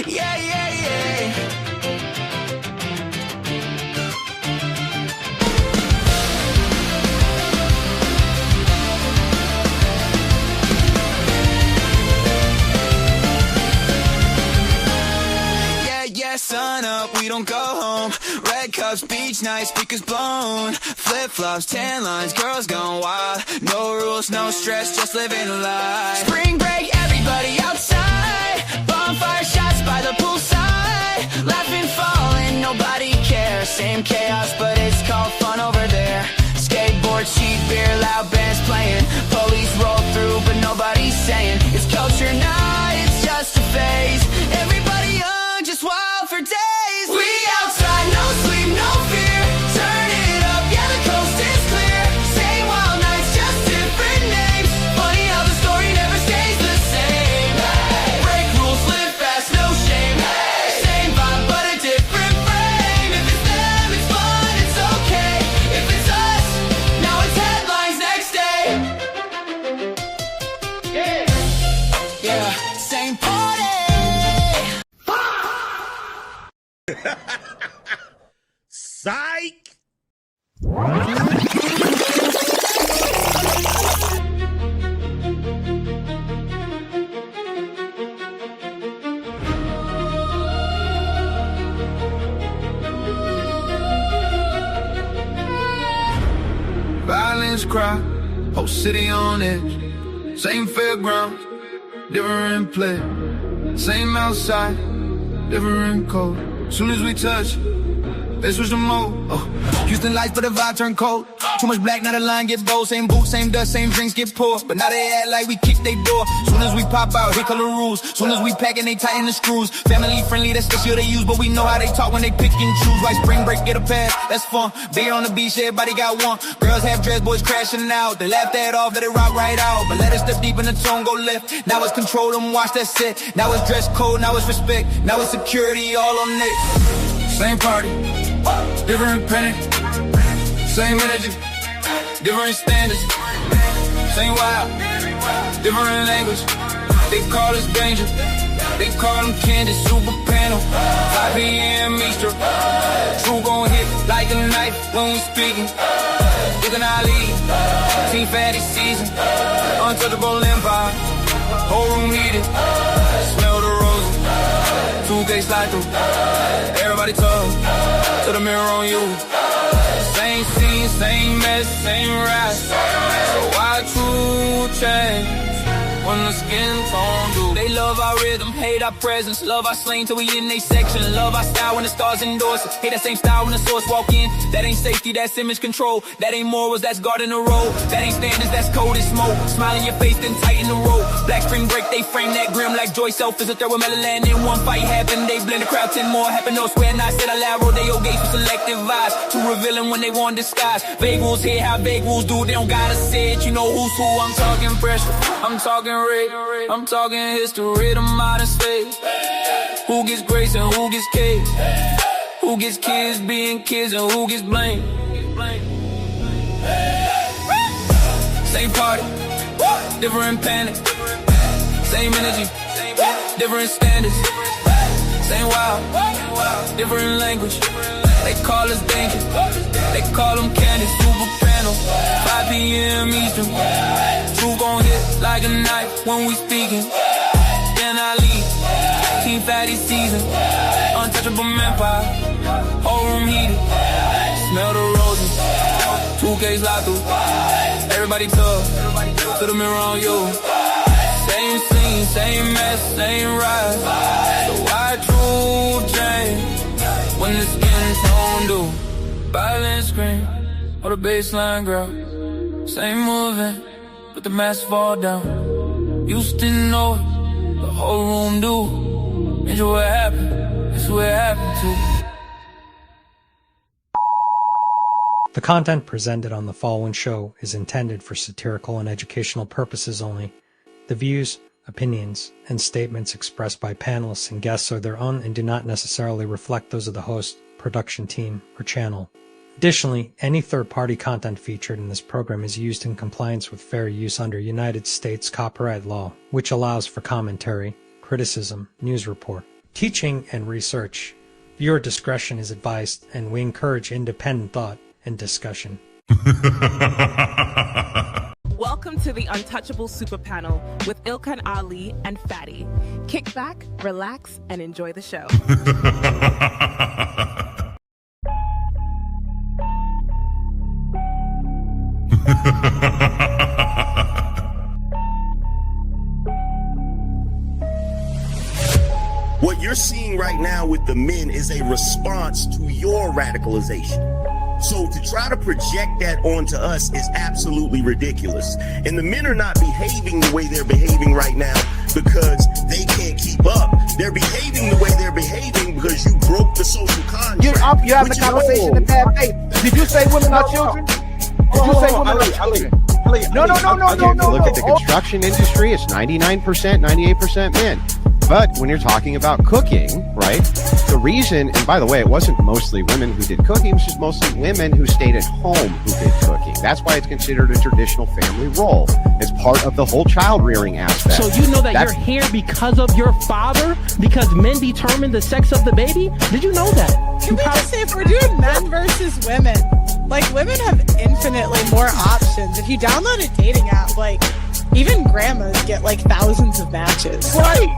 Yeah, yeah, yeah. Sun up, we don't go home. Red cups, beach night, speakers blown. Flip-flops, tan lines, girls gone wild. No rules, no stress, just living life. Spring break, everybody outside. Bonfire shots by the poolside. Laughing, falling, nobody cares. Same chaos, but it's called fun over there. Skateboard, cheap beer, loud bands playing. Police roll through, but nobody's saying it's culture night, it's just a phase. Everybody young, just wild for days. We outside, no sleep, no fear. Turn it up, yeah, the coast is clear. Same wild nights, just different names. Funny how the story never stays the same. Hey. Break rules, live fast, no shame. Hey. Same vibe, but a different frame. If it's them, it's fun, it's okay. If it's us, now it's headlines next day. Yeah, yeah, same party. Psych! Violence cry, whole city on edge. Same fairgrounds, different play. Same outside, different code. Soon as we touch, they switch the mode. Houston lights, but the vibe turn cold. Too much black, now the line get bold. Same boots, same dust, same drinks get poured. But now they act like we kick they door. Soon as we pop out, here come the rules. Soon as we pack and they tighten the screws. Family friendly, that's the shit they use. But we know how they talk when they pick and choose. Like spring break, get a pass, that's fun. Beer on the beach, everybody got one. Girls have dress, boys crashing out. They laugh that off, let it rock right out. But let it step deep in the tone, go left. Now it's control them, watch that set. Now it's dress code, now it's respect. Now it's security, all on next. Same party, different penny. Same energy, different standards. Same wild, different language. They call us danger, they call them candy. Super panel, 5 p.m. Easter. True gon' hit like a knife when we speaking. Looking Ali, Team Fatty season. Untouchable Empire, whole room heated. Smell the roses, Tukay slide through. Everybody talk to the mirror on you. Same scene, same mess, same ride. So why true change when the skin tone do? They love our rhythm, hate our presence. Love our slang till we in they section. Love our style when the stars endorse it. Hate that same style when the source walk in. That ain't safety, that's image control. That ain't morals, that's guarding the road. That ain't standards, that's cold as smoke. Smile in your face, then tighten the rope. Black spring break, they frame that grim like Joy Self is a third with Melaland. In one fight happened, they blend the crowd, 10 more happen. No swear, not said aloud. Rodeo gates with selective vibes. Too revealing when they want disguise. Vague rules here, how vague rules do. They don't gotta say it, you know who's who. I'm talking pressure, I'm talking rape, I'm talking history, the modern space. Who gets grace and who gets cake? Who gets kids being kids and who gets blamed? Same party, different panic. Same energy, different standards. Same wild, different language. They call us danger, they call them candy. Super panel, 5 p.m. Eastern. True gon' hit like a knife when we speaking. Then I leave, Team Fatty season. Untouchable Empire, whole room heated. Smell the roses, Tukay's locked through. Everybody talk to the mirror on you. Same scene, same mess, same ride. So why true change when the skin tone do? Violent scream or the baseline growl. Same moving, but the mask fall down. Used to know it, the whole room do. Major what happened, it's what happened to. The content presented on the following show is intended for satirical and educational purposes only. The views, opinions, and statements expressed by panelists and guests are their own and do not necessarily reflect those of the host, production team, or channel. Additionally, any third-party content featured in this program is used in compliance with fair use under United States copyright law, which allows for commentary, criticism, news report, teaching, and research. Viewer discretion is advised, and we encourage independent thought and discussion. Welcome to the Untouchable Super Panel with Ilkan Ali and Fatty. Kick back, relax, and enjoy the show. What you're seeing right now with the men is a response to your radicalization. So to try to project that onto us is absolutely ridiculous. And the men are not behaving the way they're behaving right now because they can't keep up. They're behaving the way they're behaving because you broke the social contract. You're having a conversation in bad faith. Did you say women are children? Did you say women are children? No. Look at the construction industry. It's 99%, 98% men. But when you're talking about cooking, right, the reason, and by the way, it wasn't mostly women who did cooking, it was just mostly women who stayed at home who did cooking. That's why it's considered a traditional family role. It's part of the whole child rearing aspect. So you know that you're here because of your father? Because men determine the sex of the baby? Did you know that? Can we just say, if we're doing men versus women, like, women have infinitely more options. If you download a dating app, like, even grandmas get like thousands of matches. Right.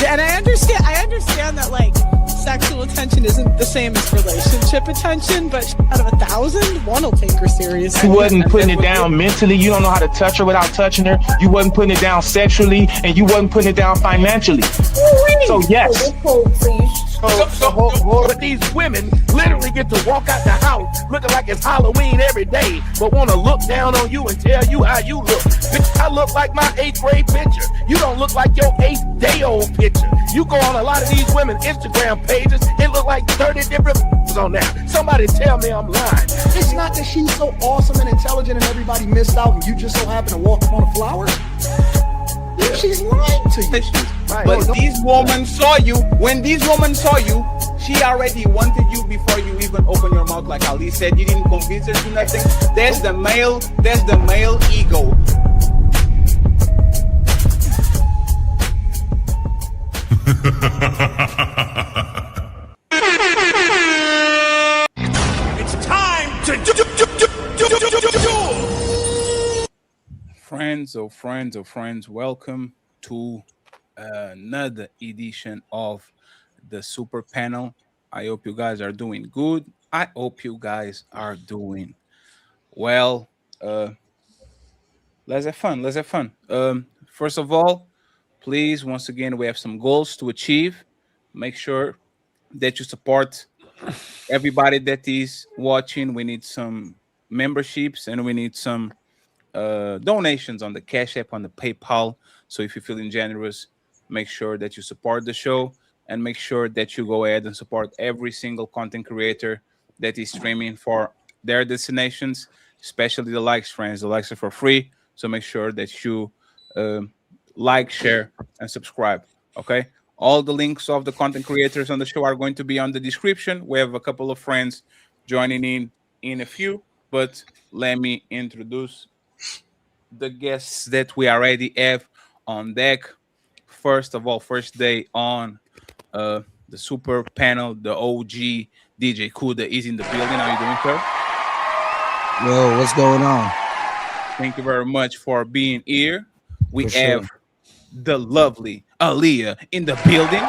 And I understand that, like, sexual attention isn't the same as relationship attention, but out of 1,000, one will take her seriously. You wasn't putting it down mentally. You don't know how to touch her without touching her. You wasn't putting it down sexually, and you wasn't putting it down financially. So yes. But these women literally get to walk out the house looking like it's Halloween every day, but want to look down on you and tell you how you look. Bitch, I look like my 8th grade picture. You don't look like your 8th day old picture. You go on a lot of these women's Instagram pages, it look like 30 different on there. Somebody tell me I'm lying. It's not that she's so awesome and intelligent and everybody missed out and you just so happen to walk on a flower. Yeah. She's lying to you. Right. But these women saw you. When these women saw you, she already wanted you before you even open your mouth. Like Ali said, you didn't convince her to nothing. There's the male ego. It's time to do. Friends, welcome to another edition of the Super Panel. I hope you guys are doing good. I hope you guys are doing well. Let's have fun. First of all, please, once again, we have some goals to achieve. Make sure that you support everybody that is watching. We need some memberships and we need some donations on the Cash App, on the PayPal. So if you're feeling generous, make sure that you support the show and make sure that you go ahead and support every single content creator that is streaming for their destinations, especially the likes, friends. The likes are for free. So make sure that you like, share, and subscribe. Okay. All the links of the content creators on the show are going to be on the description. We have a couple of friends joining in a few, but let me introduce the guests that we already have on deck. First of all, first day on the Super Panel, the OG DJ Kuda is in the building. How are you doing, sir? Yo, what's going on? Thank you very much for being here. We have the lovely Aaliyah in the building.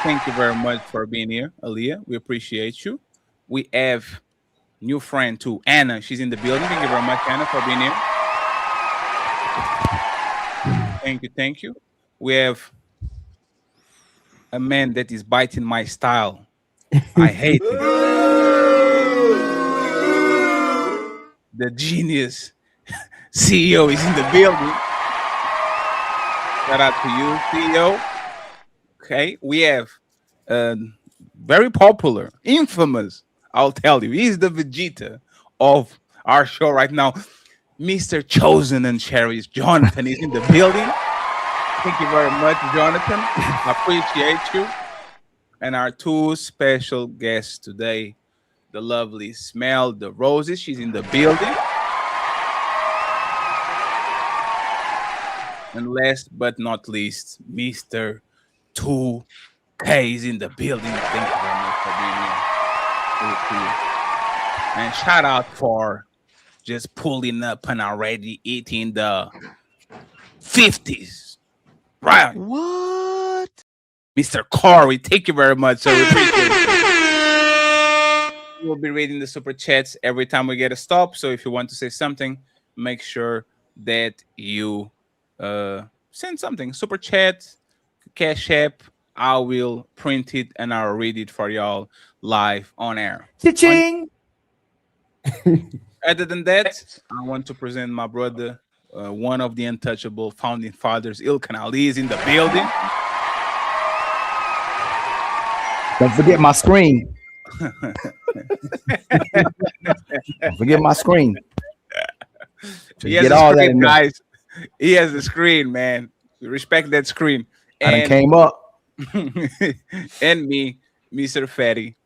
Thank you very much for being here, Aaliyah. We appreciate you. We have new friend too, Anna. She's in the building. Thank you very much, Anna, for being here. Thank you. We have a man that is biting my style. I hate it. The genius CEO is in the building. Shout out to you, CEO. Okay, we have very popular, infamous, I'll tell you, he's the Vegeta of our show right now. Mr. Chosen and Cherries, Jonathan is in the building. Thank you very much, Jonathan. I appreciate you. And our two special guests today, the lovely Smell the Roses. She's in the building. And last but not least, Mr. 2K is in the building. Thank you very much for being here. Thank you. And shout out for just pulling up and already eating the 50s. Right. What? Mr. Corey, thank you very much. So we appreciate it. We'll be reading the super chats every time we get a stop. So if you want to say something, make sure that you send something. Super chat, Cash App. I will print it and I'll read it for y'all live on air. Cha-ching! Other than that, I want to present my brother, one of the Untouchable founding fathers, Ilkan Ali, is in the building. Don't forget my screen. Don't forget my screen. He has the screen, guys. He has the screen, man. Respect that screen. And I done came up. And me, Mr. Fatty.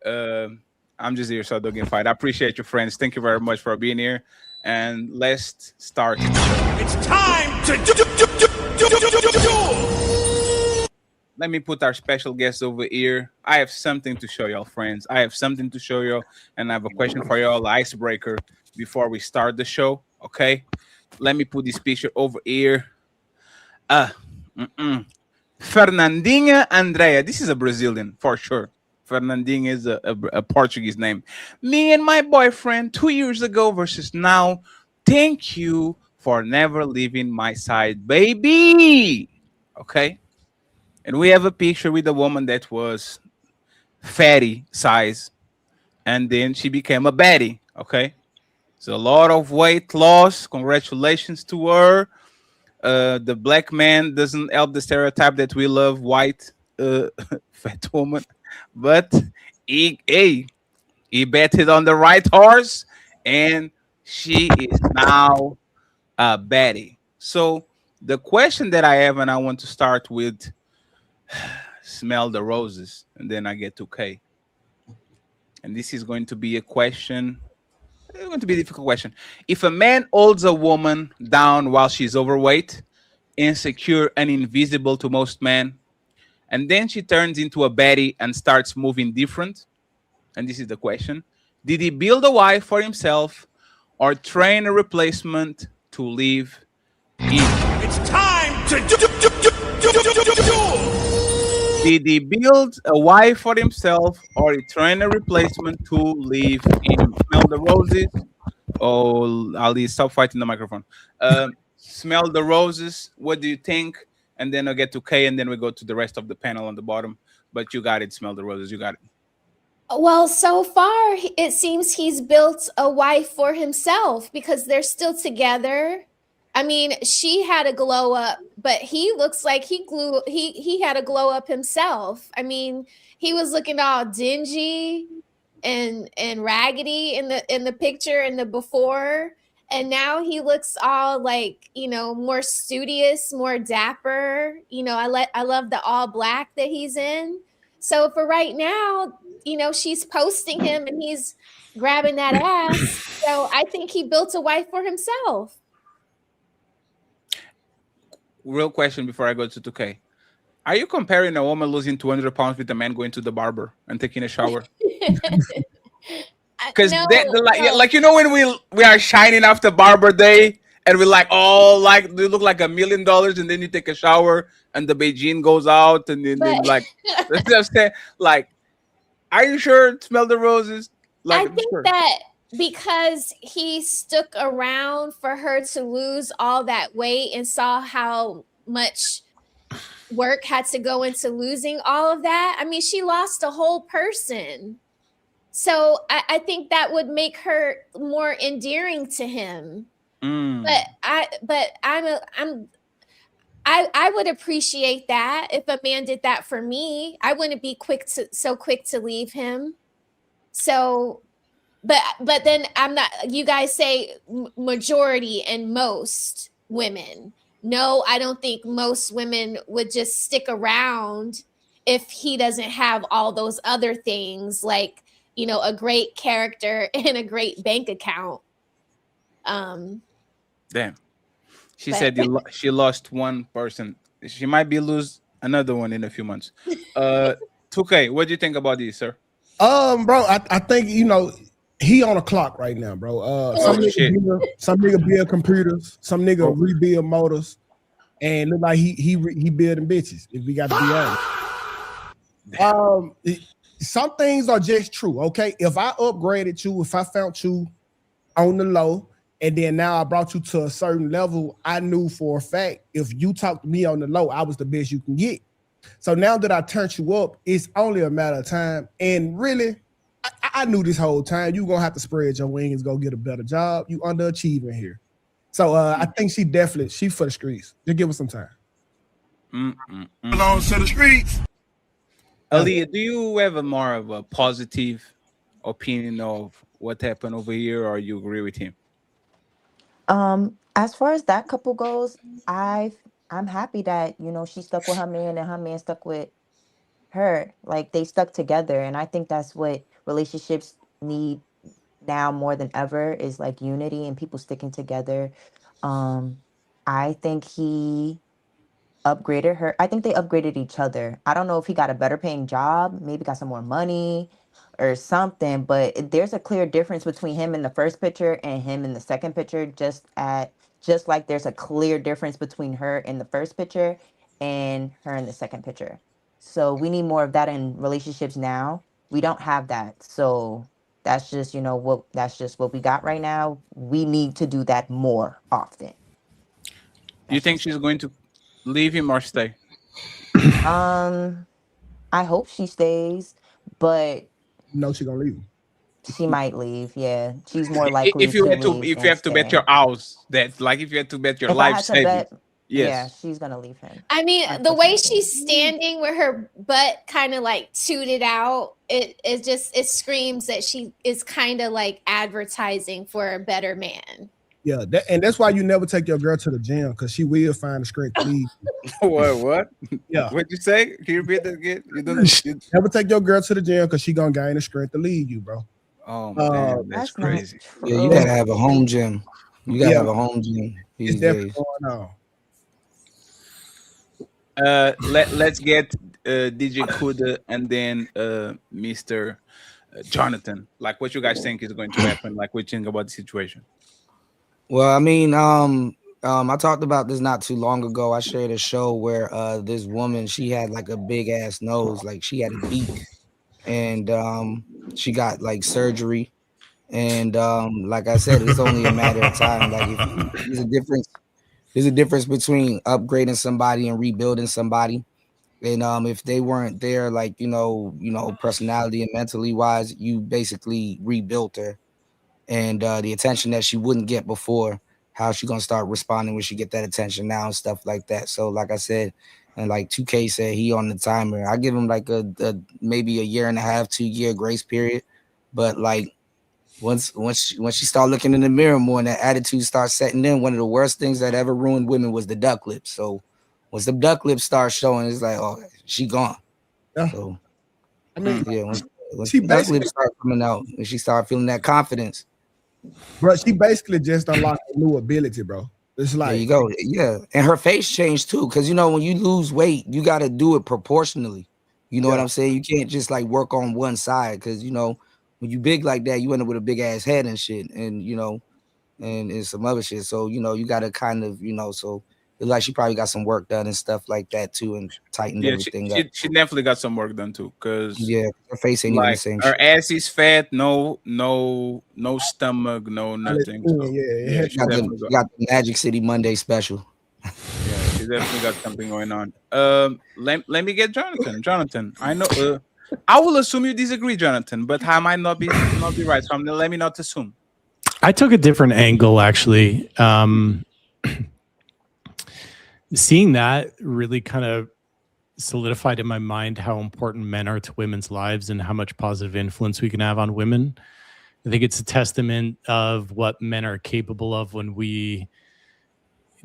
I'm just here so I don't get fight. I appreciate you, friends. Thank you very much for being here. And let's start. It's time to do. Let me put our special guest over here. I have something to show y'all, friends. I have something to show y'all, and I have a question for y'all, icebreaker, before we start the show. Okay, let me put this picture over here. Fernandinha Andrea. This is a Brazilian for sure. Fernandinha is a Portuguese name. Me and my boyfriend 2 years ago versus now. Thank you for never leaving my side, baby. Okay. And we have a picture with a woman that was fatty size. And then she became a baddie. Okay. So a lot of weight loss. Congratulations to her. The black man doesn't help the stereotype that we love white fat woman. But he betted on the right horse. And she is now a baddie. So the question that I have, and I want to start with, smell the roses, and then I get to K. And this is going to be a question. It's going to be a difficult question. If a man holds a woman down while she's overweight, insecure, and invisible to most men, and then she turns into a baddie and starts moving different, and this is the question: did he build a wife for himself or train a replacement to live in? It's time to do. Did he build a wife for himself or he trained a replacement to live in? Smell the roses. Oh, Ali, stop fighting the microphone. Smell the roses. What do you think? And then I'll get to Kay, and then we go to the rest of the panel on the bottom. But you got it. Smell the roses. You got it. Well, so far, it seems he's built a wife for himself because they're still together. I mean, she had a glow up, but he looks like he had a glow up himself. I mean, he was looking all dingy and raggedy in the picture in the before, and now he looks all like, more studious, more dapper. I love the all black that he's in. So for right now, she's posting him and he's grabbing that ass. So I think he built a wife for himself. Real question before I go to 2K. Are you comparing a woman losing 200 pounds with a man going to the barber and taking a shower? Because when we are shining after Barber Day and we're like, oh, like they look like $1 million, and then you take a shower and the Beijing goes out, and then like, are you sure? Smell the roses. I think that because he stuck around for her to lose all that weight and saw how much work had to go into losing all of that. I mean, she lost a whole person. So I think that would make her more endearing to him. But I would appreciate that if a man did that for me. I wouldn't be so quick to leave him. So, but then I'm not. You guys say majority and most women. No, I don't think most women would just stick around if he doesn't have all those other things like, a great character and a great bank account. Damn. She But- said she lost one person. She might be lose another one in a few months. Tukay, what do you think about this, sir? Bro, I think he on a clock right now, bro. Some nigga build computers, some nigga rebuild motors, and look like he building bitches. If we got to be honest, some things are just true. Okay, if I upgraded you, if I found you on the low, and then now I brought you to a certain level, I knew for a fact if you talked to me on the low, I was the best you can get. So now that I turned you up, it's only a matter of time. And really, I knew this whole time you're gonna have to spread your wings, go get a better job. You underachieving here. So I think she for the streets. Just give her some time. Belongs to the streets. Aaliyah, do you have a more of a positive opinion of what happened over here, or you agree with him? As far as that couple goes, I'm happy that, she stuck with her man and her man stuck with her. Like, they stuck together, and I think that's what relationships need now more than ever, is like unity and people sticking together. I think he upgraded her. I think they upgraded each other. I don't know if he got a better paying job, maybe got some more money or something, but there's a clear difference between him in the first picture and him in the second picture, just like there's a clear difference between her in the first picture and her in the second picture. So we need more of that in relationships now. We don't have that. So that's just, what we got right now. We need to do that more often. Do you think she's going to leave him or stay? I hope she stays, but no, she's gonna leave. She might leave. Yeah, she's more likely. If you have to bet your house, if you had to bet your life savings, yeah, she's gonna leave him. I mean, the way she's standing with her butt kind of like tooted out, it screams that she is kind of like advertising for a better man. Yeah, that's why you never take your girl to the gym, because she will find the strength to lead. What? Yeah. What'd you say? Can you repeat that again? Never take your girl to the gym, because she gonna gain the strength to lead you, bro. Oh man, that's crazy. Yeah, you gotta have a home gym. You gotta have a home gym. It's definitely going on. Let's get DJ Kuda and then Mr. Jonathan. Like, what you guys think is going to happen? Like, what you think about the situation? Well, I mean, I talked about this not too long ago. I shared a show where this woman, she had like a big ass nose, like she had a beak, and she got like surgery. And like I said, it's only a matter of time. Like, there's a difference between upgrading somebody and rebuilding somebody. And if they weren't there, like personality and mentally wise, you basically rebuilt her. And the attention that she wouldn't get before, how she gonna start responding when she get that attention now and stuff like that. So like I said, and like 2K said, he on the timer. I give him like a maybe a year and a half, 2 year grace period. But like once she start looking in the mirror more and that attitude starts setting in, one of the worst things that ever ruined women was the duck lips. So once the duck lips start showing, it's like, oh, she gone. Yeah. So I mean, yeah, when she duck lips start coming out and she start feeling that confidence. Bro, she basically just unlocked a new ability, bro. It's like, there you go. Yeah. And her face changed too. Cause when you lose weight, you got to do it proportionally. You know what I'm saying? You can't just like work on one side. Cause when you big like that, you end up with a big ass head and shit. And and some other shit. So, you got to kind of, so it's like she probably got some work done and stuff like that too, and tightened everything up. She definitely got some work done too, because her face ain't even the same. Her ass is fat, no stomach, no nothing. So, she got the Magic City Monday special. Yeah, she definitely got something going on. Let me get Jonathan. Jonathan, I know. I will assume you disagree, Jonathan, but I might not be right. So let me not assume. I took a different angle, actually. Seeing that really kind of solidified in my mind how important men are to women's lives and how much positive influence we can have on women. I think it's a testament of what men are capable of when we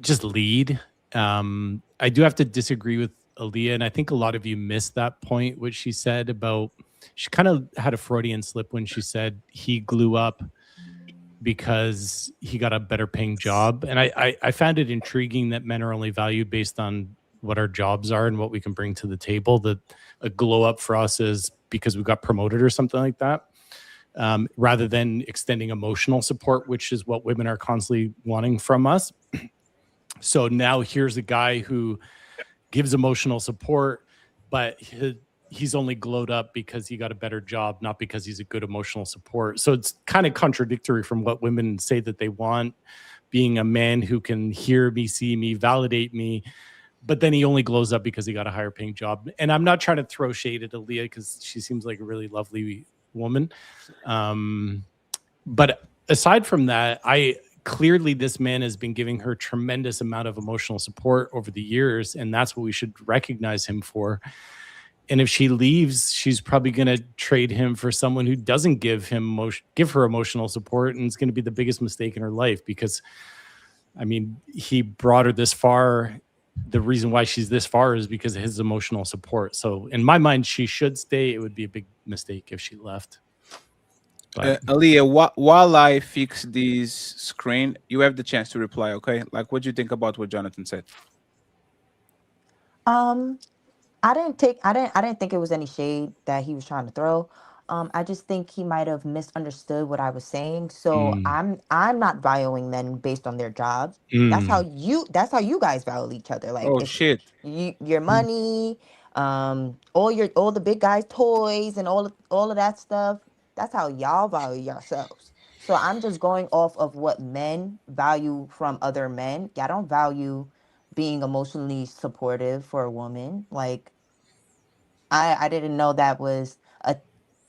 just lead. I do have to disagree with Aaliyah, and I think a lot of you missed that point, which she said about, she kind of had a Freudian slip when she said he glue up because he got a better paying job. And I found it intriguing that men are only valued based on what our jobs are and what we can bring to the table. That a glow up for us is because we got promoted or something like that, rather than extending emotional support, which is what women are constantly wanting from us. So now here's a guy who gives emotional support, but he's only glowed up because he got a better job, not because he's a good emotional support. So it's kind of contradictory from what women say that they want, being a man who can hear me, see me, validate me, but then he only glows up because he got a higher paying job. And I'm not trying to throw shade at Aaliyah because she seems like a really lovely woman. But aside from that, clearly this man has been giving her tremendous amount of emotional support over the years, and that's what we should recognize him for. And if she leaves, she's probably going to trade him for someone who doesn't give her emotional support, and it's going to be the biggest mistake in her life because, I mean, he brought her this far. The reason why she's this far is because of his emotional support. So in my mind, she should stay. It would be a big mistake if she left. Aaliyah, while I fix this screen, you have the chance to reply, okay? Like, what do you think about what Jonathan said? I didn't think it was any shade that he was trying to throw. I just think he might have misunderstood what I was saying. So I'm not valuing men based on their jobs. That's how you guys value each other. Like, shit. Your money, all the big guys' toys and all of that stuff. That's how y'all value yourselves. So I'm just going off of what men value from other men. I don't value being emotionally supportive for a woman. Like, I didn't know that was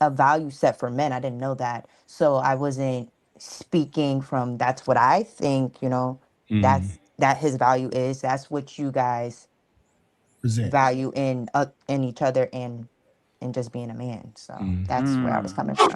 a value set for men. I didn't know that. So I wasn't speaking from that's what I think, that his value is. That's what you guys value in each other and just being a man. So that's where I was coming from.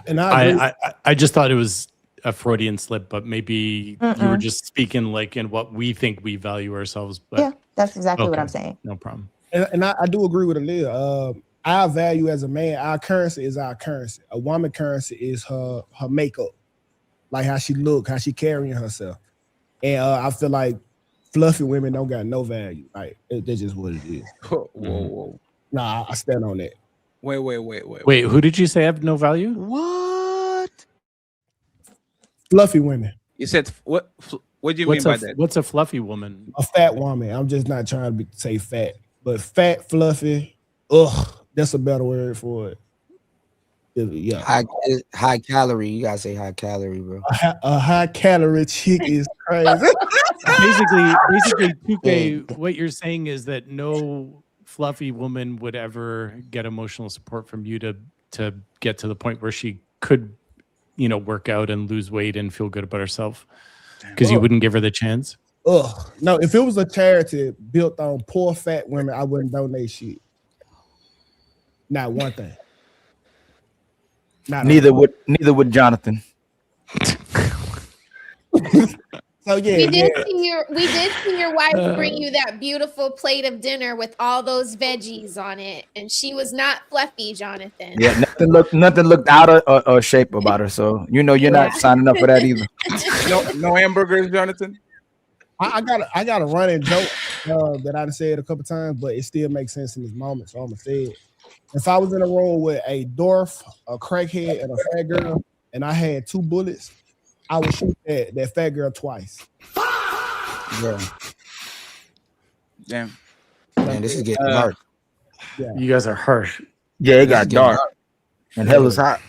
And I just thought it was a Freudian slip, but maybe you were just speaking like in what we think we value ourselves. But yeah, that's exactly what I'm saying. No problem. And I do agree with Aaliyah. Our value as a man, our currency is our currency. A woman currency is her makeup, like how she look, how she carrying herself. And I feel like fluffy women don't got no value. Like that's just what it is. Whoa. Nah, I stand on that. Wait, who did you say have no value? What? Fluffy women. You said what? What do you mean by that? What's a fluffy woman? A fat woman. I'm just not trying to say fat, but fat, fluffy. Ugh, that's a better word for it. Yeah. High calorie. You gotta say high calorie, bro. A high calorie chick is crazy. basically, Tukay, what you're saying is that no fluffy woman would ever get emotional support from you to get to the point where she could, work out and lose weight and feel good about herself because you wouldn't give her the chance. Ugh, no. If it was a charity built on poor fat women, I wouldn't donate shit. Not one thing. Neither would Jonathan. So yeah, we did see your wife bring you that beautiful plate of dinner with all those veggies on it, and she was not fluffy, Jonathan. Yeah, nothing looked out of shape about her. So you're not signing up for that either. No hamburgers, Jonathan. I got a running joke that I said a couple times, but it still makes sense in this moment, so I'm gonna say it. If I was in a room with a dwarf, a crackhead, and a fat girl, and I had 2 bullets, I would shoot that fat girl twice. Yeah. Damn. Man, this is getting dark. Yeah. You guys are harsh. Yeah, it got dark. And hell is hot.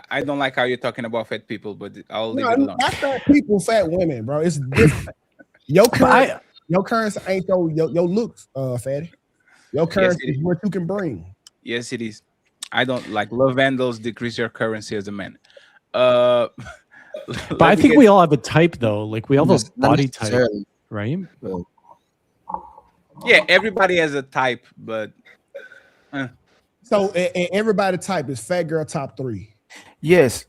I don't like how you're talking about fat people, but I'll leave it alone. Not fat people, fat women, bro. It's different. Your currency ain't your looks, fatty. Your currency is what you can bring. Yes, it is. I don't like love vandals decrease your currency as a man. But I think we all have a type though. Like we all have a body type, right? Yeah, everybody has a type, but so and everybody type is fat girl top 3. Yes.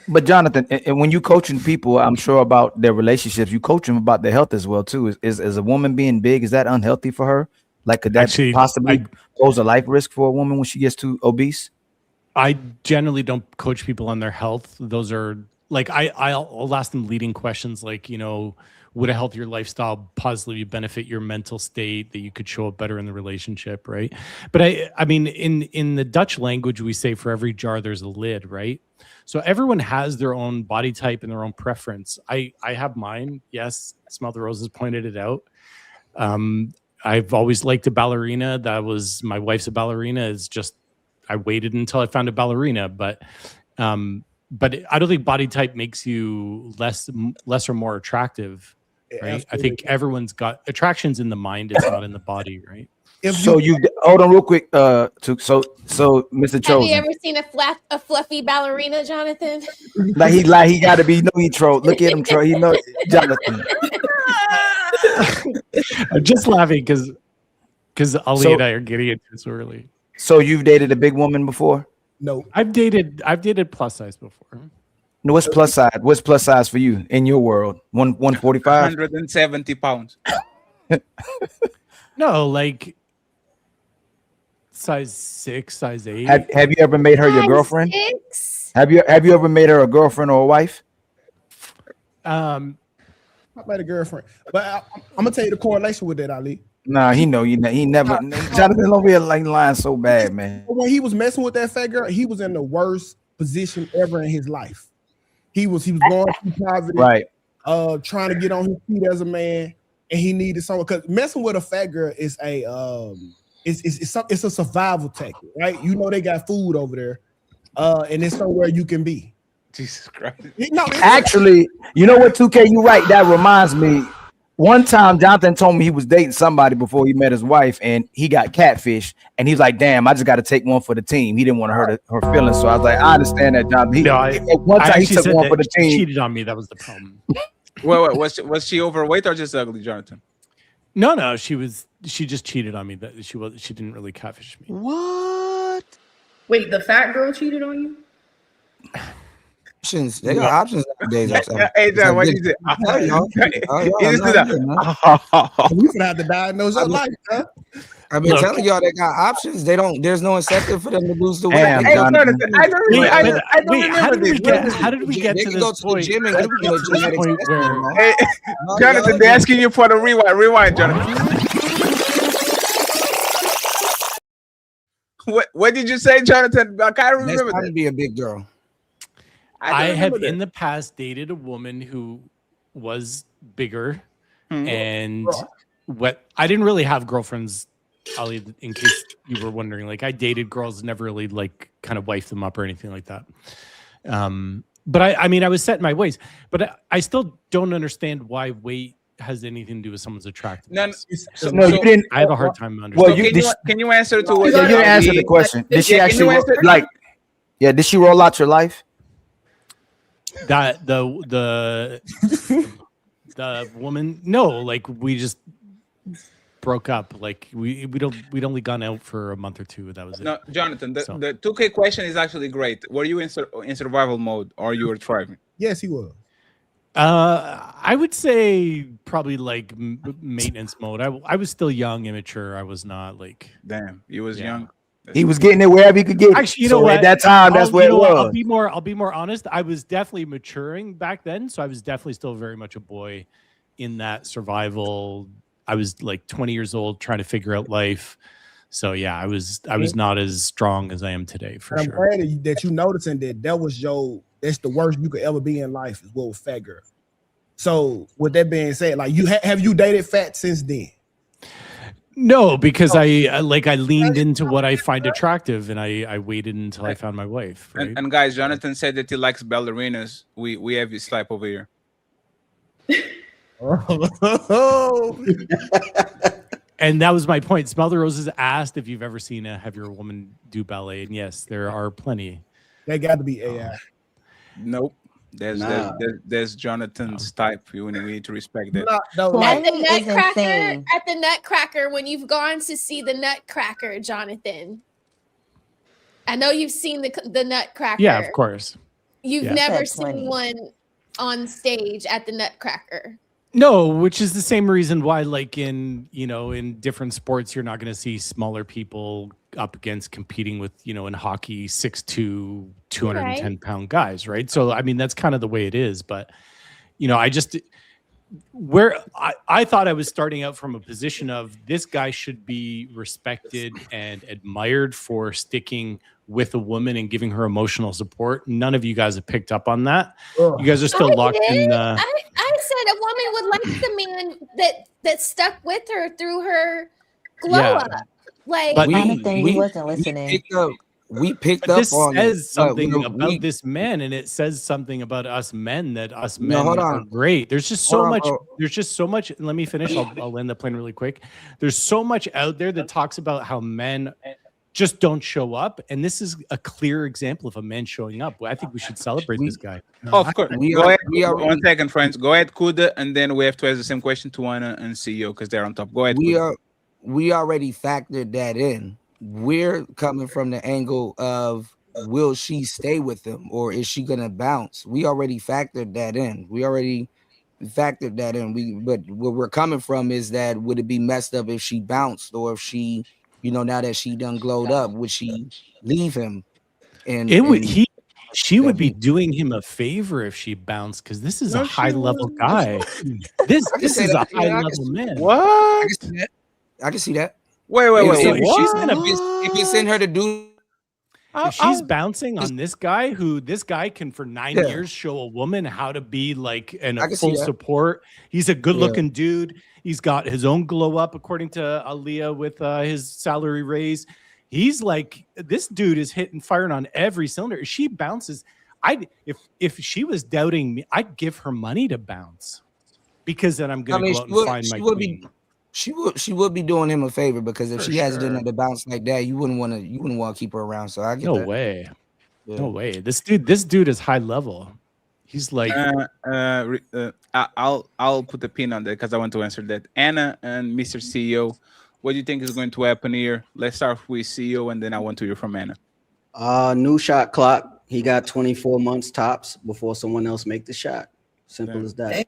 But Jonathan, and when you coaching people, I'm sure about their relationships, you coach them about their health as well too. Is a woman being big, is that unhealthy for her? Like, could that possibly pose a life risk for a woman when she gets too obese? I generally don't coach people on their health. Those are like I'll ask them leading questions like, you know, would a healthier lifestyle positively benefit your mental state that you could show up better in the relationship, right? But I mean, in the Dutch language, we say for every jar there's a lid, right? So everyone has their own body type and their own preference. I have mine. Yes, Smell the Roses pointed it out. I've always liked a ballerina. That was my wife's a ballerina. It's just I waited until I found a ballerina, but I don't think body type makes you less or more attractive, right? Absolutely. I think everyone's got attractions in the mind, it's not in the body, right? So you hold on real quick. So Mr. Chosen. Have you ever seen a fluffy ballerina, Jonathan? Like he got to be troll. Look at him troll. He know Jonathan. I'm just laughing because Ali and I are getting into this early. So you've dated a big woman before? No. I've dated plus size before. No, what's plus size? What's plus size for you in your world? 145? 170 pounds. No, like size 6, size 8. Have you ever made her your girlfriend? 6? Have you ever made her a girlfriend or a wife? I made a girlfriend, but I'm gonna tell you the correlation with that, Ali. Nah, he know you. He never. Jonathan over here like lying so bad, man. When he was messing with that fat girl, he was in the worst position ever in his life. He was going through poverty, right? Trying to get on his feet as a man, and he needed someone. Because messing with a fat girl is it's a survival tactic, right? You know they got food over there, and it's somewhere you can be. Jesus Christ! Actually, you know what, Tukay, you right. That reminds me. One time, Jonathan told me he was dating somebody before he met his wife, and he got catfish. And he's like, "Damn, I just got to take one for the team." He didn't want to hurt her feelings, so I was like, "I understand that, Jonathan." One time he took one for the team. She cheated on me. That was the problem. Wait, was she overweight or just ugly, Jonathan? No, she just cheated on me. That she didn't really catfish me. What? Wait, the fat girl cheated on you? Options. They got options nowadays. Hey, John, what you say? We gonna have to diagnose your life, huh? I've been telling y'all they got options. They don't. There's no incentive for them to lose the weight. Damn, Hey, Jonathan, I don't remember this. How did we get to this point? Hey, Jonathan, they're asking you for the rewind. Rewind, Jonathan. What did you say, Jonathan? I can't remember. That's to be a big girl. I have in the past dated a woman who was bigger, and I didn't really have girlfriends, Ali, in case you were wondering. Like I dated girls, never really like kind of wifed them up or anything like that. But I mean, I was set in my ways, but I still don't understand why weight has anything to do with someone's attractiveness. No, you didn't. I have a hard time understanding. Well, can you answer to what? You didn't answer the question. Did she actually like? Yeah, did she roll out your life? That the woman, no, like we just broke up. Like we'd only gone out for a month or two. That was it. No, Jonathan, the 2K question is actually great. Were you in survival mode or you were thriving? Yes, he was. I would say probably like maintenance mode. I was still young, immature. I was not like. Damn, you was young. He was getting it wherever he could get it. Actually, you know what? At that time, that's where it was. I'll be more honest. I was definitely maturing back then, so I was definitely still very much a boy in that survival. I was like 20 years old, trying to figure out life. So yeah, I was not as strong as I am today, for sure. I'm glad that you noticing that was that's the worst you could ever be in life is what was fat girl. So with that being said, like have you dated fat since then? No, because I leaned into what I find attractive, and I waited until I found my wife. Right? And guys, Jonathan said that he likes ballerinas. We have his type over here. And that was my point. Smell the Roses asked if you've ever seen have your woman do ballet, and yes, there are plenty. They got to be AI. Nope. There's Jonathan's type. We need to respect that. At the Nutcracker, when you've gone to see the Nutcracker, Jonathan. I know you've seen the Nutcracker. Yeah, of course. You've never seen one on stage at the Nutcracker. No, which is the same reason why, like in different sports, you're not going to see smaller people up against competing with, in hockey, 6'2", 210-pound guys, right? So, I mean, that's kind of the way it is. But, I just where I thought I was starting out from a position of this guy should be respected and admired for sticking with a woman and giving her emotional support. None of you guys have picked up on that. You guys are still locked in. I said a woman would like the man that stuck with her through her glow up. Like, But he wasn't listening. We picked But up this on says it. something about this man, and it says something about us men that us No, men hold are on. great. There's just Hold so on, much. bro. There's just so much. Let me finish. I'll end the plane really quick. There's so much out there that talks about how men just don't show up, and this is a clear example of a man showing up. I think we should celebrate this guy. Oh, of course. Go ahead. 1 second, friends. Go ahead, Kuda, and then we have to ask the same question to Anna and CEO because they're on top. Go ahead. Kuda. We already factored that in. We're coming from the angle of, will she stay with him or is she gonna bounce? We already factored that in. But where we're coming from is that, would it be messed up if she bounced, or if she, now that she done glowed up, would she leave him? And she would be doing him a favor if she bounced, because this is a high level guy. This is a high level man. What? I can see that. Wait. So if it's in her to do. If she's bouncing on this guy, this guy can for 9 years show a woman how to be like a full support. He's a good looking dude. He's got his own glow up, according to Aaliyah, with his salary raise. He's like, this dude is firing on every cylinder. If she bounces, if she was doubting me, I'd give her money to bounce, because then I'm gonna go out and find my queen. She would be doing him a favor, because if she has another bounce like that, you wouldn't want to keep her around. So I get no that. way. Yeah. No way. This dude is high level. He's like I'll put a pin on that because I want to answer that. Anna and Mr. CEO, what do you think is going to happen here? Let's start with CEO, and then I want to hear from Anna. New shot clock. He got 24 months tops before someone else make the shot. Simple as that.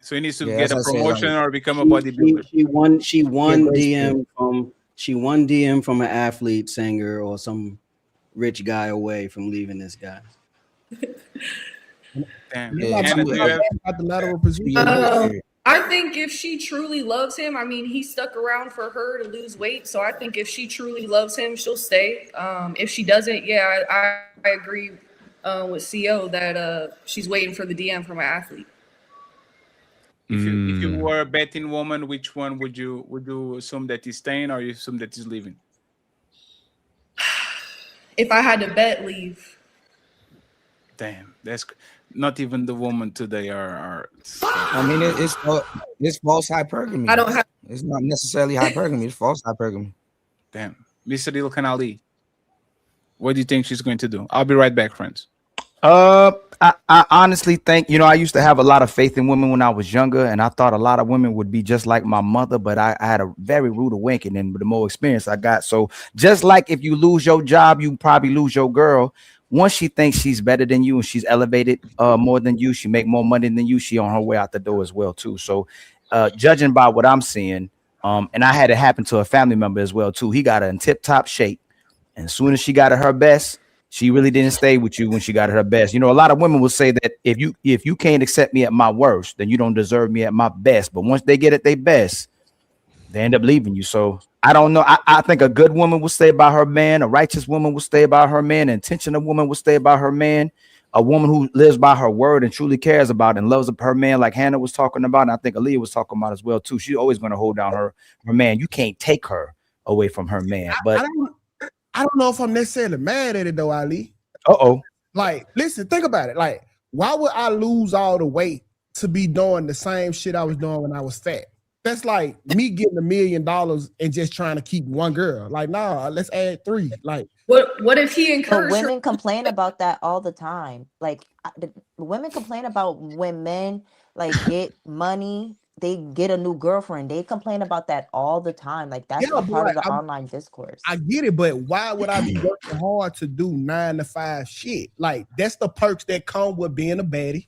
So he needs to get a promotion or become a bodybuilder. She won DM from an athlete, singer, or some rich guy away from leaving this guy. Damn. I think if she truly loves him, I mean, he stuck around for her to lose weight. So I think if she truly loves him, she'll stay. If she doesn't, I agree with CEO that she's waiting for the DM from an athlete. If you were a betting woman, which one would you assume that he's staying, or you assume that he's leaving? If I had to bet, leave. Damn, that's not even the woman today are. I mean, it's false hypergamy. It's not necessarily hypergamy. It's false hypergamy. Damn, Mr. Ilkan Ali, what do you think she's going to do? I'll be right back, friends. I honestly think, I used to have a lot of faith in women when I was younger, and I thought a lot of women would be just like my mother, but I had a very rude awakening the more experience I got. So just like if you lose your job, you probably lose your girl. Once she thinks she's better than you and she's elevated more than you, she make more money than you, she on her way out the door as well too. So judging by what I'm seeing, and I had it happen to a family member as well too. He got her in tip-top shape, and as soon as she got at her best, she really didn't stay with you when she got at her best. A lot of women will say that if you can't accept me at my worst, then you don't deserve me at my best. But once they get at their best, they end up leaving you. So I don't know. I think a good woman will stay by her man. A righteous woman will stay by her man. An intentional woman will stay by her man. A woman who lives by her word and truly cares about and loves her man, like Hannah was talking about, and I think Aaliyah was talking about as well too. She's always going to hold down her man. You can't take her away from her man. But I don't know if I'm necessarily mad at it though, Ali. Like, listen, think about it. Like, why would I lose all the weight to be doing the same shit I was doing when I was fat? That's like me getting $1 million and just trying to keep one girl. Like, nah, let's add 3. Like, what if he encouraged women complain about that all the time? Like, the women complain about when men like get money, they get a new girlfriend. They complain about that all the time. Like, that's part of the online discourse. I get it, but why would I be working hard to do 9 to 5 shit? Like, that's the perks that come with being a baddie.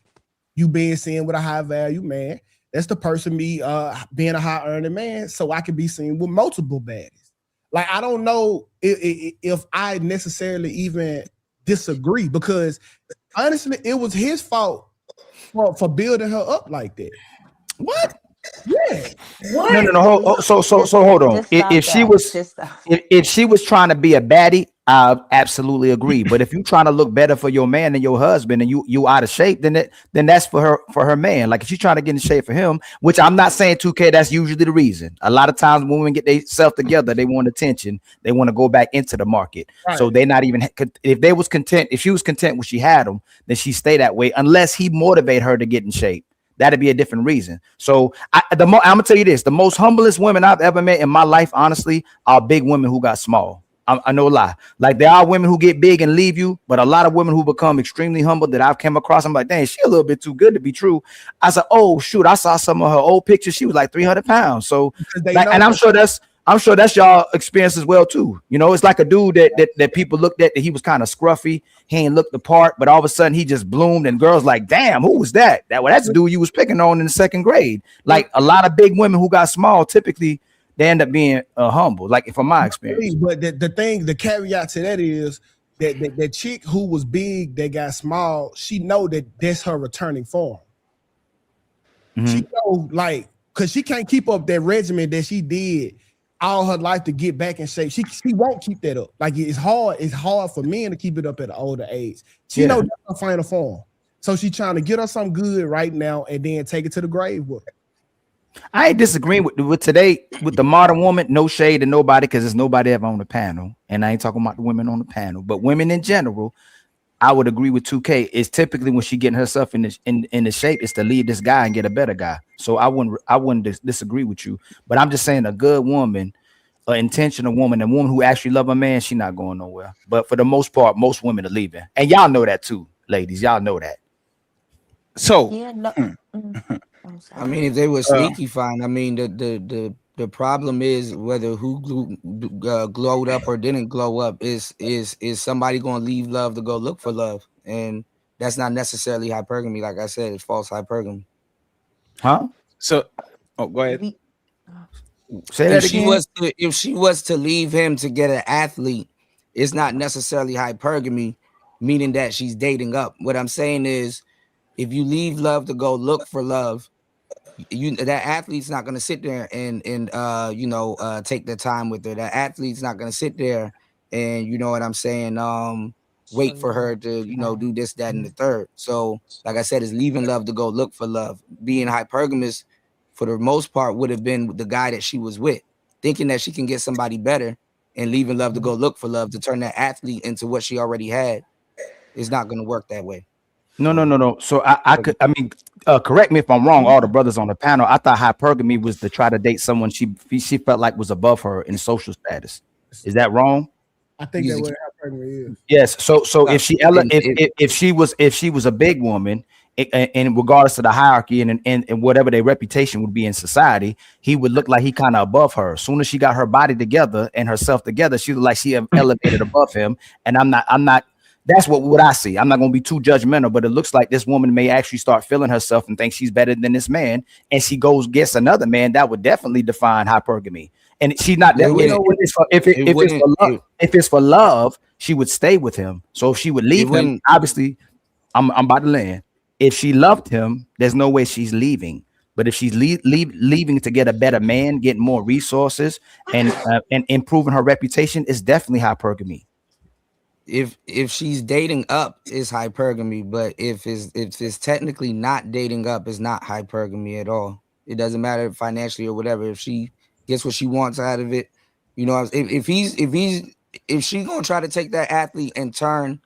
You being seen with a high value man. That's the person me being a high earning man, so I can be seen with multiple baddies. Like I don't know if I necessarily even disagree, because honestly, it was his fault for building her up like that. What? Yeah. What? No. So hold on. If she was trying to be a baddie, I absolutely agree. But if you're trying to look better for your man and your husband, and you out of shape, then that's for her man. Like if she's trying to get in shape for him, which I'm not saying 2K, that's usually the reason. A lot of times when women get themselves together, they want attention. They want to go back into the market. Right. So they're not even, if she was content when she had him, then she stay that way unless he motivate her to get in shape. That'd be a different reason. So I'm gonna tell you this: the most humblest women I've ever met in my life, honestly, are big women who got small. I know a lie. Like there are women who get big and leave you, but a lot of women who become extremely humble that I've come across, I'm like, dang, she a little bit too good to be true. I said, oh shoot, I saw some of her old pictures. She was like 300 pounds. So, and I'm sure that's y'all experience as well too. You know, it's like a dude that people looked at that he was kind of scruffy. He ain't looked the part, but all of a sudden he just bloomed, and girls like, damn, who was that? That's the dude you was picking on in the second grade. Like a lot of big women who got small, typically they end up being humble. Like from my experience. But the caveat to that is that chick who was big that got small, she know that that's her returning form. Mm-hmm. She know, like, cause she can't keep up that regimen that she did all her life to get back in shape. She won't keep that up. Like it's hard for men to keep it up at an older age. She knows that's her final form. So she's trying to get her something good right now and then take it to the grave with her. I ain't disagreeing with today with the modern woman. No shade to nobody, because there's nobody ever on the panel, and I ain't talking about the women on the panel, but women in general. I would agree with 2K. It's typically when she getting herself in the shape is to leave this guy and get a better guy. So I wouldn't disagree with you, but I'm just saying a good woman, an intentional woman, a woman who actually love a man, she not going nowhere. But for the most part, most women are leaving, and y'all know that too, ladies. Y'all know that. So yeah, no. I mean, if they were sneaky, fine. I mean, the problem is whether who glowed up or didn't glow up is somebody going to leave love to go look for love, and that's not necessarily hypergamy. Like I said, it's false hypergamy. Huh? So, go ahead. Say that again. If she was to leave him to get an athlete, it's not necessarily hypergamy, meaning that she's dating up. What I'm saying is, if you leave love to go look for love, that athlete's not going to sit there and take the time with her. That athlete's not going to sit there and, you know what I'm saying, wait for her to, do this, that, and the third. So, like I said, it's leaving love to go look for love. Being hypergamous, for the most part, would have been the guy that she was with, thinking that she can get somebody better, and leaving love to go look for love to turn that athlete into what she already had. It's not going to work that way. No. So correct me if I'm wrong. All the brothers on the panel, I thought hypergamy was to try to date someone she felt like was above her in social status. Is that wrong? I think that's what hypergamy is. Yes. So if she was a big woman, and regardless of the hierarchy and whatever their reputation would be in society, he would look like he kind of above her. As soon as she got her body together and herself together, she looked like she elevated above him. And I'm not. That's what I see. I'm not going to be too judgmental, but it looks like this woman may actually start feeling herself and think she's better than this man, and she gets another man. That would definitely define hypergamy. And she's not. If it's for love, she would stay with him. So if she would leave him, obviously, I'm about to land. If she loved him, there's no way she's leaving. But if she's leaving to get a better man, get more resources, and improving her reputation, it's definitely hypergamy. If she's dating up, it's hypergamy, but if it's technically not dating up, it's not hypergamy at all. It doesn't matter financially or whatever. If she gets what she wants out of it, if she's gonna try to take that athlete and turn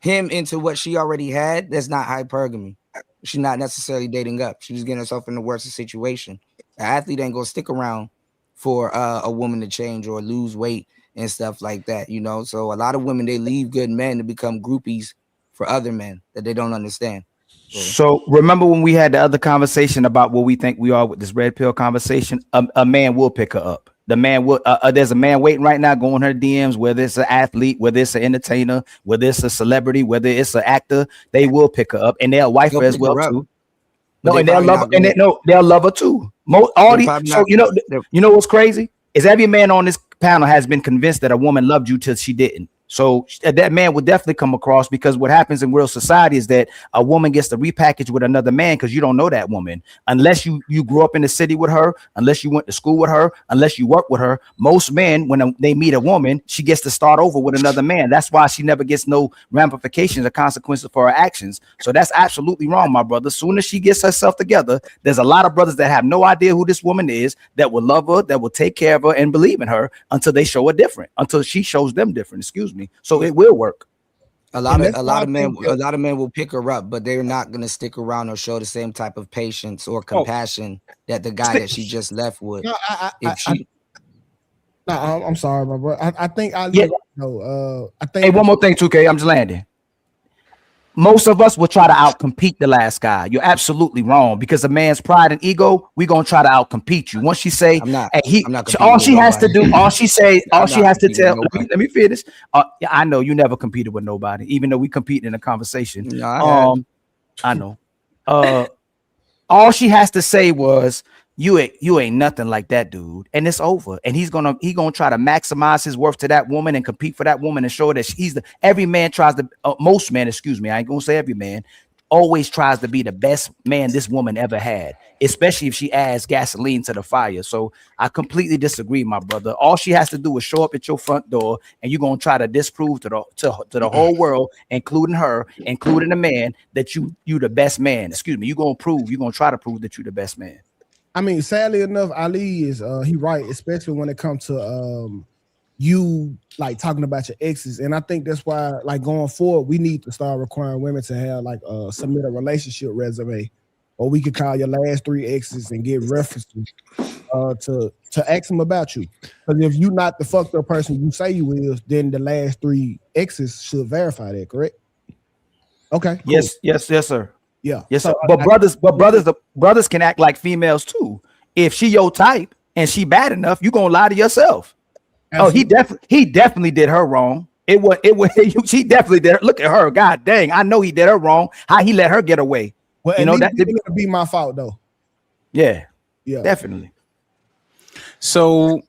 him into what she already had, that's not hypergamy. She's not necessarily dating up. She's getting herself in the worst situation. The athlete ain't gonna stick around for a woman to change or lose weight and stuff like that, So a lot of women, they leave good men to become groupies for other men that they don't understand. So remember when we had the other conversation about what we think we are with this red pill conversation? A man will pick her up. The man will. There's a man waiting right now, going her DMs. Whether it's an athlete, whether it's an entertainer, whether it's a celebrity, whether it's an actor, they will pick her up, and they'll wife her as well too. No, They and they'll probably love not and gonna. they'll love her too. All They're these, probably so not. you know what's crazy is every man on this panel has been convinced that a woman loved you till she didn't. So that man would definitely come across, because what happens in real society is that a woman gets to repackage with another man because you don't know that woman unless you grew up in the city with her, unless you went to school with her, unless you work with her. Most men, when they meet a woman, she gets to start over with another man. That's why she never gets no ramifications or consequences for her actions. So that's absolutely wrong, my brother. As soon as she gets herself together, there's a lot of brothers that have no idea who this woman is, that will love her, that will take care of her and believe in her until they show her different, until she shows them different. Excuse me. So it will work. A lot of men will pick her up, but they're not gonna stick around or show the same type of patience or compassion that the guy that she just left would. No, No, I'm sorry, my bro. I think I know. I think. Hey, one more thing, 2K. I'm just landing. Most of us will try to outcompete the last guy. You're absolutely wrong, because a man's pride and ego, we're gonna try to outcompete you. Once she say, I'm not, hey, I'm not all she competing with has to nobody. do, all she say, all I'm she not has to competing tell. with nobody. Let me finish. Yeah, I know you never competed with nobody, even though we competed in a conversation. No, I I know. All she has to say was, you ain't nothing like that dude, and it's over. And he's gonna try to maximize his worth to that woman and compete for that woman and show her that every man tries to, most men, excuse me, I ain't gonna say every man, always tries to be the best man this woman ever had, especially if she adds gasoline to the fire. So I completely disagree, my brother. All she has to do is show up at your front door, and you're gonna try to disprove to the whole world, including her, including the man, that you the best man. Excuse me, you're gonna try to prove that you're the best man. I mean, sadly enough, Ali is he right, especially when it comes to you like talking about your exes. And I think that's why, like, going forward, we need to start requiring women to have like submit a relationship resume, or we could call your last 3 exes and get references to ask them about you. Because if you're not the fucked up person you say you is, then the last 3 exes should verify that, correct? Okay. Cool. Yes, sir. Yeah. Yes, So, sir. Brothers can act like females too. If she your type and she bad enough, you gonna lie to yourself. Absolutely. Oh, he definitely did her wrong. She definitely did. Look at her. God dang, I know he did her wrong. How he let her get away? Well, that would be my fault though. Yeah, yeah, definitely. So,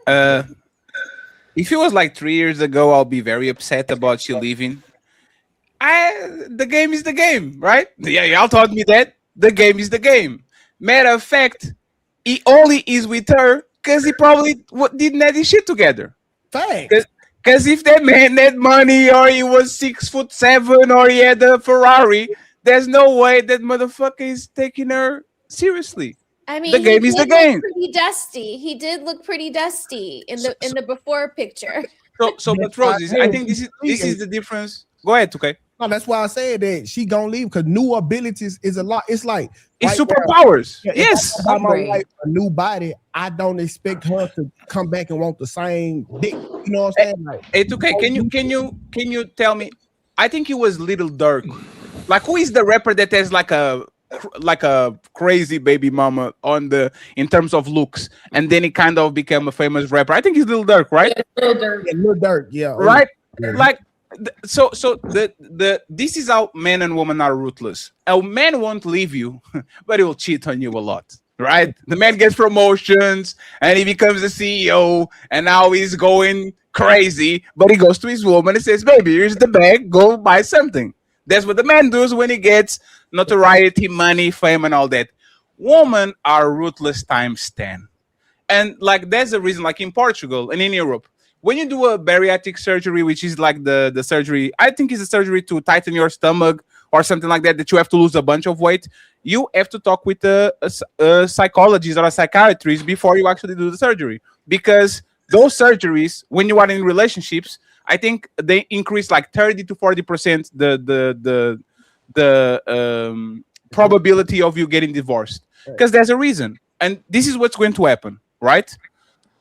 if it was like 3 years ago, I'll be very upset about you leaving. The game is the game, right? Yeah, y'all taught me that. The game is the game. Matter of fact, he only is with her because he probably didn't have his shit together. Thanks. Because if that man had money, or he was 6'7", or he had a Ferrari, there's no way that motherfucker is taking her seriously. I mean, the game is the game. Pretty dusty. He did look pretty dusty in the before picture. So, but Roses, I think this is the difference. Go ahead, Tukay. No, that's why I said that she gonna leave, because new abilities is a lot. It's like it's superpowers. Yes, if I buy my wife a new body, I don't expect her to come back and want the same dick. You know what I'm saying? Like, hey, Tukay, can you tell me? I think it was Little Durk. Like, who is the rapper that has like a crazy baby mama in terms of looks, and then he kind of became a famous rapper? I think he's Little Durk, right? Lil Durk. Yeah, Lil Durk, yeah. Right? Yeah. Like, so this is how men and women are ruthless. A man won't leave you, but he will cheat on you a lot, right? The man gets promotions and he becomes a CEO, and now he's going crazy, but he goes to his woman and says, baby, here's the bag, go buy something. That's what the man does when he gets notoriety, money, fame, and all that. Women are ruthless times 10. And like, there's a reason, like in Portugal and in Europe, when you do a bariatric surgery, which is like the surgery, I think it's a surgery to tighten your stomach or something like that you have to lose a bunch of weight, you have to talk with a psychologist or a psychiatrist before you actually do the surgery. Because those surgeries, when you are in relationships, I think they increase like 30 to 40% the probability of you getting divorced. Because there's a reason. And this is what's going to happen, right?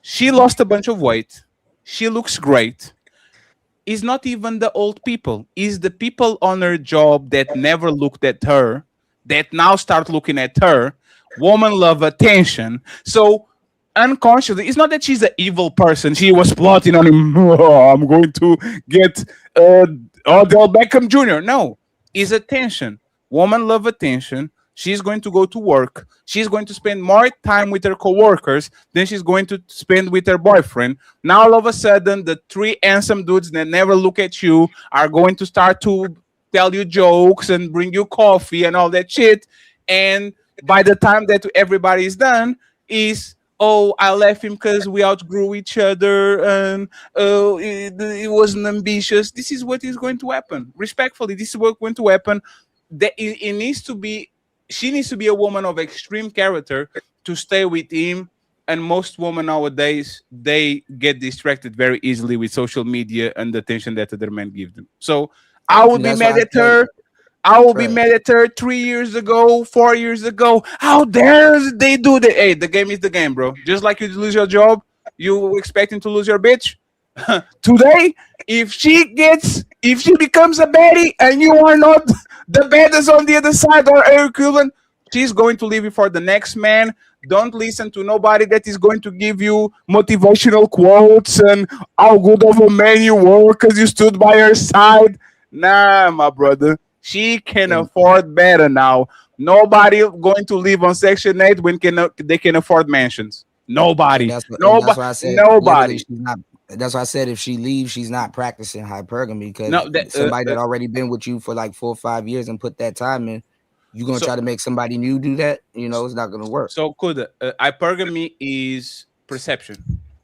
She lost a bunch of weight. She looks great. It's not even the old people. It's the people on her job that never looked at her, that now start looking at her. Women love attention. So unconsciously, it's not that she's an evil person. She was plotting on him. Oh, I'm going to get Odell Beckham Jr. No, it's attention. Woman love attention. She's going to go to work. She's going to spend more time with her coworkers than she's going to spend with her boyfriend. Now, all of a sudden, the three handsome dudes that never look at you are going to start to tell you jokes and bring you coffee and all that shit. And by the time that everybody is done, oh, I left him because we outgrew each other, and it wasn't ambitious. This is what is going to happen. Respectfully, this is what's going to happen. It needs to be. She needs to be a woman of extreme character to stay with him. And most women nowadays, they get distracted very easily with social media and the attention that other men give them. So I would be mad at her. I will be mad at her 3 years ago, 4 years ago. How dare they do that? Hey, the game is the game, bro. Just like you lose your job, you expecting to lose your bitch. Today, if she becomes a baddie and you are not the baddest on the other side or her equivalent, she's going to leave you for the next man. Don't listen to nobody that is going to give you motivational quotes and how good of a man you were because you stood by her side. Nah, my brother. She can afford better now. Nobody going to live on Section 8 when they can afford mansions. Nobody. That's why I said nobody. She's not. That's why I said if she leaves, she's not practicing hypergamy because somebody that already been with you for like 4 or 5 years and put that time in, you're gonna try to make somebody new do that. You know, it's not gonna work. So hypergamy is perception.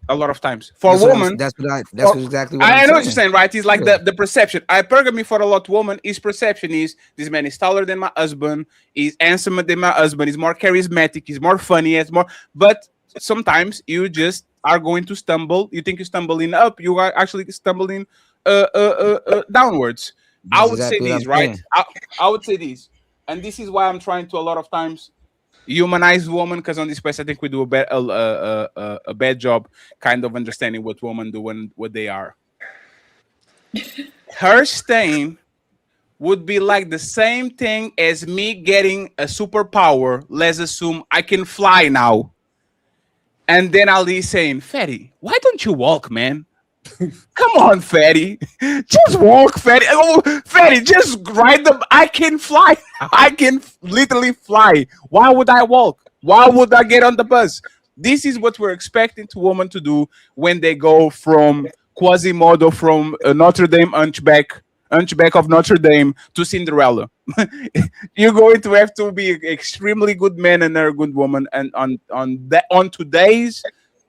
A lot of times for women, that's exactly what I know what you're saying, right? It's like the perception. Hypergamy for a lot of women is perception. Is this man is taller than my husband? He's handsomer than my husband? He's more charismatic? He's more funny? It's more. But sometimes you just are going to stumble. You think you're stumbling up, you are actually stumbling downwards. I would say these, right? I would say these, and this is why I'm trying to a lot of times humanize women, because on this place I think we do a bad job kind of understanding what women do and what they are. Her staying would be like the same thing as me getting a superpower. Let's assume I can fly now. And then Ali saying, Fatty, why don't you walk, man? Come on, Fatty. Just walk, Fatty. Oh, Fatty, just ride the... I can fly. I can literally fly. Why would I walk? Why would I get on the bus? This is what we're expecting to women to do when they go from Quasimodo, from Notre Dame Hunchback of Notre Dame to Cinderella. You're going to have to be an extremely good man and a good woman. And on today's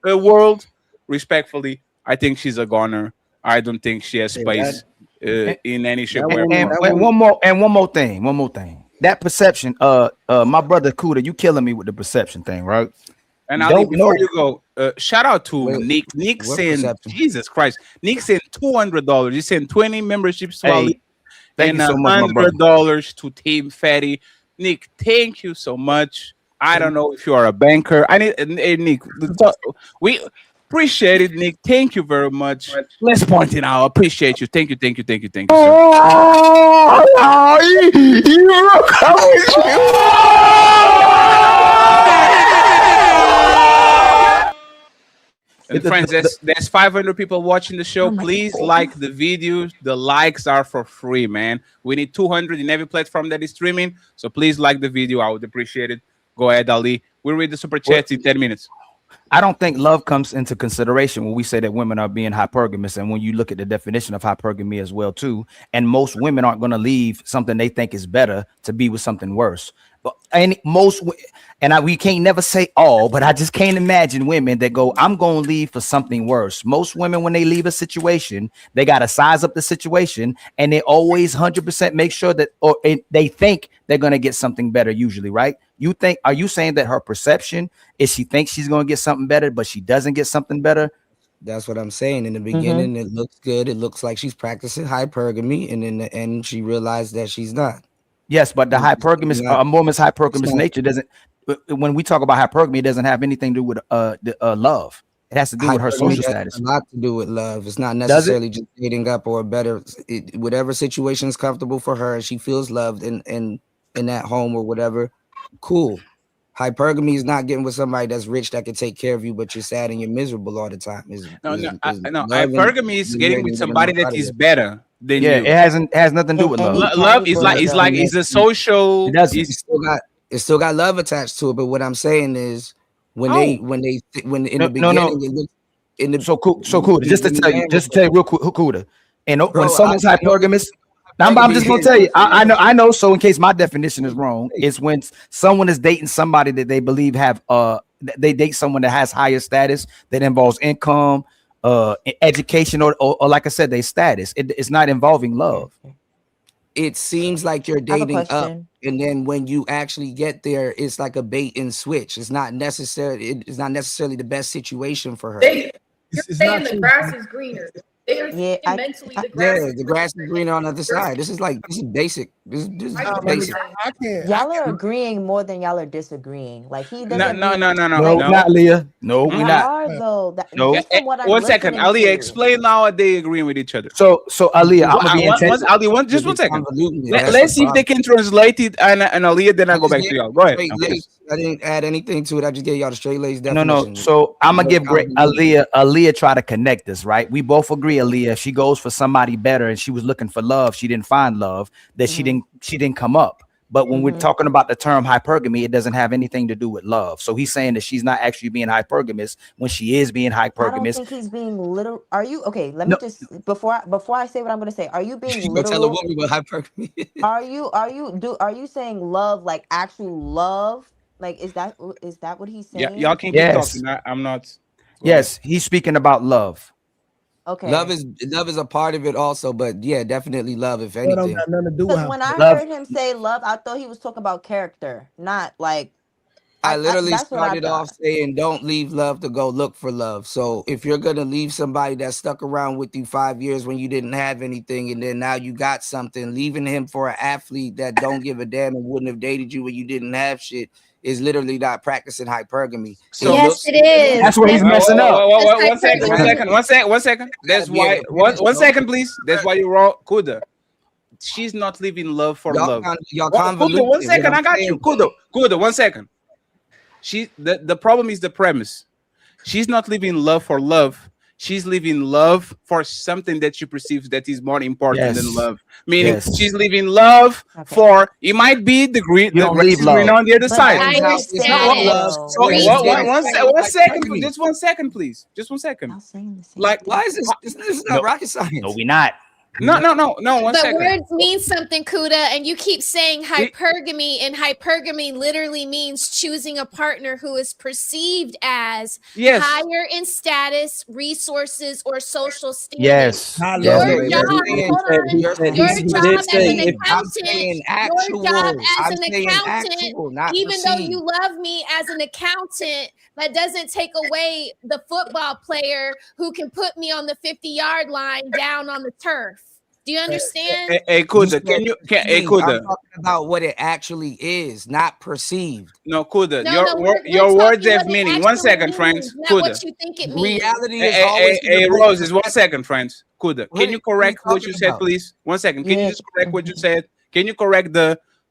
world, respectfully, I think she's a goner. I don't think she has space in any shape. And one more thing. That perception, my brother Kuda, you killing me with the perception thing, right? And Ali, before you go, shout out to Nick. Nick saying, Jesus Christ. Nick saying $200. He sent 20 memberships to Ali. Thank you so much, $100 to Team Fatty. Nick, thank you so much. I don't know if you are a banker. Nick, we appreciate it, Nick. Thank you very much. Let's point it out. Appreciate you. Thank you, sir. And friends, there's 500 people watching the show. Please like the video. The likes are for free, man. We need 200 in every platform that is streaming. So please like the video. I would appreciate it. Go ahead, Ali. We'll read the super chats in 10 minutes. I don't think love comes into consideration when we say that women are being hypergamous, and when you look at the definition of hypergamy as well too. And most women aren't going to leave something they think is better to be with something worse. But we can't never say all, but I just can't imagine women that go, I'm going to leave for something worse. Most women, when they leave a situation, they got to size up the situation, and they always 100% make sure that, they think they're going to get something better usually, right? Are you saying that her perception is she thinks she's going to get something better, but she doesn't get something better? That's what I'm saying. In the beginning, it looks good. It looks like she's practicing hypergamy, and in the end, she realized that she's not. Yes, but the hypergamous, a woman's hypergamous nature doesn't. When we talk about hypergamy, it doesn't have anything to do with love. It has to do with her social status. A lot to do with love. It's not necessarily just dating up or better. Whatever situation is comfortable for her, she feels loved in that home or whatever. Cool. Hypergamy is not getting with somebody that's rich that can take care of you, but you're sad and you're miserable all the time. No. Hypergamy is getting with somebody that is better. than Yeah, you. it has nothing to do with love. Love is like it's a social. It doesn't. It still got love attached to it. But what I'm saying is, when in the beginning, it looks in the so cool. Just to tell you real quick, Hukuda. And when someone's hypergamous, I'm just gonna tell you. I know. So in case my definition is wrong, it's when someone is dating somebody that they believe they date someone that has higher status that involves income, education, or like I said, their status. It's not involving love. It seems like you're dating up, and then when you actually get there, it's like a bait and switch. It's not necessarily the best situation for her. You're saying the grass is greener. They're mentally the grass is greener on the other side. This is basic. This is basic. Y'all are agreeing more than y'all are disagreeing. Like he doesn't. No, not Leah. No, we're not. Are though. No. One second, Ali. Explain how they agreeing with each other. So Ali, I'm gonna be intense. Ali, just 1 second. Let's see if they can translate it, and Ali, then I go back to y'all. Go ahead. I didn't add anything to it. I just gave y'all the straight lace definition. No. So I'm gonna give Aaliyah try to connect us, right? We both agree, Aaliyah. She goes for somebody better, and she was looking for love. She didn't find love. That she didn't come up. But when we're talking about the term hypergamy, it doesn't have anything to do with love. So he's saying that she's not actually being hypergamous when she is being hypergamous. I don't think he's being literal. Are you okay? Let me just before I say what I'm gonna say. Are you being literal? Tell a woman about hypergamy. Are you saying love like actual love? Like is that what he's saying? Yeah, y'all can keep talking. I'm not. Yes, he's speaking about love. Okay. Love is a part of it also, but yeah, definitely love. If anything, don't got nothing to do with when I heard him say love, I thought he was talking about character, not like. I literally that's what I started off saying, "Don't leave love to go look for love." So if you're gonna leave somebody that stuck around with you 5 years when you didn't have anything, and then now you got something, leaving him for an athlete that don't give a damn and wouldn't have dated you when you didn't have shit, is literally not practicing hypergamy. So yes, it is. That's where he's messing up. 1 second. That's why. 1 second, please. That's why you're wrong, Kuda. She's not living love for love. Y'all Kuda, 1 second. I got you, Kuda. 1 second. The problem is the premise. She's not living love for love. She's living love for something that she perceives that is more important than love. Meaning she's living love for it might be the green on the other side. One second, just 1 second, please. Just 1 second. Like, why is this is not rocket science? No, we not. No. 1 second. Words mean something, Kuda, and you keep saying hypergamy, and hypergamy literally means choosing a partner who is perceived as higher in status, resources, or social standing. Yes. Your job as an accountant, even though you love me as an accountant, that doesn't take away the football player who can put me on the 50-yard line down on the turf. Do you understand? Hey, Kuda, Kuda. I'm talking about what it actually is, not perceived. No, Kuda, your words have meaning. 1 second, friends. Kuda. What you think it means. Reality is always. Hey, Roses, 1 second, friends. Kuda, can you correct what you said, please? 1 second. Can you just correct what you said? Can you correct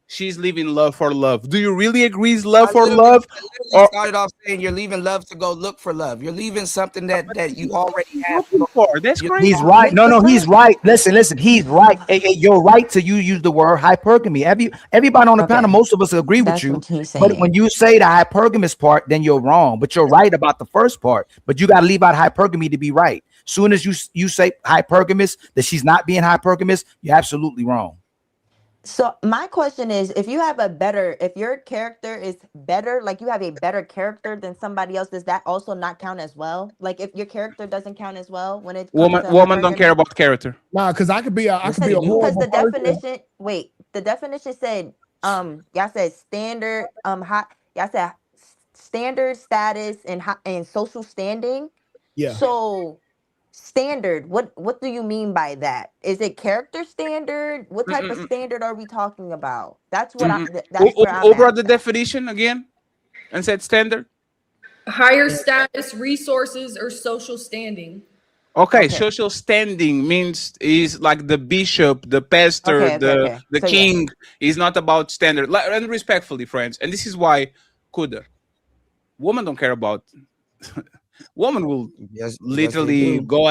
she's leaving love for love? Do you really agree it's love for love? Or started off saying you're leaving love to go look for love. You're leaving something that you already have. That's crazy. He's right. No, he's right. Listen. He's right. Hey, you're right to use the word hypergamy. Everybody on the panel, most of us agree with you. But when you say the hypergamous part, then you're wrong. But you're right about the first part. But you got to leave out hypergamy to be right. Soon as you say hypergamous, that she's not being hypergamous, you're absolutely wrong. So my question is, if your character is better, like you have a better character than somebody else, does that also not count as well? Like if your character doesn't count as well when it woman don't care about character. Nah, because I could be a horrible because the definition. Wait, the definition said y'all said standard y'all said standard status and social standing. Yeah. So. Standard, what do you mean by that? Is it character standard? What type of standard are we talking about? That's what Who brought the definition again and said standard? Higher status, resources, or social standing. Okay, social standing means is like the bishop, the pastor, the king. Is not about standard. And respectfully, friends, and this is why Kuda, women don't care about. Woman will literally go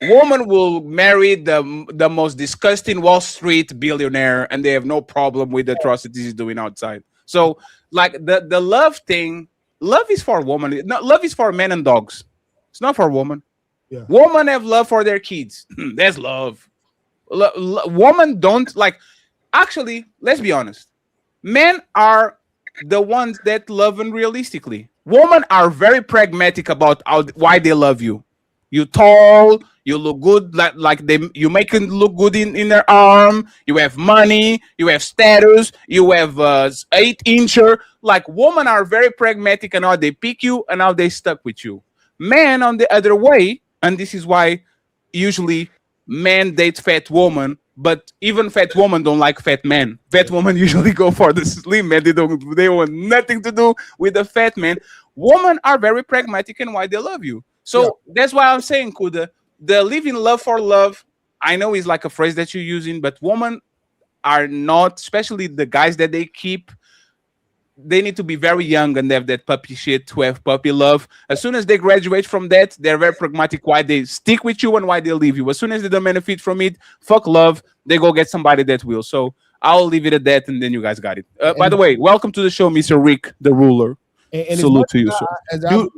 Woman will marry the most disgusting Wall Street billionaire, and they have no problem with the atrocities he's doing outside. So, like the love thing, love is for woman. No, love is for men and dogs. It's not for woman. Yeah. Women have love for their kids. That's love. Women don't like. Actually, let's be honest. Men are the ones that love unrealistically. Women are very pragmatic about why they love you. You tall, you look good, like you make it look good in their arm. You have money, you have status, you have 8-incher. Like women are very pragmatic and how they pick you and how they stuck with you. Men on the other way, and this is why usually men date fat women, but even fat women don't like fat men. Fat women usually go for the slim man. They want nothing to do with the fat man. Women are very pragmatic in why they love you. So that's why I'm saying, Kuda, the living love for love, I know is like a phrase that you're using, but women are not, especially the guys that they keep, they need to be very young and have that puppy shit to have puppy love. As soon as they graduate from that, they're very pragmatic why they stick with you and why they leave you. As soon as they don't benefit from it, fuck love, they go get somebody that will. So I'll leave it at that, and then you guys got it. By the way, welcome to the show, Mr. Rick, the ruler. And salute to you, sir.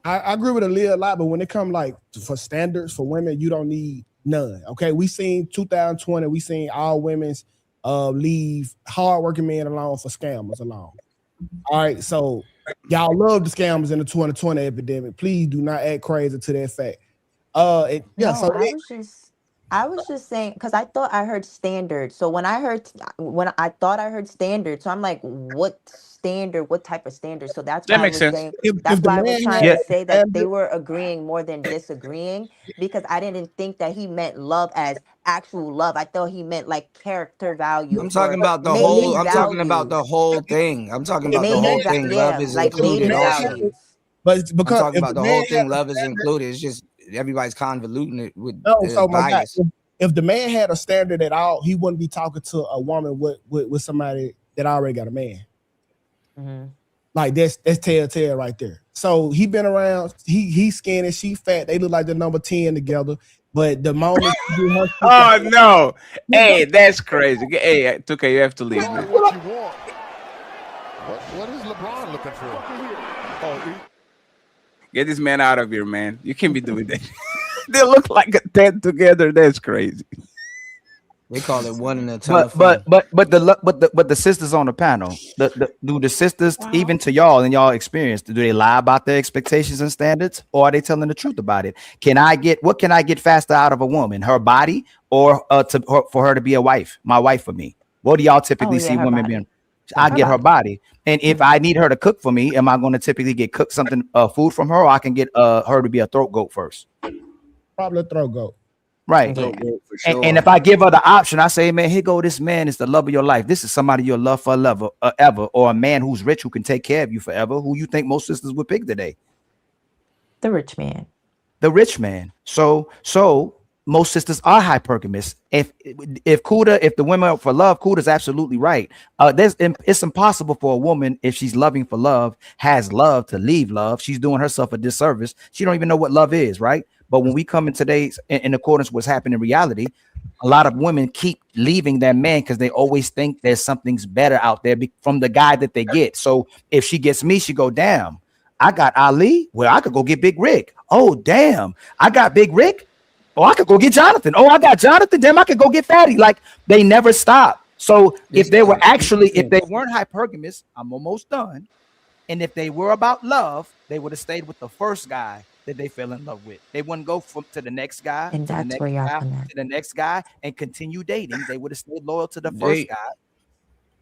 I agree with Aaliyah a lot, but when it comes like for standards for women, you don't need none. Okay, we seen 2020, we seen all women's leave hardworking men alone for scammers alone. All right, so y'all love the scammers in the 2020 epidemic. Please do not act crazy to that fact. I was just saying, because I thought I heard standard. So when I thought I heard standard, so I'm like, what standard? What type of standard? So that's why I was saying, that's why I was trying to say that they were agreeing more than disagreeing, because I didn't think that he meant love as actual love. I thought he meant like character value. I'm talking about the whole. I'm talking about the whole thing. I'm talking about the whole thing. Love is included also. But because I'm talking about the whole thing. Love is included. It's just everybody's convoluting it with so my bias. God, if the man had a standard at all, he wouldn't be talking to a woman with somebody that already got a man. Mm-hmm. Like that's telltale right there. So he been around. He's skinny, she fat. They look like the number 10 together. But the moment oh no, hey, that's crazy. Hey, Tukay, you have to leave. Man. What you want? What is LeBron looking for? Oh, get this man out of here, man. You can't be doing that. They look like a 10 together. That's crazy. They call it one in a ton. But the sisters on the panel, do the sisters, even to y'all and y'all experience, do they lie about their expectations and standards, or are they telling the truth about it? What can I get faster out of a woman? Her body, or for her to be a wife? My wife for me. What do y'all typically see women being? I get her body, and if I need her to cook for me, am I going to typically get cooked something food from her, or I can get her to be a throat goat first? Probably a throat goat. Right. Yeah. For sure. And if I give her the option, I say, man, here go this man is the love of your life. This is somebody you'll love forever, or a man who's rich who can take care of you forever. Who you think most sisters would pick today? The rich man. The rich man. So most sisters are hypergamous. If the women are for love, Kuda's absolutely right. It's impossible for a woman, if she's loving for love, has love, to leave love. She's doing herself a disservice. She don't even know what love is, right? But when we come in today's, in accordance with what's happening in reality, a lot of women keep leaving their man because they always think there's something's better out there from the guy that they get. So if she gets me, she go, damn, I got Ali. Well, I could go get Big Rick. Oh, damn, I got Big Rick. Oh, I could go get Jonathan. Oh, I got Jonathan. Damn, I could go get Fatty. Like, they never stop. So if they weren't hypergamous, I'm almost done. And if they were about love, they would have stayed with the first guy that they fell in love with. They wouldn't go to the next guy, and to that's where y'all to the next guy, and continue dating. They would have stayed loyal to the first guy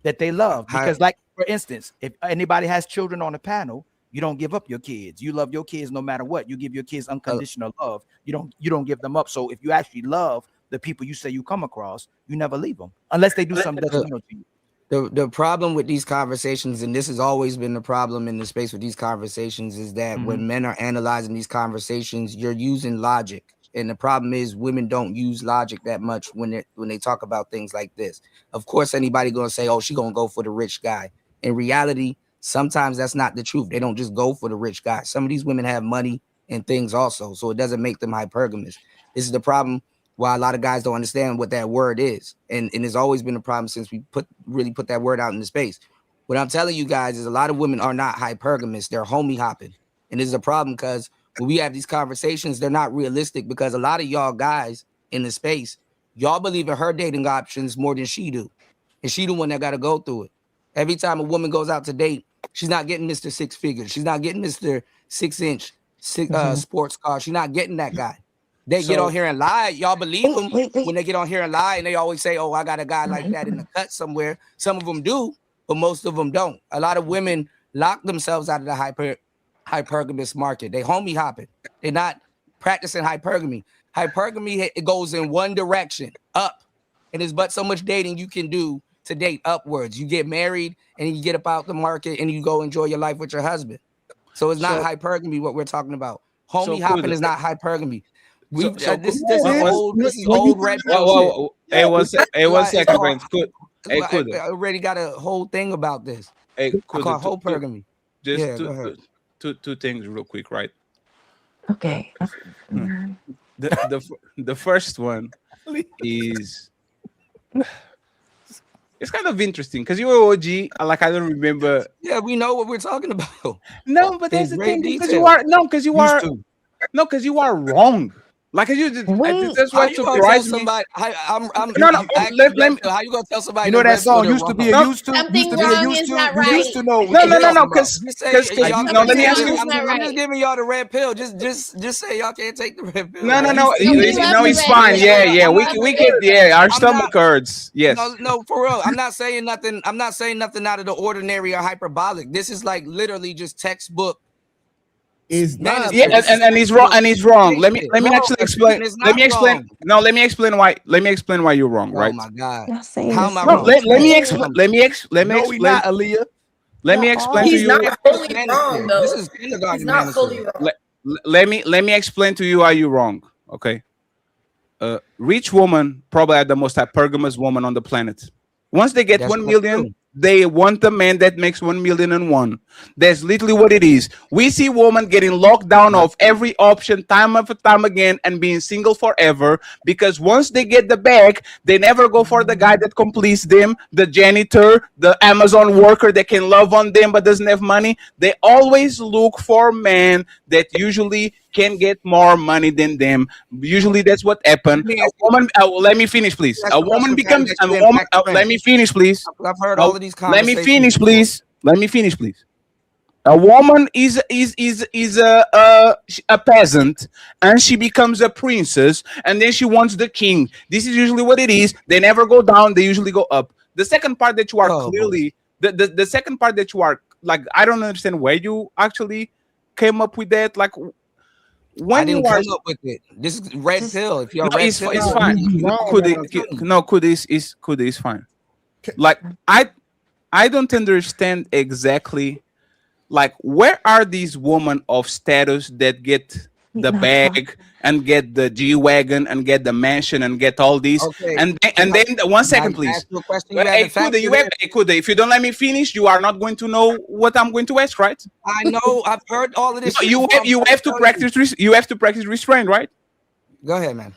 that they love. Because, like, for instance, if anybody has children on the panel, you don't give up your kids. You love your kids no matter what. You give your kids unconditional love. You don't give them up. So if you actually love the people you say you come across, you never leave them unless they do something detrimental to you. The problem with these conversations, and this has always been the problem in the space with these conversations, is that when men are analyzing these conversations, you're using logic. And the problem is women don't use logic that much when they talk about things like this. Of course, anybody gonna say, oh, she gonna go for the rich guy. In reality, sometimes that's not the truth. They don't just go for the rich guy. Some of these women have money and things also. So it doesn't make them hypergamous. This is the problem why a lot of guys don't understand what that word is. And it's always been a problem since we really put that word out in the space. What I'm telling you guys is a lot of women are not hypergamous. They're homie hopping. And this is a problem because when we have these conversations, they're not realistic because a lot of y'all guys in the space, y'all believe in her dating options more than she do. And she the one that got to go through it. Every time a woman goes out to date, she's not getting Mr. Six Figures. She's not getting Mr. 6-inch sports car. She's not getting that guy. They get on here and lie. Y'all believe them when they get on here and lie, and they always say, "Oh, I got a guy like that in the cut somewhere." Some of them do, but most of them don't. A lot of women lock themselves out of the hypergamous market. They homie hopping. They're not practicing hypergamy. Hypergamy, it goes in one direction, up, and there's but so much dating you can do to date upwards. You get married, and you get up out the market, and you go enjoy your life with your husband. So it's not hypergamy what we're talking about. Homie hopping is not hypergamy. This is old red pill shit. Hey, one second, man. I already got a whole thing about this. Hey, called hypergamy. Just two things real quick, right? Okay. The first one is it's kind of interesting because you're OG. Like I don't remember. Yeah, we know what we're talking about. No, but that's the thing because you are wrong. Like you just that's what surprised me. I'm no. Let me. How you gonna tell somebody? You know that song used to be a used to. Something wrong is not right. Used to know. No. Because no. Let me ask you. I'm just giving y'all the red pill. Just say y'all can't take the red pill. No. No, it's fine. Yeah. We can. Yeah, our stomach hurts. Yes. No, for real. I'm not saying nothing. I'm not saying nothing out of the ordinary or hyperbolic. This is like literally just textbook. And he's wrong. And he's wrong. Let me actually explain. Let me explain. No, let me explain why. Let me explain why you're wrong. Right? Oh my God. How am I wrong? Let me explain. Let me explain. Not Aaliyah. Let me explain to you. He's not fully wrong, though. This is kindergarten. He's not fully wrong. Let me explain to you why you're wrong. Okay. Rich woman probably are the most hypergamous woman on the planet. Once they get 1 million. They want a man that makes 1,000,001. That's literally what it is. We see women getting locked down of every option time after time again and being single forever because once they get the bag, they never go for the guy that completes them, the janitor, the Amazon worker that can love on them but doesn't have money. They always look for men that usually can get more money than them. Usually that's what happens. A woman, let me finish, please. A woman becomes a woman. Let me finish, please. I've heard all of these conversations. Let me finish, please. Let me finish, please. A woman is a peasant, and she becomes a princess, and then she wants the king. This is usually what it is. They never go down. They usually go up. The second part that you are clearly the second part that you are like, I don't understand where you actually came up with that. Like. When I didn't come up with it. This is red pill. If you're it's fine. Kuda is fine. Like I don't understand exactly. Like where are these women of status that get the bag and get the G-Wagon and get the mansion and get all these and then 1 second, please. Kuda, if you don't let me finish, you are not going to know what I'm going to ask, right? I know. I've heard all of this. You have to practice. You have to practice restraint, right? Go ahead, man.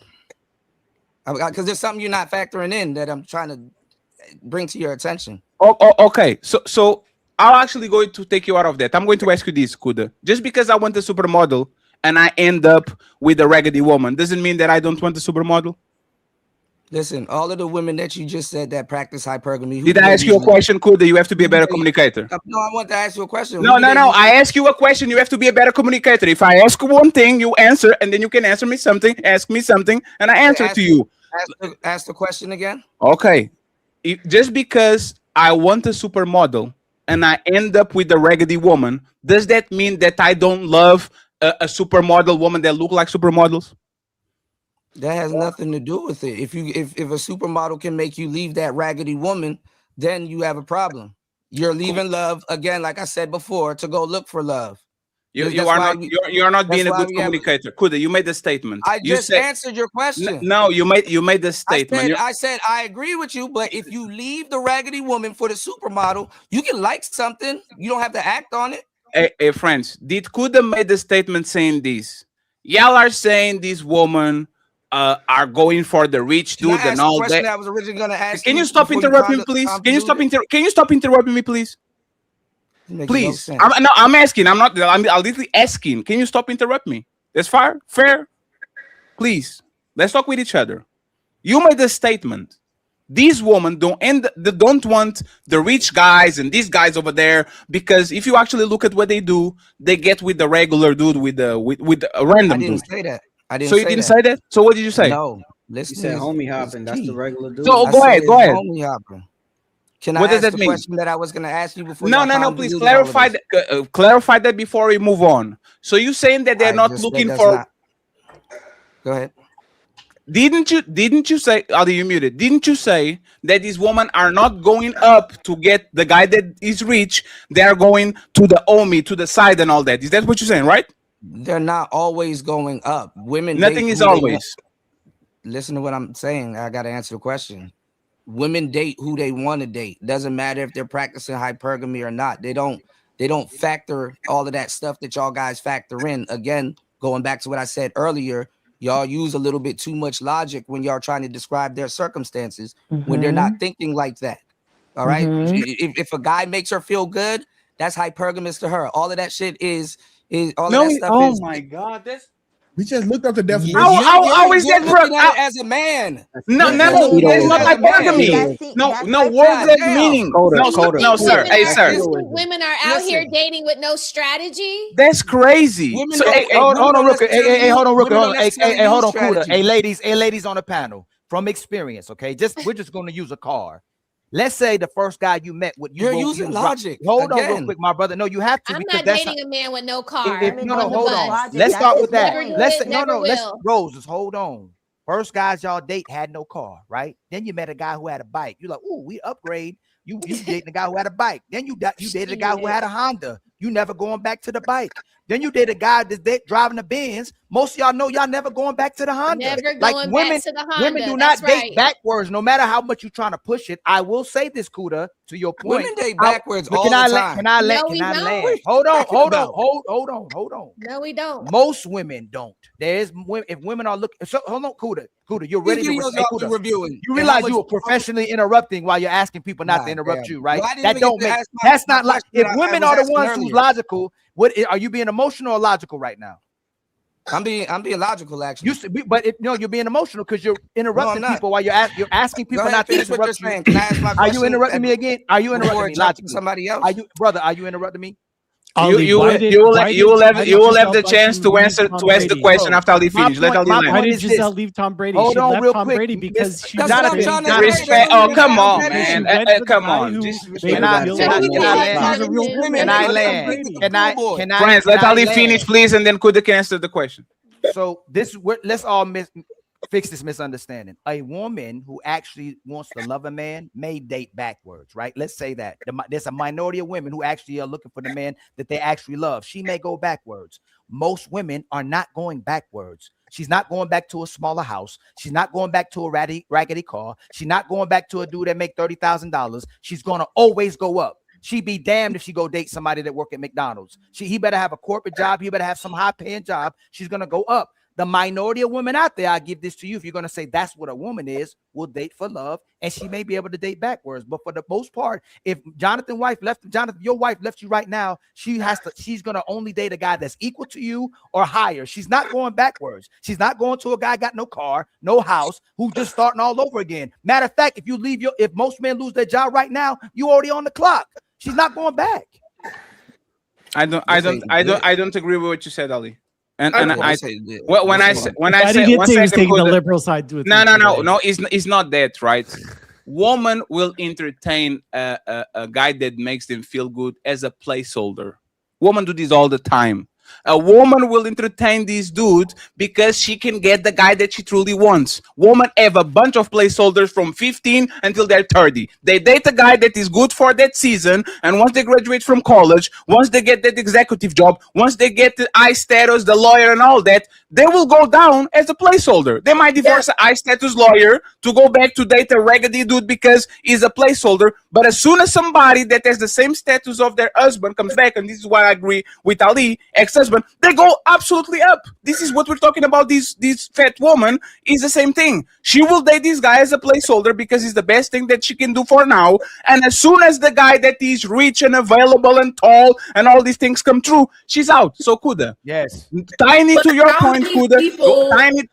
Because there's something you're not factoring in that I'm trying to bring to your attention. Okay. So I'll actually going to take you out of that. I'm going to ask you this, Kuda. Just because I want a supermodel and I end up with a raggedy woman doesn't mean that I don't want a supermodel. Listen, all of the women that you just said that practice hypergamy. Did I ask you a question, Kuda? You have to be a better communicator. No, I want to ask you a question. No. I ask you a question. You have to be a better communicator. If I ask one thing, you answer, and then you can answer me something, ask me something, and I answer to you. Ask the question again. Okay. Just because I want a supermodel and I end up with a raggedy woman, does that mean that I don't love a supermodel woman that look like supermodels? That has nothing to do with it. If a supermodel can make you leave that raggedy woman, then you have a problem. You're leaving love again, like I said before, to go look for love. You are not being a good communicator. Kuda, you made the statement. I just answered your question. No, you made the statement. I said I agree with you, but if you leave the raggedy woman for the supermodel, you can like something. You don't have to act on it. Hey, friends, did Kuda made the statement saying this? Y'all are saying these women are going for the rich dude and all that. I was originally going to ask. Can you stop interrupting me, please? Can you stop interrupting me, please? Please. No I'm asking. I'm literally asking. Can you stop interrupting me? That's fair. Fair. Please. Let's talk with each other. You made a statement. These women don't want the rich guys and these guys over there, because if you actually look at what they do, they get with the regular dude with a random dude. I didn't say that. So you didn't say that? So what did you say? No. Listen, you said homie hopping. That's the regular dude. So go ahead. Homie hopping. Can what I does ask that the mean? question that I was going to ask you before? No. Please clarify that. Clarify that before we move on. So you saying that they're not looking for? Go ahead. Didn't you say? Are you muted? Didn't you say that these women are not going up to get the guy that is rich? They are going to the homie, to the side, and all that. Is that what you're saying, right? They're not always going up. Women. Nothing is always. Listen to what I'm saying. I got to answer the question. Women date who they want to date. Doesn't matter if they're practicing hypergamy or not. They don't factor all of that stuff that y'all guys factor in. Again, going back to what I said earlier, y'all use a little bit too much logic when y'all trying to describe their circumstances when they're not thinking like that. All right. If a guy makes her feel good, that's hypergamous to her. All of that shit is all of that stuff. Oh my God, that's. We just looked up the definition. How is that looking at it as a man? No, it's not hypergamy. No, words have meaning. No, sir. Hey, sir. Women are out here dating with no strategy. That's crazy. Hold on, real quick. Hey, hold on, real quick. Hey, hold on, Kuda. Hey, ladies on the panel, from experience, okay? We're just going to use a car. Let's say the first guy you met with you're using logic. Hold on real quick, my brother. No, you have to. I'm not dating a man with no car. No, hold on. Let's start with that. Let's Roses, hold on. First guys y'all date had no car, right? Then you met a guy who had a bike. You're like, oh, we upgrade. You dating a guy who had a bike. Then you dated a guy who had a Honda. You never going back to the bike. Then you did a guy that's driving the Benz. Most of y'all know y'all never going back to the Honda. Never going back to the Honda. Women do not date backwards, no matter how much you're trying to push it. I will say this, Kuda, to your point. Women date backwards all the time. Can I land? Hold on. No, we don't. Most women don't. If women are looking, so hold on, Kuda, you're ready to reviewing. You realize you were professionally interrupting while you're asking people not to interrupt you, right? That don't make. That's not like if women are the ones who's logical. What are you being emotional or logical right now? I'm being logical, actually. You're being emotional because you're interrupting people while you're asking people not to interrupt you. Can I ask my question? Are you interrupting me again? Are you interrupting me logically? Somebody else? Are you interrupting me? You will have the chance to answer the question after Ali finish. Let Ali land. Why did Giselle leave Tom Brady? Hold on, real Tom quick. Brady because she respect. Oh, come on, man. Come on. Can I land? Friends, let Ali finish, please, and then Kuda can answer the question. So let's all fix this misunderstanding. A woman who actually wants to love a man may date backwards, right? Let's say that there's a minority of women who actually are looking for the man that they actually love. She may go backwards. Most women are not going backwards. She's not going back to a smaller house. She's not going back to a raggedy car. She's not going back to a dude that make $30,000. She's going to always go up. She be damned if she go date somebody that work at McDonald's. He better have a corporate job. He better have some high-paying job. She's going to go up. The minority of women out there, I give this to you. If you're going to say that's what a woman is, will date for love, and she may be able to date backwards. But for the most part, if your wife left you right now, she's going to only date a guy that's equal to you or higher. She's not going backwards. She's not going to a guy got no car, no house, who's just starting all over again. Matter of fact, if most men lose their job right now, you already on the clock. She's not going back. I don't agree with what you said, Ali. When I said taking the liberal side to it. No, it's not that, right? Woman will entertain a guy that makes them feel good as a placeholder. Women do this all the time. A woman will entertain this dude because she can get the guy that she truly wants. Women have a bunch of placeholders from 15 until they're 30. They date a guy that is good for that season, and once they graduate from college, once they get that executive job, once they get the high status, the lawyer and all that, they will go down as a placeholder. They might divorce a high status lawyer to go back to date a raggedy dude because he's a placeholder. But as soon as somebody that has the same status of their husband comes back, and this is why I agree with Ali, ex-husband, they go absolutely up. This is what we're talking about. This fat woman is the same thing. She will date this guy as a placeholder because it's the best thing that she can do for now. And as soon as the guy that is rich and available and tall and all these things come true, she's out. So Kuda. Yes. Tiny to your point, Kuda.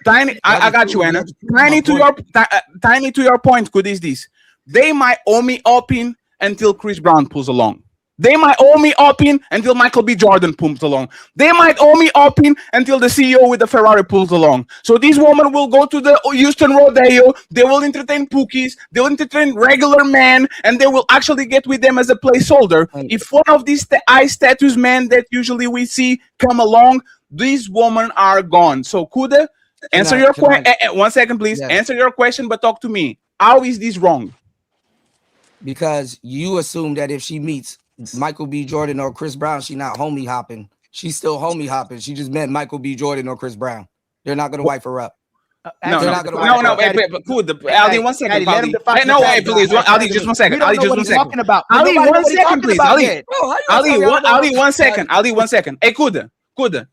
Tiny. I got you, Anna. Tiny to your point, Kuda, is this. They might owe me up in until Chris Brown pulls along. They might owe me up in until Michael B. Jordan pulls along. They might owe me up in until the CEO with the Ferrari pulls along. So these women will go to the Houston Rodeo. They will entertain pookies. They will entertain regular men, and they will actually get with them as a placeholder. If one of these high status men that usually we see come along, these women are gone. So Kuda, answer your question. 1 second, please. Yes. Answer your question, but talk to me. How is this wrong? Because you assume that if she meets Michael B. Jordan or Chris Brown, she's not homie hopping. She's still homie hopping. She just met Michael B. Jordan or Chris Brown. They're not going to wipe her up. No, Cool. Ali, 1 second. No, wait, please. Ali, just 1 second. Ali, just 1 second. Ali, 1 second, please. Ali, 1 second. Ali, 1 second. Hey, Kuda,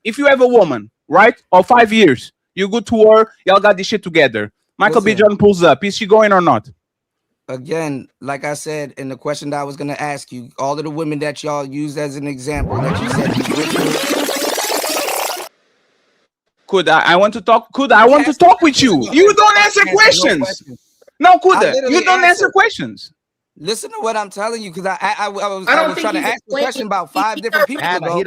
if you have a woman, right, of 5 years, you go to her, y'all got this shit together. Michael B. Jordan pulls up. Is she going or not? Again, like I said in the question that I was going to ask you, all of the women that y'all used as an example that you said you with. Kuda, I want to talk. Kuda, I want to talk with you. You don't answer questions. No, Kuda, you don't answer questions. Listen to what I'm telling you, because I was trying to ask the question about 5 different people ago. He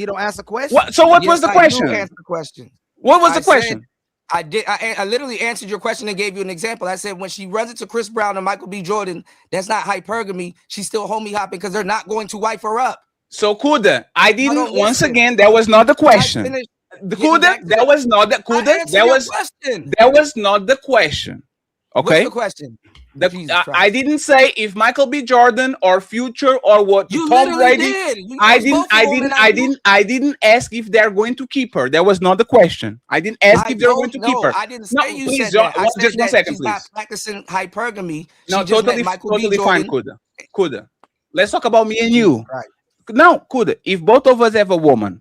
don't answer questions. So what was the question? Answer the question. What was the question? I literally answered your question and gave you an example. I said when she runs into Chris Brown and Michael B. Jordan, that's not hypergamy. She's still homie hopping because they're not going to wipe her up. So Kuda, I didn't. Once again, that was not the question. Kuda, that was not the Kuda. That was not the question. Okay. What's the question? I didn't say if Michael B. Jordan or Future or what Tom Brady. I didn't ask if they're going to keep her. That was not the question. I didn't ask if they're going to keep her. I didn't say you said that. I said just 1 second, please. Not practicing hypergamy. No, totally fine, Kuda. Let's talk about me and you. Right. No, Kuda. If both of us have a woman,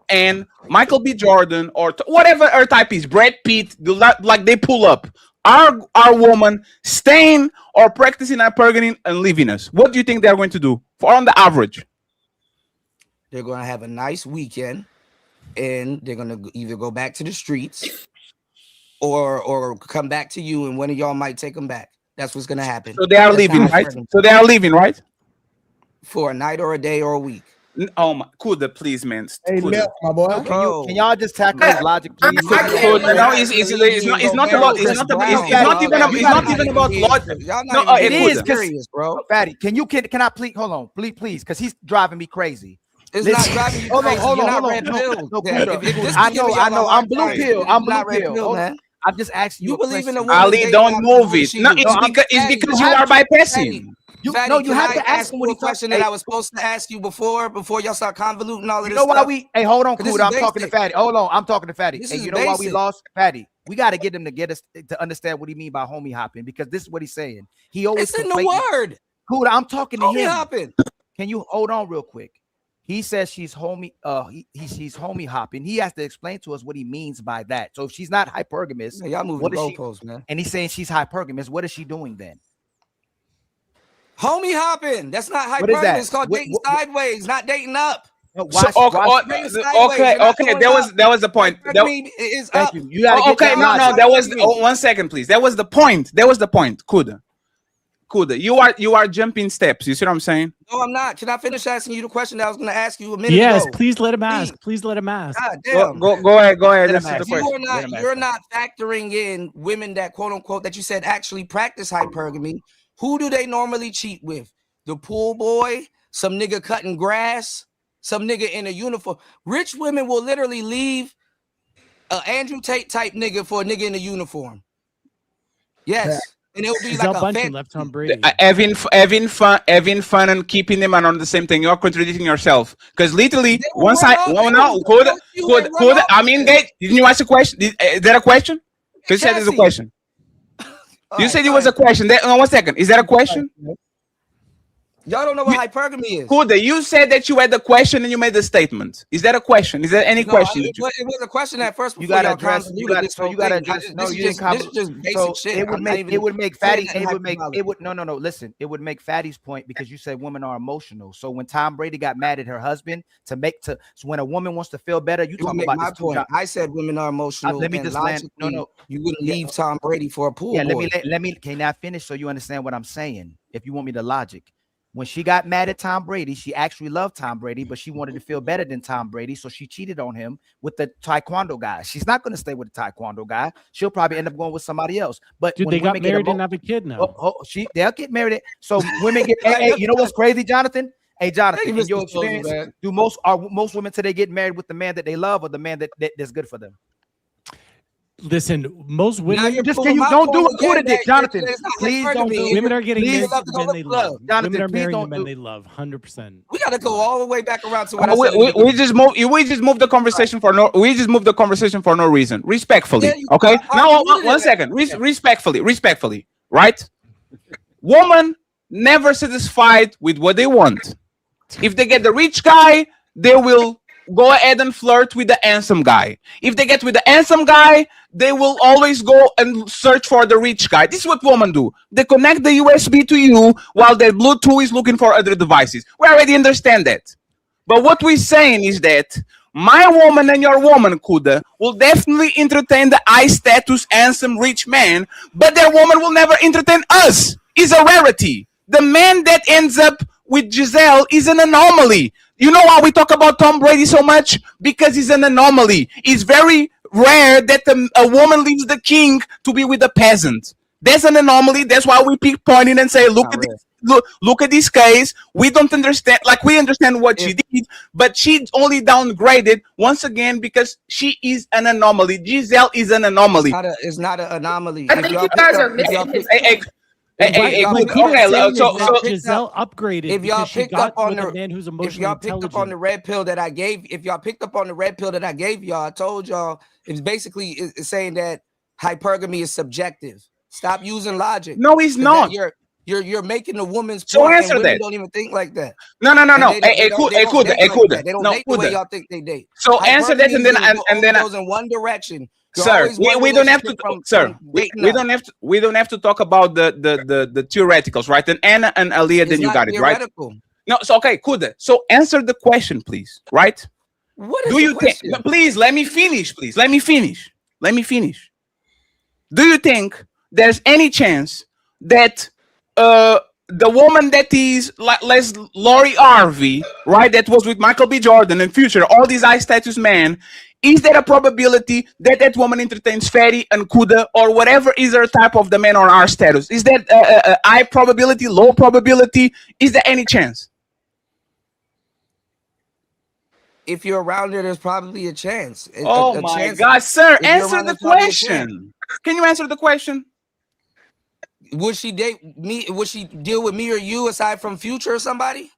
and Michael B. Jordan or whatever her type is, Brad Pitt, like they pull up. Our woman staying or practicing hypergamy and leaving us. What do you think they're going to do on the average? They're going to have a nice weekend, and they're going to either go back to the streets or come back to you, and one of y'all might take them back. That's what's going to happen. So they are leaving, right? So they are leaving, right? For a night or a day or a week. Oh my, Kuda, please, man. Hey, my boy. Can y'all just tackle his logic, please? No, it's not about. It's not even about logic. No, it is serious, bro. Fatty, can I please hold on, please, because he's driving me crazy. It's not driving you crazy. Hold on. I know. I'm blue pill. Man. I'm just asking you. You believe in the Ali, don't move it. No, it's because you are bypassing. You have to ask him what he question that I was supposed to ask you before y'all start convoluting all of this. You know why Hey, hold on, Kuda. I'm talking to Fatty. Hold on, I'm talking to Fatty. Hey, you know why we lost, Fatty? We got to get him to get us to understand what he mean by homie hopping, because this is what he's saying. He always it's in the word. Kuda, I'm talking to him. Hopping. Can you hold on real quick? He says she's homie. She's homie hopping. He has to explain to us what he means by that. So if she's not hypergamous, y'all moving the goalposts, man. And he's saying she's hypergamous. What is she doing then? Homie hopping. That's not hypergamy. It's called dating sideways, not dating up. Okay. That was the point. Thank you. You gotta no. That was 1 second, please. That was the point. Kuda, you are jumping steps. You see what I'm saying? No, I'm not. Can I finish asking you the question that I was going to ask you a minute ago? Yes, please let him ask. Please let him ask. God damn. Go ahead. You're not factoring in women that quote unquote that you said actually practice hypergamy. Who do they normally cheat with? The pool boy, some nigga cutting grass, some nigga in a uniform. Rich women will literally leave an Andrew Tate type nigga for a nigga in a uniform. Yes. And it'll be like a Bunchen left Tom Brady. Having fun, and keeping them are not the same thing. You're contradicting yourself. Because literally, once I could I mean, didn't you ask a question? Is that a question? You said it's a question. You said it was a question. No, 1 second. Is that a question? Y'all don't know what hypergamy is. Kuda, you said that you had a question and you made a statement. Is that a question? Is there any question? It was a question at first. You gotta address. You gotta address. No, you didn't comment. This is just basic shit. It would make Fatty. No. Listen, it would make Fatty's point because you said women are emotional. So when Tom Brady got mad at her husband so when a woman wants to feel better, you talk about my point. I said women are emotional. Let me just land. No. You wouldn't leave Tom Brady for a pool. Yeah, let me. Can I finish so you understand what I'm saying? If you want me to logic. When she got mad at Tom Brady, she actually loved Tom Brady, but she wanted to feel better than Tom Brady, so she cheated on him with the taekwondo guy. She's not going to stay with the taekwondo guy. She'll probably end up going with somebody else. But dude, when they got married and have a kid now. They'll get married. So women get. Hey, you know what's crazy, Jonathan? Hey, Jonathan, in your experience, do most women today get married with the man that they love or the man that's good for them? Listen, most women don't do it. Kuda did, Jonathan. Please don't do it. Women are getting married to the men they love. Jonathan, women are marrying don't the men they love. 100%. We got to go all the way back around to what I said. We just moved the conversation for no. We just moved the conversation for no reason. Respectfully, okay. Now, 1 second. Respectfully, right? Women never satisfied with what they want. If they get the rich guy, they will go ahead and flirt with the handsome guy. If they get with the handsome guy, they will always go and search for the rich guy. This is what women do. They connect the USB to you while the Bluetooth is looking for other devices. We already understand that. But what we're saying is that my woman and your woman, Kuda, will definitely entertain the high status, handsome, rich man, but their woman will never entertain us. It's a rarity. The man that ends up with Giselle is an anomaly. You know why we talk about Tom Brady so much? Because he's an anomaly. It's very rare that a woman leaves the king to be with a peasant. That's an anomaly. That's why we keep pointing and say, look at this case. We don't understand. Like, we understand what she did, but she only downgraded once again because she is an anomaly. Giselle is an anomaly. It's not an anomaly. I think you guys are missing his Giselle upgraded. If y'all picked up on the man who's emotionally if y'all picked up on the red pill that I gave, y'all, I told y'all it's basically it's saying that hypergamy is subjective. Stop using logic. No, it's not. You're making a woman's point. So answer and that. Don't even think like that. No. They don't date the way y'all think they date. So answer that, and then goes in one direction. Sir, we don't have to. We don't have to talk about the theoreticals, right? And Anna and Aliyah, then you got it, right? No, so okay, Kuda. So answer the question, please. Right? What is do you think? Please let me finish. Please let me finish. Do you think there's any chance that the woman that is like Lori Harvey, right? That was with Michael B. Jordan and Future, all these high status men. Is there a probability that that woman entertains Fatty and Kuda or whatever is her type of the man or our status? Is that a high probability, low probability? Is there any chance? If you're around her, there's probably a chance. Oh my God, sir! Answer the question. Can you answer the question? Would she date me? Would she deal with me or you aside from Future or somebody?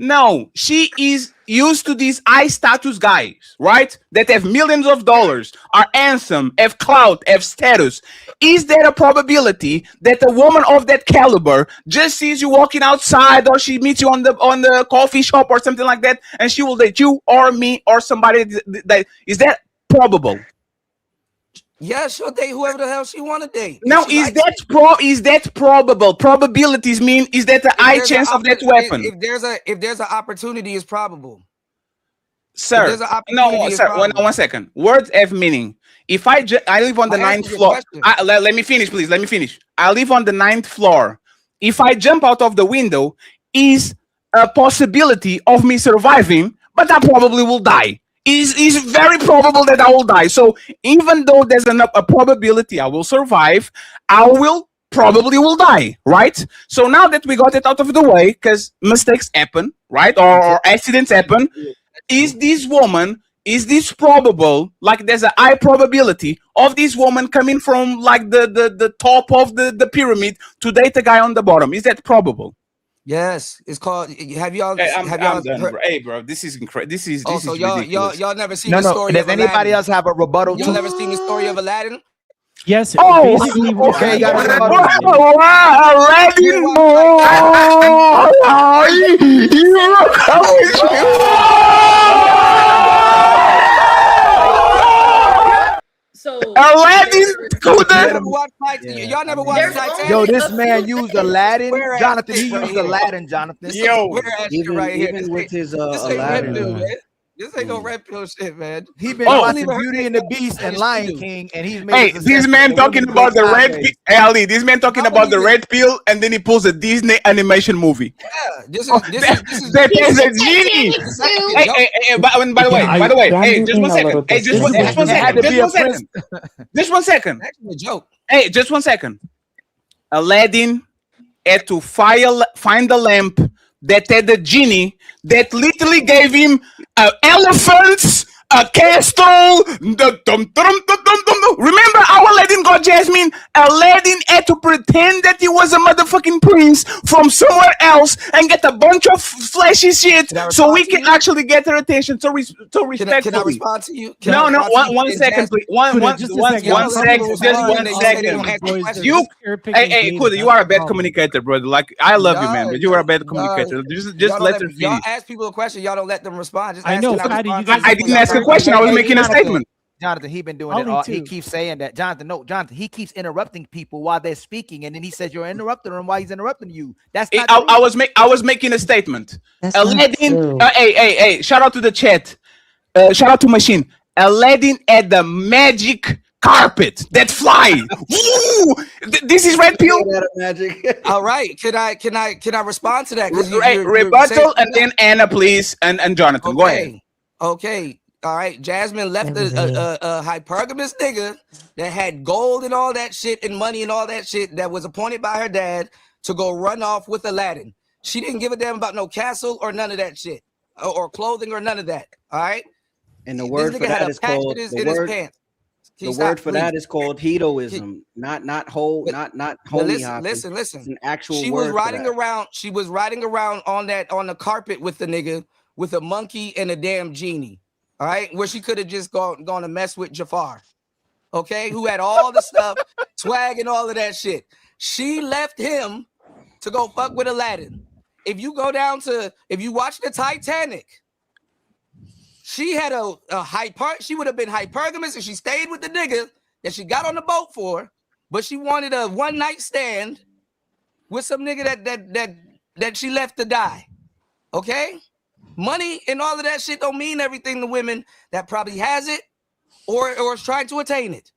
No, she is used to these high status guys, right? That have millions of dollars, are handsome, have clout, have status. Is there a probability that a woman of that caliber just sees you walking outside, or she meets you on the coffee shop or something like that, and she will date you or me or somebody? Is that probable? Yeah, she'll date whoever the hell she want to date. Now, is that probable? Probabilities mean is that a high chance of that weapon? If there's an opportunity, it's probable. Sir, no, sir. 1 second. Words have meaning. If I live on the 9th floor, let me finish, please. Let me finish. I live on the 9th floor. If I jump out of the window, is a possibility of me surviving, but I probably will die. Is very probable that I will die. So even though there's a probability I will survive, I will probably die, right? So now that we got it out of the way, because mistakes happen, right? Or accidents happen, is this probable? Like there's a high probability of this woman coming from like the top of the pyramid to date a guy on the bottom. Is that probable? Yes, it's called. Have y'all? Hey, have I'm y'all done, heard? bro. Hey, bro, this is incredible. This is So y'all never seen No, the no. story Does of anybody Aladdin? else have a rebuttal? Y'all never seen the story of Aladdin? Yes. Oh, basically, okay. You got a rebuttal. Wow, Aladdin, So Aladdin Y'all never watched Titanic? Yo, this man used Aladdin. Square ass Jonathan, he shit right used here. Aladdin, Jonathan. This is square ass shit even right here. even This with ain't- his this ain't red Aladdin, pill, man. This ain't no red pill shit, man. He been watching Beauty and the Beast and Lion King, and he's made Hey, his this assessment man that talking women about get the red sideways. pill. Hey, Ali, this man talking about the red pill, and then he pulls a Disney animation movie. Yeah, this is That is a genie. Hey, by the way, hey, just one second. Hey, just one second. Just one second. Actually a joke. Hey, just 1 second. Aladdin had to find a lamp that had a genie that literally gave him elephants, a castle. Remember how Aladdin got Jasmine? Aladdin had to pretend that he was a motherfucking prince from somewhere else and get a bunch of flashy shit so we can actually get her attention. So respectfully. Can I respond to you? Can I No, respond to you? one And second, Jasmine- please. One second. Just 1 second. You, hey, Kuda, you are a bad communicator, brother. Like I love you, man, but you are a bad communicator. Just let them y'all finish. ask people a question, y'all don't let them respond. Just I ask know, them, Fatty, respond you to guys- I didn't ask a question. I was making a statement. Jonathan, he been doing Ollie it all. He too. keeps saying that. Jonathan, he keeps interrupting people while they're speaking, and then he says you're interrupting him while he's interrupting you. That's not true. I was making a statement. That's not Aladdin, true. hey, shout out to the chat. Shout out to Machine. Aladdin had the magic carpet that fly. Woo! This is red pill. Magic. All right, can I respond to that? Rebuttal and then Anna, please, and Jonathan. Go ahead. Okay. All right. Jasmine left a hypergamous nigga that had gold and all that shit and money and all that shit that was appointed by her dad to go run off with Aladdin. She didn't give a damn about no castle or none of that shit or clothing or none of that. All right. And the This word nigga for had that a is patch called in his pants. the word for that is called hedoism, not homie hopping. Listen. It's an actual She word was for riding that. around. She was riding around on the carpet with the nigga with a monkey and a damn genie. All right, where she could have just gone to mess with Jafar. Okay, who had all the stuff, swag and all of that shit. She left him to go fuck with Aladdin. If you watch the Titanic, she had she would have been hypergamous if she stayed with the nigga that she got on the boat for, but she wanted a one night stand with some nigga that she left to die. Okay? Money and all of that shit don't mean everything to women that probably has it or is trying to attain it.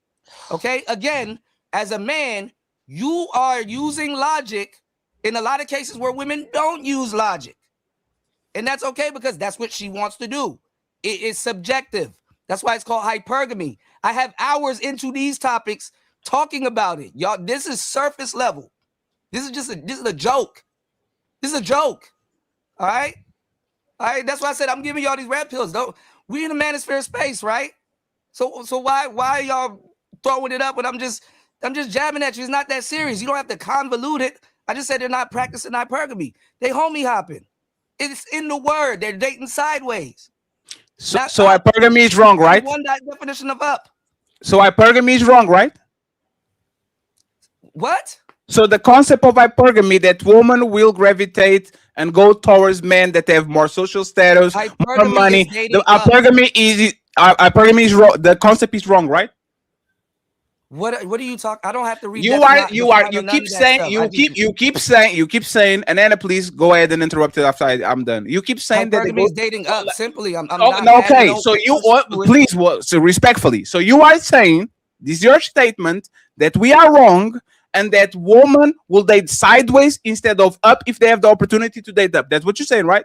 Okay? Again, as a man, you are using logic in a lot of cases where women don't use logic. And that's okay because that's what she wants to do. It is subjective. That's why it's called hypergamy. I have hours into these topics talking about it. Y'all, this is surface level. This is a joke. This is a joke. All right? All right, that's why I said I'm giving y'all these red pills. Don't we in a manosphere space, right? So why are y'all throwing it up when I'm just jabbing at you? It's not that serious. You don't have to convolute it. I just said they're not practicing hypergamy. They homie hopping. It's in the word. They're dating sideways. So hypergamy is wrong, right? One definition of up. So hypergamy is wrong, right? What? So the concept of hypergamy, that woman will gravitate and go towards men that have more social status, more money. The hypergamy is wrong. The concept is wrong, right? What are you talking? I don't have to read. You keep saying, and Anna, please go ahead and interrupt it after I'm done. You keep saying that hypergamy is dating up. Simply, I'm not. not. Okay, so please, so respectfully, so you are saying this is your statement that we are wrong, and that woman will date sideways instead of up if they have the opportunity to date up. That's what you're saying, right?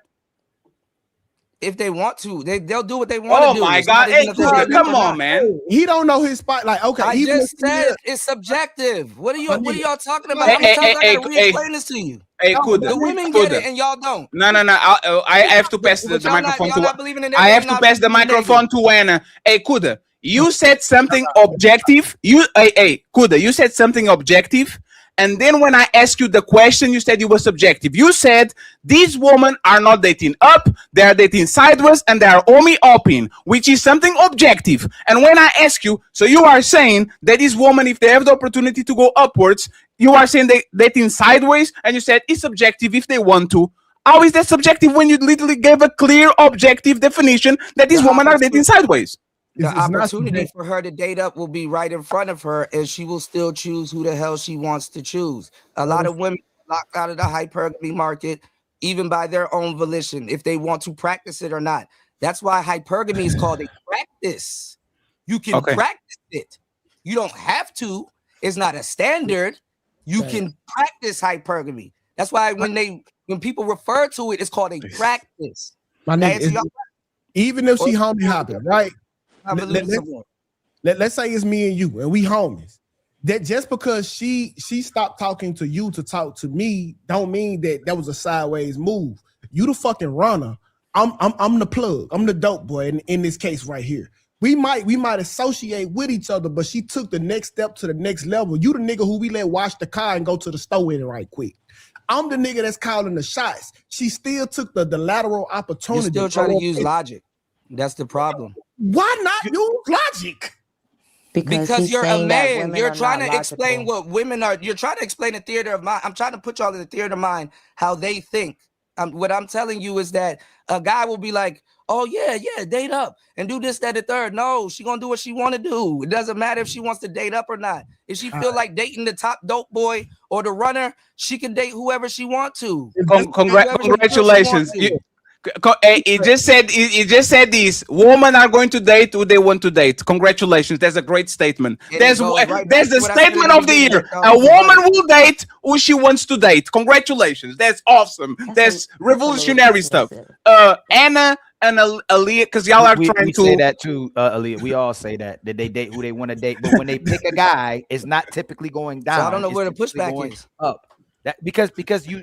If they want to, they'll do what they want Oh to do. my It's not God! even Hey, if they're Kuda, dating up come or on, not. man. He don't know his spot. Like, okay, I even just if he said is- it's subjective. What are My y'all talking about? Hey, How many hey, times I hey, gotta hey, re-explain this to you? Hey, No, Kuda, The women get Kuda. it and y'all don't. No. I have to pass the But y'all microphone not to. believing in that. I They have to not pass the believing in microphone dating. to Anna. Hey, Kuda, you said something objective. Hey, Kuda, you said something objective. And then when I asked you the question, you said it was subjective. You said these women are not dating up, they are dating sideways, and they are only upping, which is something objective. And when I ask you, so you are saying that these women, if they have the opportunity to go upwards, you are saying they dating sideways, and you said it's subjective if they want to. How is that subjective when you literally gave a clear objective definition that these women are dating sideways? The it's not opportunity subjective. for her to date up will be right in front of her, and she will still choose who the hell she wants to choose. A lot of women are locked out of the hypergamy market, even by their own volition, if they want to practice it or not. That's why hypergamy is called a practice. You can practice it. You don't have to. It's not a standard. You can practice hypergamy. That's why when people refer to it, it's called a practice. My nigga, even if she homie hopping, right? Let's say it's me and you, and we homies. That just because she stopped talking to you to talk to me, don't mean that was a sideways move. You the fucking runner. I'm the plug. I'm the dope boy in this case right here. We might associate with each other, but she took the next step to the next level. You the nigga who we let wash the car and go to the store in it right quick. I'm the nigga that's calling the shots. She still took the lateral opportunity. You're still trying to use logic. That's the problem. Why not use logic? Because you're a man. You're trying to explain what women are. You're trying to explain the theater of mind. I'm trying to put y'all in the theater of mind, how they think. What I'm telling you is that a guy will be like, oh, yeah, date up and do this, that, and third. No, she gonna do what she want to do. It doesn't matter if she wants to date up or not. If she feel like dating the top dope boy or the runner, she can date whoever she want to. Congratulations. It just said this. Women are going to date who they want to date. Congratulations. That's a great statement. That's the statement of the year. A woman will date who she wants to date. Congratulations. That's awesome. That's revolutionary stuff. Anna and Aaliyah, because y'all are trying to say that too, Aaliyah. We all say that they date who they want to date, but when they pick a guy, it's not typically going down. So I don't know where the pushback is. Up. That because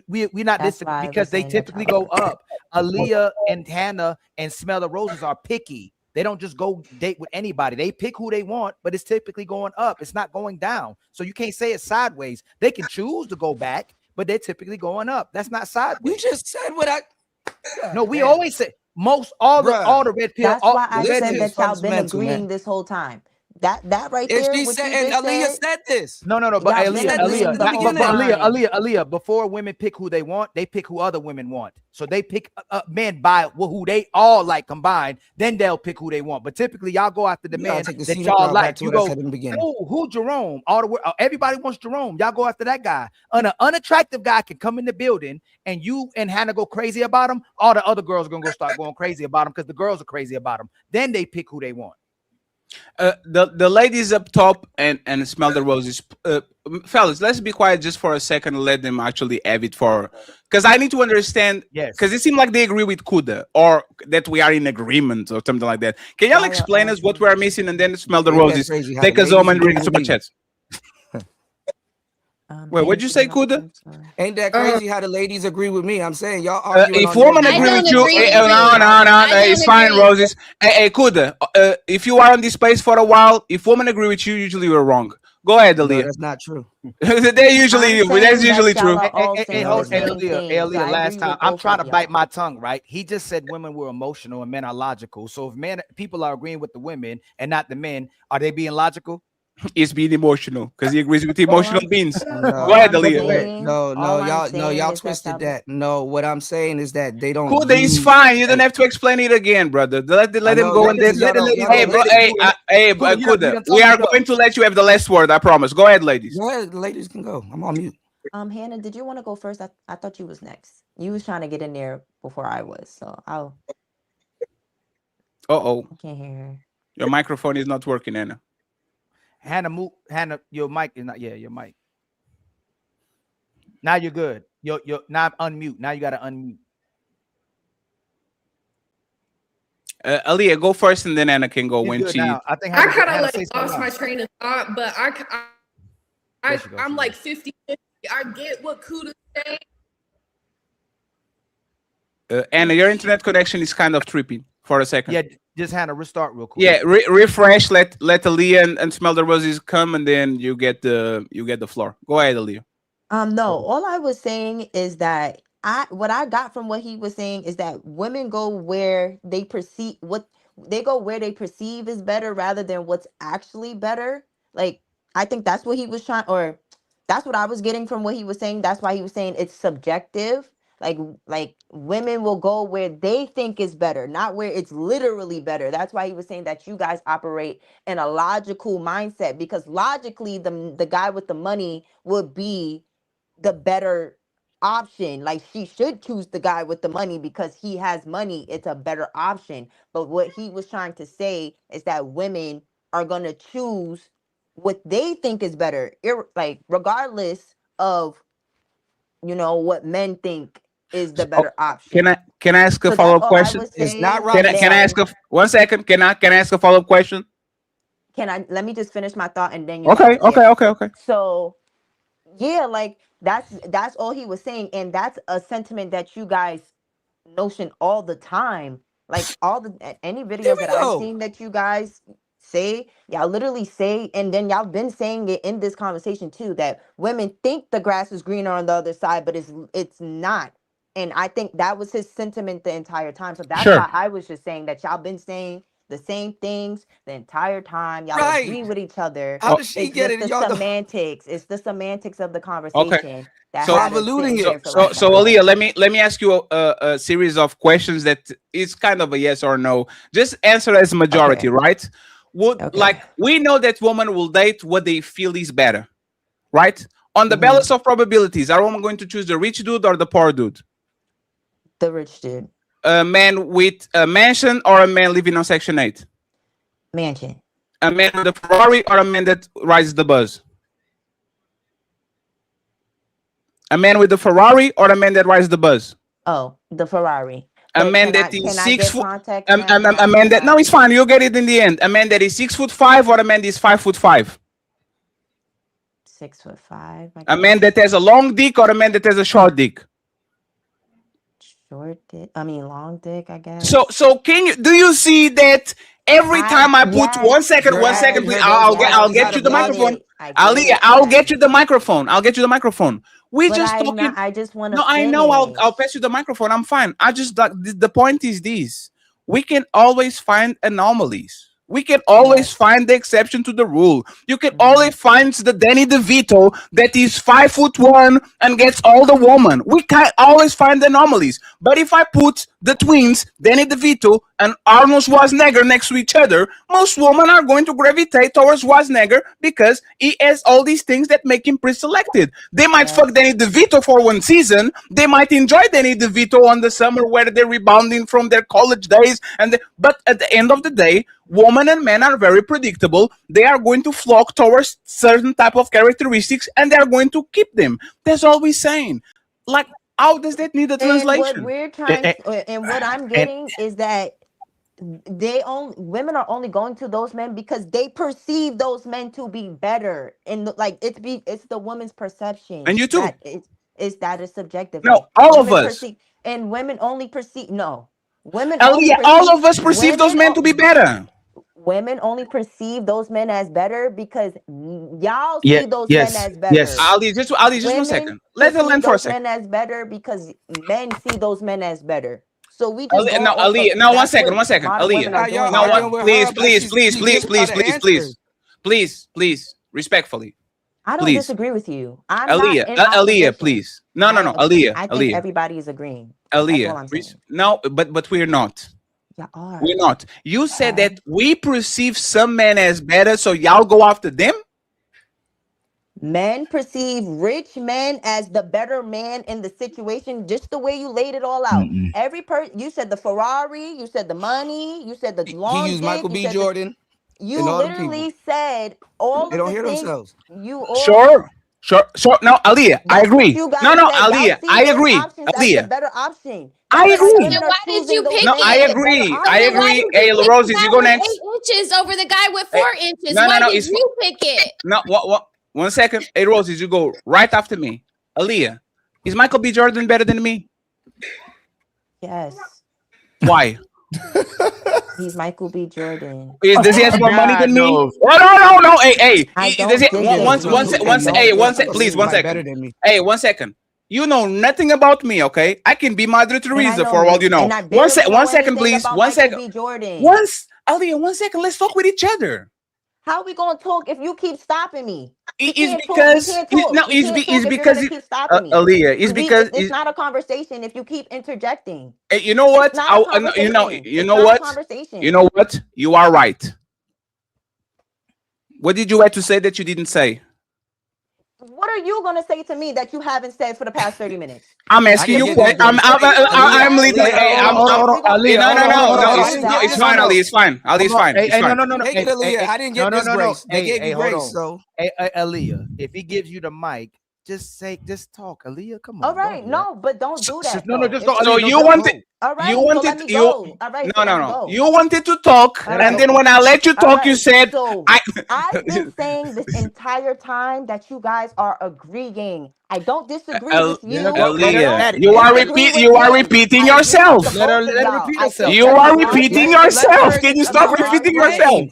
we're not this because they typically go up. Aaliyah and Hannah and Smell the Roses are picky. They don't just go date with anybody. They pick who they want, but it's typically going up. It's not going down. So you can't say it's sideways. They can choose to go back, but they're typically going up. That's not sideways. You just said what I. No, we always say all the red pill. That's why I said that y'all been agreeing this whole time. That right there. She said, and Aaliyah said this. No, but Aaliyah, before women pick who they want, they pick who other women want. So they pick men by who they all like combined, then they'll pick who they want. But typically, y'all go after the man that y'all like. You go, who Jerome? Everybody wants Jerome. Y'all go after that guy. An unattractive guy can come in the building, and you and Hannah go crazy about him. All the other girls are gonna go start going crazy about him because the girls are crazy about him. Then they pick who they want. The ladies up top and Smell the Roses, fellas, let's be quiet just for a second and let them actually have it for, because I need to understand, because it seemed like they agree with Kuda or that we are in agreement or something like that. Can y'all explain us what we are missing and then Smell the Roses, take us home and read super chats? Wait, what'd you say, Kuda? Ain't that crazy how the ladies agree with me? I'm saying y'all arguing. If women agree with you, no, it's fine, Roses. Hey, Kuda, if you are on this space for a while, if women agree with you, usually you're wrong. Go ahead, Aaliyah. No, that's not true. That's usually true. Aaliyah, last time I'm trying to bite my tongue, right? He just said women were emotional and men are logical. So if people are agreeing with the women and not the men, are they being logical? Is being emotional because he agrees with the emotional beings. Go ahead, Aaliyah. Y'all twisted that. No, what I'm saying is that they don't. Kuda is fine. You don't have to explain it again, brother. Let them go and then. Hey, Kuda, we are going to let you have the last word. I promise. Go ahead, ladies. Go ahead, ladies can go. I'm on mute. Hannah, did you want to go first? I thought you was next. You was trying to get in there before I was, so I'll. I can't hear her. Your microphone is not working, Anna. Hannah, your mic is not. Yeah, your mic. Now you're good. You're now unmute. Now you got to unmute. Aaliyah, go first, and then Anna can go when good she. now. I think I Hannah, kind of Hannah like say something lost my else. train of thought, but There she goes. I'm like 50-50. I get what Kuda's saying. Anna, your internet connection is kind of trippy for a second. Yeah, just Hannah, restart real quick. Yeah, refresh. Let Aaliyah and Smell the Roses come, and then you get the floor. Go ahead, Aaliyah. No, all I was saying is that what I got from what he was saying is that women go where they perceive is better rather than what's actually better. Like, I think that's what he was trying, or that's what I was getting from what he was saying. That's why he was saying it's subjective. Like women will go where they think is better, not where it's literally better. That's why he was saying that you guys operate in a logical mindset, because logically the guy with the money would be the better option. Like, she should choose the guy with the money because he has money. It's a better option. But what he was trying to say is that women are going to choose what they think is better, like regardless of what men think is the better option. Can I ask a So follow up that's all I question? was saying. Can I ask 1 second? Can I ask a follow up question? Let me just finish my thought and then Okay. So yeah, like that's all he was saying, and that's a sentiment that you guys notion all the time. Like any videos that I've seen that you guys say, y'all literally say, and then y'all been saying it in this conversation too, that women think the grass is greener on the other side, but it's not. And I think that was his sentiment the entire time. So that's why I was just saying that y'all been saying the same things the entire time. Y'all agree with each other. How does she it's get just it? the Y'all semantics. It's the semantics of the conversation. That So, had us sitting here for like so Aaliyah, let me ask you a series of questions that is kind of a yes or no. Just answer as a majority, right? Like, we know that women will date what they feel is better, right? On the balance of probabilities, are women going to choose the rich dude or the poor dude? The rich dude. A man with a mansion or a man living on Section 8? Mansion. A man with a Ferrari or a man that rides the bus? A man with a Ferrari or a man that rides the bus? Oh, the Ferrari. A man that is 6 foot. A man that, no, it's fine. You'll get it in the end. A man that is 6'5" or a man that is 5'5". 6'5". A man that has a long dick or a man that has a short dick? Short dick. I mean, long dick, I guess. So do you see that every time I put 1 second, please, I'll get you the microphone. Aaliyah, I'll get you the microphone. We But just talking. I just want to. No, I know. I'll pass you the microphone. I'm fine. I just the point is this: we can always find anomalies. We can always find the exception to the rule. You can always find the Danny DeVito that is 5'1" and gets all the woman. We can always find anomalies. But if I put the twins, Danny DeVito and Arnold Schwarzenegger, next to each other, most women are going to gravitate towards Schwarzenegger because he has all these things that make him pre-selected. They might fuck Danny DeVito for 1 season. They might enjoy Danny DeVito on the summer where they're rebounding from their college days. But at the end of the day, women and men are very predictable. They are going to flock towards certain type of characteristics and they are going to keep them. That's all we're saying. Like, how does that need a translation? And what we're trying and what I'm getting is that women are only going to those men because they perceive those men to be better, and like it's the woman's perception. And you too. That is subjective. No, Like, all of us. And women only perceive. No, women. All of us perceive those men to be better. Women only perceive those men as better because y'all see those men as better. Yes. Ali, just 1 second. Let her land for a second. Men as better because men see those men as better. So we just Ali, now 1 second. Aaliyah. Please, respectfully. I don't disagree with you. Aaliyah, please. No, Aaliyah. I think everybody is agreeing. Aaliyah, no, but we're not. Yeah, are. We're not. You said that we perceive some men as better, so y'all go after them? Men perceive rich men as the better man in the situation, just the way you laid it all out. Every person, you said the Ferrari, you said the money, you said the long. He used Michael B. Jordan. You literally said all. They don't hear themselves. You all. Sure. Sure. No, Aaliyah, I That's what agree. you guys No, said. Y'all Aaliyah, see I those agree. options as the Aaliyah, better option. I Y'all feel like agree. women Then are why did choosing you those pick No, men I as it? the better agree. I And then option. why agree. did Hey, you pick Rose, the you guy go with next. 8 inches over the guy with Hey, 4 inches? no, Why did it's you pick it? no. What? 1 second. Hey, Rose, you go right after me. Aaliyah, is Michael B. Jordan better than me? Yes, Why? he's Michael B. Jordan. Does he have more money God than me? knows. Oh, no. Hey. I Does he? don't dig it. Hey, please, 1 second. Better than me. Hey, 1 second. You know nothing about me, okay? I can be Madre And I Teresa know for all you know. and I barely know 1 second, anything please. about 1 Michael second. B. Jordan. Aaliyah, 1 second. Let's talk with each other. How are we gonna talk if you keep stopping me? We It's can't talk. because We can't talk. no, We can't talk if you're gonna keep stopping me. Aaliyah. It's because It's not a conversation if you keep interjecting. you know what? It's not a conversation. You know It's not a what? conversation. You know what? You are right. What did you have to say that you didn't say? What are you gonna say to me that you haven't said for the past 30 minutes? I'm asking you. I'm leaving. No. It's fine, Ali. It's fine. Ali, it's fine. Hey, no. Take it, Aaliyah. I didn't get this grace. They gave me hold grace, on. so. Hey, Aaliyah, if he gives you the mic, just talk, Aaliyah. Come on. All right, no, but don't do that. No, just go. So you wanted. All right, You so wanted. let me You. go. All right, so let me No. go. You wanted to talk, All and right. then when I let you talk, you said, So "I." I've been saying this entire time that you guys are agreeing. I don't disagree with you. Aaliyah, you are repeating yourself. Let her repeat herself. You are repeating yourself. Can you stop repeating yourself?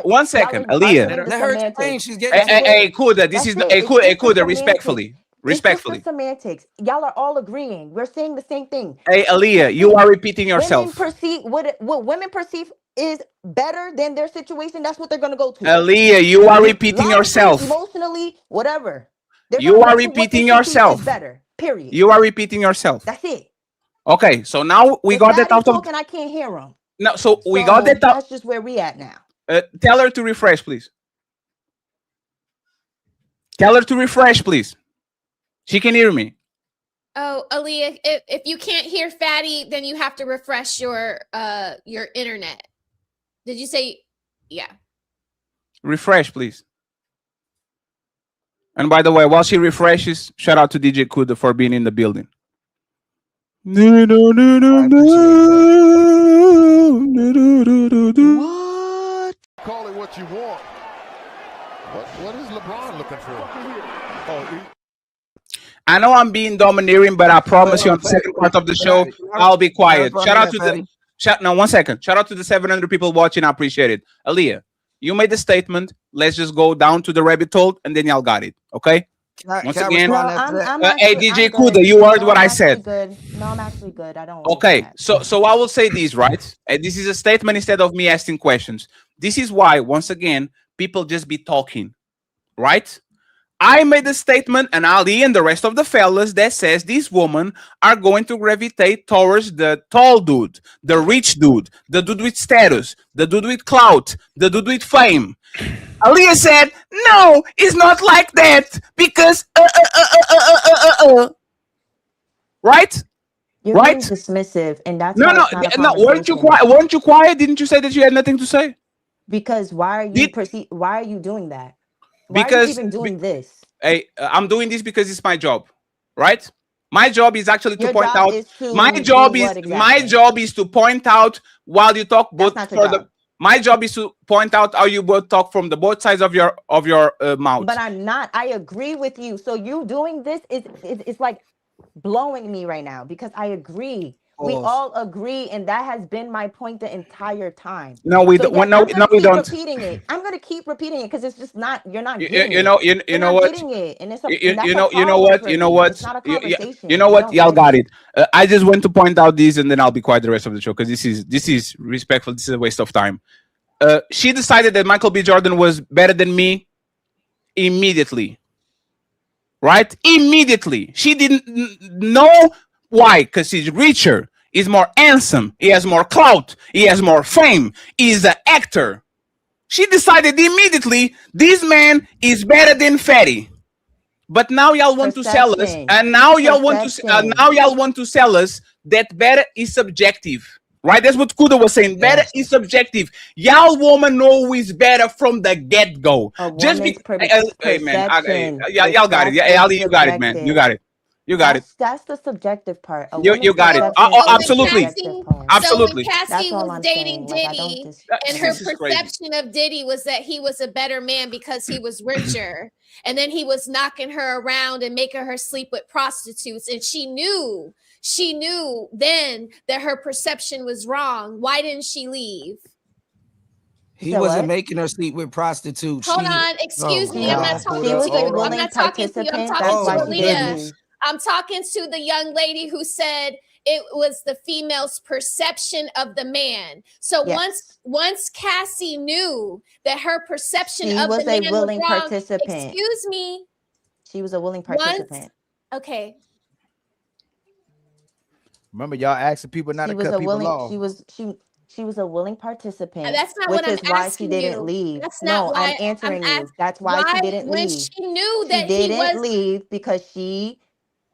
1 second, Aaliyah. Let her explain. She's getting. Hey, Kuda, this is Kuda. Respectfully. It's just the semantics. Y'all are all agreeing. We're saying the same thing. Hey, Aaliyah, you are repeating Women yourself. perceive what women perceive is better than their situation. That's what they're gonna go to. Aaliyah, you are repeating Logically, yourself. emotionally, whatever. They're You gonna are go to what they repeating perceive yourself. is better. Period. You are repeating yourself. That's it. Okay, so now we If got that Daddy's out of. talking, I can't hear him. No, so we got that out. That's just where we at now. Tell her to refresh, please. Tell her to refresh, please. She can hear me. Oh, Aaliyah, if you can't hear Fatty, then you have to refresh your internet. Did you say? Yeah. Refresh, please. And by the way, while she refreshes, shout out to DJ Kuda for being in the building. What? Call it what you want. What is LeBron looking for? I know I'm being domineering, but I promise you on the second part of the show, I'll be quiet. Shout out to the no, 1 second. Shout out to the 700 people watching. I appreciate it. Aaliyah, you made the statement. Let's just go down to the rabbit hole and then y'all got it. Okay? Once again, hey DJ Kuda, you heard what I said. Good. No, I'm actually good. I don't. Okay, so I will say this, right? And this is a statement instead of me asking questions. This is why, once again, people just be talking, right? I made a statement, and Ali and the rest of the fellas that says these women are going to gravitate towards the tall dude, the rich dude, the dude with status, the dude with clout, the dude with fame. Aaliyah said, no, it's not like that because right? You're right? being dismissive, and that's no. Weren't you quiet? Weren't you quiet? Didn't you say that you had nothing to say? Because why are you Why are you doing that? Why Because are you even doing this? Hey, I'm doing this because it's my job, right? My job is actually to Your point job out. is to My do job is what exactly? my job is to point out while you talk both That's not for your the. job. My job is to point out how you both talk from the both sides of your mouth. But I'm not. I agree with you. So you doing this is like blowing me right now because I agree. We all agree, and that has been my point the entire time. No, we don't. No, we don't. Repeating it. I'm gonna keep repeating it because it's just not. You're not. You Getting know. it. You know what? Getting it, and it's a, You and that's know. a You know problem what? for You know me. what? It's not a conversation. You know what? You Y'all don't got get it. I just went to point out these, and then I'll be quiet the rest of the show because this is respectful. This is a waste of time. She decided that Michael B. Jordan was better than me immediately. Right? Immediately. She didn't know why, because he's richer, he's more handsome, he has more clout, he has more fame, he's an actor. She decided immediately this man is better than Fatty. But now y'all want to sell us, and now y'all want to sell us that better is subjective. right? That's what Kuda was saying. Better is subjective. Y'all woman know who is better from the get-go. Just woman's because, hey man, perception. y'all got it. Yeah, Ali, you got it, man. You got it. You got it. That's the subjective part. A You woman's got it. perception Oh, is the absolutely. subjective part. Absolutely. So when Cassie That's all was I'm dating saying. Like, I Diddy, don't dis- and her This is crazy. perception of Diddy was that he was a better man because he was richer, and then he was knocking her around and making her sleep with prostitutes, and she knew then that her perception was wrong. Why didn't she leave? He wasn't making her sleep with prostitutes. Hold on, excuse me. I'm not talking She was to a you. I'm willing not talking to you. I'm participant. talking That's to why she didn't Aaliyah. leave. I'm talking to the young lady who said it was the female's perception of the man. So Yes. once Cassie knew that her perception She of was the a man willing was wrong, participant. excuse me. She was a willing participant. Okay. Remember, y'all asking people not She to was cut a people willing. off. She was a willing participant. That's not which what I'm is why she asking didn't you. leave. That's not No, why I'm answering you. asking. That's why she didn't When leave. she knew She that he didn't was leave because she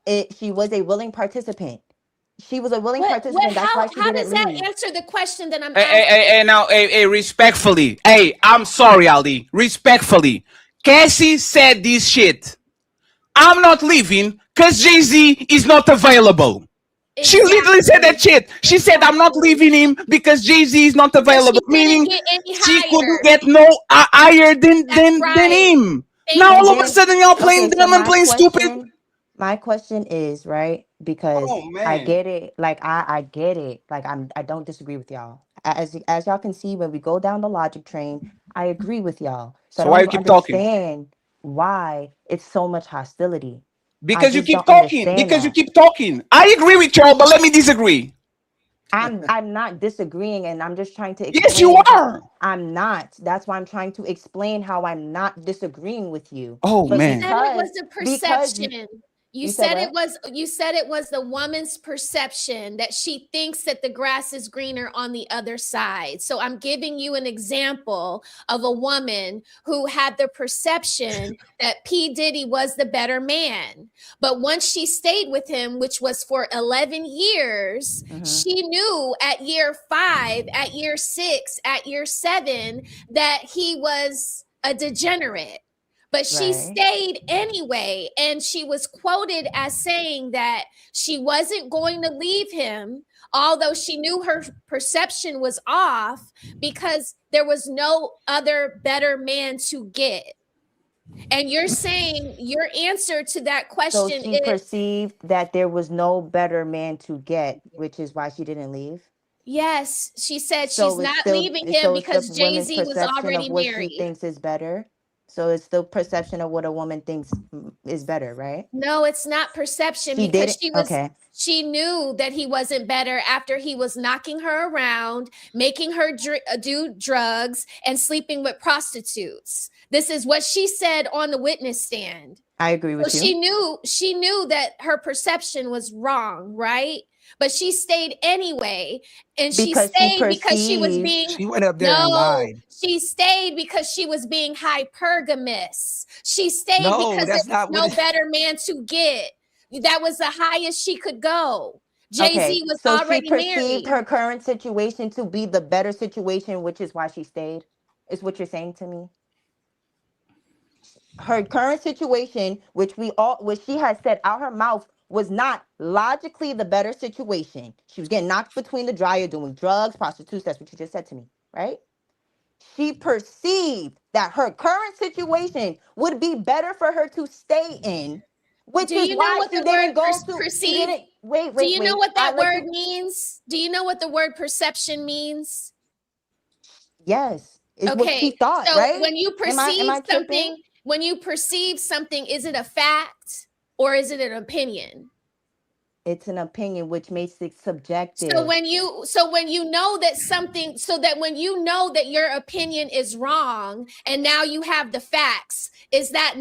was a willing participant. She was a willing what participant. That's why she how didn't does that leave. answer the question that I'm Hey, asking? now, respectfully. Hey, I'm sorry, Ali. Respectfully. Cassie said this shit. I'm not leaving because Jay-Z is not available. She literally said that shit. She said, I'm not leaving him because Jay-Z is not available. Meaning she couldn't get no higher than him. Now all of a sudden y'all playing dumb and playing stupid. My question is, right? Because I get it. Like I get it. Like I don't disagree with y'all. As y'all can see, when we go down the logic train, I agree with y'all. So I why don't you keep talking? understand why it's so much hostility. Because I you just keep don't talking. understand Because you that. keep talking. I agree with y'all, but let me disagree. I'm not disagreeing, and I'm just trying to explain. Yes, you are. I'm not. That's why I'm trying to explain how I'm not disagreeing with you. Oh, But man. You said it was the because perception. You said said it what? was the woman's perception that she thinks that the grass is greener on the other side. So I'm giving you an example of a woman who had the perception that P. Diddy was the better man. But once she stayed with him, which was for 11 years, she knew at year 5, at year 6, at year 7 that he was a degenerate. But she stayed anyway, and she was quoted as saying that she wasn't going to leave him, although she knew her perception was off because there was no other better man to get. And you're saying your answer to that So question she is perceived that there was no better man to get, which is why she didn't leave. yes. She said So she's it's not still leaving him so it's because the woman's Jay-Z was perception already of what she married. thinks is better. So it's the perception of what a woman thinks is better, right? No, it's not perception She because didn't? she knew that he wasn't better after he was knocking her around, making her do drugs, and sleeping with prostitutes. This is what she said on the witness stand. I agree with you. She knew that her perception was wrong, right? But she stayed anyway, and she Because stayed because she was perceived- being She went up there and lied. She stayed because she was being hypergamous. She stayed No, because that's there was not no what it- better man to get. That was the highest she could go. Jay-Z was so already she perceived married. her current situation to be the better situation, which is why she stayed. Is what you're saying to me? Her current situation, which she has said out her mouth, was not logically the better situation. She was getting knocked between the dryer, doing drugs, prostitutes. That's what you just said to me, right? She perceived that her current situation would be better for her to stay in, which Do is you know why what she the didn't word go to. perceive? She didn't wait. Do you know what that I'll let word means? Do you know what the word perception means? Yes, is what she thought, so right? when you Am I tripping? perceive something, is it a fact or is it an opinion? It's an opinion, which makes it subjective. So when you know that your opinion is wrong and now you have the facts, is that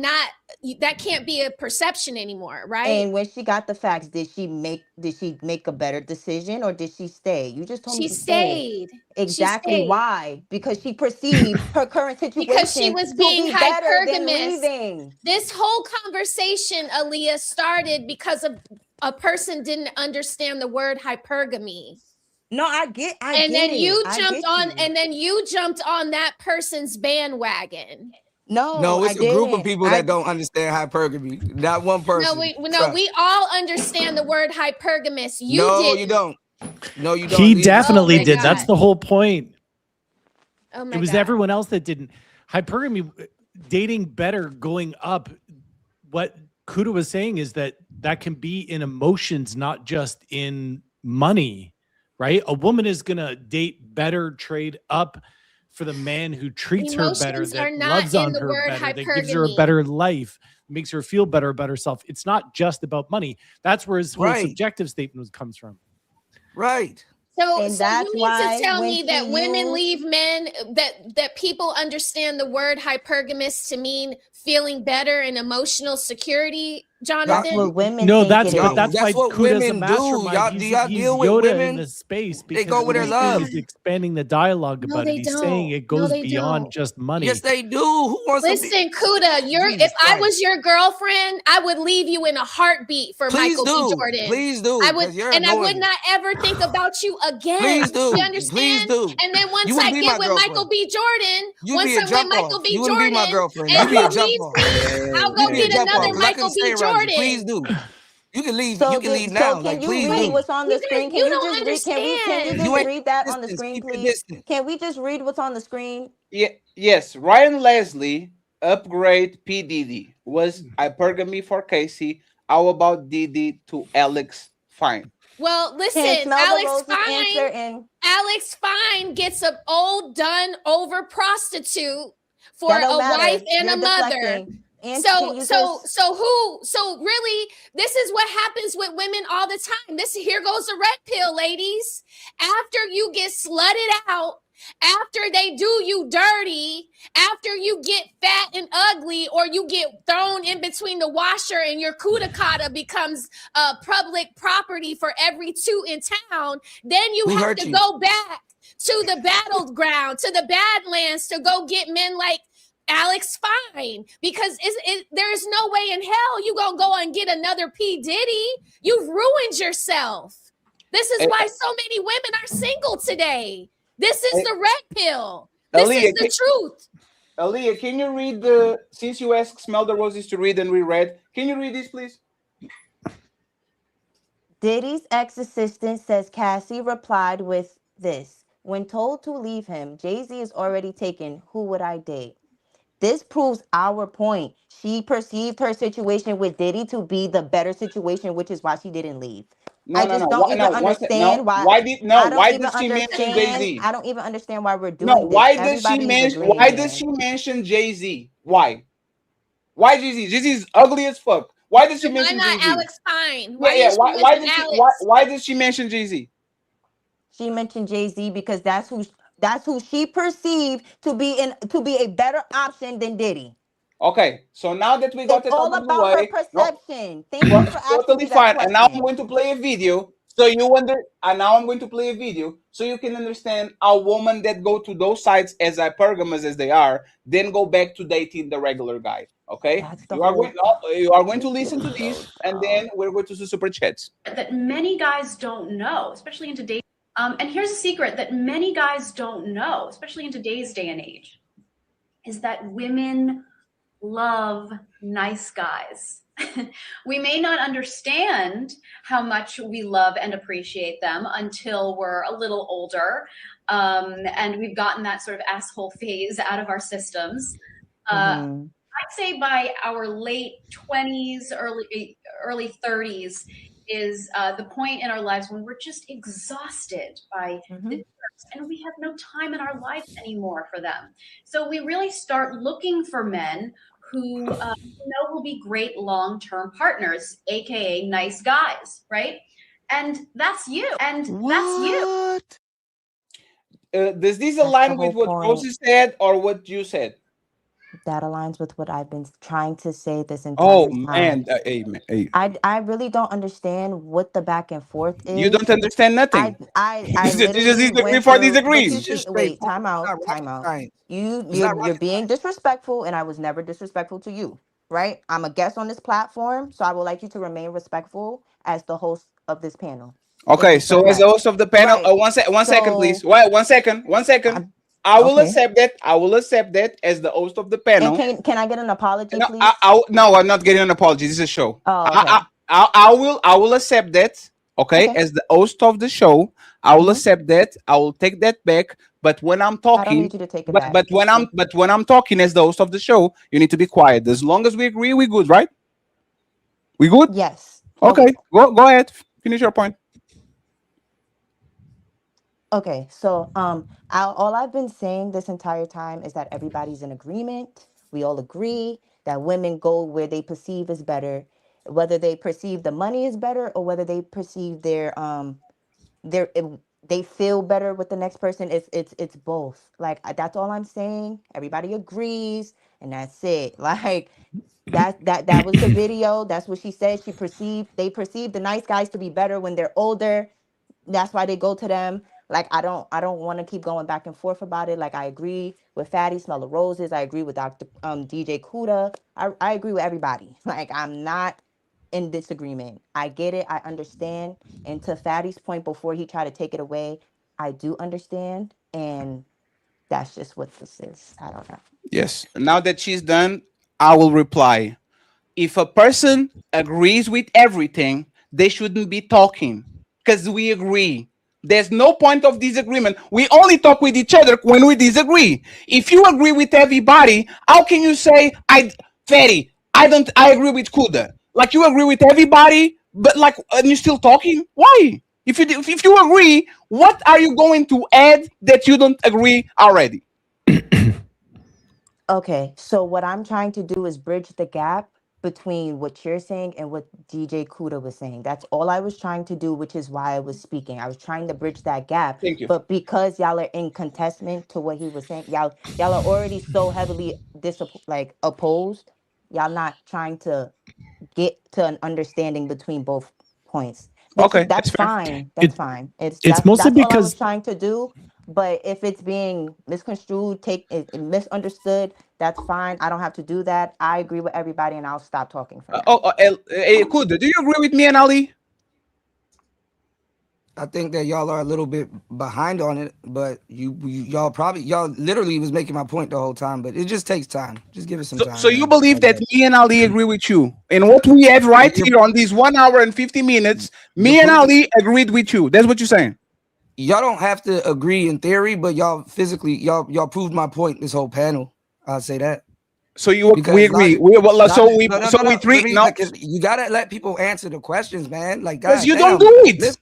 that can't be a perception anymore, right? And when she got the facts, did she make a better decision or did she stay? You just told me She she stayed. stayed. Exactly. She stayed. Why? Because she perceived her current situation Because she was to being be better than hypergamous. leaving. This whole conversation, Aaliyah, started because of a person didn't understand the word hypergamy. No, I get and then it. you I jumped get on, you. and then you jumped on that person's bandwagon. No, it's I a group of didn't. people that don't understand hypergamy. Not one person. We all understand the word hypergamous. You No, didn't. you don't. No, you don't. He either. definitely Oh my did. God. That's the whole point. Oh my It was God. everyone else that didn't. Hypergamy, dating better, going up. What Kuda was saying is that can be in emotions, not just in money, right? A woman is gonna date better, trade up for the man who treats her better, Emotions are that not loves in on the her word better, that gives her a hypergamy. better life, makes her feel better about herself. It's not just about money. That's where his whole Right. subjective statement comes from. Right. So, And so that's you need why to tell when me that she women used- leave men, that people understand the word hypergamous to mean feeling better and emotional security, Jonathan. That's what women No, think that's it but is. that's why what Kuda's a women do. mastermind. Y'all, do y'all He's deal with Yoda women? in this space They because go with their love. he's expanding the dialogue No, about they it. He's don't. saying it No, goes they beyond don't. just money. Yes, they do. Who wants to be? Listen, Kuda, Jesus if I Christ. was your girlfriend, I would leave you in a heartbeat for Please Michael B. do. Jordan. Please do, I would, 'cause you're and I would annoying. not ever think about you again. Please do. You understand? Please do. And then once You I wouldn't be get my with girlfriend. Michael B. Jordan, You'd once be a I'm with jump Michael off. B. You wouldn't be my Jordan, girlfriend. and You'd be he a jump leaves off. me, I'll go You'd be a get jump off another 'cause I couldn't Michael stay B. around you. Jordan. Please do. You can leave. So You can leave so now. can Like, you please read do. what's on the You screen? guys, you don't Can we understand. just You ain't read that on the distance. screen, Keep your please? distance. Can we just read what's on the screen? Yes, Ryan Leslie, upgrade P. Diddy. Was hypergamy for Casey. How about Diddy to Alex? Fine. Well, Can't listen, smell the Alex roses answer and Alex Fine gets an old done over prostitute for that a don't matter. wife and You're a mother. deflecting. And So can you so just so really this is what happens with women all the time. Here goes the red pill, ladies. After you get slutted out, after they do you dirty, after you get fat and ugly, or you get thrown in between the washer and your kudakata becomes public property for every two in town, then you Who have hurt to you? go back to the battleground, to the Badlands, to go get men like Alex Fine, because there's no way in hell you gonna go and get another P. Diddy. You've ruined yourself. This is why so many women are single today. This is the red pill. This is the truth. Aaliyah, can you read since you asked Smell the Roses to read and we read, can you read this, please? Diddy's ex-assistant says Cassie replied with this. When told to leave him, Jay-Z is already taken. Who would I date? This proves our point. She perceived her situation with Diddy to be the better situation, which is why she didn't leave. I just don't even understand why. Why did she mention understand. Jay-Z? I don't even understand why we're doing No, why this. does she mention? Why agreeing. does she mention Jay-Z? Why? Why Jay-Z? Jay-Z's ugly as fuck. Why does she Why mention not Jay-Z? Alex Fine? Why did she mention Jay-Z? She mentioned Jay-Z because that's who she perceived to be a better option than Diddy. Okay, so now that we got It's all about her perception. Thank you for asking totally me that fine. And now I'm question. going to play a video so you wonder. And now I'm going to play a video so you can understand a woman that go to those sites as hypergamous as they are, then go back to dating the regular guy. Okay, you are going to listen to this, and then we're going to do super chats. That many guys don't know, especially in today's. And here's a secret that many guys don't know, especially in today's day and age, is that women love nice guys. We may not understand how much we love and appreciate them until we're a little older, and we've gotten that sort of asshole phase out of our systems. I'd say by our late 20s, early 30s is the point in our lives when we're just exhausted by the jerks, and we have no time in our lives anymore for them. So we really start looking for men who will be great long-term partners, aka nice guys, right? And that's you. And that's you. Does this align with what Rosie said or what you said? That aligns with what I've been trying to say this entire time. Amen. I really don't understand what the back and forth is. You don't understand nothing. I You just disagree for disagreeing. Wait, time out. You're being disrespectful, and I was never disrespectful to you, right? I'm a guest on this platform, so I would like you to remain respectful as the host of this panel. Okay, It's so as the host of the panel, Right. one second, please. Wait, 1 second, 1 second. I will accept that. I will accept that as the host of the panel. And can I get an apology, No, please? no, I'm not getting an apology. This is a show. Oh, okay. I will accept that. Okay, as the host of the show, I will accept that. I will take that back. But when I'm talking, I don't need you to take it back. but when I'm talking as the host of the show, you need to be quiet. As long as we agree, we good, right? We good? Yes. Okay, go ahead. Finish your point. Okay, so all I've been saying this entire time is that everybody's in agreement. We all agree that women go where they perceive is better, whether they perceive the money is better or whether they perceive they feel better with the next person. It's both. Like that's all I'm saying. Everybody agrees, and that's it. Like that was the video. That's what she said. They perceive the nice guys to be better when they're older. That's why they go to them. Like I don't want to keep going back and forth about it. Like I agree with Fatty Smell of Roses. I agree with Dr. DJ Kuda. I agree with everybody. Like I'm not in disagreement. I get it. I understand. And to Fatty's point before he tried to take it away, I do understand. And that's just what this is. I don't know. Yes. Now that she's done, I will reply. If a person agrees with everything, they shouldn't be talking because we agree. There's no point of disagreement. We only talk with each other when we disagree. If you agree with everybody, how can you say Fatty, I agree with Kuda? Like you agree with everybody, but like and you're still talking? Why? If you agree, what are you going to add that you don't agree already? Okay, so what I'm trying to do is bridge the gap between what you're saying and what DJ Kuda was saying. That's all I was trying to do, which is why I was speaking. I was trying to bridge that gap. Thank you. But because y'all are in contestment to what he was saying, y'all are already so heavily opposed. Y'all not trying to get to an understanding between both points. That's fine. That's fine. That's mostly all I was because trying to do. But if it's being misconstrued, misunderstood, that's fine. I don't have to do that. I agree with everybody, and I'll stop talking for now. Kuda, do you agree with me and Ali? I think that y'all are a little bit behind on it, but y'all literally was making my point the whole time, but it just takes time. Just give it some time. So you believe that me and Ali agree with you? And what we have right here on these 1 hour and 50 minutes, me and Ali agreed with you. That's what you're saying. Y'all don't have to agree in theory, but y'all physically, y'all proved my point this whole panel. I'll say that. So we agree. You gotta let people answer the questions, man. Like, because you don't do it.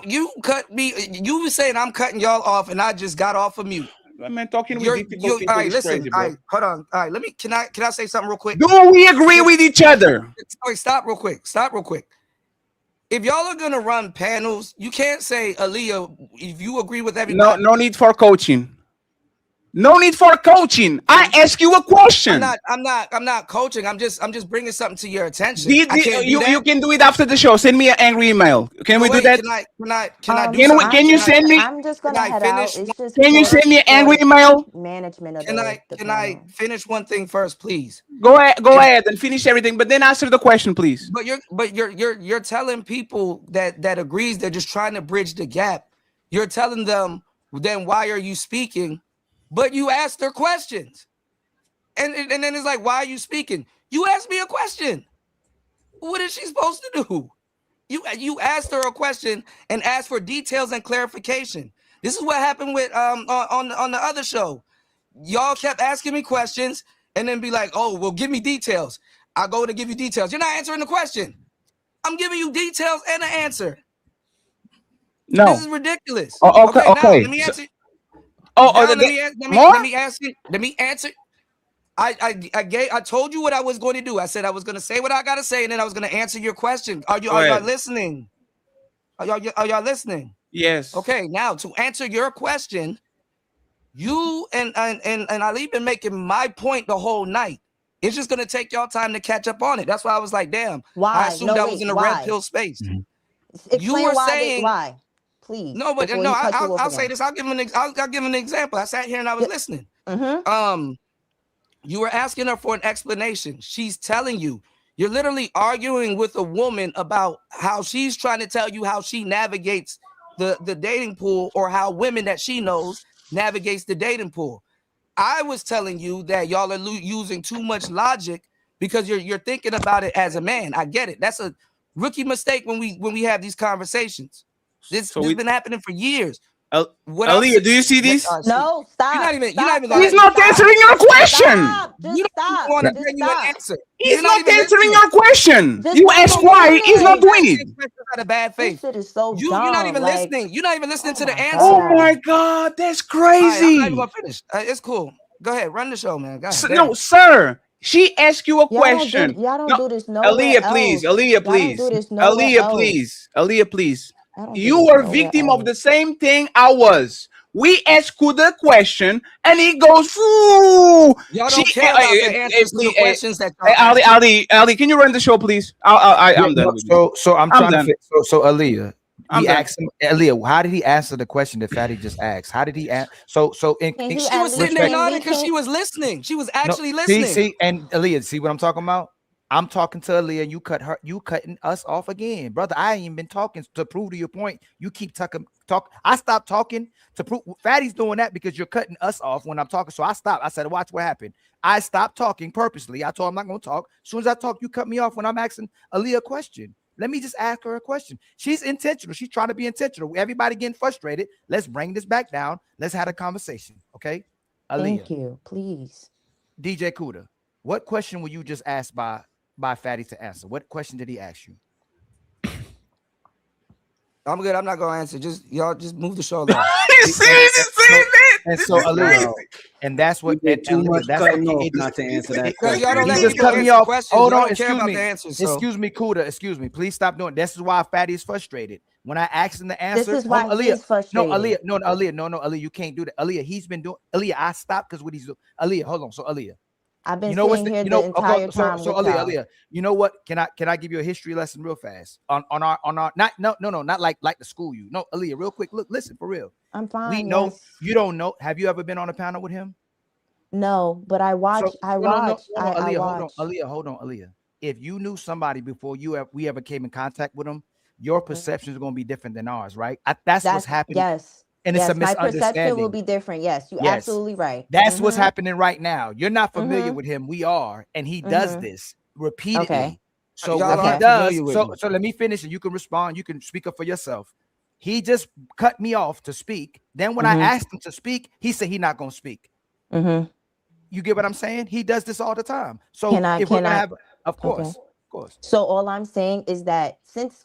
You cut me. You were saying I'm cutting y'all off, and I just got off of mute. Man, talking with difficult people all right, is listen. crazy, bro. All right, hold on. All right, can I say something real quick? Do we agree with each other? Wait, stop real quick. If y'all are gonna run panels, you can't say, Aaliyah, if you agree with everybody. No need for coaching. No need for coaching. I ask you a question. I'm not coaching. I'm just bringing something to your attention. You can do it after the show. Send me an angry email. Can we do that? Can you send me? I'm just gonna head out. Can you send me an angry email? Management of Can I finish one thing first, please? Go ahead and finish everything, but then answer the question, please. But you're telling people that agrees, they're just trying to bridge the gap. You're telling them, then why are you speaking? But you asked her questions. And then it's like, why are you speaking? You asked me a question. What is she supposed to do? You asked her a question and asked for details and clarification. This is what happened with on the other show. Y'all kept asking me questions and then be like, oh, well, give me details. I go to give you details. You're not answering the question. I'm giving you details and an answer. No. This is ridiculous. Okay. Now, let me answer. Let me answer. I told you what I was going to do. I said I was going to say what I got to say, and then I was going to answer your question. Are y'all listening? Are y'all listening? Yes. Okay. Now to answer your question, you and Ali been making my point the whole night. It's just going to take y'all time to catch up on it. That's why I was like, damn. Why? I assumed I was in the red pill space. You were saying why. Please. No, but no, I'll say this. I'll give him an example. I sat here and I was listening. Mm-hmm. You were asking her for an explanation. She's telling you, You're literally arguing with a woman about how she's trying to tell you how she navigates the dating pool, or how women that she knows navigates the dating pool. I was telling you that y'all are using too much logic because you're thinking about it as a man. I get it. That's a rookie mistake when we have these conversations. This has been happening for years. Aaliyah, do you see this? No, stop. You're not even. He's not answering your question. Stop. Just stop. Want to Just bring you an stop. answer. He's You're not even answering listening. your question. Just You let ask him why. He's not finish. doing it. Had a bad faith. This shit is so You're dumb. not even like, listening. You're not even listening to the answer. Oh my God, that's All right, I'm not crazy. even gonna finish. It's cool. Go ahead, run the show, man. Go ahead. No, sir. She asked you a Y'all don't question. do- y'all don't do this nowhere Aaliyah, please. else. Aaliyah, Y'all don't please. do this nowhere Aaliyah, else. please. Aaliyah, please. Y'all don't do You this were nowhere victim of else. the same thing I was. We asked Kuda a question, and he goes, "Ooh." Y'all don't care about the answers to the questions that y'all Ali, can you run the show, please? I'm done with you. So I'm trying to fit. So Aaliyah, I'm we done. asked him, Aaliyah, how did he answer the question that Fatty just asked? How did he answer? So she was sitting there nodding because she was listening. She was actually listening. See, and Aaliyah, see what I'm talking about? I'm talking to Aaliyah. You cutting us off again, brother. I ain't even been talking to prove to your point. You keep talking. I stopped talking to prove. Fatty's doing that because you're cutting us off when I'm talking. So I stopped. I said, watch what happened. I stopped talking purposely. I told him I'm not going to talk. As soon as I talk, you cut me off when I'm asking Aaliyah a question. Let me just ask her a question. She's intentional. She's trying to be intentional. Everybody getting frustrated. Let's bring this back down. Let's have a conversation. Okay. Aaliyah. Thank you. Please. DJ Kuda, what question were you just asked by Fatty to answer? What question did he ask you? I'm good. I'm not gonna answer. Y'all just move the show along. And so Aaliyah, and that's what You did too much that's cutting off not to answer that question. Y'all don't let He just people cut me answer off. questions. Hold Y'all on, don't care excuse about me. the answers, so. Excuse me, Kuda. Excuse me. Please stop doing. This is why Fatty is frustrated. When I asked him the answer, This is why he's frustrated. Aaliyah, you can't do that. Aaliyah, he's been doing. Aaliyah, I stopped because what he's doing. Aaliyah, hold on. So Aaliyah, I've been you know what's sitting the, here you know, the entire time so with y'all. Aaliyah, you know what? Can I give you a history lesson real fast on our not like the school you. No, Aaliyah, real quick. Look, listen for real. I'm fine. We know yes. you don't know. Have you ever been on a panel with him? No, but I watch. I watch. Aaliyah, hold on, Aaliyah. If you knew somebody before we ever came in contact with them, your perception is going to be different than ours, right? That's what's happening. Yes. And yes, it's a my misunderstanding. perception will be different. Yes, you're Yes. absolutely right. That's what's happening right now. You're not familiar Mhm. with him. We are, and he does this repeatedly. Okay. So Y'all what he aren't does, familiar with me. so let me finish, and you can respond. You can speak up for yourself. He just cut me off to speak. Then when I asked him to speak, he said he's not going to speak. You get what I'm saying? He does this all the time. So Can I- if we're can gonna I- have, of course, Okay. of course. So all I'm saying is that since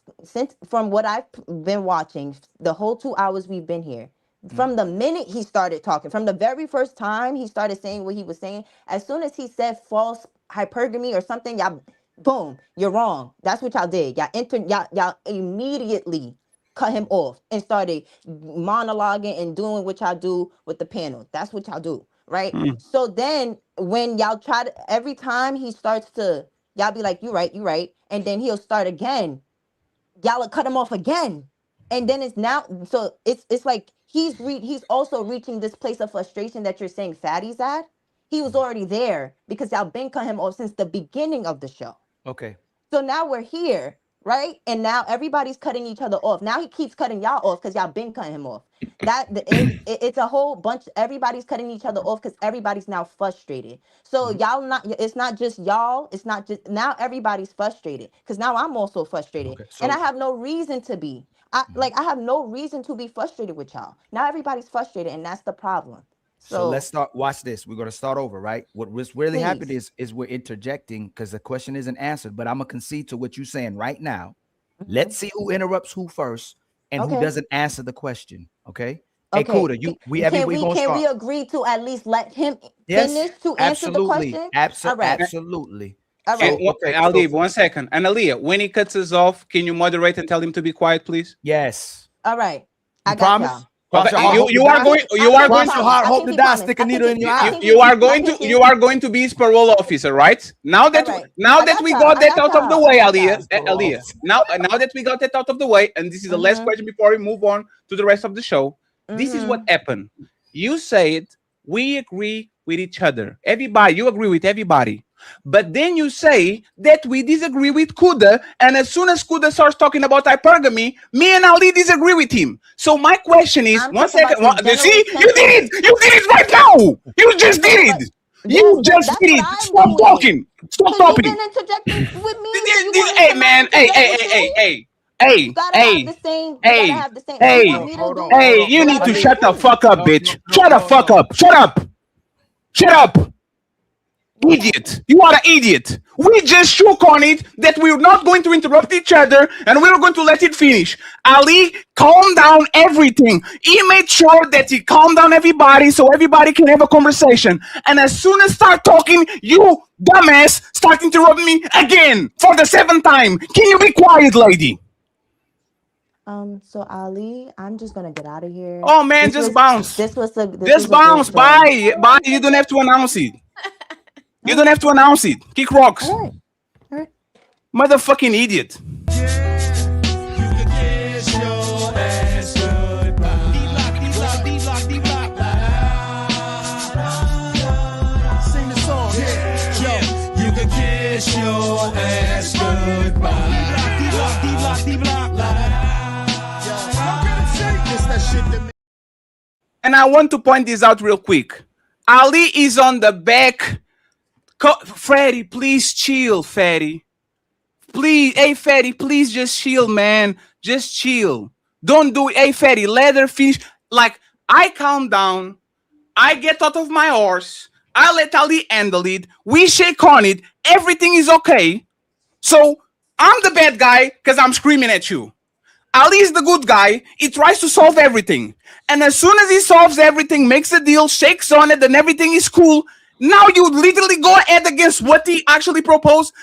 from what I've been watching the whole 2 hours we've been here, from the minute he started talking, from the very first time he started saying what he was saying, as soon as he said false hypergamy or something, y'all, boom, you're wrong. That's what y'all did. Y'all immediately cut him off and started monologuing and doing what y'all do with the panel. That's what y'all do, right? So then when y'all try to, every time he starts to, y'all be like, you right, and then he'll start again. Y'all will cut him off again. And then it's now, so it's like he's also reaching this place of frustration that you're saying Fatty's at. He was already there because y'all been cut him off since the beginning of the show. Okay. So now we're here, right? And now everybody's cutting each other off. Now he keeps cutting y'all off because y'all been cutting him off. It's a whole bunch. Everybody's cutting each other off because everybody's now frustrated. So it's not just y'all. It's not just, now everybody's frustrated because now I'm also frustrated. Okay, and I so- have no reason to be. I have no reason to be frustrated with y'all. Now everybody's frustrated and that's the problem. So let's start. Watch this. We're gonna start over, right? What's really happened Please. is we're interjecting because the question isn't answered. But I'm gonna concede to what you're saying right now. Let's see who interrupts who first and who Okay. doesn't answer the question. Okay. Hey, Okay. Kuda, Can we we agree to at least let him finish to answer the question? All right. Absolutely. All right. Aldi, 1 second. And Aaliyah, when he cuts us off, can you moderate and tell him to be quiet, please? Yes. All right. I got promise? y'all. Okay, you are going hope to die, stick a needle in your eye. you are going to be his parole officer, right? Now that we got that out of the way, Aaliyah. Now that we got that out of the way, and this is the last question before we move on to the rest of the show. This is what happened. You said we agree with each other. Everybody, you agree with everybody. But then you say that we disagree with Kuda, and as soon as Kuda starts talking about hypergamy, me and Ali disagree with him. So my question is, one second. See, you did it. You did it right now. You just did it. You just did it. Stop talking. Stop talking. With me, Hey, man. Hey. Hey, you need to shut the fuck up, bitch. Shut the fuck up. Shut up. Idiot. You are an idiot. We just shook on it that we're not going to interrupt each other and we're going to let it finish. Ali calmed down everything. He made sure that he calmed down everybody so everybody can have a conversation. And as soon as start talking, you dumbass start interrupting me again for the 7th time. Can you be quiet, lady? So Ali, I'm just gonna get out of here. Oh man, just bounce. Just bounce. Bye. Bye. You don't have to announce it. You don't have to announce it. Kick rocks. All right. Motherfucking idiot. Sing the song. Yeah. You can kiss your ass goodbye. And I want to point this out real quick. Ali is on the back. Freddie, please chill, Fatty. Please, hey, Fatty, please just chill, man. Just chill. Don't do it. Hey, Fatty, let her finish. Like, I calm down. I get out of my horse. I let Ali handle it. We shake on it. Everything is okay. So, I'm the bad guy because I'm screaming at you. Ali is the good guy. He tries to solve everything. And as soon as he solves everything, makes a deal, shakes on it, and everything is cool, now you literally go ahead against what he actually proposed.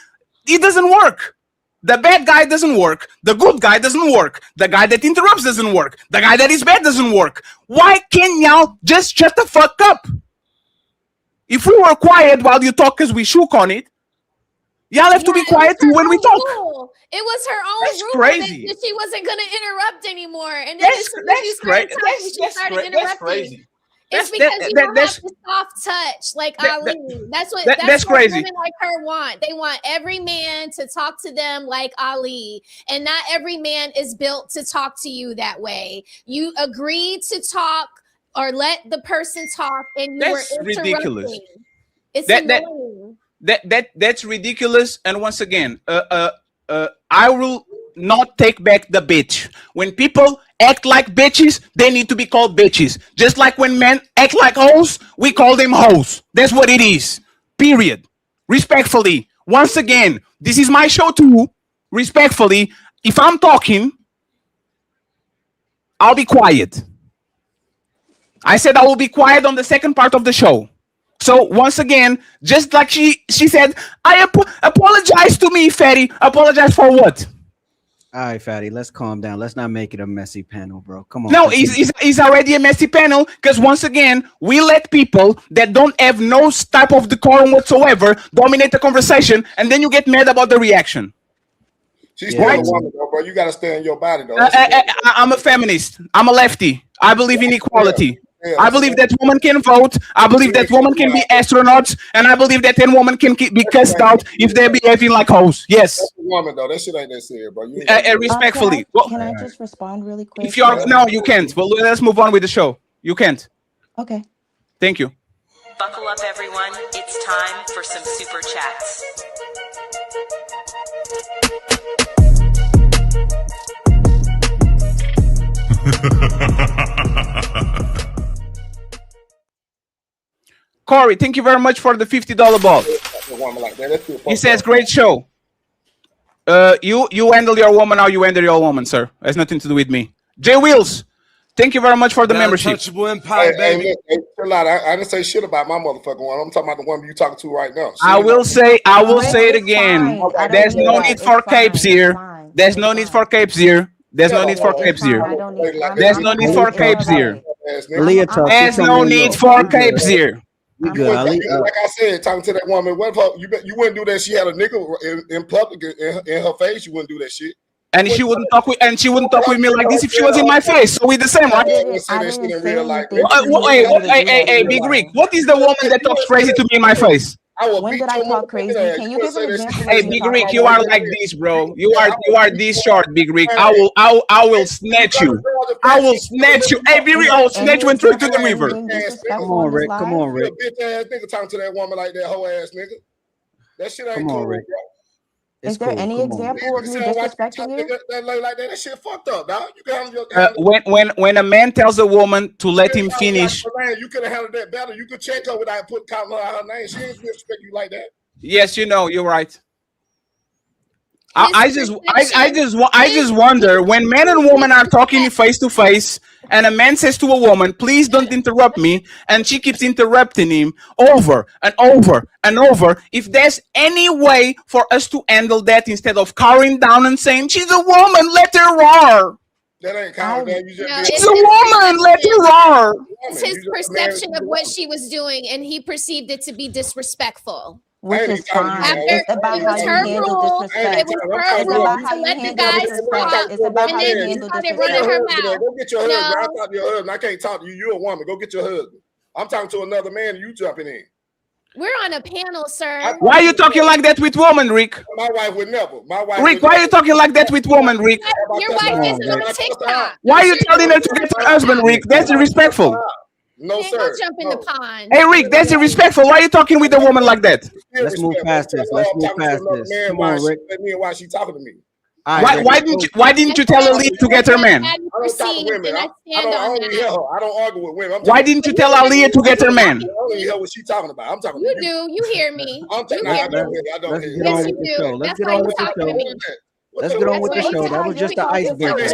It doesn't work. The bad guy doesn't work. The good guy doesn't work. The guy that interrupts doesn't work. The guy that is bad doesn't work. Why can't y'all just shut the fuck up? If we were quiet while you talk because we shook on it, y'all have to be quiet too when we talk. Rule. It was her own That's rule crazy. that she wasn't going to interrupt anymore. And then That's crazy. That's crazy. It's because you don't have the soft touch like Ali. That's what crazy. Women like her want. They want every man to talk to them like Ali, and not every man is built to talk to you that way. You agreed to talk or let the person talk, and you were interrupting. Ridiculous. It's annoying. That's ridiculous. And once again, I will not take back the bitch. When people act like bitches, they need to be called bitches. Just like when men act like hoes, we call them hoes. That's what it is. Period. Respectfully. Once again, this is my show too. Respectfully, if I'm talking, I'll be quiet. I said I will be quiet on the second part of the show. So once again, just like she said, I apologize to me, Fatty. Apologize for what? All right, Fatty, let's calm down. Let's not make it a messy panel, bro. Come on. No, it's already a messy panel because once again, we let people that don't have no type of decorum whatsoever dominate the conversation, and then you get mad about the reaction. She's still a woman, though, bro. You got to stay in your body, though. I'm a feminist. I'm a lefty. I believe in equality. I believe that women can vote. I believe that women can be astronauts, and I believe that then women can be cast out if they're behaving like hoes. Yes. That's a woman, though. That shit ain't that serious, bro. Respectfully. Can I just respond really quick? If you're no, you can't. Well, let's move on with the show. You can't. Okay. Thank you. Buckle up, everyone. It's time for some super chats. Corey, thank you very much for the $50 ball. He says, great show. You handle your woman how you handle your woman, sir. It has nothing to do with me. Jay Wills, thank you very much for the membership. Untouchable Empire, baby. I didn't say shit about my motherfucking one. I'm talking about the one you talking to right now. I will say it again. There's no need for capes here. There's no need for capes here. There's no need for capes here. There's no need for capes here. There's no need for capes here. Like I said, talking to that woman, you wouldn't do that. She had a nigga in public in her face. You wouldn't do that shit. And she wouldn't talk with me like this if she was in my face. So we the same, right? Hey, Big Rick, what is the woman that talks crazy to me in my face? I will When beat did I your talk motherfucking crazy? ass. Can You you gonna give say an that shit? example You of Hey, you gonna Big say Rick, talking you that are shit? like this, bro. Yeah, You are this short, Big Rick. I will snatch you. Hey, Big Rick, I will Any snatch you and throw you to example the of me river. being Ass nigga. disrespectful on this Come live? on, You a Rick. bitch ass nigga talking to that woman like that hoe ass nigga. That shit ain't Come on, cool, Rick. bro. It's Is there cool. any Come on. example of me Why you talk disrespecting you? that lady like that? That shit fucked up, dog. You can handle When a man tells a woman to let him your finish, name. You could have handled that better. You could check her without calling her her name. She ain't disrespect you like that. yes, you know, you're right. His I just wonder when men and women are talking face to face, and a man says to a woman, "Please don't interrupt me," and she keeps interrupting him over and over and over. If there's any way for us to handle that instead of cowering down and saying, "She's a woman, let her roar." That ain't calm down. You just No, She's a woman, let her roar. It's his perception of what she was doing, and he perceived it to be disrespectful. Which is fine. After It's about it how was you her handle rule, disrespect. it was her It's rule about to how you let the handle guys disrespect. talk, It's about and how you then she handle started disrespect. running her mouth. Go get your husband. I No, talk to your husband. I can't talk to you. You're a woman. Go get your husband. I'm talking to another man. You jumping in. we're on a panel, sir. Why are you talking like that with woman, Rick? My wife would never. My wife. Rick, why are you talking like that with woman, Rick? Your wife isn't on TikTok. Why are you telling her to get her husband, Rick? That's disrespectful. No, Man, go jump in the pond. Hey, Rick, that's disrespectful. Why are you talking with a woman like that? Let's move past this. Let's move past this. Come on, Rick. Why she talking to me? Why didn't you tell Aaliyah to get her man? I don't talk to women. I don't hear her. I don't argue with women. Why didn't you tell Aaliyah to get her man? I don't hear what she talking about. I'm talking You to you. do. You hear me. I'm talking. You hear I don't me. hear. I don't hear. Let's get on with the show. Let's get on with the show. Let's get on with the show. That was just the icebreaker.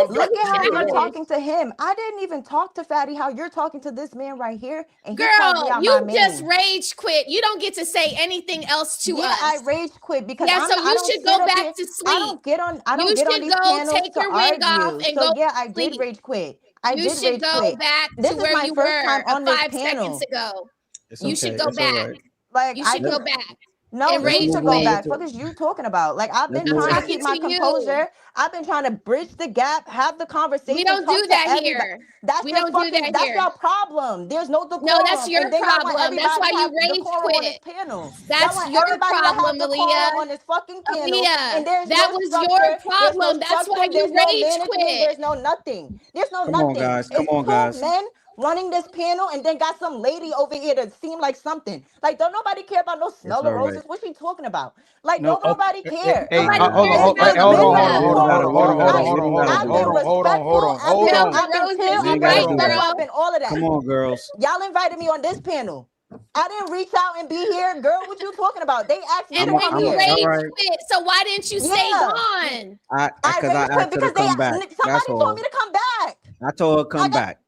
Look at how you're talking to him. I didn't even talk to Fatty how you're talking to this man right here. And he called me Girl, out you my just name. rage quit. You don't get to say anything else to us. I rage quit because yeah. So I you don't should sit go up back here- to sleep. I don't get on. I don't You get on should these go panels take to your wig argue. off and So go yeah, I sleep. did rage quit. I You did should rage go quit. back This to is where my you first were time on this 5 panel. seconds ago. It's You should okay. go It's all back. right. Like You I should go just back. no, and you rage should move go on back. with What is you talking about? Like I've Let's been move trying to on. keep talking my to you. composure. I've been trying to bridge the gap, have the conversation. We don't talk do to that everybody. here. That's We your don't do fucking. that That's here. your problem. There's no decorum. No, that's your and then y'all want problem. That's everybody why to you have rage decorum on this quit. panel. Y'all That's want your everybody to have problem, decorum Aaliyah. on this fucking panel. Aaliyah, And there's that no was structure. your There's no problem. That's why structure. you There's no rage management. quit. There's no nothing. There's no Come on, nothing. guys. Come It's on, two guys. men running this panel and then got some lady over here that seem like something. Like, don't nobody care about no smell It's of all right. roses. What's she talking about? Like, No, don't nobody care. Hey, Nobody hold cares on, about hold on, Aaliyah. You don't gotta. You don't gotta. You don't gotta I've do been that. respectful. Smell the I've been roses. chill. You You're ain't I've gotta right, been do that. step girl. up and all of that. Come on, girls. Y'all invited me on this panel. I didn't reach out and be here. Girl, what you talking about? They asked me And to then come you here. rage all right. quit. So why didn't you stay Yeah. gone? I Because I rage quit asked her to because come back. somebody That's told all. me to come back. I told her come back.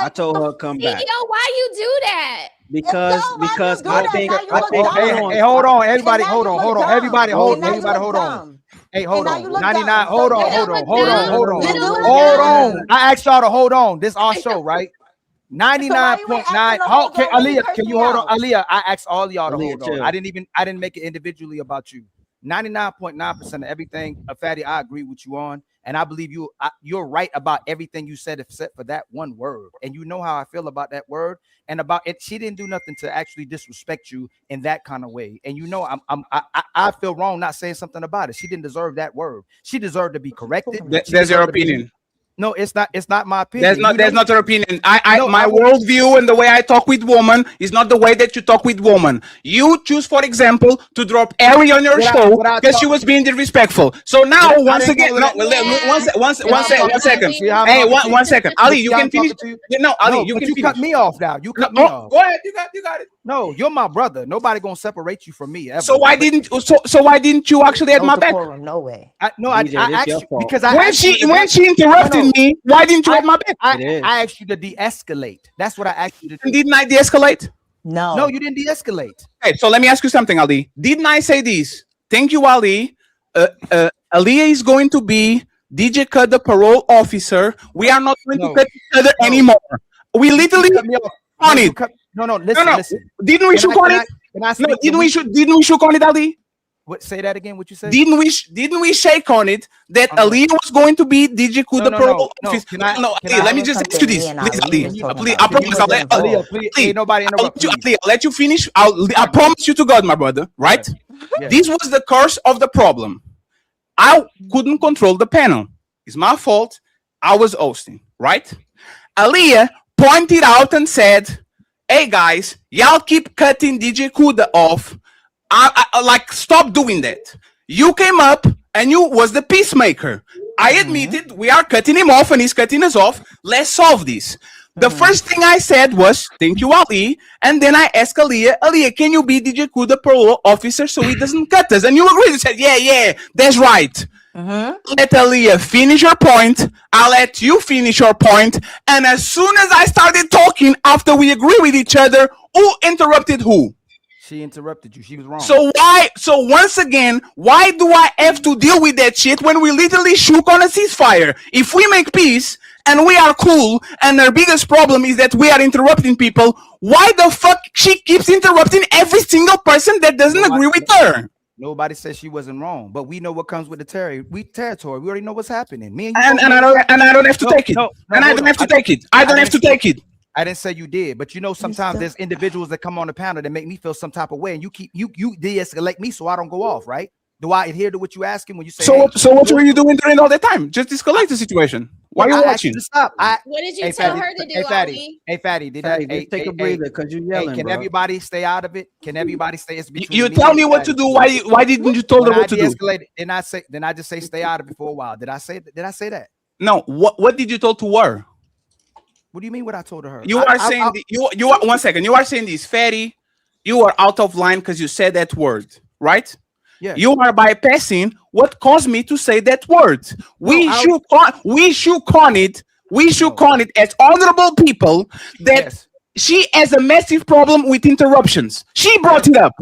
I told her come back CEO, why you do that? because do I that? think. Now you I look think. dumb. Hold Hey, on. hold on, everybody, And now hold you on, look hold on, dumb. everybody, No, hold, And now you everybody, look hold on. dumb. Hey, hold And now on, you look 99, dumb. hold So on, yeah. hold on, look hold dumb. on, hold no, on, You don't look hold dumb. on. I asked y'all to hold on. This our show, right? So why you ain't 99.9. asking to hold Okay, on when he Aaliyah, cursed can you me hold on? out? Aaliyah, I asked all y'all to Aaliyah, hold on. chill. I didn't make it individually about you. 99.9% of everything, Fatty, I agree with you on. And I believe you're right about everything you said except for that one word. And you know how I feel about that word and about it. She didn't do nothing to actually disrespect you in that kind of way. And you know, I feel wrong not saying something about it. She didn't deserve that word. She deserved to be corrected. That's your opinion. No, it's not my opinion. That's not your opinion. No, My I would- worldview and the way I talk with women is not the way that you talk with women. You choose, for example, to drop Ari on your show because she was being disrespectful. So now, once again, no, one second. Hey, one second. Ali, you can finish. No, Ali, you can finish. You cut me off now. You cut me off. Go ahead. You got it. No, you're my brother. Nobody gonna separate you from me ever. So why didn't you actually have my back? No way. I DJ, I this asked your you fault. because I When asked you she interrupted me, why didn't you have my back? I asked you to de-escalate. That's what I asked you to do. Didn't I de-escalate? No, you didn't de-escalate. Okay, so let me ask you something, Ali. Didn't I say this? Thank you, Ali. Aliyah is going to be DJ Cut, the parole officer. We are not going to cut each other anymore. We literally on it. No, listen, listen. Didn't we shoot on it? No, didn't we shoot on it, Ali? What? Say that again. What you said? Didn't we shake on it that Aaliyah was going to be DJ Kuda Pro office? No, let me just ask you this, please, Aaliyah. I promise I'll let you finish. I promise you to God, my brother. Right? This was the curse of the problem. I couldn't control the panel. It's my fault. I was hosting. Right? Aaliyah pointed out and said, "Hey guys, y'all keep cutting DJ Kuda off. I like, stop doing that. You came up and you was the peacemaker. I admitted we are cutting him off and he's cutting us off. Let's solve this." The first thing I said was, "Thank you, Ali." And then I asked Aaliyah, can you be DJ Kuda parole officer so he doesn't cut us? And you agreed. You said, yeah, that's right. Let Aaliyah finish her point. I'll let you finish your point. And as soon as I started talking, after we agree with each other, who interrupted who? She interrupted you. She was wrong. So once again, why do I have to deal with that shit when we literally shook on a ceasefire? If we make peace and we are cool and our biggest problem is that we are interrupting people, why the fuck she keeps interrupting every single person that doesn't agree with her? Nobody says she wasn't wrong, but we know what comes with the territory. We already know what's happening. Me and you and I don't have to take it. I don't have to take it. I don't have to take it. I didn't say you did, but you know, sometimes there's individuals that come on the panel that make me feel some type of way, and you de-escalate me so I don't go off, right? Do I adhere to what you asking when you say? So what were you doing during all that time? Just escalate the situation. Why are you watching? Stop. What did you tell her to do, Ali? Hey, Fatty, take a breather because you're yelling. Can everybody stay out of it? Can everybody stay? You tell me what to do. Why didn't you tell her what to do? Then I just say stay out of it for a while. Did I say that? No. What did you tell to her? What do you mean what I told her? You are saying you are 1 second. You are saying this, Fatty. You are out of line because you said that word, right? Yeah. You are bypassing what caused me to say that word. We should con it as honorable people that she has a massive problem with interruptions. She brought it up.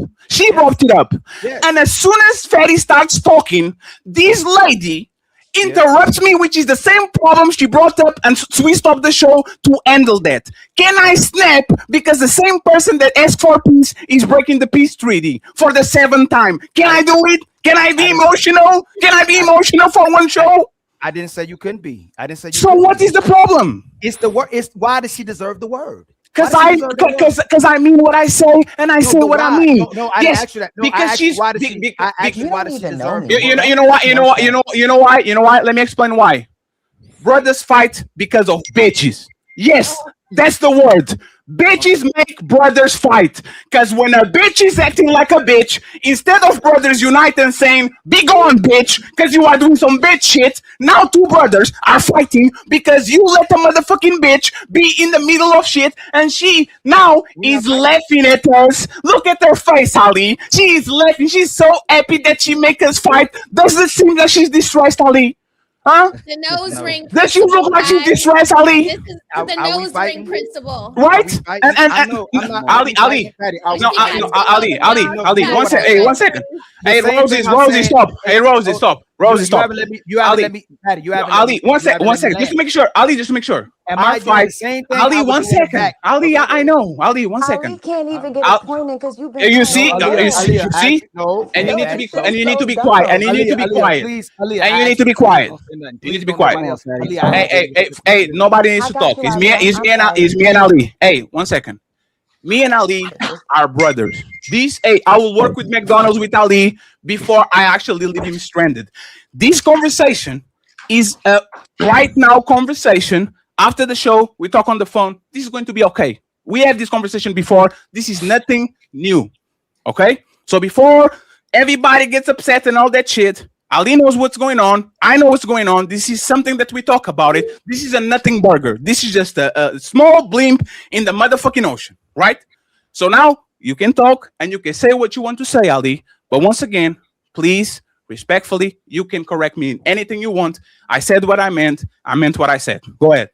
Yes. And as soon as Fatty starts talking, this lady interrupts me, which is the same problem she brought up, and so we stopped the show to handle that. Can I snap because the same person that asked for peace is breaking the peace treaty for the 7th time? Can I do it? Can I be emotional? Can I be emotional for one show? I didn't say you couldn't be. I didn't say you. So what is the problem? It's the word. It's why does she deserve the word? Because I mean what I say, and I say what I mean. No, I didn't ask you that. No, because she's why does she? I asked you why does she deserve it? You know why? Let me explain why. Brothers fight because of bitches. Yes, that's the word. Bitches make brothers fight. Because when a bitch is acting like a bitch, instead of brothers unite and saying, "Be gone, bitch," because you are doing some bitch shit, now two brothers are fighting because you let the motherfucking bitch be in the middle of shit, and she now is laughing at us. Look at her face, Ali. She is laughing. She's so happy that she make us fight. Does it seem that she's distressed, Ali? Huh? The nose ring. Does she look like she's distressed, Ali? This is the nose ring principle. Right? And Ali. One second. Hey, Rosie, stop. Hey, Rosie, stop. You haven't let me. Ali, one second. Just to make sure. Ali, just to make sure. Am I doing the same thing? Ali, 1 second. Ali, I know. Ali, 1 second. Ali can't even get a point in because you've been. You see? No. And you need to be quiet. And you need to be quiet. And you need to be quiet. You need to be quiet. You need to be quiet. Hey, nobody needs to talk. It's me and Ali. Hey, 1 second. Me and Ali are brothers. I will work with McDonald's with Ali before I actually leave him stranded. This conversation is a right now conversation. After the show, we talk on the phone. This is going to be okay. We had this conversation before. This is nothing new. Okay? So before everybody gets upset and all that shit, Ali knows what's going on. I know what's going on. This is something that we talk about it. This is a nothing burger. This is just a small blimp in the motherfucking ocean, right? So now you can talk and you can say what you want to say, Ali. But once again, please, respectfully, you can correct me in anything you want. I said what I meant. I meant what I said. Go ahead.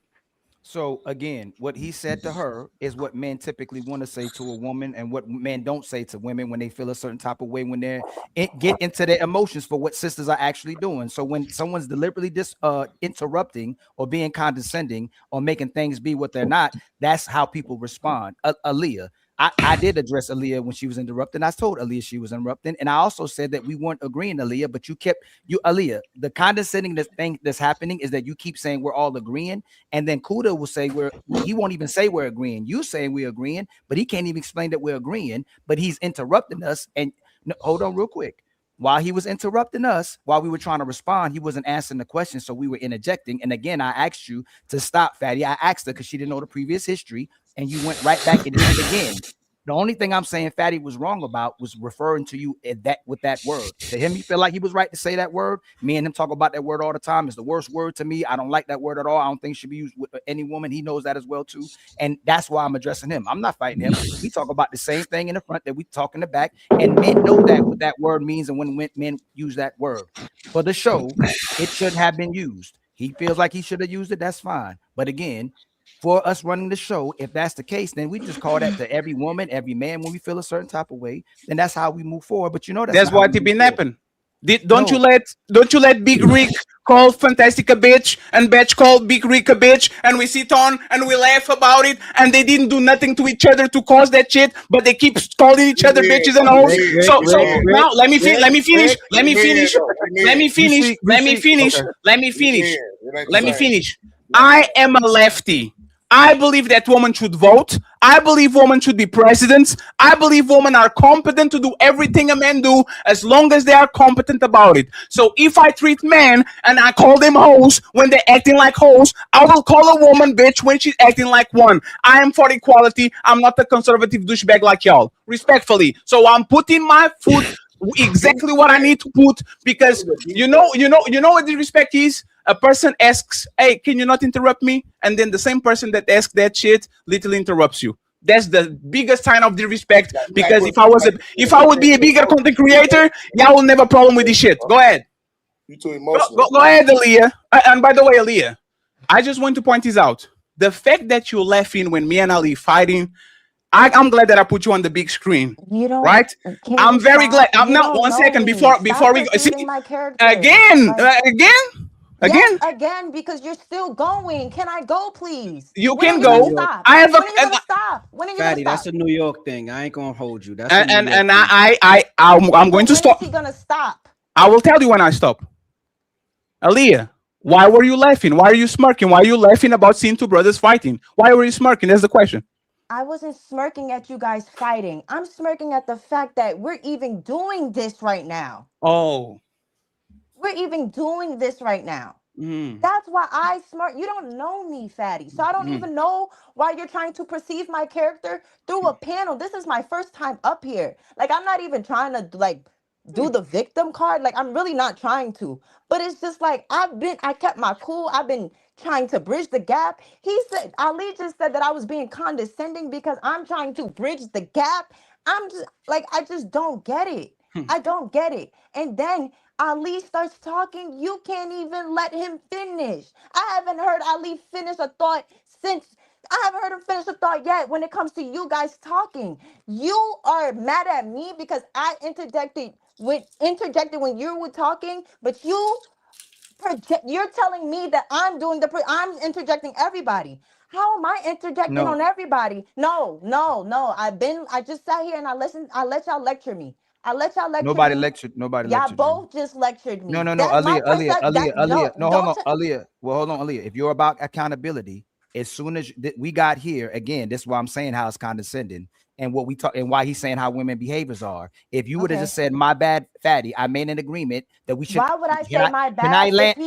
So again, what he said to her is what men typically want to say to a woman, and what men don't say to women when they feel a certain type of way, when they get into their emotions for what sisters are actually doing. So when someone's deliberately interrupting or being condescending or making things be what they're not, that's how people respond. Aaliyah, I did address Aaliyah when she was interrupting. I told Aaliyah she was interrupting, and I also said that we weren't agreeing, Aaliyah, but Aaliyah, the condescending thing that's happening is that you keep saying we're all agreeing, and then Kuda will say he won't even say we're agreeing. You saying we're agreeing, but he can't even explain that we're agreeing, but he's interrupting us. And no, hold on real quick. While he was interrupting us, while we were trying to respond, he wasn't answering the question, so we were interjecting. And again, I asked you to stop, Fatty. I asked her because she didn't know the previous history, and you went right back and did it again. The only thing I'm saying Fatty was wrong about was referring to you with that word. To him, he felt like he was right to say that word. Me and him talk about that word all the time. It's the worst word to me. I don't like that word at all. I don't think it should be used with any woman. He knows that as well too. And that's why I'm addressing him. I'm not fighting him. We talk about the same thing in the front that we talk in the back. And men know that what that word means. And when men use that word for the show, it shouldn't have been used. He feels like he should have used it. That's fine. But again, for us running the show, if that's the case, then we just call that to every woman, every man when we feel a certain type of way. Then that's how we move forward. But you know that's what it been happen. Don't you let Big Rick call Fantastic a bitch and Batch call Big Rick a bitch, and we sit on and we laugh about it, and they didn't do nothing to each other to cause that shit, but they keep calling each other bitches and hoes. So now let me finish. I am a lefty. I believe that women should vote. I believe women should be presidents. I believe women are competent to do everything a man do as long as they are competent about it. So if I treat men and I call them hoes when they're acting like hoes, I will call a woman bitch when she's acting like one. I am for equality. I'm not a conservative douchebag like y'all. Respectfully. So I'm putting my foot exactly what I need to put, because you know what the respect is. A person asks, "Hey, can you not interrupt me?" And then the same person that asked that shit literally interrupts you. That's the biggest sign of the respect. Because if I would be a bigger content creator, y'all will never have a problem with this shit. Go ahead. You too emotional. Go ahead, Aaliyah. And by the way, Aaliyah, I just want to point this out. The fact that you're laughing when me and Ali fighting, I'm glad that I put you on the big screen. You don't, right? I'm very glad. I'm not 1 second before we see my character. Again. Yes, again, because you're still going. Can I go, please? You when can go. Stop? I have when are you gonna stop? When are you Fatty, gonna that's stop? a New York thing. I ain't gonna hold you. That's I'm going to stop. When is he gonna stop? I will tell you when I stop. Aaliyah, why were you laughing? Why are you smirking? Why are you laughing about seeing two brothers fighting? Why were you smirking? That's the question. I wasn't smirking at you guys fighting. I'm smirking at the fact that we're even doing this right now. Oh. We're even doing this right now. That's why I smirk. You don't know me, Fatty. So I don't even know why you're trying to perceive my character through a panel. This is my first time up here. Like, I'm not even trying to do the victim card. Like, I'm really not trying to. But it's just like I kept my cool. I've been trying to bridge the gap. Ali just said that I was being condescending because I'm trying to bridge the gap. I'm just like, I just don't get it. I don't get it. And then Ali starts talking. You can't even let him finish. I haven't heard Ali finish a thought yet when it comes to you guys talking. You are mad at me because I interjected when you were talking, but you're telling me that I'm I'm interjecting everybody. How am I interjecting on everybody? No. I just sat here and I listened. I let y'all lecture me. Nobody lectured. Y'all both just lectured me. No, Aaliyah. No, hold on, Aaliyah. Well, hold on, Aaliyah. If you're about accountability, as soon as we got here, again, this is why I'm saying how it's condescending and what we talk and why he's saying how women behaviors are. If you would have just said, "My bad, Fatty," I made an agreement that we should. Why would I say my bad?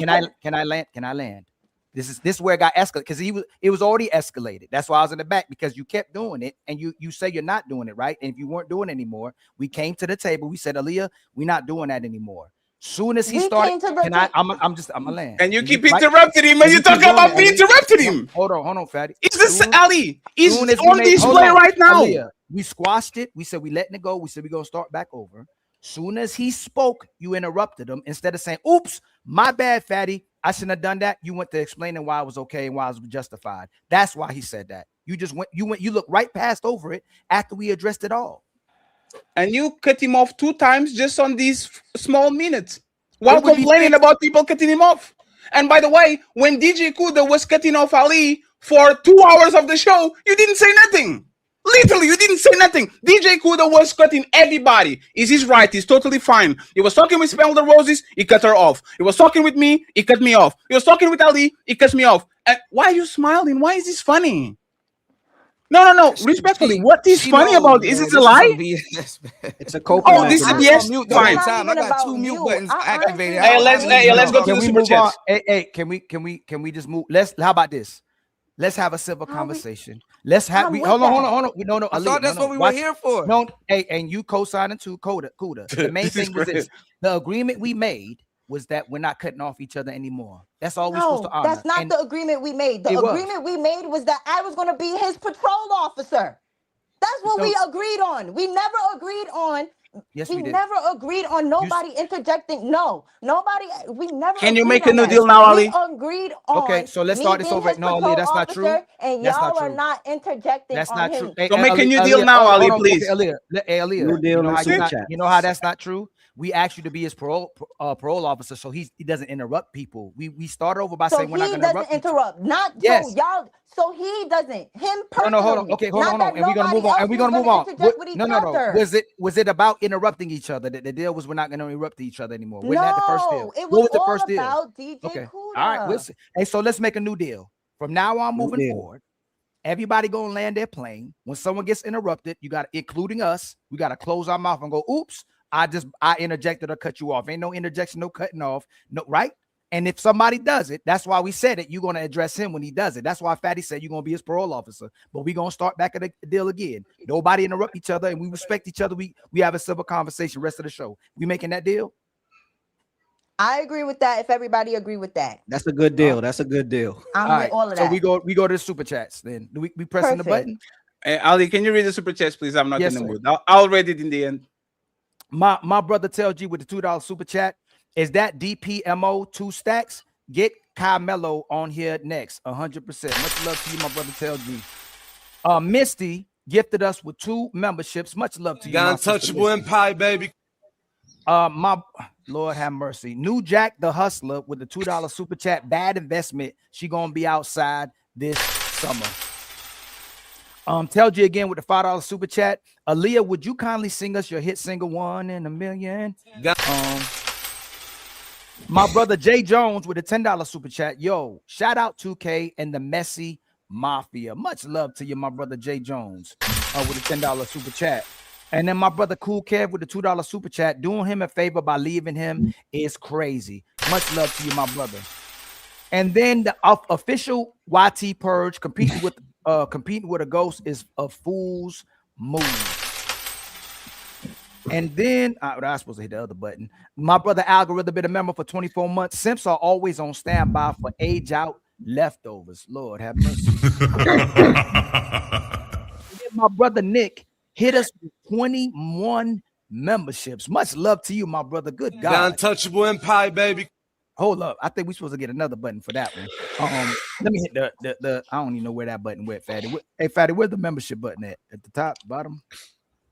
Can I land? This is where it got escalated because it was already escalated. That's why I was in the back, because you kept doing it and you say you're not doing it, right? And if you weren't doing it anymore, we came to the table. We said, "Aaliyah, we're not doing that anymore." Soon as he started, I'm gonna land. And you keep interrupting him, and you talking about me interrupting him. Hold on, Fatty. It's this Ali. He's on display right now. Aaliyah, we squashed it. We said we letting it go. We said we're gonna start back over. Soon as he spoke, you interrupted him. Instead of saying, "Oops, my bad, Fatty, I shouldn't have done that," you went to explaining why it was okay and why it was justified. That's why he said that. You looked right past over it after we addressed it all. And you cut him off 2 times just on these small minutes while complaining about people cutting him off. And by the way, when DJ Kuda was cutting off Ali for 2 hours of the show, you didn't say nothing. Literally, you didn't say nothing. DJ Kuda was cutting everybody. Is his right? He's totally fine. He was talking with Spell the Roses, he cut her off. He was talking with me, he cut me off. He was talking with Ali, he cuts me off. And why are you smiling? Why is this funny? No. Respectfully, what is funny about this? Is it a lie? It's a coping. Oh, this is BS. Fine. I got 2 mute buttons activated. Hey, let's go to the super chats. Hey, can we just move? How about this? Let's have a civil conversation. Let's have hold on. No, I thought that's what we were here for. No, hey, and you co-signing too, Kuda. The main thing was this: the agreement we made was that we're not cutting off each other anymore. That's all we're supposed to honor. That's not the agreement we made. The agreement we made was that I was going to be his patrol officer. That's what we agreed on. We never agreed on. Yes, we did. never agreed on nobody interjecting. No, nobody. We never. Can you agreed make a on new that. deal now, Ali? We agreed on. Okay, so let's me start this being over. his No, Ali, patrol that's not true. officer, And That's y'all not are true. not interjecting That's on not him. true. Hey, So make a new deal now, Ali, please. Okay, Aaliyah, New deal, you know no how super you chat. know how that's not true? We asked you to be his parole officer, so he doesn't interrupt people. We started over by So saying we're not he going to doesn't interrupt. interrupt. Not Yes. so y'all. So he doesn't. Him No, personally. hold on. Okay, hold on. And we're gonna move on. And we're gonna move on. No. Was it about interrupting each other? The deal was we're not gonna interrupt each other anymore. Wasn't that the first deal? It What was the all first deal? about DJ Okay. Kuda. All right. Listen. Hey, so let's make a new deal. From now on, moving forward, everybody gonna land their plane. When someone gets interrupted, you got, including us, we gotta close our mouth and go, oops, I interjected or cut you off. Ain't no interjection, no cutting off, no, right? And if somebody does it, that's why we said it. You're gonna address him when he does it. That's why Fatty said you're gonna be his parole officer. But we're gonna start back at the deal again. Nobody interrupt each other, and we respect each other. We have a civil conversation rest of the show. We making that deal? I agree with that. If everybody agree with that, That's a good deal. That's a good deal. I'm with all of that. So we go to the super chats. Then we pressing the button. Hey, Ali, can you read the super chats, please? I'm not Yes, in the sir. mood. I'll read it in the end. My brother tells you with the $2 super chat, is that DPMO 2 stacks? Get Carmelo on here next. 100%. Much love to you, my brother tells you. Misty gifted us with 2 memberships. Much love to you. Untouchable Empire, baby. My Lord have mercy. New Jack the Hustler with the $2 super chat. Bad investment. She gonna be outside this summer. Tell you again with the $5 super chat. Aaliyah, would you kindly sing us your hit single "One in a Million"? My brother Jay Jones with a $10 super chat. Yo, shout out 2K and the Messy Mafia. Much love to you, my brother Jay Jones, with a $10 super chat. And then my brother Cool Kev with the $2 super chat. Doing him a favor by leaving him is crazy. Much love to you, my brother. And then the official YT Purge competing with a ghost is a fool's move. And then I was supposed to hit the other button. My brother Algorithm been a member for 24 months. Simps are always on standby for age out leftovers. Lord have mercy. My brother Nick hit us with 21 memberships. Much love to you, my brother. Good God. The Untouchable Empire, baby. Hold up. I think we're supposed to get another button for that one. Let me hit the I don't even know where that button went, Fatty. Hey, Fatty, where's the membership button at? At the top, bottom?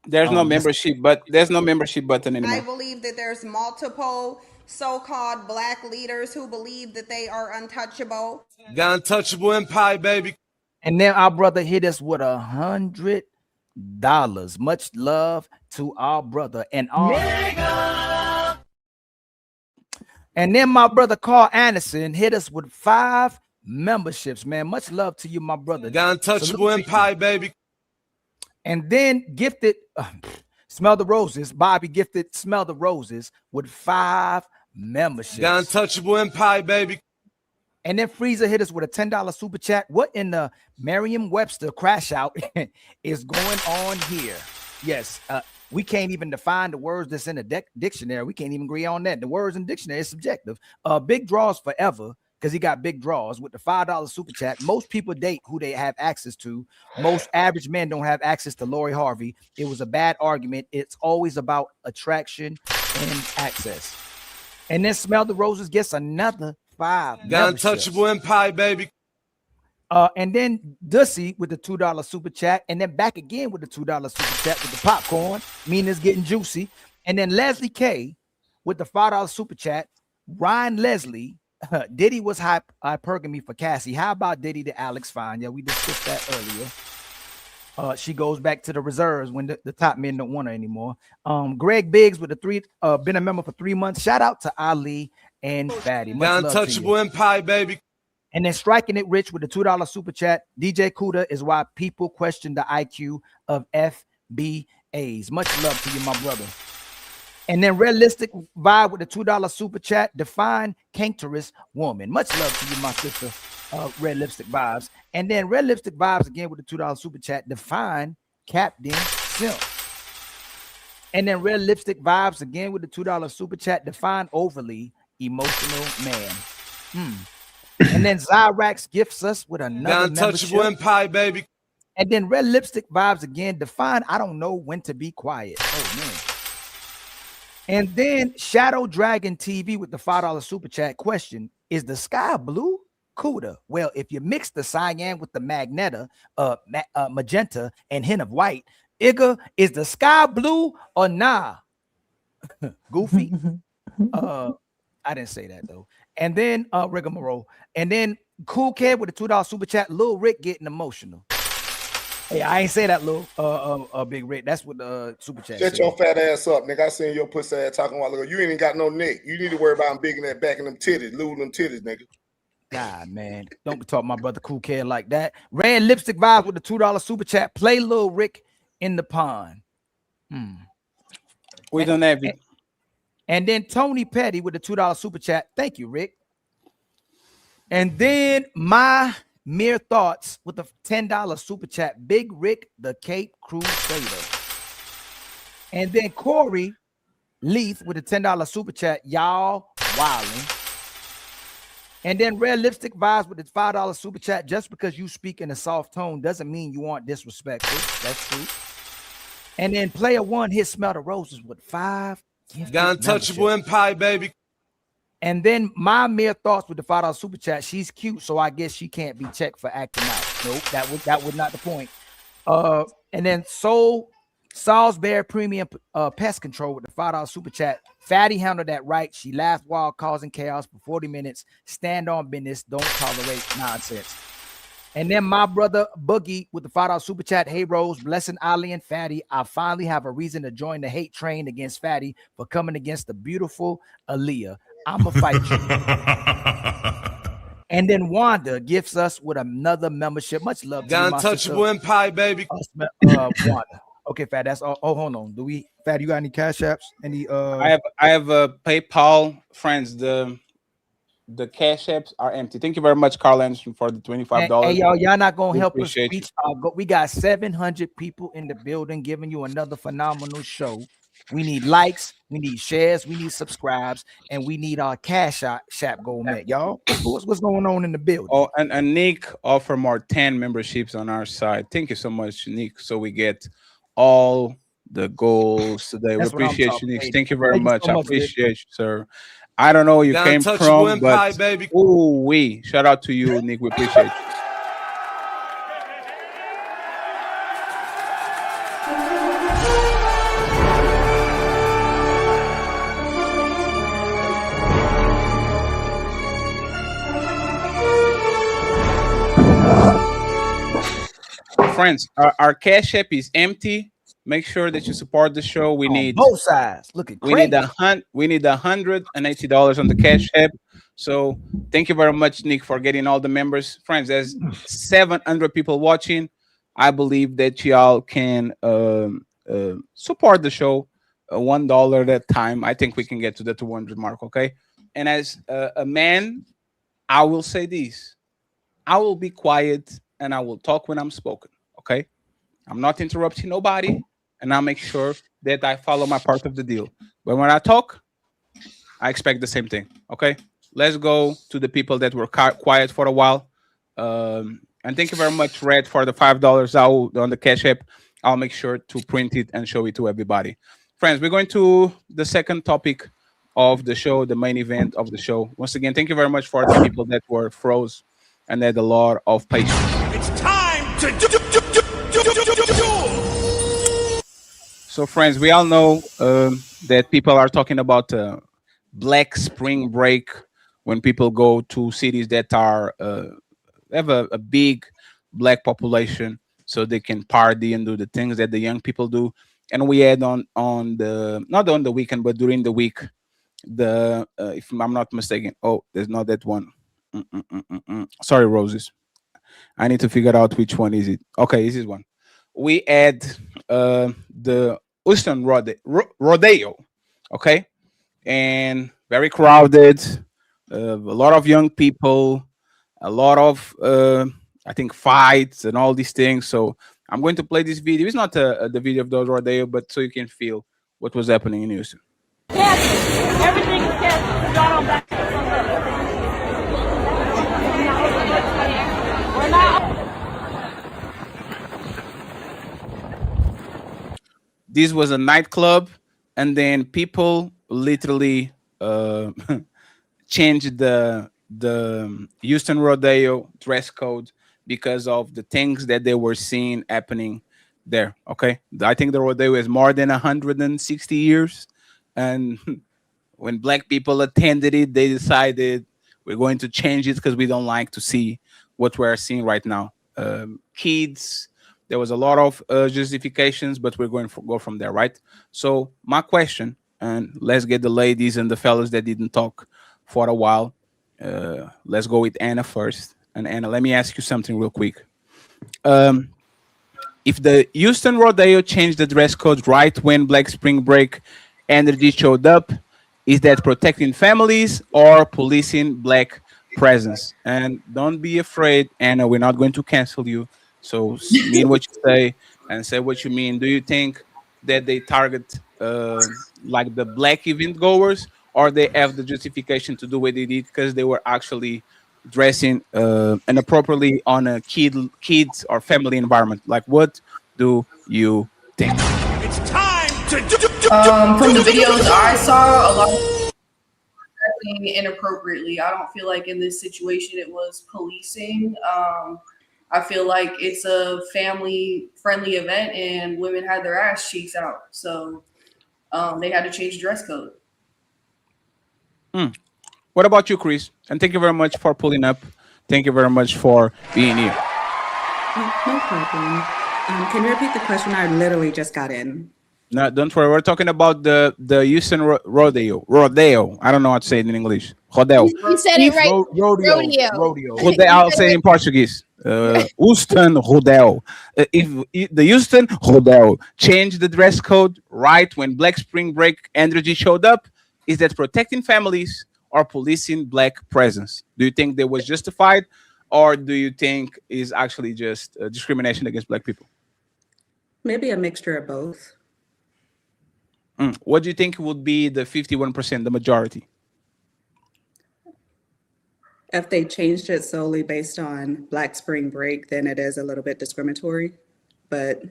There's no membership, but there's no membership button I anymore. believe that there's multiple so-called black leaders who believe that they are untouchable. The Untouchable Empire, baby. And then our brother hit us with $100. Much love to our brother and all. And then my brother Carl Anderson hit us with 5 memberships, man. Much love to you, my brother. The Untouchable Empire, baby. And then gifted Smell the Roses. Bobby gifted Smell the Roses with 5 memberships. The Untouchable Empire, baby. And then Freezer hit us with a $10 super chat. What in the Merriam-Webster crash out is going on here? Yes, we can't even define the words that's in the dictionary. We can't even agree on that. The words in the dictionary is subjective. Big draws forever, because he got big draws with the $5 super chat. Most people date who they have access to. Most average men don't have access to Lori Harvey. It was a bad argument. It's always about attraction and access. And then Smell the Roses gets another 5. The Untouchable Empire, baby. And then Dussy with the $2 super chat, and then back again with the $2 super chat with the popcorn, meaning it's getting juicy. And then Leslie K with the $5 super chat. Ryan Leslie, Diddy was hypergamy for Cassie. How about Diddy to Alex? Fine. Yeah, we discussed that earlier. She goes back to the reserves when the top men don't want her anymore. Greg Biggs with the three, been a member for 3 months. Shout out to Ali and Fatty. Much love to you. Untouchable Empire, baby. And then striking it rich with the $2 super chat. DJ Kuda is why people question the IQ of FBAs. Much love to you, my brother. And then realistic vibe with the $2 super chat. Define cancerous woman. Much love to you, my sister. Red lipstick vibes. And then red lipstick vibes again with the $2 super chat. Define Captain Simp. And then red lipstick vibes again with the $2 super chat. Define overly emotional man. And then Zyrax gifts us with another Untouchable Empire, baby. And then red lipstick vibes again. Define I don't know when to be quiet. Oh man. And then Shadow Dragon TV with the $5 super chat. Question: is the sky blue? Kuda. Well, if you mix the cyan with the magenta and hint of white, Igga, is the sky blue or nah? Goofy. I didn't say that though. And then rigmarole. And then Cool Kid with the $2 super chat. Lil Rick getting emotional. Hey, I ain't say that, Lil Big Rick. That's what the super chat. Shut your fat ass up, nigga. I seen your pussy ass talking a while ago. You ain't even got no neck. You need to worry about bigging that back in them titties, losing them titties, nigga. Nah, man. Don't be talking my brother Cool Kid like that. Red lipstick vibes with the $2 super chat. Play Lil Rick in the pond. We don't have it. And then Tony Petty with the $2 super chat. Thank you, Rick. And then my mere thoughts with the $10 super chat. Big Rick, the Cape Crusader. And then Corey Leith with the $10 super chat. Y'all wildin'. And then red lipstick vibes with the $5 super chat. Just because you speak in a soft tone doesn't mean you aren't disrespectful. That's true. And then player one hit Smell the Roses with 5. Untouchable Empire, baby. And then my mere thoughts with the $5 super chat. She's cute, so I guess she can't be checked for acting out. Nope, that was not the point. And then Salisbury Premium Pest Control with the $5 super chat. Fatty handled that right. She laughed while causing chaos for 40 minutes. Stand on business. Don't tolerate nonsense. And then my brother Boogie with the $5 super chat. Hey, Rose, blessing Ali and Fatty. I finally have a reason to join the hate train against Fatty for coming against the beautiful Aaliyah. I'ma fight you. And then Wanda gifts us with another membership. Much love to you, Untouchable Empire, baby. Wanda. Okay, Fat. That's all. Oh, hold on. Fat? You got any cash apps? Any? I have a PayPal, friends. The cash apps are empty. Thank you very much, Carl Anderson, for the $25. Hey, y'all not gonna help us appreciate reach our goal. We got 700 people in the building giving you another phenomenal show. We need likes, we need shares, we need subscribes, and we need our cash app goal met, y'all. What's going on in the building? Oh, and Nick offer more 10 memberships on our side. Thank you so much, Nick. So we get all the goals today. That's we appreciate you, Nick. about. Thank you very much. So I much, appreciate you, sir. I don't know where you came Untouchable from, Empire, but baby. ooh, shout out to you, Nick. We appreciate you. Friends, our cash app is empty. Make sure that you support the show. We need both sides. Look at we need $180 on the cash app. So thank you very much, Nick, for getting all the members. Friends, there's 700 people watching. I believe that y'all can support the show $1 at a time. I think we can get to the 200 mark. Okay. And as a man, I will say this: I will be quiet and I will talk when I'm spoken. Okay. I'm not interrupting nobody, and I'll make sure that I follow my part of the deal. But when I talk, I expect the same thing. Okay. Let's go to the people that were quiet for a while. And thank you very much, Red, for the $5 on the cash app. I'll make sure to print it and show it to everybody. Friends, we're going to the second topic of the show, the main event of the show. Once again, thank you very much for the people that were froze and had a lot of patience. It's time to do. So, friends, we all know that people are talking about Black Spring Break when people go to cities that are have a big Black population. so they can party and do the things that the young people do. And we had on the not on the weekend, but during the week, the if I'm not mistaken. Oh, there's not that one. Sorry, Roses. I need to figure out which one is it. Okay, this is one. We had the Houston Rodeo. Okay, and very crowded. A lot of young people, a lot of I think fights and all these things. So I'm going to play this video. It's not the video of those rodeo, but so you can feel what was happening in Houston. Everything is canceled. Y'all don't back We're not. This was a nightclub, and then people literally changed the Houston Rodeo dress code because of the things that they were seeing happening there. Okay, I think the rodeo is more than 160 years, and when Black people attended it, they decided we're going to change it because we don't like to see what we're seeing right now. Kids, there was a lot of justifications, but we're going to go from there, right? So my question, and let's get the ladies and the fellas that didn't talk for a while. Let's go with Anna first. And Anna, let me ask you something real quick. If the Houston Rodeo changed the dress code right when Black Spring Break energy showed up, is that protecting families or policing Black presence? And don't be afraid, Anna, we're not going to cancel you. So mean what you say and say what you mean. Do you think that they target like the Black event goers, or they have the justification to do what they did because they were actually dressing inappropriately on a kids or family environment? Like, what do you think? It's time to from the videos I saw, a lot of acting inappropriately. I don't feel like in this situation it was policing. I feel like it's a family-friendly event, and women had their ass cheeks out, so they had to change dress code. What about you, Chris? And thank you very much for pulling up. Thank you very much for being here. No problem. Can you repeat the question? I literally just got in. No, don't worry. We're talking about the Houston Rodeo. Rodeo. I don't know how to say it in English. Rodeo. You said it right. Rodeo. I'll say it in Portuguese. Houston Rodeo. If the Houston Rodeo changed the dress code right when Black Spring Break energy showed up, is that protecting families or policing Black presence? Do you think that was justified, or do you think is actually just discrimination against Black people? Maybe a mixture of both. What do you think would be the 51%, the majority? If they changed it solely based on Black Spring Break, then it is a little bit discriminatory. But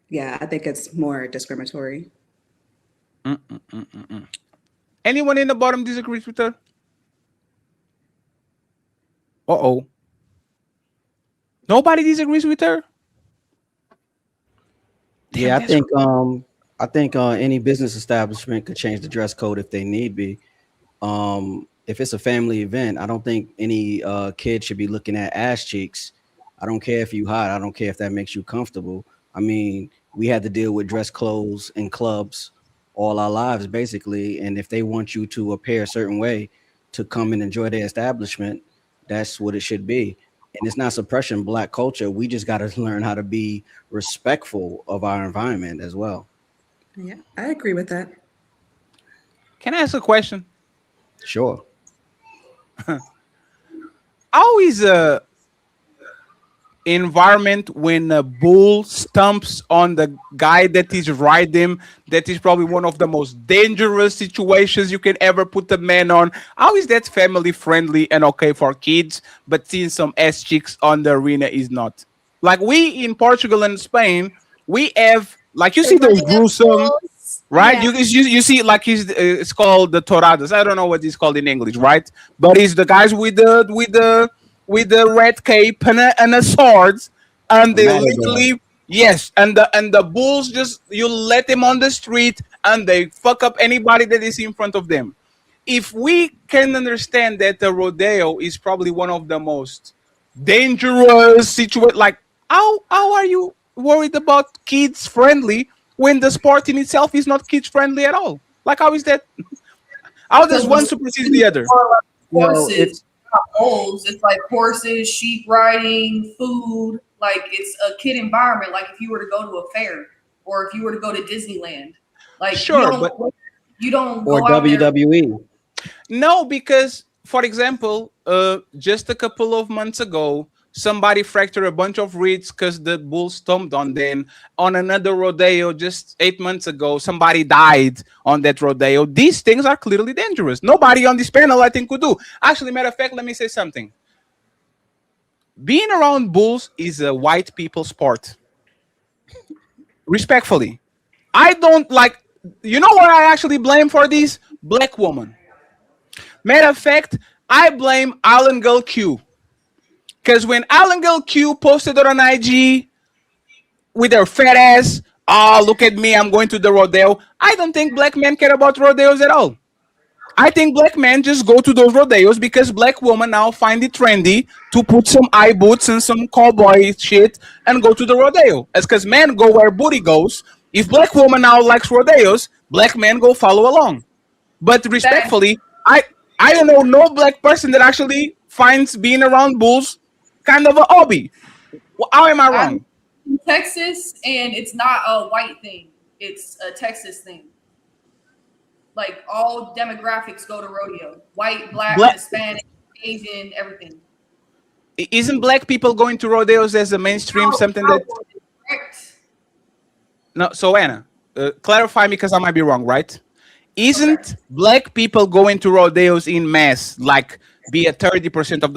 yeah, I think it's more discriminatory. Anyone in the bottom disagrees with her? Uh-oh. Nobody disagrees with her? Yeah, I think any business establishment could change the dress code if they need be. If it's a family event, I don't think any kid should be looking at ass cheeks. I don't care if you hot. I don't care if that makes you comfortable. I mean, we had to deal with dress clothes in clubs all our lives, basically. And if they want you to appear a certain way to come and enjoy their establishment, that's what it should be. And it's not suppression Black culture. We just got to learn how to be respectful of our environment as well. Yeah, I agree with that. Can I ask a question? Sure. How is a environment when a bull stomps on the guy that is riding him? That is probably one of the most dangerous situations you can ever put a man on. How is that family friendly and okay for kids, but seeing some ass cheeks on the arena is not? Like, we in Portugal and Spain, we have, like, you see those gruesome, right? Yeah. You see, like, it's called the toradas. I don't know what it's called in English, right? But it's the guys with the red cape and a swords, and they literally, yes, and the bulls just, you let them on the street and they fuck up anybody that is in front of them. If we can understand that the rodeo is probably one of the most dangerous situation. Like, how are you worried about kids friendly when the sport in itself is not kids friendly at all? Like, how is that? How does one supersede the other? Horses, not bulls. It's like horses, sheep riding, food. Like it's a kid environment. Like if you were to go to a fair or if you were to go to Disneyland, like Sure, you don't Or go out there. WWE. No, because for example, just a couple of months ago, somebody fractured a bunch of ribs because the bull stomped on them. On another rodeo, just 8 months ago, somebody died on that rodeo. These things are clearly dangerous. Nobody on this panel, I think, could do. Actually, matter of fact, let me say something. Being around bulls is a white people sport. Respectfully, I don't like. You know what I actually blame for this? Black woman. Matter of fact, I blame Alan Girl Q. Because when Alan Girl Q posted it on IG with her fat ass, oh, look at me, I'm going to the rodeo. I don't think black men care about rodeos at all. I think black men just go to those rodeos because black women now find it trendy to put some eye boots and some cowboy shit and go to the rodeo. It's because men go where booty goes. If black woman now likes rodeos, black men go follow along. But respectfully, I don't know no black person that actually finds being around bulls kind of a hobby. Well, how am I wrong? I'm in Texas, and it's not a white thing. It's a Texas thing. Like all demographics go to rodeo: white, black, Hispanic, Asian, everything. Isn't black people going to rodeos as a mainstream something that? No, so Anna, clarify me because I might be wrong, right? Isn't black people going to rodeos in mass, like be a 30% of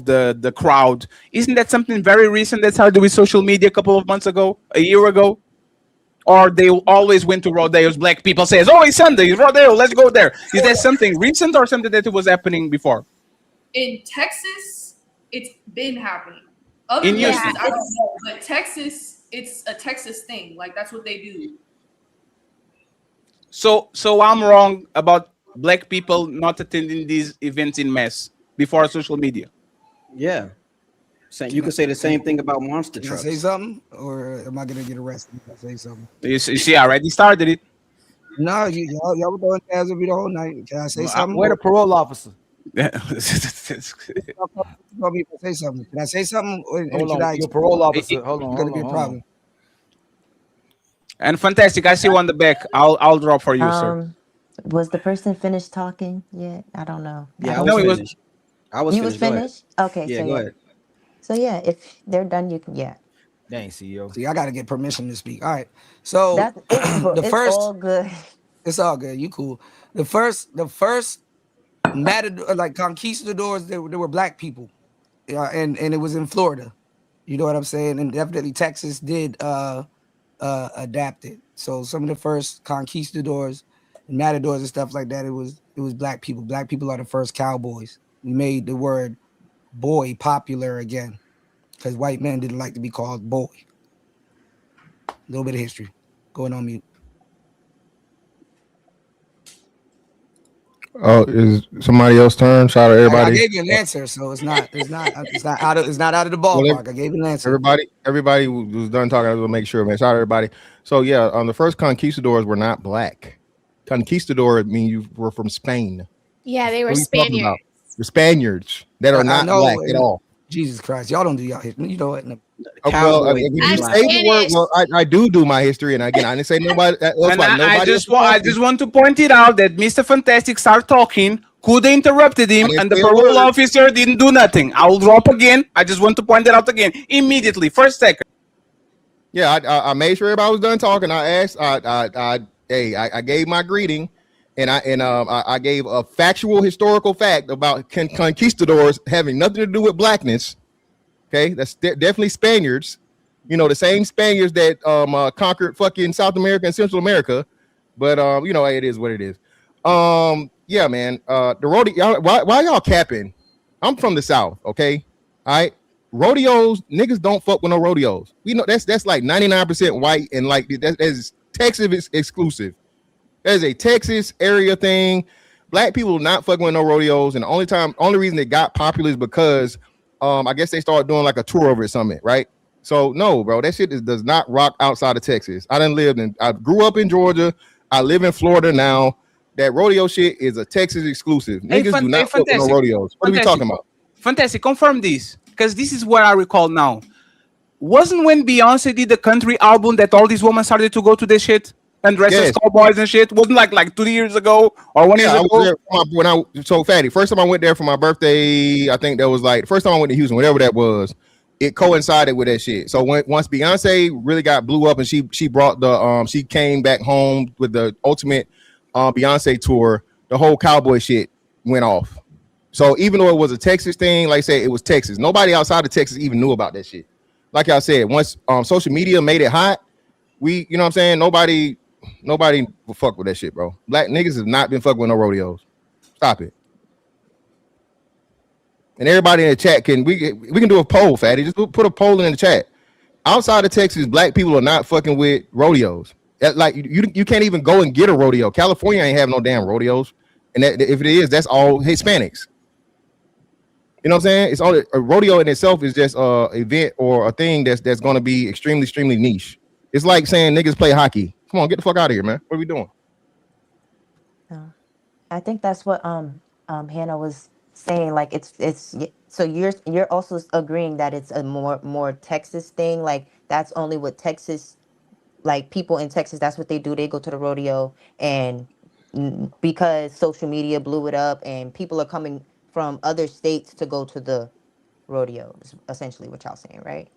the crowd? Isn't that something very recent that started with social media a couple of months ago, a year ago? Or they always went to rodeos? Black people says, "Oh, it's Sunday, it's rodeo, let's go there." Is that something recent or something that was happening before? In Texas, it's been happening. Other In places, Houston. I don't know, but Texas, it's a Texas thing. Like that's what they do. So I'm wrong about black people not attending these events in mass before social media. Yeah. You could say the same thing about monster Can I trucks. say something, or am I gonna get arrested if I say something? You see, I already started it. No, y'all were throwing hands at me the whole night. Can I say something? Where the parole officer? Tell me if I say something. Can I say something? Or Hold should on, I your parole officer. Hold on, It's gonna hold be a on, hold problem. on. And fantastic. I see one on the back. I'll drop for you, sir. Was the person finished talking yet? I don't know. Yeah, don't I was know. finished. I was You was finished. Go ahead. finished? Okay, Yeah, so go yeah. ahead. So yeah, if they're done, you can Dang, CEO. See, I gotta get permission to speak. All right. So That's it's, the it's first, all good. it's all good. You cool. The first matador, like conquistadors, they were black people, yeah, and it was in Florida. You know what I'm saying? And definitely Texas did adapt it. So some of the first conquistadors and matadors and stuff like that, it was black people. Black people are the first cowboys. We made the word boy popular again because white men didn't like to be called boy. A little bit of history. Going on mute. Oh, is somebody else's turn? Shout out I everybody. gave you an answer, so it's not out of the ballpark. I gave you an answer. Everybody was done talking. I was gonna make sure, man. Shout out everybody. So yeah, the first conquistadors were not black. Conquistador means you were from Spain. Yeah, they were What are you talking about? Spaniards. The Spaniards that are not black at all. Jesus Christ, y'all don't do y'all history. You know what? Well, if you say the word, well, I do my history, and again, I didn't say nobody. And I just want to point it out that Mr. Fantastic started talking. Could have interrupted him, and the parole officer didn't do nothing. I will drop again. I just want to point that out again immediately. First second. Yeah, I made sure everybody was done talking. I asked, I gave my greeting, and I gave a factual historical fact about conquistadors having nothing to do with blackness. Okay, that's definitely Spaniards. You know, the same Spaniards that conquered fucking South America and Central America. But you know, it is what it is. Yeah, man. The rodeo. Why y'all capping? I'm from the South. Okay, all right. Rodeos, niggas don't fuck with no rodeos. We know that's like 99% white, and like that is Texas exclusive. That is a Texas area thing. Black people not fucking with no rodeos, and the only reason they got popular is because I guess they started doing like a tour over at Summit, right? So no, bro, that shit does not rock outside of Texas. I grew up in Georgia. I live in Florida now. That rodeo shit is a Texas exclusive. Niggas do not fuck with no rodeos. What are we talking about? Fantastic, confirm this, because this is what I recall now. Wasn't when Beyonce did the country album that all these women started to go to this shit and dress as cowboys and shit? Wasn't like 2 years ago or 1 year ago? I was there so Fatty. First time I went there for my birthday, I think that was like the first time I went to Houston, whatever that was. It coincided with that shit. So once Beyonce really got blew up and she brought the she came back home with the ultimate Beyonce tour, the whole cowboy shit went off. So even though it was a Texas thing, like I said, it was Texas. Nobody outside of Texas even knew about that shit. Like I said, once social media made it hot, you know what I'm saying? Nobody will fuck with that shit, bro. Black niggas have not been fucking with no rodeos. Stop it. And everybody in the chat we can do a poll, Fatty. Just put a poll in the chat. Outside of Texas, black people are not fucking with rodeos. Like you can't even go and get a rodeo. California ain't have no damn rodeos, and if it is, that's all Hispanics. You know what I'm saying? It's all a rodeo in itself is just a event or a thing that's going to be extremely niche. It's like saying niggas play hockey. Come on, get the fuck out of here, man. What are we doing? I think that's what Hannah was saying. Like it's so you're also agreeing that it's a more Texas thing. Like that's only what Texas, like people in Texas, that's what they do. They go to the rodeo, and because social media blew it up and people are coming from other states to go to the rodeo, is essentially what y'all saying, right?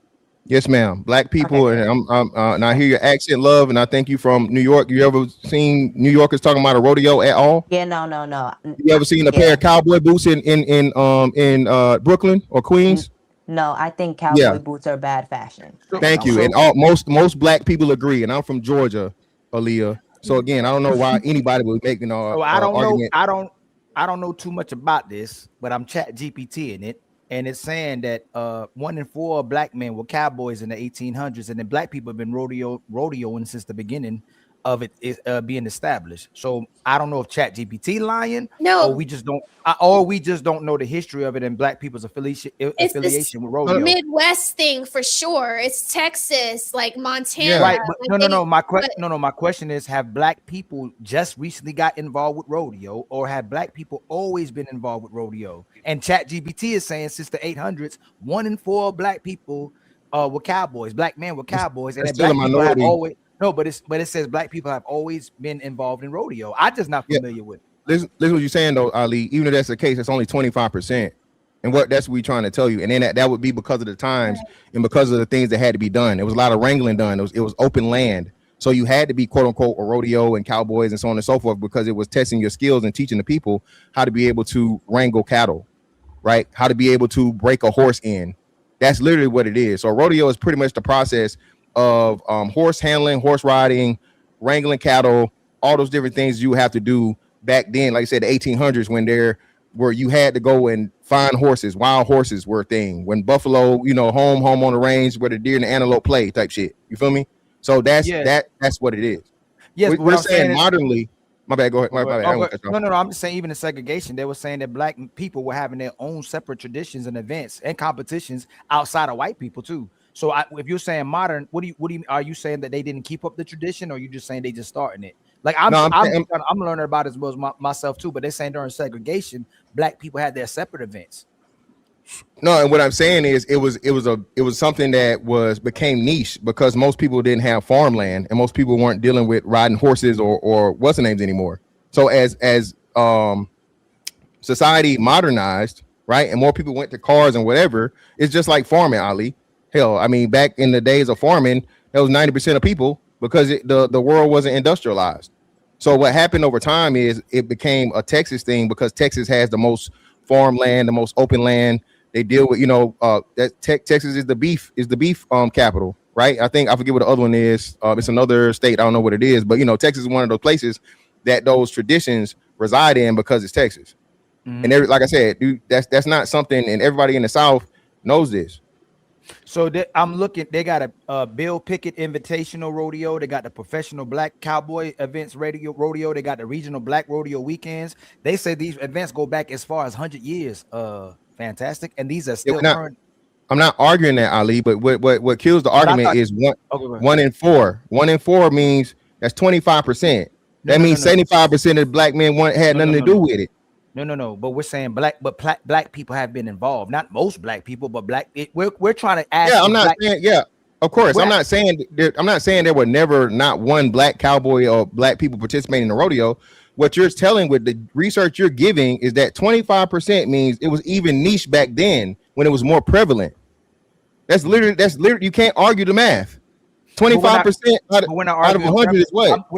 Yes, ma'am. Black people, Okay. And I hear your accent, love, and I think you from New York. You ever seen New Yorkers talking about a rodeo at all? Yeah, no. You ever seen a pair of cowboy boots in Brooklyn or Queens? No, I think cowboy boots are bad fashion. Thank you. And most black people agree. And I'm from Georgia, Aaliyah. So again, I don't know why anybody would make an argument. I don't know too much about this, but I'm chat GPT in it. And it's saying that 1 in 4 black men were cowboys in the 1800s, and then black people have been rodeoing since the beginning of it being established. So I don't know if chat GPT lying, or we just don't know the history of it and black people's affiliation with rodeo. Midwest thing for sure. It's Texas, like Montana. Yeah. Right, but like my question is: have black people just recently got involved with rodeo, or have black people always been involved with rodeo? And ChatGPT is saying since the 800s, 1 in 4 black people were cowboys. Black men were cowboys, and black people have always but it says black people have always been involved in rodeo. I just not familiar with it. Listen what you're saying though, Ali. Even if that's the case, it's only 25%. And that's what we're trying to tell you. And then that would be because of the times and because of the things that had to be done. There was a lot of wrangling done. It was open land. So you had to be quote unquote a rodeo and cowboys and so on and so forth, because it was testing your skills and teaching the people how to be able to wrangle cattle, right? How to be able to break a horse in. That's literally what it is. So rodeo is pretty much the process of horse handling, horse riding, wrangling cattle, all those different things you have to do back then. Like I said, the 1800s, when where you had to go and find horses. Wild horses were a thing. When buffalo, home on the range where the deer and the antelope play type shit. You feel me? So that's what it is. Yes, we're saying modernly. My bad. Go ahead. My bad. No. I'm just saying, even in segregation, they were saying that black people were having their own separate traditions and events and competitions outside of white people too. So if you're saying modern, what do you are you saying that they didn't keep up the tradition, or you just saying they just starting it? Like I'm learning about it as well as myself too. But they're saying during segregation, black people had their separate events. No, and what I'm saying is it was something that became niche because most people didn't have farmland and most people weren't dealing with riding horses or what's the names anymore. So as society modernized, right, and more people went to cars and whatever, it's just like farming, Ali. Hell, I mean, back in the days of farming, that was 90% of people because the world wasn't industrialized. So what happened over time is it became a Texas thing because Texas has the most farmland, the most open land. They deal with, that Texas is the beef capital, right? I forget what the other one is. It's another state. I don't know what it is, but Texas is one of those places that those traditions reside in because it's Texas. Mm-hmm. And like I said, dude, that's not something, and everybody in the South knows this. So I'm looking. They got a Bill Pickett Invitational Rodeo. They got the Professional Black Cowboy Events Rodeo. They got the Regional Black Rodeo Weekends. They say these events go back as far as 100 years. Fantastic. And these are Yeah, still current. I'm not arguing that, Ali, but what kills the argument is one in four. 1 in 4 means that's 25%. That means 75% of black men had nothing to do with it. No. But we're saying black people have been involved. Not most black people, but we're trying to ask. Yeah, I'm not saying. Yeah, of course. I'm not saying there were never not one black cowboy or black people participating in the rodeo. What you're telling with the research you're giving is that 25% means it was even niche back then when it was more prevalent. That's literally you can't argue the math. 25% out of 100 is what?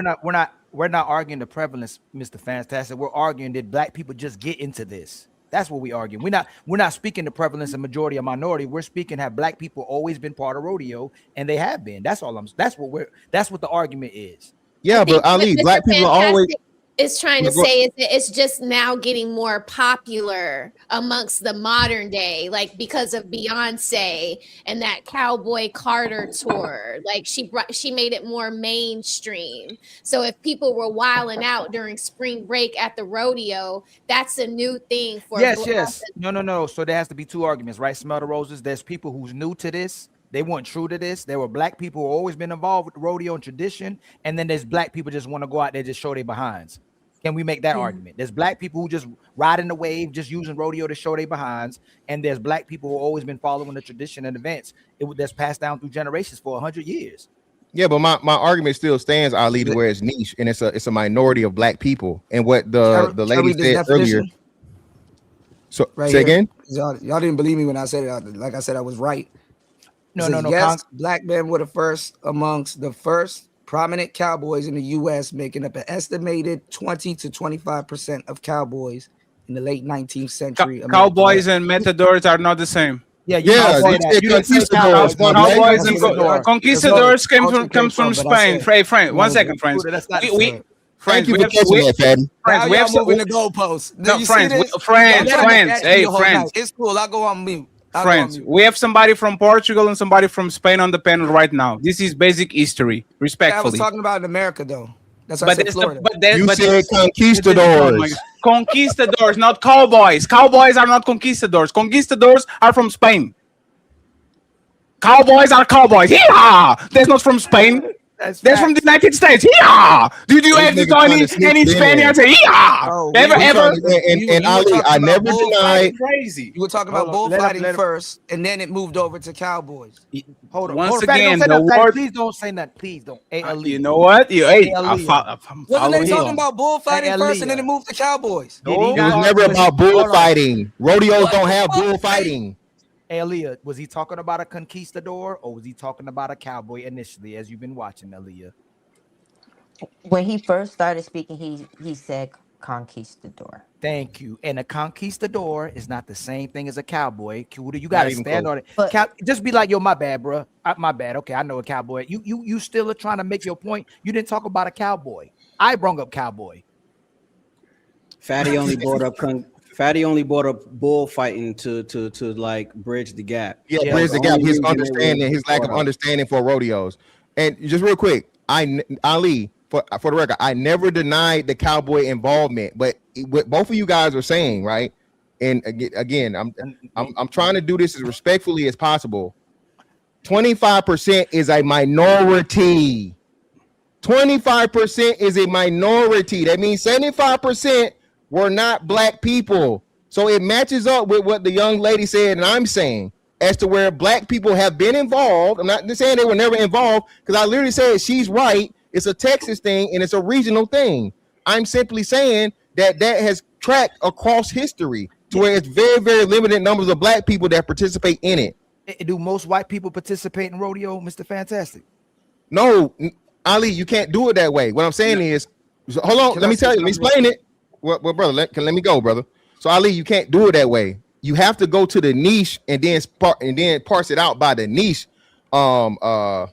We're not arguing the prevalence, Mr. Fantastic. We're arguing that black people just get into this. That's what we argue. We're not speaking the prevalence of majority or minority. We're speaking have black people always been part of rodeo, and they have been. That's what the argument is. Yeah, but Ali, black people always is trying to say is that it's just now getting more popular amongst the modern day, like because of Beyonce and that Cowboy Carter tour. Like she made it more mainstream. So if people were wilding out during spring break at the rodeo, that's a new thing for yes. No. So there has to be two arguments, right? Smell the roses. There's people who's new to this. They weren't true to this. There were black people who always been involved with the rodeo and tradition. And then there's black people just want to go out there, just show their behinds. Can we make that argument? There's black people who just riding the wave, just using rodeo to show their behinds. And there's black people who always been following the tradition and events that's passed down through generations for 100 years. Yeah, but my argument still stands, Ali, to where it's niche and it's a minority of black people. And what the lady said earlier. So right say here. Again? Y'all didn't believe me when I said it. Like I said, I was right. No. Yes, black men were the first amongst the first prominent cowboys in the U.S., making up an estimated 20 to 25% of cowboys in the late 19th century. Cowboys and matadors are not the same. Yeah. Conquistadors comes from Spain. Friend, 1 second, friends. Thank you for catching that, Fatty. Friends, we have moving the goalposts. No, friends. Hey, friends. It's cool. I'll go on mute. Friends, we have somebody from Portugal and somebody from Spain on the panel right now. This is basic history, respectfully. I was talking about in America, though. That's why I said Florida. You said conquistadors. Conquistadors, not cowboys. Cowboys are not conquistadors. Conquistadors are from Spain. Cowboys are cowboys. Yeehaw! That's not from Spain. That's from the United States. Yeehaw! Did you ever saw any Spaniards? Yeehaw! Ever? And Ali, I never denied. Crazy. You were talking about bullfighting first, and then it moved over to cowboys. Hold on. Once again, the word. Please don't say that. Please don't. You know what? Wasn't they talking about bullfighting first, and then it moved to cowboys? It was never about bullfighting. Rodeos don't have bullfighting. Hey, Aaliyah, was he talking about a conquistador or was he talking about a cowboy initially, as you've been watching, Aaliyah? When he first started speaking, he said conquistador. Thank you. And a conquistador is not the same thing as a cowboy. You got to stand on it. Just be like, yo, my bad, bro. My bad. Okay, I know a cowboy. You still are trying to make your point. You didn't talk about a cowboy. I brought up cowboy. Fatty only brought up bullfighting to like bridge the gap. Yeah, bridge the gap. His understanding, his lack of understanding for rodeos. And just real quick, Ali, for the record, I never denied the cowboy involvement, but what both of you guys are saying, right? And again, I'm trying to do this as respectfully as possible. 25% is a minority. 25% is a minority. That means 75% were not black people. So it matches up with what the young lady said and I'm saying as to where black people have been involved. I'm not saying they were never involved because I literally said she's right. It's a Texas thing and it's a regional thing. I'm simply saying that has tracked across history to where it's very, very limited numbers of black people that participate in it. Do most white people participate in rodeo, Mr. Fantastic? No, Ali, you can't do it that way. What I'm saying is, hold on, let me tell you, let me explain it. Well, brother, let me go, brother. So Ali, you can't do it that way. You have to go to the niche and then parse it out by the niche, Ali,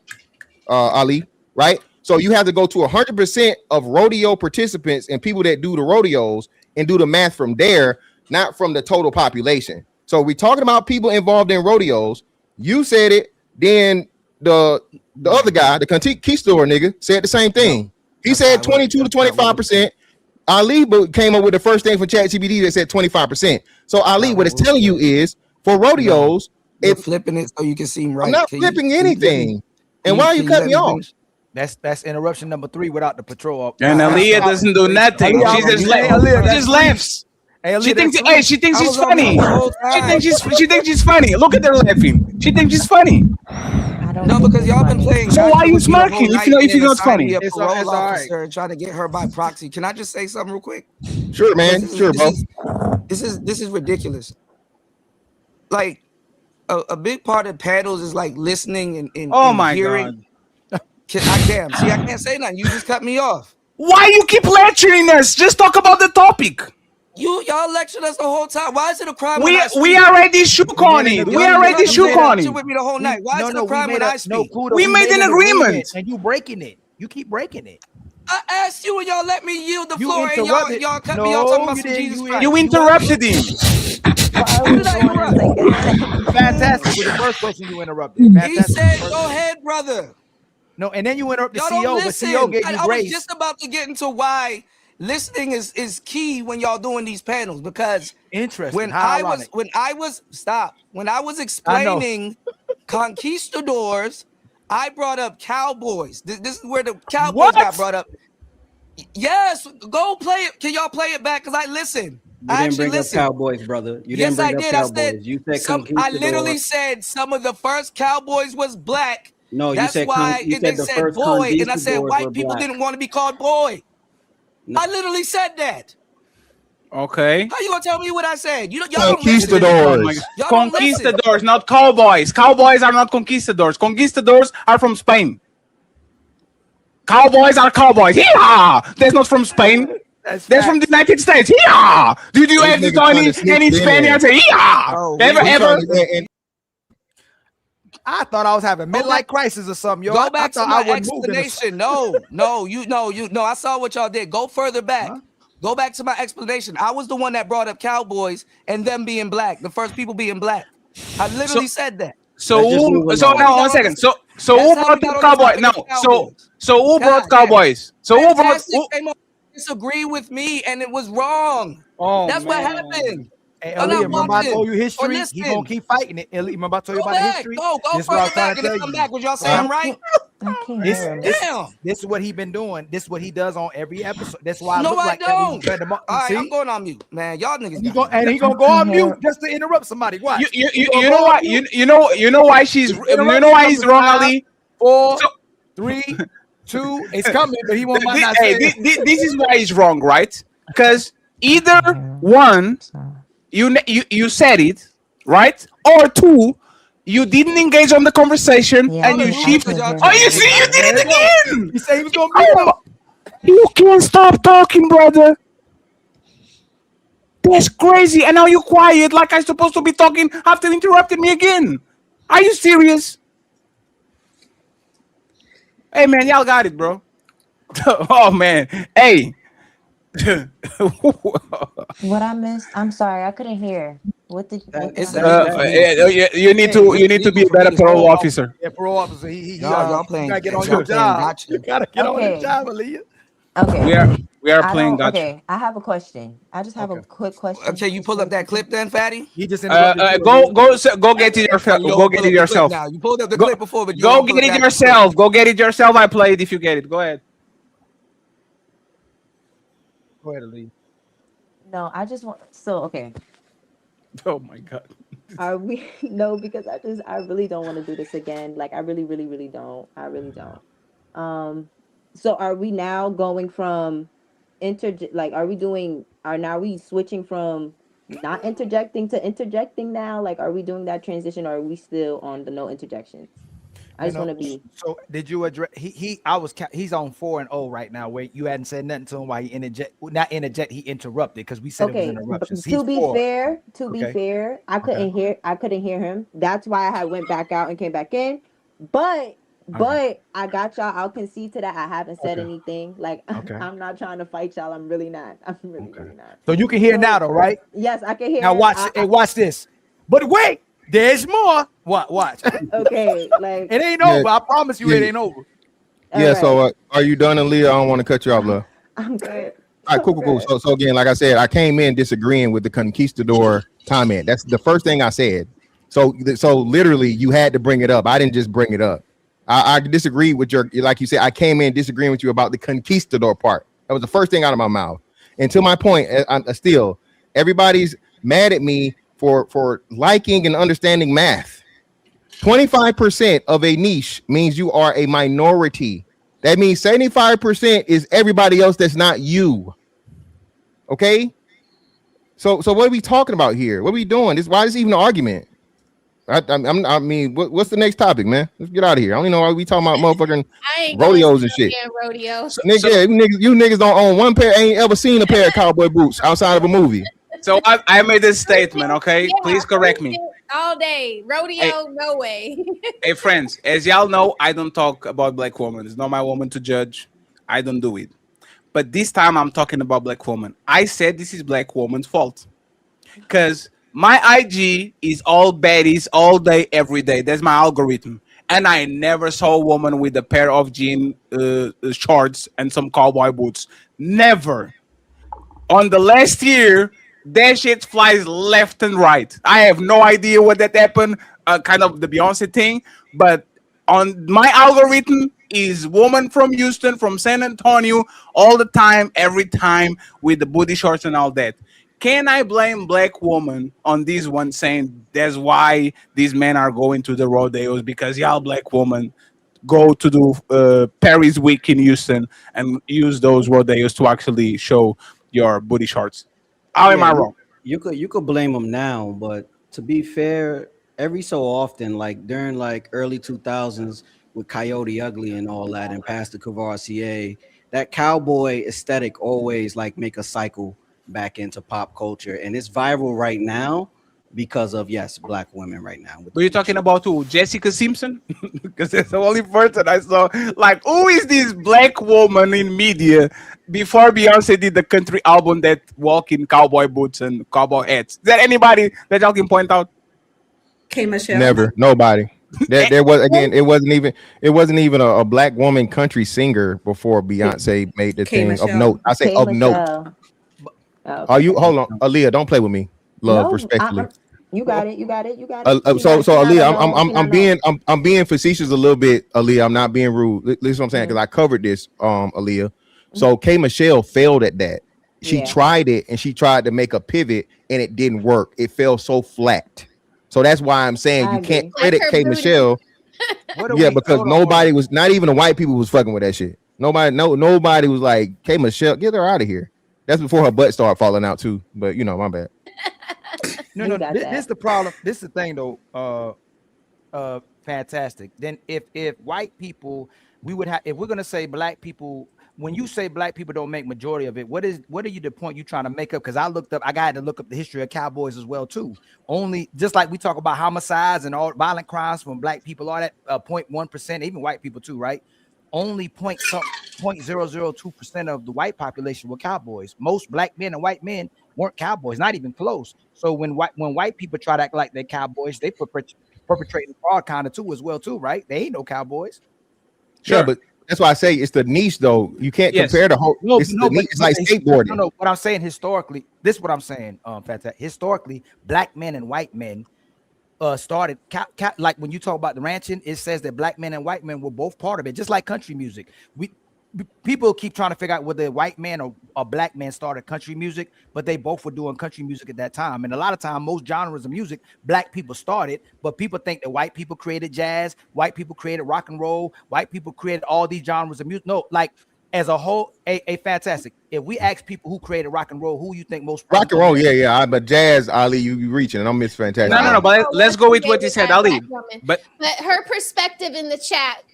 right? So you have to go to 100% of rodeo participants and people that do the rodeos and do the math from there, not from the total population. So we're talking about people involved in rodeos. You said it, then the other guy, the conquistador nigga, said the same thing. He said 22 to 25%. Ali came up with the first thing for ChatGPT that said 25%. So Ali, what it's telling you is for rodeos, You're flipping it so you can seem right. I'm not flipping anything. And why are you cutting me off? That's interruption number 3 without the patrol. And Aaliyah doesn't do nothing. She just laughs. She thinks she's funny. She thinks she's funny. Look at her laughing. She thinks she's funny. No, because y'all been playing. So why are you smirking if you're not funny? A parole officer and trying to get her by proxy. Can I just say something real quick? Sure, man. Sure, bro. This is ridiculous. Like a big part of panels is like listening and my hearing. God. Damn. See, I can't say nothing. You just cut me off. Why you keep lecturing us? Just talk about the topic. Y'all lectured us the whole time. Why is it a crime? We already shook on it. We already shook on it. With me the whole night. Why is it a crime when I speak? We made an agreement, and you breaking it. You keep breaking it. I asked you, and y'all let me yield the floor, and y'all cut me off talking about some Jesus Christ. You interrupted him. Fantastic. With the first question you interrupted. He said, "Go ahead, brother." No, and then you interrupt the Y'all CEO, don't but listen. CEO gave you I was grace. just about to get into why listening is key when y'all doing these panels, because interesting. When I was explaining conquistadors, I brought up cowboys. This is where the cowboys got brought up. Yes, go play it. Can y'all play it back? Because I listened. You didn't bring up cowboys, brother. You Yes, didn't I bring did. up I cowboys. said You said I literally said some of the first cowboys was black. No, you That's said why you said the said first boy, and I said conquistadors white were people black. didn't want to be called boy. No. I literally said that. Okay. How you gonna tell me what I said? Y'all Conquistadors. Conquistadors, not cowboys. Cowboys are not conquistadors. Conquistadors are from Spain. Cowboys are cowboys. Yeah, that's not from Spain. That's from the United States. Yeah. Did you ever saw any Spaniards? Yeah. Ever? I thought I was having midlife crisis or something, yo. Go back to my I explanation. No. I saw what y'all did. Go further back. Huh? Go back to my explanation. I was the one that brought up cowboys and them being black. The first people being black. I literally said that. So now 1 second. So who brought up cowboys? No. So who brought cowboys? So who brought? Disagree with me, and it was wrong. Oh, that's what happened. Hey, Ellie, remember I told you history? He gonna keep fighting it. Ellie, remember I told you about the history? Go further back and then come back. Was y'all saying right? This is what he been doing. This is what he does on every episode. That's why I don't. All right, I'm going on mute, man. Y'all niggas. He gonna go on mute just to interrupt somebody. Watch. You know why? You know why she's. You know why he's wrong, Ali. 4, 3, 2. It's coming, but he won't. This is why he's wrong, right? Because either one, you said it, right? Or two, you didn't engage on the conversation and you shifted. Oh, you see, you did it again. He said he was gonna be You can't stop talking, brother. That's crazy. And now you're quiet like I'm supposed to be talking after interrupting me again. Are you serious? Hey, man, y'all got it, bro. Oh, man. Hey. What I missed? I'm sorry, I couldn't hear. What did you need to be a better parole officer. Yeah, parole officer. Y'all playing. You gotta get on your job. You gotta get on your job, Aaliyah. Okay. We are playing gotcha. Okay, I have a question. I just have a quick question. Okay, you pull up that clip then, Fatty. He just go get it yourself. Go get it yourself. Now you pulled up the clip before, but go get it yourself. Go get it yourself. I played if you get it. Go ahead. Go ahead, Aaliyah. No, I just want. So okay. Oh my God. Are we no? Because I really don't want to do this again. Like I really don't. I really don't. So are we now going from are we switching from not interjecting to interjecting now? Like, are we doing that transition, or are we still on the no interjections? I just want to be. So did you address? He's on 4-0 right now. Where you hadn't said nothing to him while he he interrupted because we said it was interruptions. To be fair, I couldn't hear him. That's why I had went back out and came back in. But I got y'all. I'll concede to that. I haven't said anything. Like I'm not trying to fight y'all. I'm really not. I'm really not. So you can hear now, though, right? Yes, I can hear. Now watch this. But wait, there's more. Watch. Okay, like it ain't over. I promise you, it ain't over. Yeah. Right. So are you done, Aaliyah? I don't want to cut you off, love. I'm good. All right, cool. So again, like I said, I came in disagreeing with the conquistador comment. That's the first thing I said. So literally, you had to bring it up. I didn't just bring it up. I disagree with your, like you said, I came in disagreeing with you about the conquistador part. That was the first thing out of my mouth. And to my point, I'm still, everybody's mad at me for liking and understanding math. 25% of a niche means you are a minority. That means 75% is everybody else that's not you. Okay? So what are we talking about here? What are we doing? Why is this even an argument? I mean, what's the next topic, man? Let's get out of here. I don't even know why we talking about motherfucking rodeos and shit. Rodeo. You niggas don't own one pair, ain't ever seen a pair of cowboy boots outside of a movie. So I made this statement, okay? Please correct me. All day. Rodeo, no way. Hey, friends, as y'all know, I don't talk about black women. It's not my woman to judge. I don't do it. But this time I'm talking about black women. I said this is black woman's fault. Because my IG is all baddies all day, every day. That's my algorithm. And I never saw a woman with a pair of jean shorts and some cowboy boots. Never. On the last year, that shit flies left and right. I have no idea what that happened, kind of the Beyonce thing, but on my algorithm is woman from Houston, from San Antonio, all the time, every time, with the booty shorts and all that. Can I blame black woman on this one, saying that's why these men are going to the rodeos, because y'all black woman go to the Paris week in Houston and use those rodeos to actually show your booty shorts? How am I wrong? You could blame them now, but to be fair, every so often, like during like early 2000s with Coyote Ugly and all that, and Pastor Cavassier, that cowboy aesthetic always like make a cycle back into pop culture, and it's viral right now because of black women right now. Were you talking about who? Jessica Simpson? Because that's the only person I saw. Like, who is this black woman in media before Beyonce did the country album that walk in cowboy boots and cowboy hats? Is there anybody that y'all can point out? K. Michelle. Never, nobody. There was it wasn't even a black woman country singer before Beyonce made the thing of note. I say of note. Are you hold on, Aaliyah? Don't play with me, love, respectfully. You got it. So Aaliyah, I'm being facetious a little bit, Aaliyah. I'm not being rude. Listen, what I'm saying, because I covered this, Aaliyah. So K. Michelle failed at that. She tried it and she tried to make a pivot and it didn't work. It fell so flat. So that's why I'm saying you can't credit K. Michelle. Because nobody was, not even the white people was fucking with that shit. Nobody was like, K. Michelle, get her out of here. That's before her butt started falling out too. But my bad. No, this is the problem. This is the thing though. Fantastic. Then if white people, we would have, if we're gonna say black people, when you say black people don't make majority of it, what are you the point you trying to make up? Because I had to look up the history of cowboys as well too. Only just like we talk about homicides and all violent crimes from black people, all that 0.1%, even white people too, right? Only 0.002% of the white population were cowboys. Most black men and white men weren't cowboys, not even close. So when white people try to act like they're cowboys, they perpetrating fraud kind of too as well too, right? They ain't no cowboys. Sure, but that's why I say it's the niche though. You can't compare the whole. It's like skateboarding. No, what I'm saying historically, this is what I'm saying. Historically, black men and white men started like when you talk about the ranching, it says that black men and white men were both part of it, just like country music. People keep trying to figure out whether a white man or a black man started country music, but they both were doing country music at that time. And a lot of time, most genres of music, black people started, but people think that white people created jazz, white people created rock and roll, white people created all these genres of music. No, like as a whole, a fantastic. If we ask people who created rock and roll, who you think most rock and roll, but jazz, Ali, you reaching, and I'm Miss Fantastic. No, but let's go with what you said, Ali. But her perspective in the chat,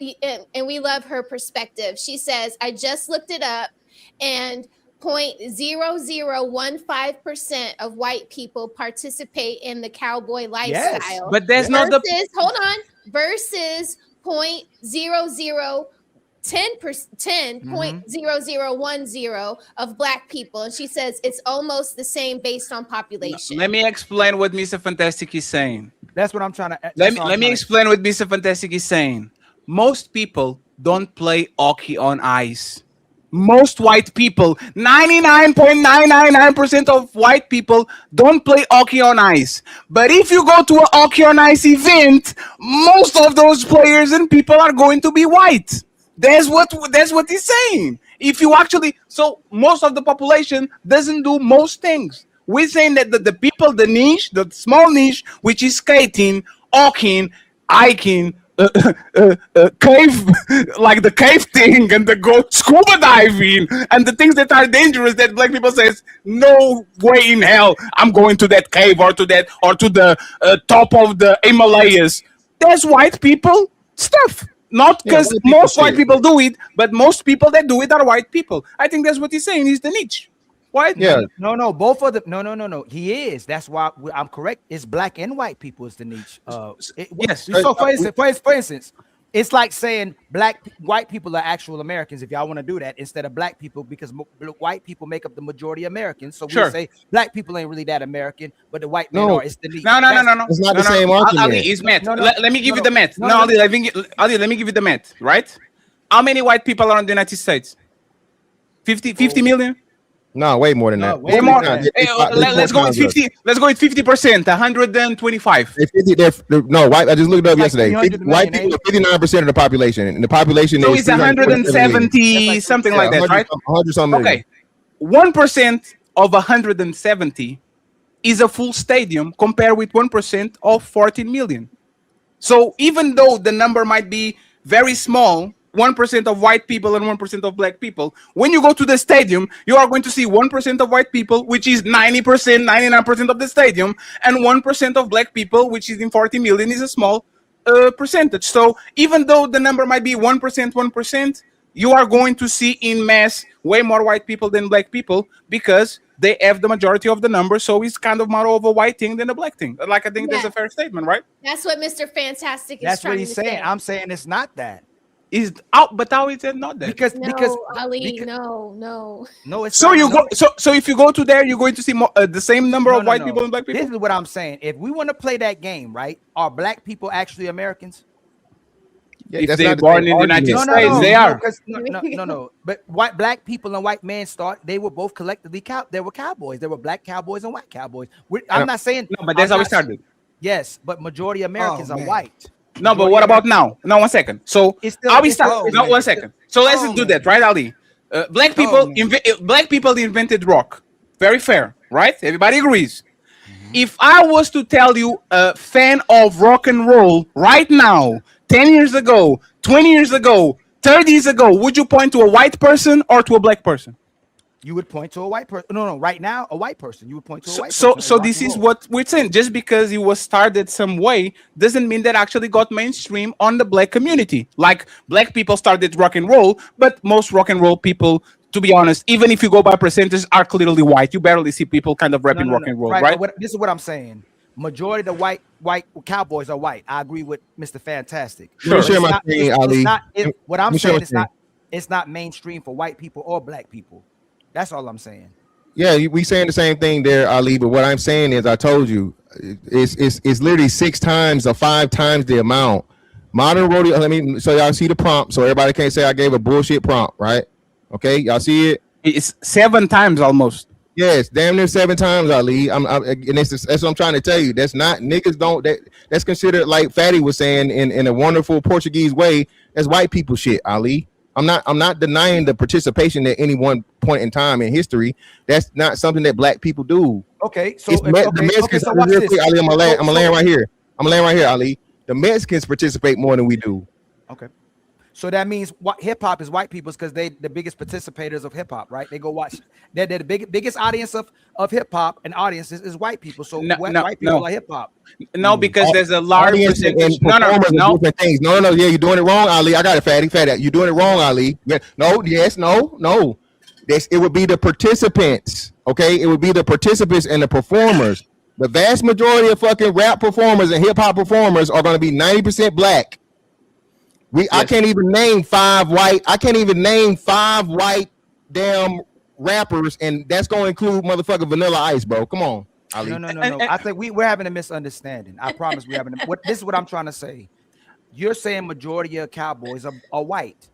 and we love her perspective. She says, "I just looked it up, and 0.0015% of white people participate in the cowboy lifestyle." Yes, but there's not the versus 10.0010 of black people, and she says it's almost the same based on population. Let me explain what Mr. Fantastic is saying. That's what I'm trying to. Let me explain what Mr. Fantastic is saying. Most people don't play hockey on ice. most white people, 99.999% of white people don't play hockey on ice. But if you go to a hockey on ice event, most of those players and people are going to be white. That's what he's saying. If you actually, so most of the population doesn't do most things. We're saying that the people, the niche, the small niche, which is skating, hockeying, hiking, cave, like the cave thing, and the go scuba diving, and the things that are dangerous that black people says, no way in hell I'm going to that cave or to the top of the Himalayas. That's white people stuff. Not because most white people do it, but most people that do it are white people. I think that's what he's saying. He's the niche. White? Yeah. No. Both of them. No. He is. That's why I'm correct. It's black and white people is the niche. Yes. So for instance, it's like saying white people are actual Americans. If y'all want to do that, instead of black people, because white people make up the majority of Americans. So we say black people ain't really that American, but the white men are. It's the niche. No. It's not the same argument. Ali, it's math. Let me give you the math. Ali, let me give you the math. Right? How many white people are in the United States? 50 million? No, way more than that. Way more. Let's go with 50. Let's go with 50%. 125. No, white. I just looked it up yesterday. White people are 59% of the population, and the population so is. So it's 170 something like that, right? 100 something. Okay, 1% of 170 is a full stadium compared with 1% of 14 million. So even though the number might be very small, 1% of white people and 1% of black people, when you go to the stadium, you are going to see 1% of white people, which is 90%, 99% of the stadium, and 1% of black people, which is in 40 million, is a small percentage. So even though the number might be 1%, you are going to see in mass way more white people than black people because they have the majority of the number. So it's kind of more of a white thing than a black thing. Like, I think that's a fair statement, right? That's what Mr. Fantastic is That's trying what he's to saying. say. I'm saying it's not that. Is out, but how is it not that? Because Ali, no. It's so not, you go. So if you go to there, you're going to see more, the same number of white people and black people. This is what I'm saying. If we want to play that game, right? Are black people actually Americans? Yeah, if they're born in the United States, they are. No. But black people and white men they were both collectively they were cowboys. There were black cowboys and white cowboys. I'm not saying. No, but that's how we started. Yes, but majority of Americans are white. No, but what about now? No, 1 second. So are we start? No, 1 second. So let's do that, right, Ali? Black people invented rock. Very fair, right? Everybody agrees. If I was to tell you a fan of rock and roll right now, 10 years ago, 20 years ago, 30 years ago, would you point to a white person or to a black person? You would point to a white person. No. Right now, a white person. You would point to a white person. So this is what we're saying. Just because it was started some way doesn't mean that actually got mainstream on the black community. Like black people started rock and roll, but most rock and roll people, to be honest, even if you go by percentage, are clearly white. You barely see people kind of rapping rock and roll, right? This is what I'm saying. Majority of the white cowboys are white. I agree with Mr. Fantastic. Sure. What I'm saying is it's not mainstream for white people or black people. That's all I'm saying. Yeah, we saying the same thing there, Ali. But what I'm saying is, I told you, it's literally 6 times or 5 times the amount. Modern rodeo. So y'all see the prompt, so everybody can't say I gave a bullshit prompt, right? Okay, y'all see it? It's 7 times almost. Yes, damn near 7 times, Ali. And that's what I'm trying to tell you. That's not niggas don't. That's considered, like Fatty was saying in a wonderful Portuguese way. That's white people shit, Ali. I'm not denying the participation at any one point in time in history. That's not something that black people do. Okay, so the Mexicans. So watch this. Ali, I'm gonna land right here. Ali. The Mexicans participate more than we do. Okay. So that means what hip hop is white people's because they the biggest participators of hip hop, right? They go watch. They're the biggest audience of hip hop, and audiences is white people. So white people are hip hop. No, because there's a large percentage. No. Different things. No. Yeah, you're doing it wrong, Ali. I got it, Fatty. You're doing it wrong, Ali. No. Yes. No. It would be the participants. Okay, it would be the participants and the performers. The vast majority of fucking rap performers and hip hop performers are going to be 90% black. I can't even name 5 white. I can't even name 5 white damn rappers, and that's going to include motherfucking Vanilla Ice, bro. Come on, Ali. No. I think we're having a misunderstanding. I promise we're having. This is what I'm trying to say. You're saying majority of cowboys are white.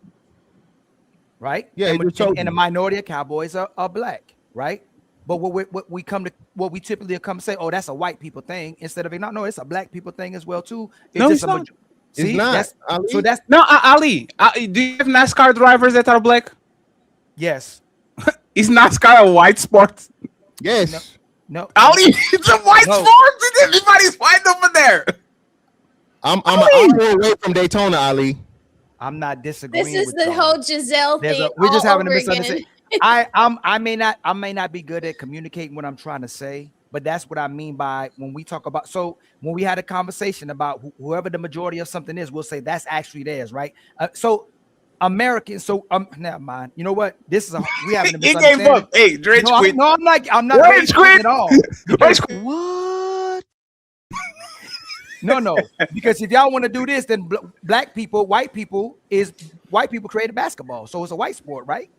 right? Yeah, and, it just showed and a you. minority of cowboys are black, right? But what we typically come say, oh, that's a white people thing, instead of no, it's a black people thing as well too. It's No, just it's not. It's See, not. that's Ali. so that's No, Ali. Do you have NASCAR drivers that are black? yes. Is NASCAR a white sport? Yes. No, Ali, it's a white sport. Everybody's white over there. I'm an hour away from Daytona, Ali. I'm not disagreeing. This is with the y'all. whole Giselle There's thing. we're just all having a over again. misunderstanding. I may not be good at communicating what I'm trying to say, but that's what I mean by when we talk about. So when we had a conversation about whoever the majority of something is, we'll say that's actually theirs, right? So American. So never mind. You know what? This is we having a He gave misunderstanding. up. Hey, Dredge No, quit. I'm not Dredge quit at all. Dredge What? No, because if y'all want to do this, then white people created basketball, so it's a white sport, right?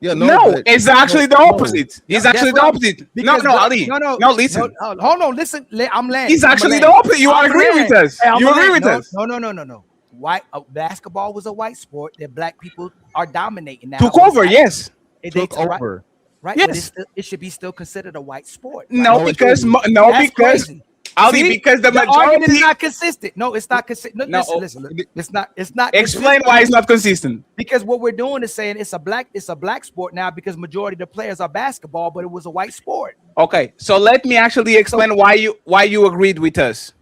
Yeah, No, it's actually the opposite. It's actually the opposite. No, Ali. No, listen. Hold on, listen. I'm landing. It's actually the opposite. You agree with us. You agree with us. No. White basketball was a white sport that black people are dominating now. Took over, yes. Took over. Right. Yes. But it should be still considered a white sport. Right? No, because Ali, because the argument majority is not consistent. No, it's not consistent. No, listen. It's not. Explain why it's not consistent. Because what we're doing is saying it's a black sport now because majority of the players are basketball, but it was a white sport. Okay, so let me actually explain why you agreed with us.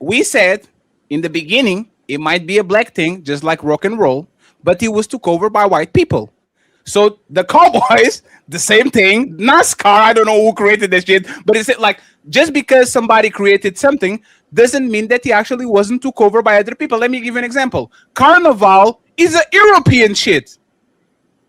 We said in the beginning it might be a black thing, just like rock and roll, but it was took over by white people. So the Cowboys, the same thing. NASCAR, I don't know who created that shit, but it's like just because somebody created something doesn't mean that he actually wasn't took over by other people. Let me give you an example. Carnival is a European shit,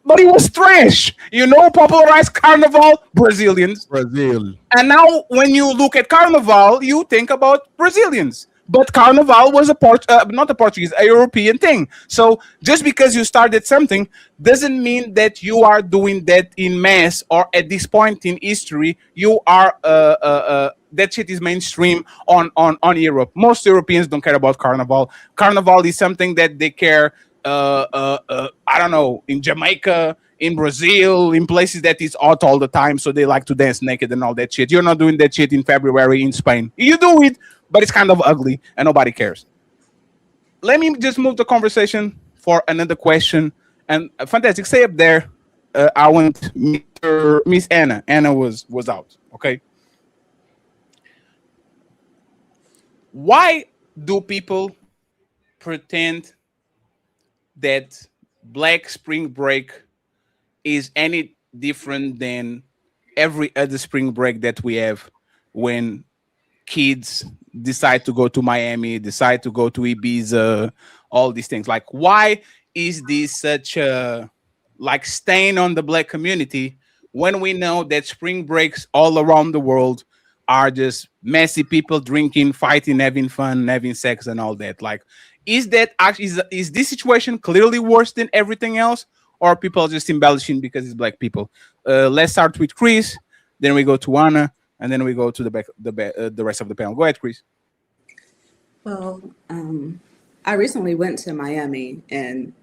but it was trash. You know, popularized Carnival, Brazilians. Brazil. And now when you look at Carnival, you think about Brazilians. But Carnival was not a Portuguese, a European thing. So just because you started something doesn't mean that you are doing that in mass or at this point in history. You are that shit is mainstream on Europe. Most Europeans don't care about Carnival. Carnival is something that they care. I don't know, in Jamaica, in Brazil, in places that is hot all the time, so they like to dance naked and all that shit. You're not doing that shit in February in Spain. You do it, but it's kind of ugly and nobody cares. Let me just move the conversation for another question. And fantastic, stay up there. I want Miss Anna. Anna was out. Okay. Why do people pretend that Black Spring Break is any different than every other spring break that we have when kids decide to go to Miami, decide to go to Ibiza, all these things? Like, why is this such a like stain on the Black community when we know that spring breaks all around the world are just messy people drinking, fighting, having fun, having sex, and all that? Like, is that actually is this situation clearly worse than everything else, or people just embellishing because it's Black people? Let's start with Chris, then we go to Anna, and then we go to the rest of the panel. Go ahead, Chris. Well, I recently went to Miami and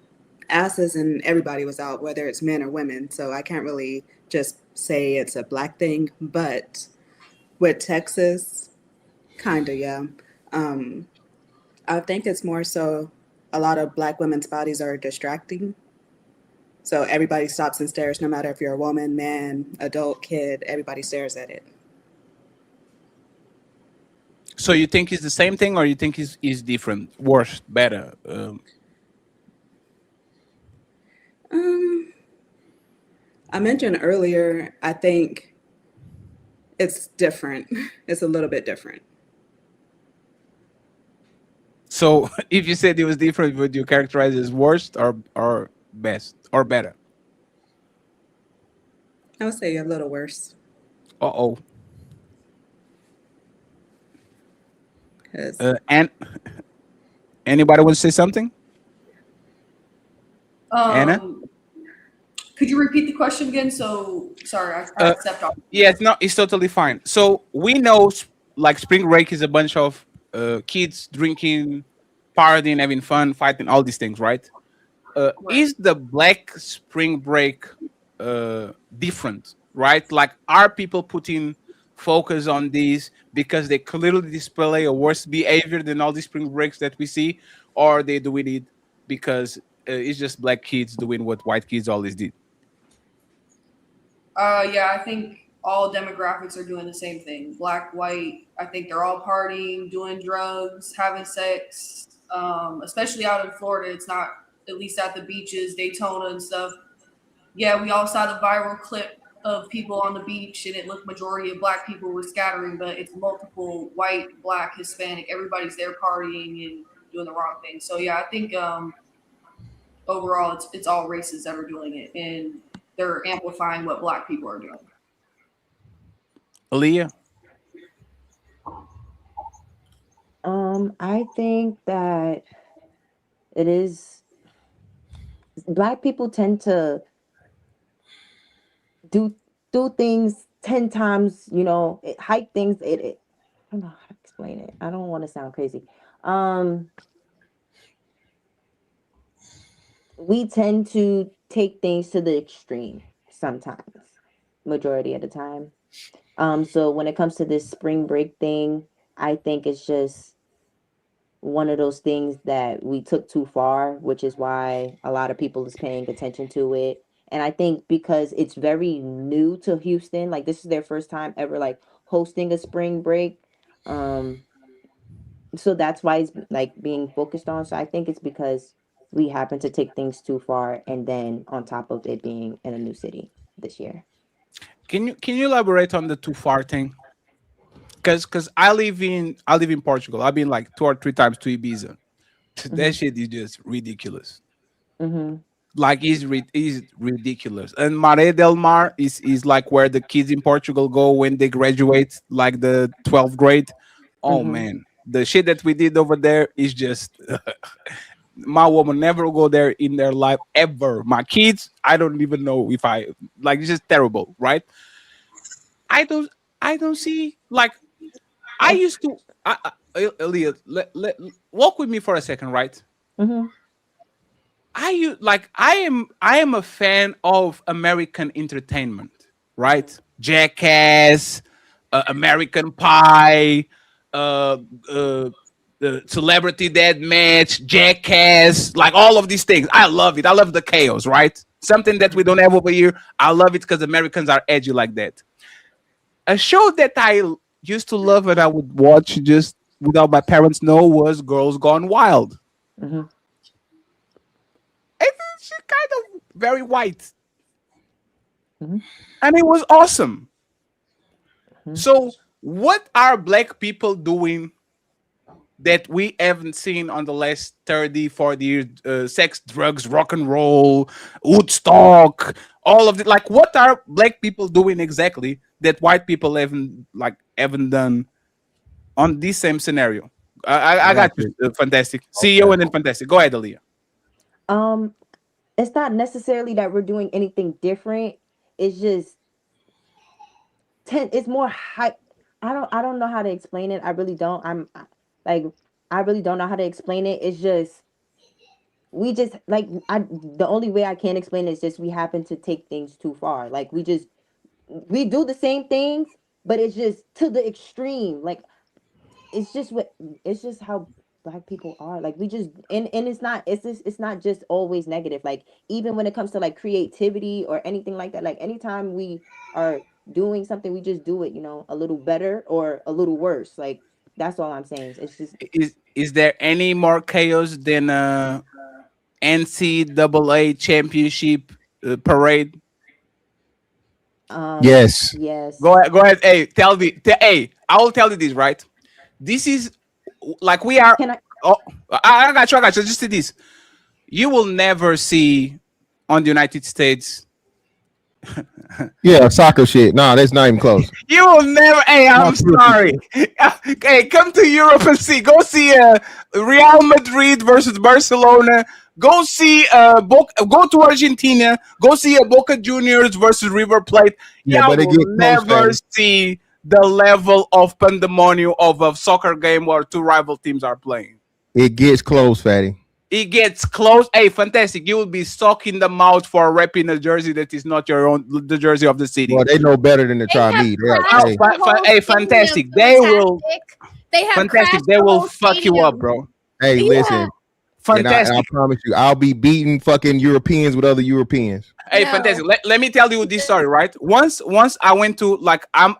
asses and everybody was out, whether it's men or women. So I can't really just say it's a Black thing, but with Texas, kinda, yeah. I think it's more so a lot of Black women's bodies are distracting. So everybody stops and stares, no matter if you're a woman, man, adult, kid, everybody stares at it. So you think it's the same thing, or you think it's different, worse, better? I mentioned earlier, I think it's different. It's a little bit different. So if you said it was different, would you characterize it as worst or best or better? I would say a little worse. Uh-oh. 'Cause And anybody want to say something? Anna? Could you repeat the question again? So sorry, I stepped off. Yes, no, it's totally fine. So we know like spring break is a bunch of kids drinking, partying, having fun, fighting, all these things, right? is the Black Spring Break different, right? Like, are people putting focus on these because they clearly display a worse behavior than all the spring breaks that we see, or they doing it because it's just black kids doing what white kids always did? Yeah, I think all demographics are doing the same thing. Black, white. I think they're all partying, doing drugs, having sex. Especially out in Florida, it's not, at least at the beaches, Daytona and stuff. Yeah, we all saw the viral clip of people on the beach, and it looked majority of black people were scattering, but it's multiple white, black, Hispanic. Everybody's there partying and doing the wrong thing. So yeah, I think overall it's all races that are doing it, and they're amplifying what black people are doing. Aaliyah? I think that it is, black people tend to do things 10 times, hype things. I don't know how to explain it. I don't want to sound crazy. We tend to take things to the extreme sometimes, majority of the time. So when it comes to this spring break thing, I think it's just one of those things that we took too far, which is why a lot of people is paying attention to it. And I think because it's very new to Houston, like this is their first time ever like hosting a spring break. So that's why it's like being focused on. So I think it's because we happen to take things too far, and then on top of it being in a new city this year. Can you elaborate on the too far thing? Because I live in Portugal. I've been like 2 or 3 times to Ibiza. That shit is just ridiculous. Like is ridiculous. And Mare del Mar is like where the kids in Portugal go when they graduate, like the 12th grade. Oh man, the shit that we did over there is just my woman never go there in their life ever. My kids, I don't even know if I like. It's just terrible, right? I don't see like I used to. Elliot, walk with me for a second, right? I am a fan of American entertainment, right? Jackass, American Pie, Celebrity Deathmatch, Jackass, like all of these things. I love it. I love the chaos, right? Something that we don't have over here. I love it because Americans are edgy like that. A show that I used to love and I would watch just without my parents know was Girls Gone Wild. It's kind of very white. And it was awesome. So what are black people doing that we haven't seen on the last 30, 40 years? Sex, drugs, rock and roll, Woodstock, all of it. Like, what are black people doing exactly that white people haven't done on this same scenario? I got you, Fantastic. CEO and then Fantastic. Go ahead, Aaliyah. It's not necessarily that we're doing anything different. It's just it's more hype. I don't know how to explain it. I really don't. I really don't know how to explain it. It's just we just the only way I can explain it is just we happen to take things too far. Like we do the same things, but it's just to the extreme. Like it's just how black people are. Like we just and it's not just always negative. Like even when it comes to like creativity or anything like that, like anytime we are doing something, we just do it, a little better or a little worse. Like that's all I'm saying. It's just is there any more chaos than NCAA championship parade? Yes. Go ahead. Hey, tell me. Hey, I will tell you this, right? This is like we are. I got you. Just see this. You will never see on the United States. Yeah, soccer shit. Nah, that's not even close. You will never. Hey, I'm sorry. Hey, come to Europe and see. Go see Real Madrid versus Barcelona. Go see go to Argentina. Go see Boca Juniors versus River Plate. Yeah, but you will never see the level of pandemonium of a soccer game where 2 rival teams are playing. It gets close, fatty. it gets close. Hey, fantastic! You will be stuck in the mouth for repping a jersey that is not your own, the jersey of the city. Well, they know better than to try me. Oh, hey, fantastic! They will. They have Fantastic! crashed They the will whole fuck you up, stadium. bro. Hey, Yeah. listen. And I promise you, I'll be beating fucking Europeans with other Europeans. Hey, fantastic! Let me tell you this story, right? Once I went to I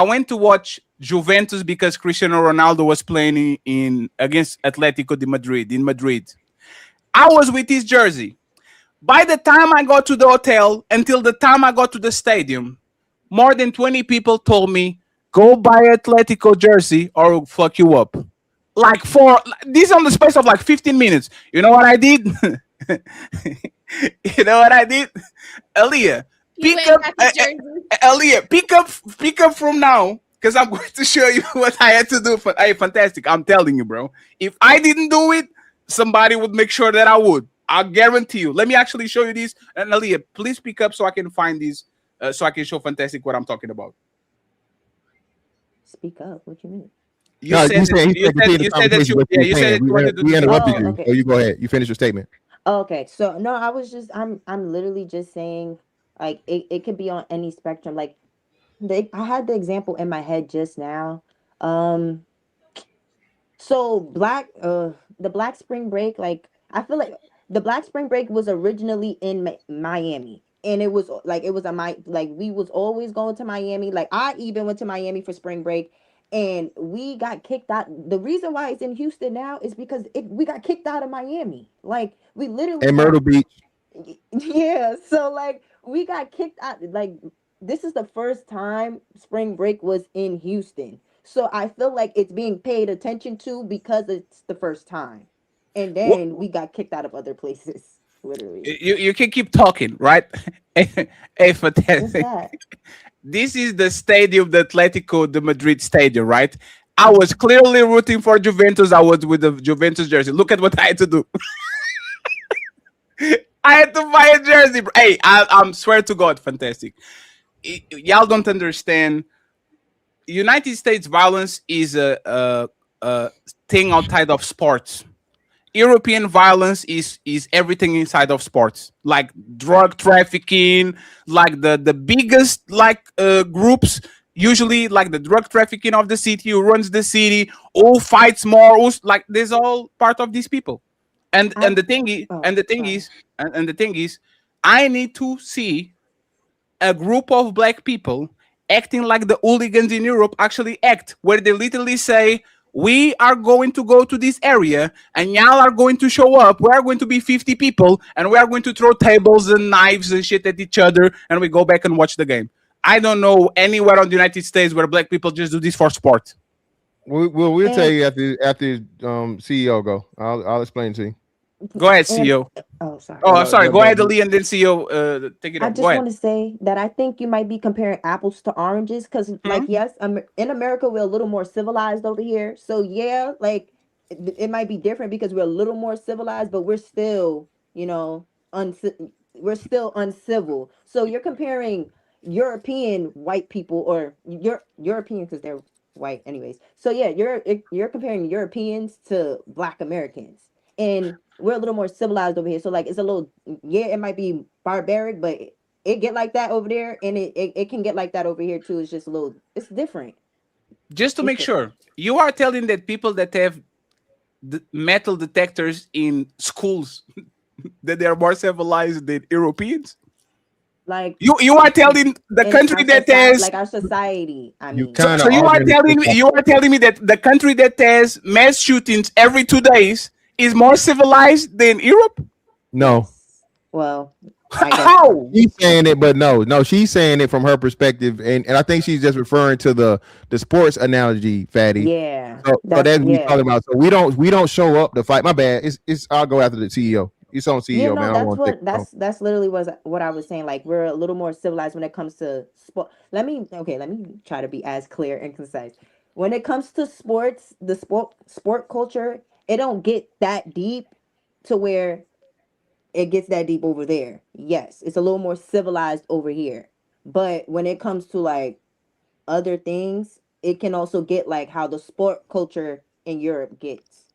went to watch Juventus because Cristiano Ronaldo was playing in against Atletico de Madrid in Madrid. I was with his jersey. By the time I got to the hotel, until the time I got to the stadium, more than 20 people told me, "Go buy Atletico jersey or we'll fuck you up." Like for this on the space of like 15 minutes. You know what I did? You know what I did? Aaliyah, pick up from now, because I'm going to show you what I had to do. Hey, fantastic. I'm telling you, bro. If I didn't do it, somebody would make sure that I would. I guarantee you. Let me actually show you this. And Aaliyah, please pick up so I can find these, so I can show fantastic what I'm talking about. Speak up. What you mean? You said that you wanted to. We interrupted you. Okay. So you go ahead. You finish your statement. Okay, so no, I was just I'm literally just saying like it could be on any spectrum. Like I had the example in my head just now. So the Black Spring Break, like I feel like the Black Spring Break was originally in Miami. And it was like we was always going to Miami. Like I even went to Miami for spring break, and we got kicked out. The reason why it's in Houston now is because we got kicked out of Miami. Like we literally And Myrtle Beach. Yeah, so like we got kicked out. Like this is the first time spring break was in Houston. So I feel like it's being paid attention to because it's the first time. And then we got kicked out of other places. Literally. You can keep talking, right? Hey, fantastic. This is the stadium, the Atletico de Madrid stadium, right? I was clearly rooting for Juventus. I was with the Juventus jersey. Look at what I had to do. I had to buy a jersey. Hey, I'm swear to God, fantastic. Y'all don't understand. United States violence is a thing outside of sports. European violence is everything inside of sports, like drug trafficking, like the biggest groups, usually like the drug trafficking of the city, who runs the city, who fights more, like there's all part of these people. And the thing is, I need to see a group of black people acting like the hooligans in Europe actually act, where they literally say, we are going to go to this area and y'all are going to show up. We are going to be 50 people and we are going to throw tables and knives and shit at each other and we go back and watch the game. I don't know anywhere in the United States where black people just do this for sport. We'll tell you after CEO go. I'll explain to you. Go ahead, CEO. Oh, sorry. Oh, I'm sorry. Go ahead, Ali, and then CEO take it I up. just want to say that I think you might be comparing apples to oranges because, like, yes, in America, we're a little more civilized over here. So, yeah, like, it might be different because we're a little more civilized, but we're still, you know, we're still uncivil. So, you're comparing European white people or European because they're white anyways. So, yeah, you're comparing Europeans to Black Americans. And we're a little more civilized over here. So like it's a little, yeah, it might be barbaric, but it get like that over there and it can get like that over here too. It's just a little, it's different. Just to make sure, you are telling that people that have the metal detectors in schools that they are more civilized than Europeans? Like you are telling the country that has like our society. I mean, so you are telling me that the country that has mass shootings every 2 days is more civilized than Europe? No. Well, how? She's saying it, but no, she's saying it from her perspective, and I think she's just referring to the sports analogy, Fatty. Yeah. So that's what we're talking about. So we don't show up to fight. My bad. It's I'll go after the CEO. It's on CEO, man. That's literally what I was saying. Like we're a little more civilized when it comes to sport. Let me try to be as clear and concise. When it comes to sports, the sport culture, it don't get that deep to where it gets that deep over there. Yes, it's a little more civilized over here. But when it comes to like other things, it can also get like how the sport culture in Europe gets.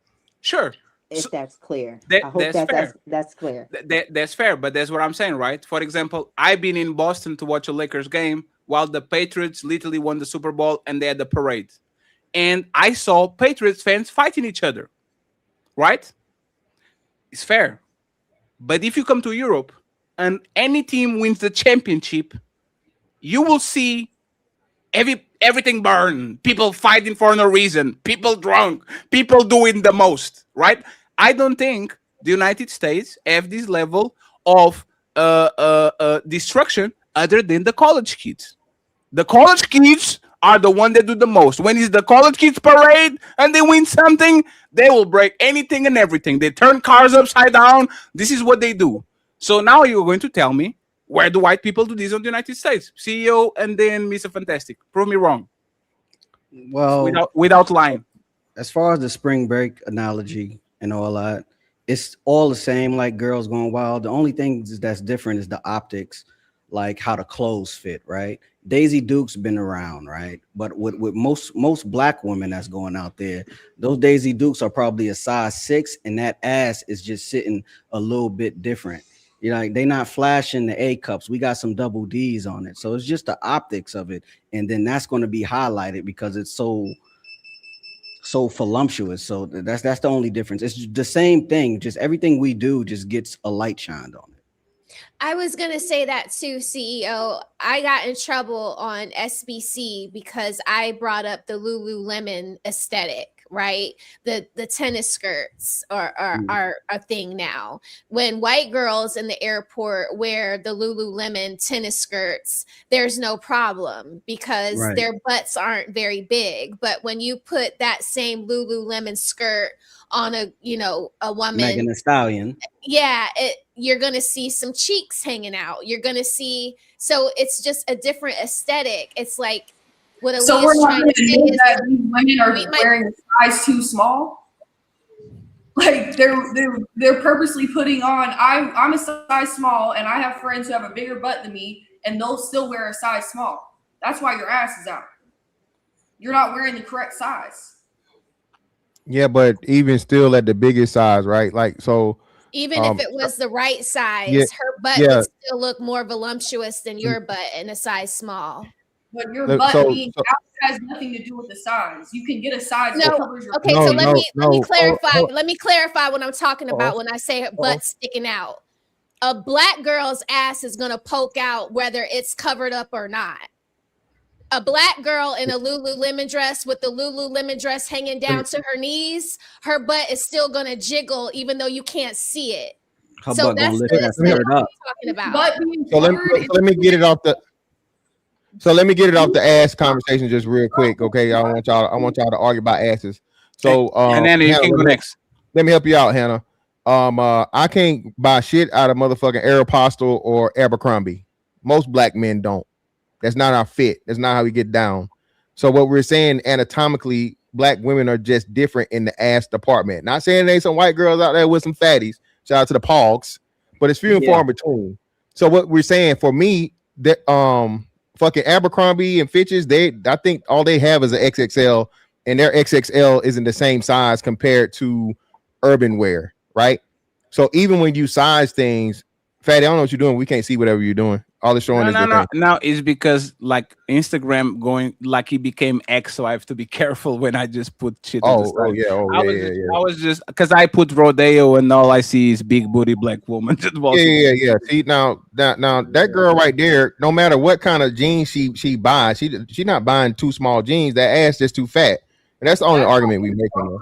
Sure. if that's clear. That, I hope that's fair. that's clear. That's fair, but that's what I'm saying, right? For example, I've been in Boston to watch a Lakers game while the Patriots literally won the Super Bowl and they had the parade. And I saw Patriots fans fighting each other, right? It's fair. But if you come to Europe and any team wins the championship, you will see everything burn, people fighting for no reason, people drunk, people doing the most, right? I don't think the United States have this level of destruction other than the college kids. The college kids are the one that do the most. When it's the college kids parade and they win something, they will break anything and everything. They turn cars upside down. This is what they do. So now you're going to tell me, where do white people do this in the United States? CEO and then Mr. Fantastic. Prove me wrong. Well, without lying. As far as the spring break analogy and all that, it's all the same, like girls going wild. The only thing that's different is the optics, like how the clothes fit, right? Daisy Duke's been around, right? But with most black women that's going out there, those Daisy Dukes are probably a size 6, and that ass is just sitting a little bit different. You know, like, they not flashing the A cups. We got some double D's on it. So it's just the optics of it. And then that's going to be highlighted because it's so voluptuous. So that's the only difference. It's the same thing. Just everything we do just gets a light shined on it. I was going to say that too, CEO. I got in trouble on SBC because I brought up the Lululemon aesthetic, right? The tennis skirts are a thing now. When white girls in the airport wear the Lululemon tennis skirts, there's no problem because their butts aren't very big. But when you put that same Lululemon skirt on a woman, Megan Thee Stallion, you're gonna see some cheeks hanging out. You're gonna see, so it's just a different aesthetic. It's like what Aaliyah's so we're not trying to say is that these women are wearing a size too small. Like they're purposely putting on. I'm a size small, and I have friends who have a bigger butt than me, and they'll still wear a size small. That's why your ass is out. You're not wearing the correct size. Yeah, but even still at the biggest size, right? Like, so even if it was the right size, her butt would still look more voluptuous than your butt in a size small. But your butt being out has nothing to do with the size. You can get a size that covers your. Okay, so let me clarify. Let me clarify what I'm talking about when I say her butt sticking out. A black girl's ass is gonna poke out whether it's covered up or not. A black girl in a Lululemon dress with the Lululemon dress hanging down to her knees, her butt is still gonna jiggle even though you can't see it. Her So butt that's gonna lift the that aesthetic skirt I'm up. talking about. Butt being So let me get it off the. So let me get it off the ass conversation just real quick, okay? I want y'all to argue about asses. So and then you can go next. Let me help you out, Hannah. I can't buy shit out of motherfucking Aeropostale or Abercrombie. Most black men don't. That's not our fit. That's not how we get down. So what we're saying anatomically, black women are just different in the ass department. Not saying there's some white girls out there with some fatties. Shout out to the Pogs, but it's few and far in between. So what we're saying for me, that fucking Abercrombie and Fitches, I think all they have is an XXL, and their XXL isn't the same size compared to urban wear, right? So even when you size things, Fatty, I don't know what you're doing. We can't see whatever you're doing. All it's showing is the thing. No, it's because like Instagram going like it became X, so I have to be careful when I just put shit. I was just because I put Rodeo and all I see is big booty black woman. Just Yeah. See now that girl right there, no matter what kind of jeans she buys, she not buying too small jeans. That ass just too fat, and that's the only argument we making.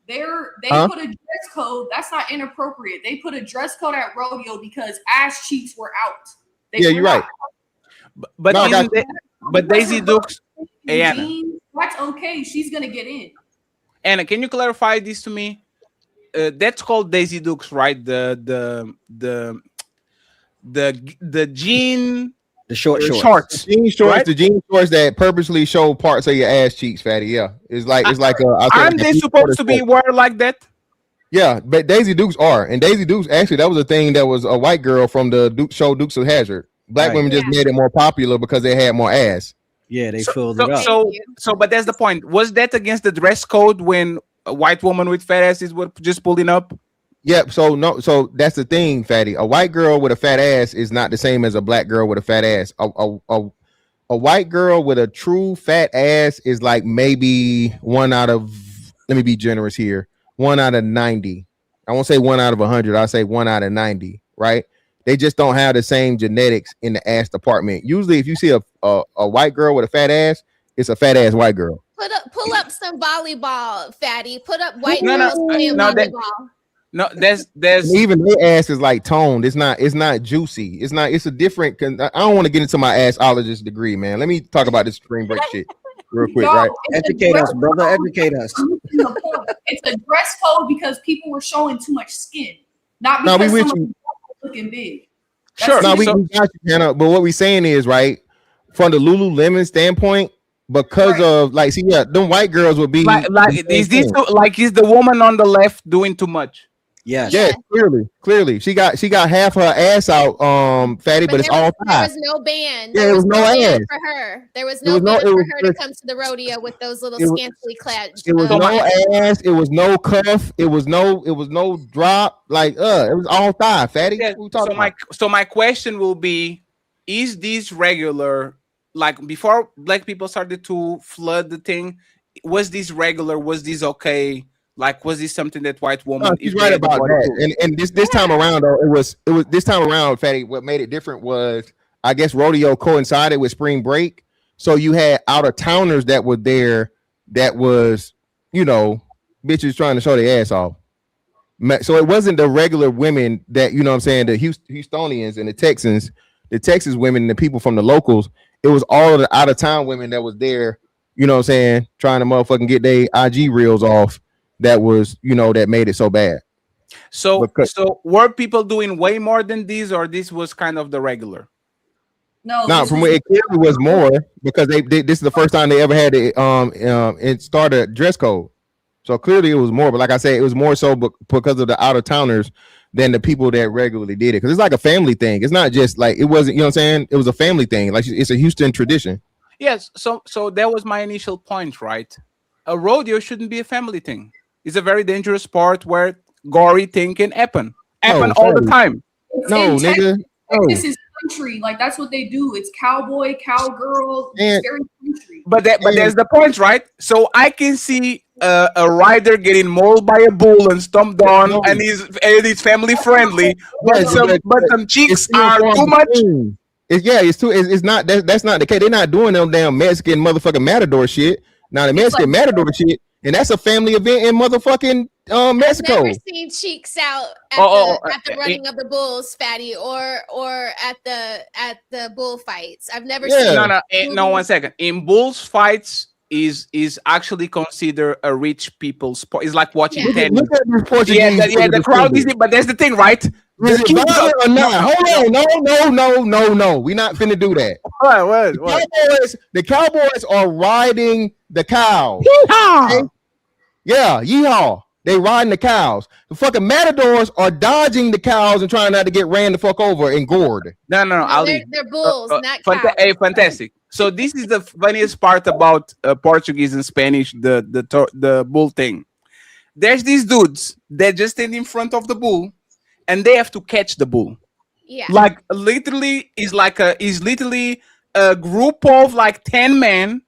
They put a dress code. That's not inappropriate. They put a dress code at rodeo because ass cheeks were out. You're right. But Daisy Dukes, Anna, that's okay. She's gonna get in. Anna, can you clarify this to me? That's called Daisy Dukes, right? The jean, the shorts, the jean shorts, right? The jean shorts that purposely show parts of your ass cheeks, Fatty. Yeah, it's like aren't they supposed to be worn like that? Yeah, but Daisy Dukes are, and Daisy Dukes actually that was a thing that was a white girl from the show Dukes of Hazzard. Black women just made it more popular because they had more ass. Yeah, they filled it up. So, but that's the point. Was that against the dress code when a white woman with fat ass is what just pulling up? Yep. So no. So that's the thing, fatty. A white girl with a fat ass is not the same as a black girl with a fat ass. A white girl with a true fat ass is like maybe 1 out of. Let me be generous here. 1 out of 90. I won't say 1 out of 100. I'll say 1 out of 90. Right? They just don't have the same genetics in the ass department. Usually, if you see a white girl with a fat ass, it's a fat ass white girl. Pull up some volleyball, fatty. Put up white No, girls playing volleyball. No, there's even their ass is like toned. It's not juicy. It's a different. I don't want to get into my assologist degree, man. Let me talk about this spring break shit real quick, No, right? Educate us, brother. Educate us. It's a dress code because people were showing too much skin, not No, because we with someone you. was looking big. Sure. No, we got you, Hannah. But what we saying is, right, from the Lululemon standpoint, because of like, see, yeah, them white girls would be like is this like is the woman on the left doing too much? Yes. Yeah, clearly. She got half her ass out, fatty, but it's all There thigh. was no band. Yeah, There it was was no no band ass. for her. There was There no was no- band it for was her to just- come to the rodeo with those little it was- scantily clad. It was no ass, it was no cuff, it was no drop, like it was all thigh, fatty. Yeah, What we talking about? so my question will be: is this regular? Like before black people started to flood the thing, was this regular? Was this okay? Like, was this something that white woman? No, she's right about that. And this time around though, it was this time around, fatty. What made it different was, I guess, rodeo coincided with spring break, so you had out of towners that were there. That was, bitches trying to show their ass off. So it wasn't the regular women that, you know what I'm saying, the Houstonians and the Texans, the Texas women and the people from the locals. It was all of the out of town women that was there, you know what I'm saying, trying to motherfucking get their IG reels off. That was, that made it so bad. So were people doing way more than this, or this was kind of the regular? No, from where it clearly was more, because they this is the first time they ever had it start a dress code. So clearly it was more, but like I said, it was more so because of the out of towners than the people that regularly did it. Because it's like a family thing. It's not just like, it wasn't, you know what I'm saying? It was a family thing. Like, it's a Houston tradition. Yes. So that was my initial point, right? A rodeo shouldn't be a family thing. It's a very dangerous sport where gory thing can happen all the time. No, nigga. This is country. Like, that's what they do. It's cowboy, cowgirl. It's very country. But there's the point, right? So I can see a rider getting mauled by a bull and stomped on, and he's family friendly. But some chicks are too much. It's not that's not the case. They're not doing them damn Mexican motherfucking matador shit. Now the Mexican matador shit, and that's a family event in motherfucking Mexico. I've never seen cheeks out at the running of the bulls, fatty, or at the bullfights. I've never seen. No. 1 second. In bulls fights is actually considered a rich people's sport. It's like watching tennis. Look at this Portuguese the crowd is it, but that's the thing, right? Is it violent or not? Hold on, no. We're not finna do that. What? The Cowboys are riding the cows. Yeehaw! Okay? Yeah, yeehaw. They riding the cows. The fucking matadors are dodging the cows and trying not to get ran the fuck over and gored. No, Ali. They're bulls, not cows. Hey, fantastic. So this is the funniest part about Portuguese and Spanish, the bull thing. There's these dudes that just stand in front of the bull, and they have to catch the bull. Yeah. Like literally is literally a group of like 10 men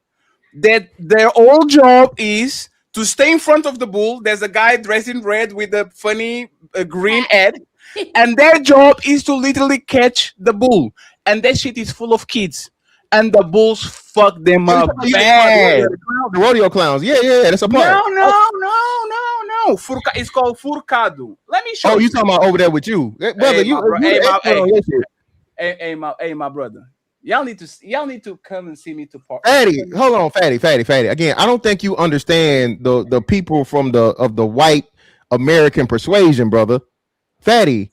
that their whole job is to stay in front of the bull. There's a guy dressed in red with a funny green head, and their job is to literally catch the bull. And that shit is full of kids, and the bulls fuck them up bad. The rodeo clowns. Yeah, that's a part. No. It's called furcado. Let me show you. Oh, you talking about over there with you, brother? Hey, my brother. Y'all need to come and see me to party. Fatty, hold on, fatty. Again, I don't think you understand the people from the white American persuasion, brother. Fatty,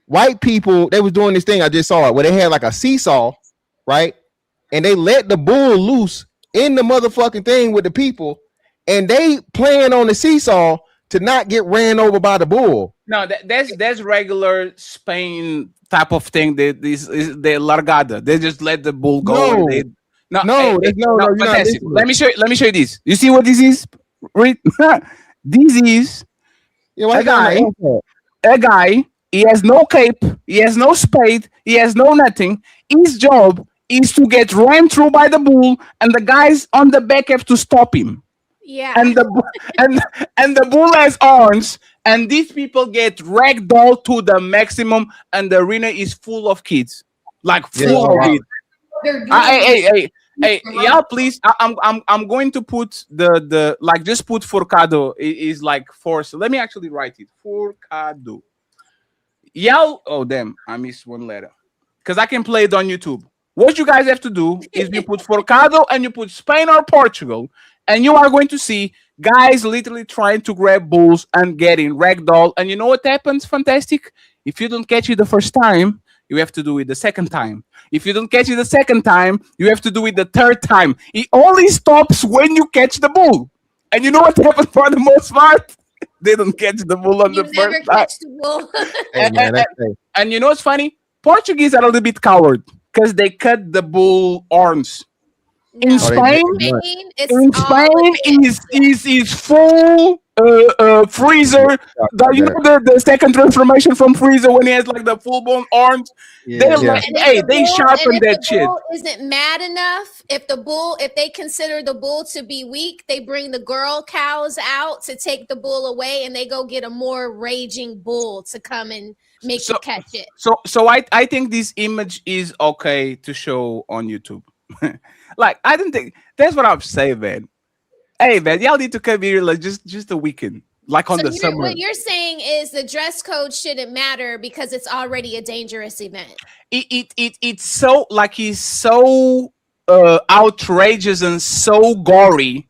white people, they was doing this thing. I just saw it where they had like a seesaw, right? And they let the bull loose in the motherfucking thing with the people, and they playing on the seesaw to not get ran over by the bull. No, that's regular Spain type of thing. They largada. They just let the bull go. No, fantastic. Let me show you this. You see what this is? Read. This is a guy. He has no cape. He has no spade. He has no nothing. His job is to get ran through by the bull, and the guys on the back have to stop him. Yeah. And the bull has arms, and these people get ragdolled to the maximum, and the arena is full of kids, like full of kids. Hey, yeah, please. I'm going to put the like just put forcado is like force. Let me actually write it. Forcado. Yell. Oh damn, I missed one letter. Because I can play it on YouTube. What you guys have to do is you put forcado and you put Spain or Portugal, and you are going to see guys literally trying to grab bulls and getting ragdoll. And you know what happens? Fantastic. If you don't catch it the first time, you have to do it the second time. If you don't catch it the second time, you have to do it the third time. It only stops when you catch the bull. And you know what happens for the most part? They don't catch the bull on the first time. The bull. And you know what's funny? Portuguese are a little bit coward because they cut the bull arms. In Spain, is full freezer. You know the second transformation from freezer when he has like the full bone arms. They sharpen that shit. Isn't mad enough if they consider the bull to be weak, they bring the girl cows out to take the bull away, and they go get a more raging bull to come and make you catch it. So I think this image is okay to show on YouTube. Like, I don't think that's what I'm saying, man. Hey, man, y'all need to come here like just a weekend, like on the summer. What you're saying is the dress code shouldn't matter because it's already a dangerous event. It's so like he's so outrageous and so gory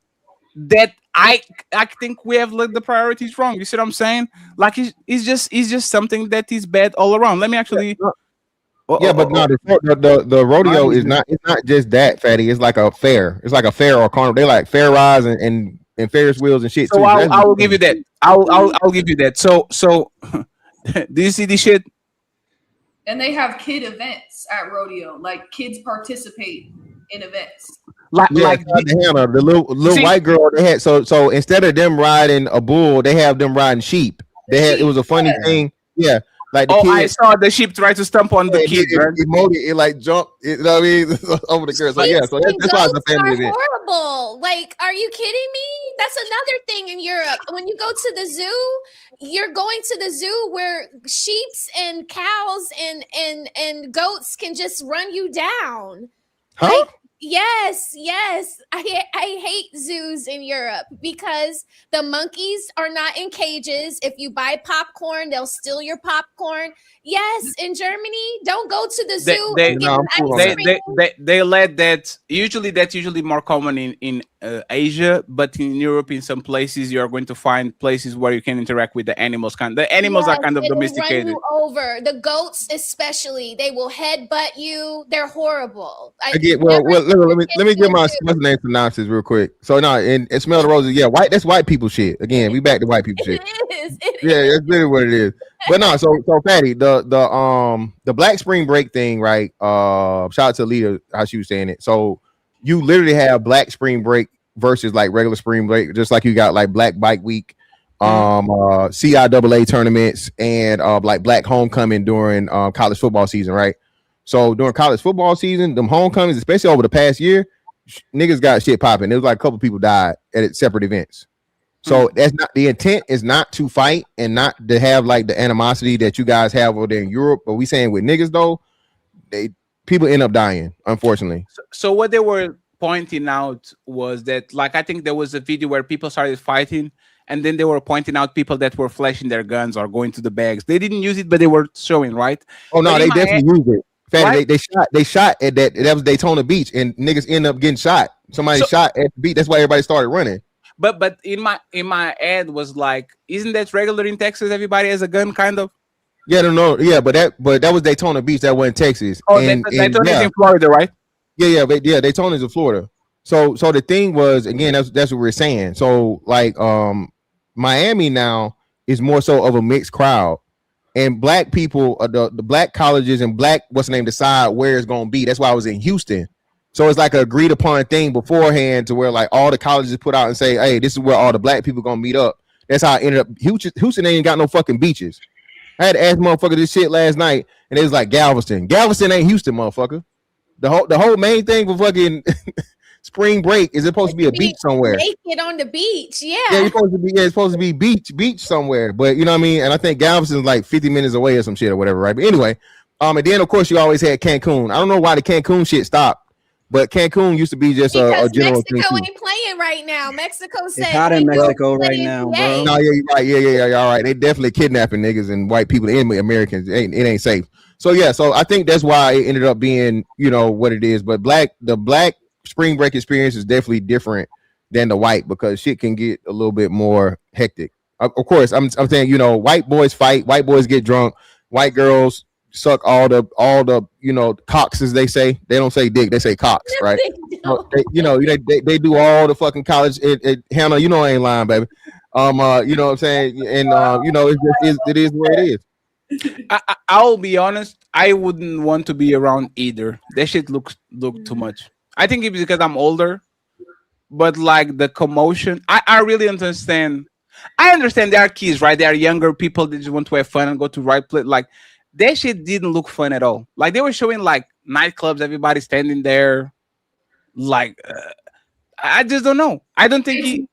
that I think we have like the priorities wrong. You see what I'm saying? Like it's just something that is bad all around. Let me actually. The rodeo is not. It's not just that, fatty. It's like a fair. It's like a fair or carnival. They like fair rides and Ferris wheels and shit. So I will give you that. I'll give you that. So do you see this shit? And they have kid events at rodeo. Like kids participate in events. Like Hannah, the little white girl they had. So instead of them riding a bull, they have them riding sheep. It was a funny thing. Yeah. Like the I saw the sheep try to stump on the kid. It like jumped. You know what I mean? Over the girl. So yeah. So that's why it's a family event. Horrible. Like, are you kidding me? That's another thing in Europe. When you go to the zoo, you're going to the zoo where sheeps and cows and goats can just run you down. Huh? Like, yes. I hate zoos in Europe because the monkeys are not in cages. If you buy popcorn, they'll steal your popcorn. Yes, in Germany, don't go to the zoo. They let that. That's usually more common in Asia, but in Europe, in some places, you are going to find places where you can interact with the animals. The animals are kind of domesticated. Run you over. The goats, especially, they will headbutt you. They're horrible. Let me give my what's name synopsis real quick. So no, and Smell the Roses. Yeah, white. That's white people shit. Again, we back to white people shit. Yeah, that's literally what it is. But no, so Patty, the Black Spring Break thing, right? Shout out to Leah, how she was saying it. So you literally have Black Spring Break versus like regular spring break, just like you got like Black Bike Week, CIAA tournaments, and like Black Homecoming during college football season, right? So during college football season, them homecomings, especially over the past year, niggas got shit popping. There was like a couple people died at separate events. So that's not the intent, is not to fight and not to have like the animosity that you guys have over there in Europe. But we saying with niggas though, people end up dying, unfortunately. So what they were pointing out was that, like, I think there was a video where people started fighting, and then they were pointing out people that were flashing their guns or going to the bags. They didn't use it, but they were showing, right? Oh no, they definitely used it. Right? They shot at that. That was Daytona Beach, and niggas end up getting shot. Somebody shot at the beach. That's why everybody started running. But in my ad was like, isn't that regular in Texas? Everybody has a gun, kind of. Yeah, no, yeah, but that was Daytona Beach. That wasn't Texas. Oh, Daytona is in Florida, right? Yeah, Daytona is in Florida. So the thing was, again, that's what we're saying. So like Miami now is more so of a mixed crowd, and black people, the black colleges and black decide where it's gonna be. That's why I was in Houston. So it's like an agreed upon thing beforehand to where like all the colleges put out and say, hey, this is where all the black people gonna meet up. That's how I ended up. Houston ain't got no fucking beaches. I had to ask motherfucker this shit last night, and it was like Galveston. Galveston ain't Houston, motherfucker. The whole main thing for fucking spring break is it supposed to be a beach somewhere. Naked on the beach, yeah. Yeah, it's supposed to be beach somewhere. But you know what I mean? And I think Galveston's like 50 minutes away or some shit or whatever, right? But anyway, and then of course you always had Cancun. I don't know why the Cancun shit stopped, but Cancun used to be just a general thing. Mexico ain't playing right now. Mexico said it's hot in Mexico right now, bro. No, yeah, you're right. Yeah, all right. They definitely kidnapping niggas and white people and Americans. It ain't safe. So yeah, so I think that's why it ended up being, you know, what it is. But the black spring break experience is definitely different than the white because shit can get a little bit more hectic. Of course, I'm saying, you know, white boys fight, white boys get drunk, white girls suck all the you know cocks, as they say. They don't say dick, they say cocks, right? They do all the fucking college. Hannah, you know I ain't lying, baby. You know what I'm saying, and you know it is what it is. I'll be honest, I wouldn't want to be around either. That shit look too much. I think it's because I'm older, but like the commotion, I really understand. I understand there are kids, right? There are younger people that just want to have fun and go to right place. Like that shit didn't look fun at all. Like they were showing like nightclubs, everybody standing there. Like I just don't know. I don't think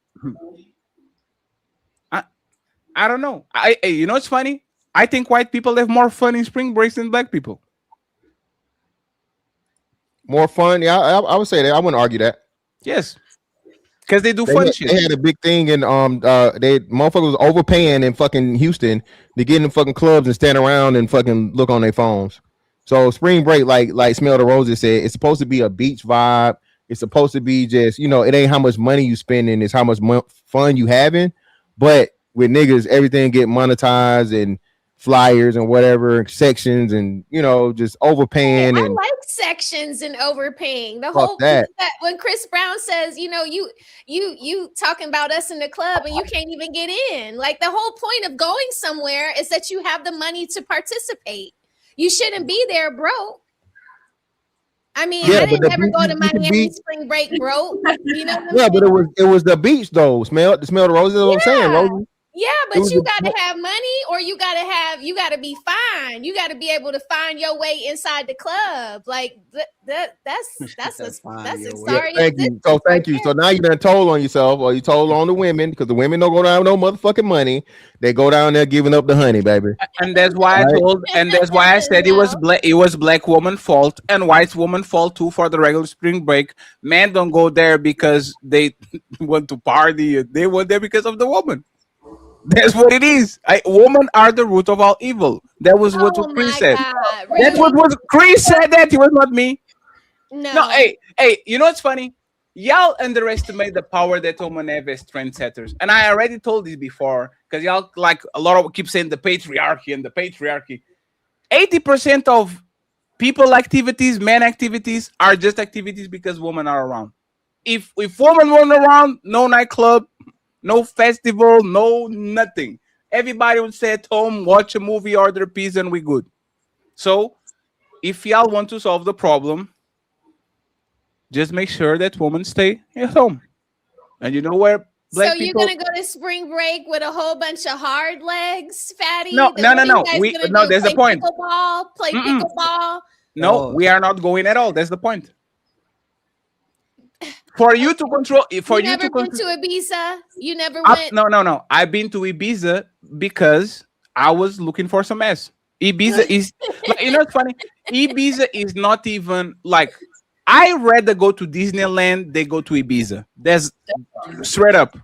I don't know. You know what's funny? I think white people have more fun in spring breaks than black people. More fun? Yeah, I would say that. I wouldn't argue that. Yes. Because they do fun shit. They had a big thing and they motherfuckers was overpaying in fucking Houston to get in fucking clubs and stand around and fucking look on their phones. So spring break, like Smell the Roses said, it's supposed to be a beach vibe. It's supposed to be just, you know, it ain't how much money you spending, it's how much fun you having. But with niggas, everything get monetized and flyers and whatever sections and, you know, just overpaying. I and like sections and overpaying. The Fuck whole that. when Chris Brown says, you know, you talking about us in the club and you can't even get in. Like the whole point of going somewhere is that you have the money to participate. You shouldn't be there broke. I mean, I didn't ever go to Miami spring break broke. You know what I'm but it was the beach though. Smell the Roses. Is what I'm saying, Roses. Yeah, but you gotta have money, or you gotta be fine. You gotta be able to find your way inside the club. Like that's sorry. Thank you. So thank you. So now you done told on yourself, or you told on the women, because the women don't go down with no motherfucking money. They go down there giving up the honey, baby. And that's why that's why I said it was black woman fault and white woman fault too for the regular spring break. Men don't go there because they want to party. They went there because of the woman. That's what it is. Women are the root of all evil. That was what Chris said. Really? That's what Chris said. That it was not me. No. Hey, you know what's funny? Y'all underestimate the power that women have as trendsetters. And I already told this before because y'all like a lot of keep saying the patriarchy and the patriarchy. 80% of people activities, men activities are just activities because women are around. If women weren't around, no nightclub, no festival, no nothing. Everybody would stay at home, watch a movie, order pizza, and we good. So, if y'all want to solve the problem, just make sure that women stay at home. And you know where black people... So you're gonna go to spring break with a whole bunch of hard legs, fatty? No. There's the point. Play pickleball. No, we are not going at all. That's the point. For you to control, you never been to Ibiza? You never went? No. I've been to Ibiza because I was looking for some ass. Ibiza is, like, you know, it's funny. Ibiza is not even like. I rather go to Disneyland than go to Ibiza. That's straight up,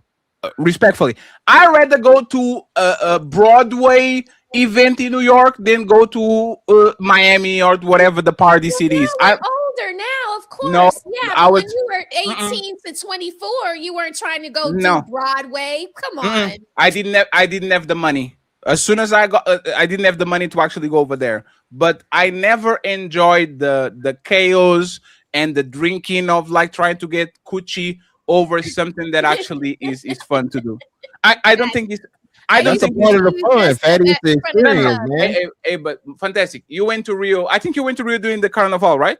respectfully. I rather go to a Broadway event in New York than go to Miami or whatever the party city is. Older now, of course. No, yeah, when you were 18 to 24, you weren't trying to go to Broadway. Come on. I didn't have the money. As soon as I got, I didn't have the money to actually go over there. But I never enjoyed the chaos and the drinking of like trying to get coochie over something that actually is fun to do. I don't think it's. I don't think part of the fun, fatty. It's the experience, man. Hey, but fantastic. You went to Rio. I think you went to Rio during the carnival, right?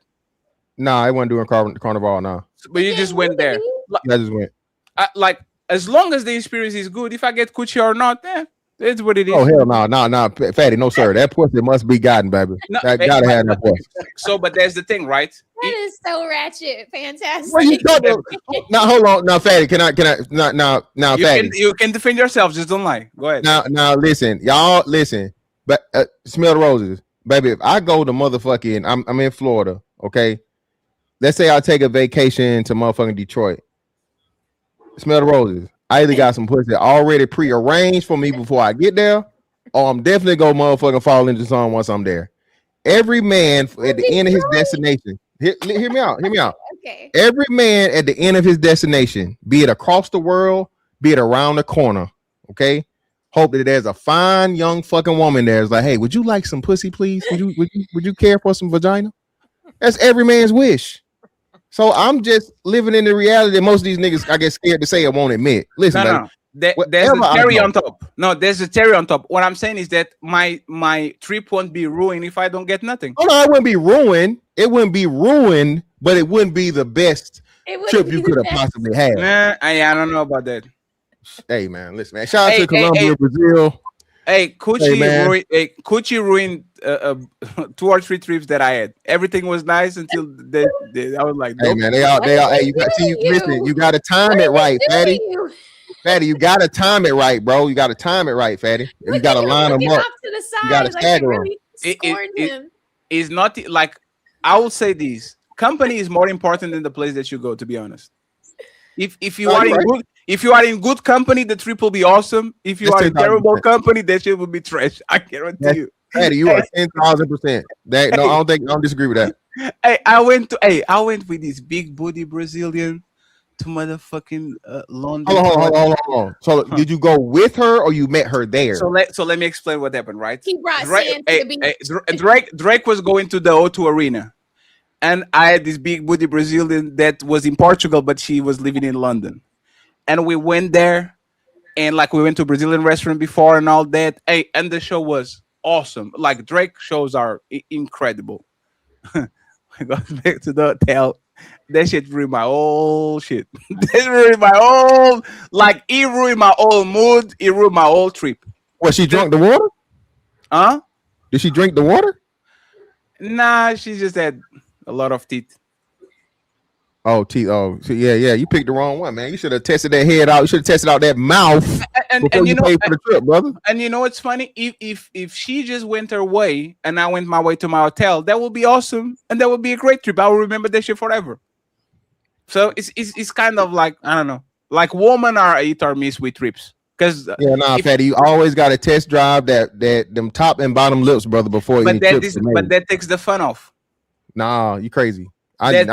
Nah, I wasn't doing carnival now. But you just went there. I just went. Like as long as the experience is good, if I get coochie or not, it's what it is. Oh hell no, Fatty, no sir. That pussy must be gotten, baby. No, That gotta have that pussy. So, but that's the thing, right? That is so ratchet. Fantastic. What you talking? Now hold on, now Fatty, can I now Fatty? You can defend yourself, just don't lie. Go ahead. Now listen, y'all listen, but smell the roses, baby. If I go to motherfucking, I'm in Florida, okay. Let's say I take a vacation to motherfucking Detroit. Smell the roses. I either got some pussy already prearranged for me before I get there, or I'm definitely gonna motherfucking fall into something once I'm there. Every man at the end of his destination, hear me out. Okay. Every man at the end of his destination, be it across the world, be it around the corner, okay. Hope that there's a fine young fucking woman there. Is like, hey, would you like some pussy, please? Would you care for some vagina? That's every man's wish. So I'm just living in the reality that most of these niggas, I get scared to say or won't admit. Listen, no. There's a cherry on top. No, there's a cherry on top. What I'm saying is that my trip won't be ruined if I don't get nothing. Oh no, it wouldn't be ruined. It wouldn't be ruined, but it wouldn't be the best trip you could have possibly had. I don't know about that. Hey man, listen, man. Shout out to Colombia, Brazil. Hey, Coochie ruined 2 or 3 trips that I had. Everything was nice until I was like, hey man, they are. Hey, you got listen. You got to time it right, Fatty. Fatty, you got to time it right, bro. You got to time it right, Fatty. You got to line them up. You got to stagger them. It's not like I will say this: company is more important than the place that you go. To be honest, if you are in good. If you are in good company, the trip will be awesome. If you are in terrible company, that shit will be trash. I guarantee you. Fatty, you are 10,000%. I don't disagree with that. Hey, I went with this big booty Brazilian to motherfucking London. Hold on. So did you go with her or you met her there? So let me explain what happened. Right? He brought sand to the beach. Drake was going to the O2 Arena, and I had this big booty Brazilian that was in Portugal, but she was living in London. And we went there, and like we went to a Brazilian restaurant before and all that. Hey, and the show was awesome. Like Drake shows are incredible. I got back to the hotel. That shit ruined my whole shit. That ruined my whole, like, it ruined my whole mood. It ruined my whole trip. What, she drank the water? Huh? Did she drink the water? Nah, she just had a lot of teeth. Oh, teeth. Oh, so yeah. You picked the wrong one, man. You should have tested that head out. You should have tested out that mouth before you paid for the trip, brother. And you know what's funny? If she just went her way and I went my way to my hotel, that would be awesome, and that would be a great trip. I will remember that shit forever. So it's kind of like, I don't know, like women are hit or miss with trips. Because Fatty, you always got to test drive that them top and bottom lips, brother, before but that takes the fun off. Nah, you crazy. That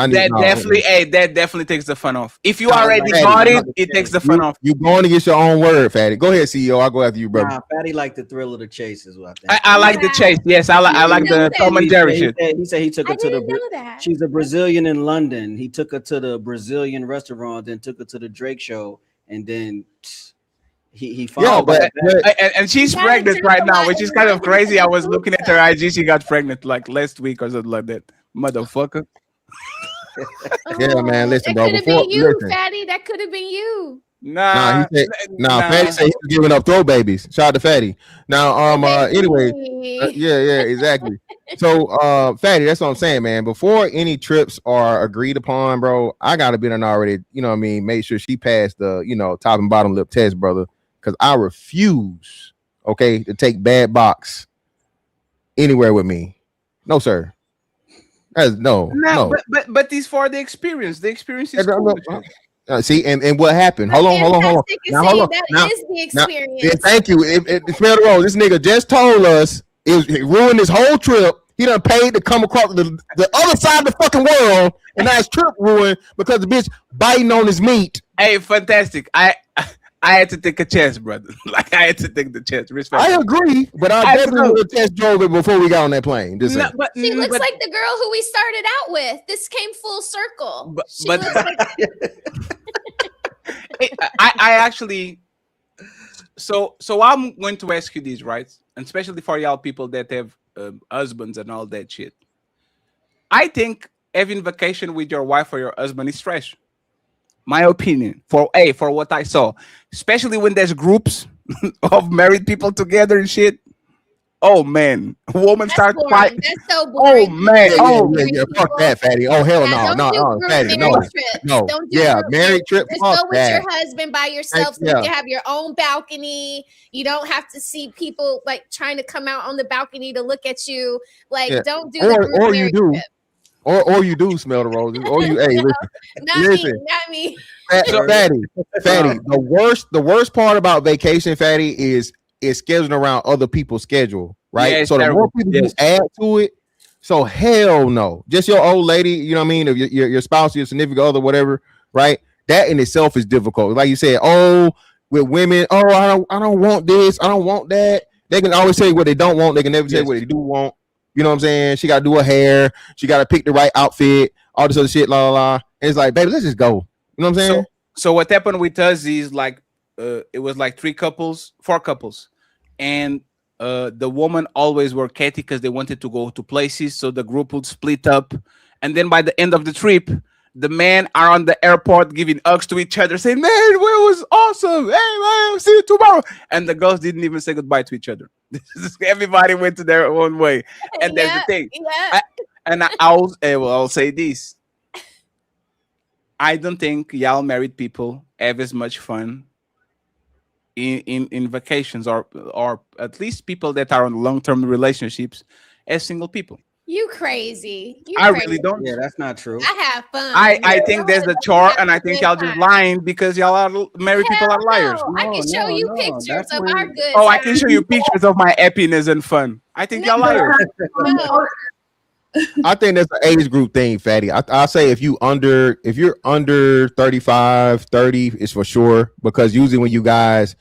definitely takes the fun off. If you already got it, it takes the fun off. You're going to get your own word, Fatty. Go ahead, CEO. I'll go after you, brother. Nah, Fatty like the thrill of the chase, is what I think. I like the chase. Yes, I like the Tom and Jerry shit. He said he took her to the. She's a Brazilian in London. He took her to the Brazilian restaurant, then took her to the Drake show, and then he found. And she's pregnant right now, which is kind of crazy. I was looking at her IG. She got pregnant like last week or something like that. Motherfucker. Yeah, man. Listen, bro. That could have been you, Fatty. That could have been you. Fatty said he's giving up throw babies. Shout out to Fatty. Now, anyway, exactly. So, Fatty, that's what I'm saying, man. Before any trips are agreed upon, bro, I gotta be done already. You know what I mean? Make sure she passed the top and bottom lip test, brother, because I refuse, to take bad box anywhere with me. No, sir. No. But it's for the experience. The experience is cool. See, and what happened? Hold on. Now, hold on. That is the experience. Thank you. Smell the roll. This nigga just told us it ruined his whole trip. He done paid to come across the other side of the fucking world, and now his trip ruined because the bitch biting on his meat. Hey, fantastic. I had to take a chance, brother. Like, I had to take the chance. Respect. I agree, but I definitely would have test drove it before we got on that plane. She looks like the girl who we started out with. This came full circle. I actually. So I'm going to ask you this, right? And especially for y'all people that have husbands and all that shit. I think having vacation with your wife or your husband is trash. My opinion for what I saw, especially when there's groups of married people together and shit. Oh man, woman start fighting. That's so Oh boring. man, Fuck that, fatty. Oh hell Yeah, no, don't do no, group fatty, marriage no, trips. no. Don't do Yeah, group married trip. Just Fuck go with that. your husband by yourself so you Yeah. can have your own balcony. You don't have to see people like trying to come out on the balcony to look at you. Like, Yeah. don't do the group Or you marriage do, trip. or you do smell the roses, or you hey listen, Not listen. me, not me. Fatty, the worst part about vacation, fatty, is scheduling around other people's schedule, right? Yeah, it's So the more terrible. people Yes. you add to it, so hell no. Just your old lady, you know what I mean? If your spouse, your significant other, whatever, right? That in itself is difficult. Like you said, with women, I don't want this, I don't want that. They can always say what they don't want. They can never say what they do want. You know what I'm saying? She got to do her hair. She got to pick the right outfit. All this other shit, la la la. And it's like, baby, let's just go. You know what I'm saying? So what happened with us is like it was like 4 couples, and the woman always were catty because they wanted to go to places, so the group would split up, and then by the end of the trip, the men are on the airport giving hugs to each other, saying, "Man, it was awesome. Hey man, I'll see you tomorrow." And the girls didn't even say goodbye to each other. Everybody went to their own way. And there's the thing. I'll say this. I don't think y'all married people have as much fun in vacations or at least people that are in long-term relationships as single people. You crazy. I really don't. Yeah, that's not true. I have fun. I think there's a chart, and I think y'all just lying because y'all are married people are liars. No, I can show you pictures of our good. Oh, I can show you pictures of my happiness and fun. I think y'all liars. No. I think that's an age group thing, fatty. I say if you're under 35, 30, it's for sure, because usually when you guys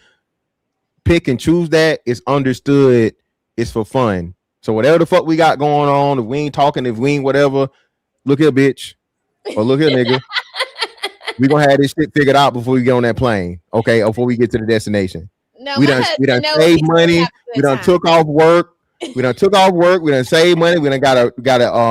pick and choose that, it's understood it's for fun. So whatever the fuck we got going on, if we ain't talking, if we ain't whatever, look here, bitch, or look here, nigga. We gonna have this shit figured out before we get on that plane, okay? Or before we get to the destination. No, we done saved money. We done took off work. We done saved money. We done got a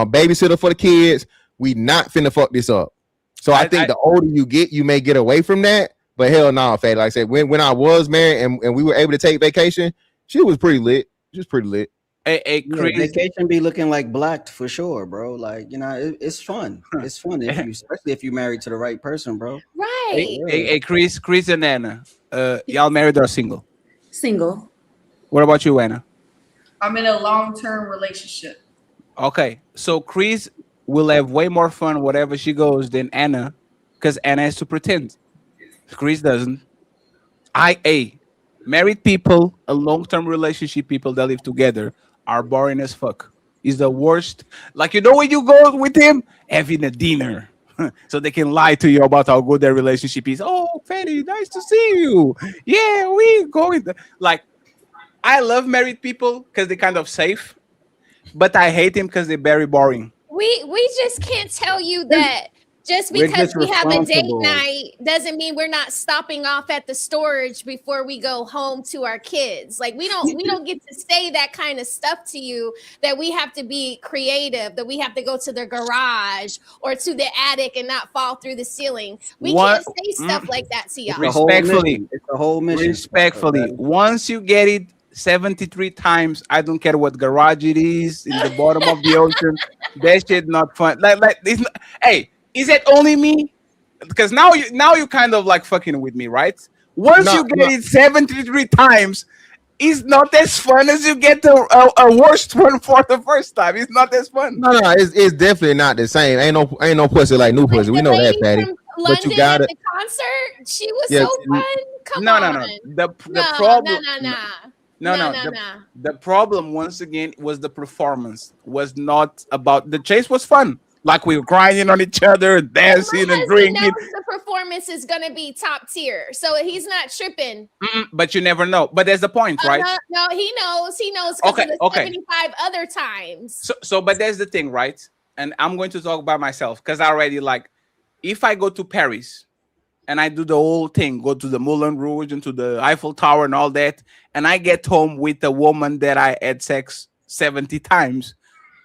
babysitter for the kids. We not finna fuck this up. So I think the older you get, you may get away from that. But hell no, Fat. Like I said, when I was married and we were able to take vacation, she was pretty lit. She was pretty lit. Vacation be looking like black for sure, bro. Like, you know, it's fun. It's fun especially if you're married to the right person, bro. Right. Hey, Chris and Anna, y'all married or single? Single. What about you, Anna? I'm in a long-term relationship. Okay, so Chris will have way more fun wherever she goes than Anna, because Anna has to pretend. Chris doesn't. Married people, a long-term relationship, people that live together are boring as fuck. Is the worst. Like, you know, when you go with him, having a dinner, so they can lie to you about how good their relationship is. Oh, Fanny, nice to see you. Yeah, we go with like. I love married people because they're kind of safe, but I hate them because they're very boring. We just can't tell you that just because we have a date night doesn't mean we're not stopping off at the storage before we go home to our kids. Like we don't get to say that kind of stuff to you, that we have to be creative, that we have to go to the garage or to the attic and not fall through the ceiling. We can't say stuff like that to y'all. Respectfully, it's the whole mission. Respectfully, once you get it 73 times, I don't care what garage it is in the bottom of the ocean. That shit not fun. Like it's not, hey, is it only me? Because now you kind of like fucking with me, right? Once you get it 73 times, it's not as fun as you get the worst one for the first time. It's not as fun. No, it's definitely not the same. Ain't no pussy like new pussy. We know that, Patty. But you got it. The concert, she was so fun. Come on. No. The problem. No. The problem once again was the performance. Was not about the chase. Was fun. Like we were grinding on each other, dancing and drinking. The performance is gonna be top tier, so he's not tripping. But you never know. But there's the point, right? No, he knows. He knows because of the 75 other times. But there's the thing, right? And I'm going to talk by myself because I already like. If I go to Paris and I do the whole thing, go to the Moulin Rouge and to the Eiffel Tower and all that, and I get home with a woman that I had sex 70 times,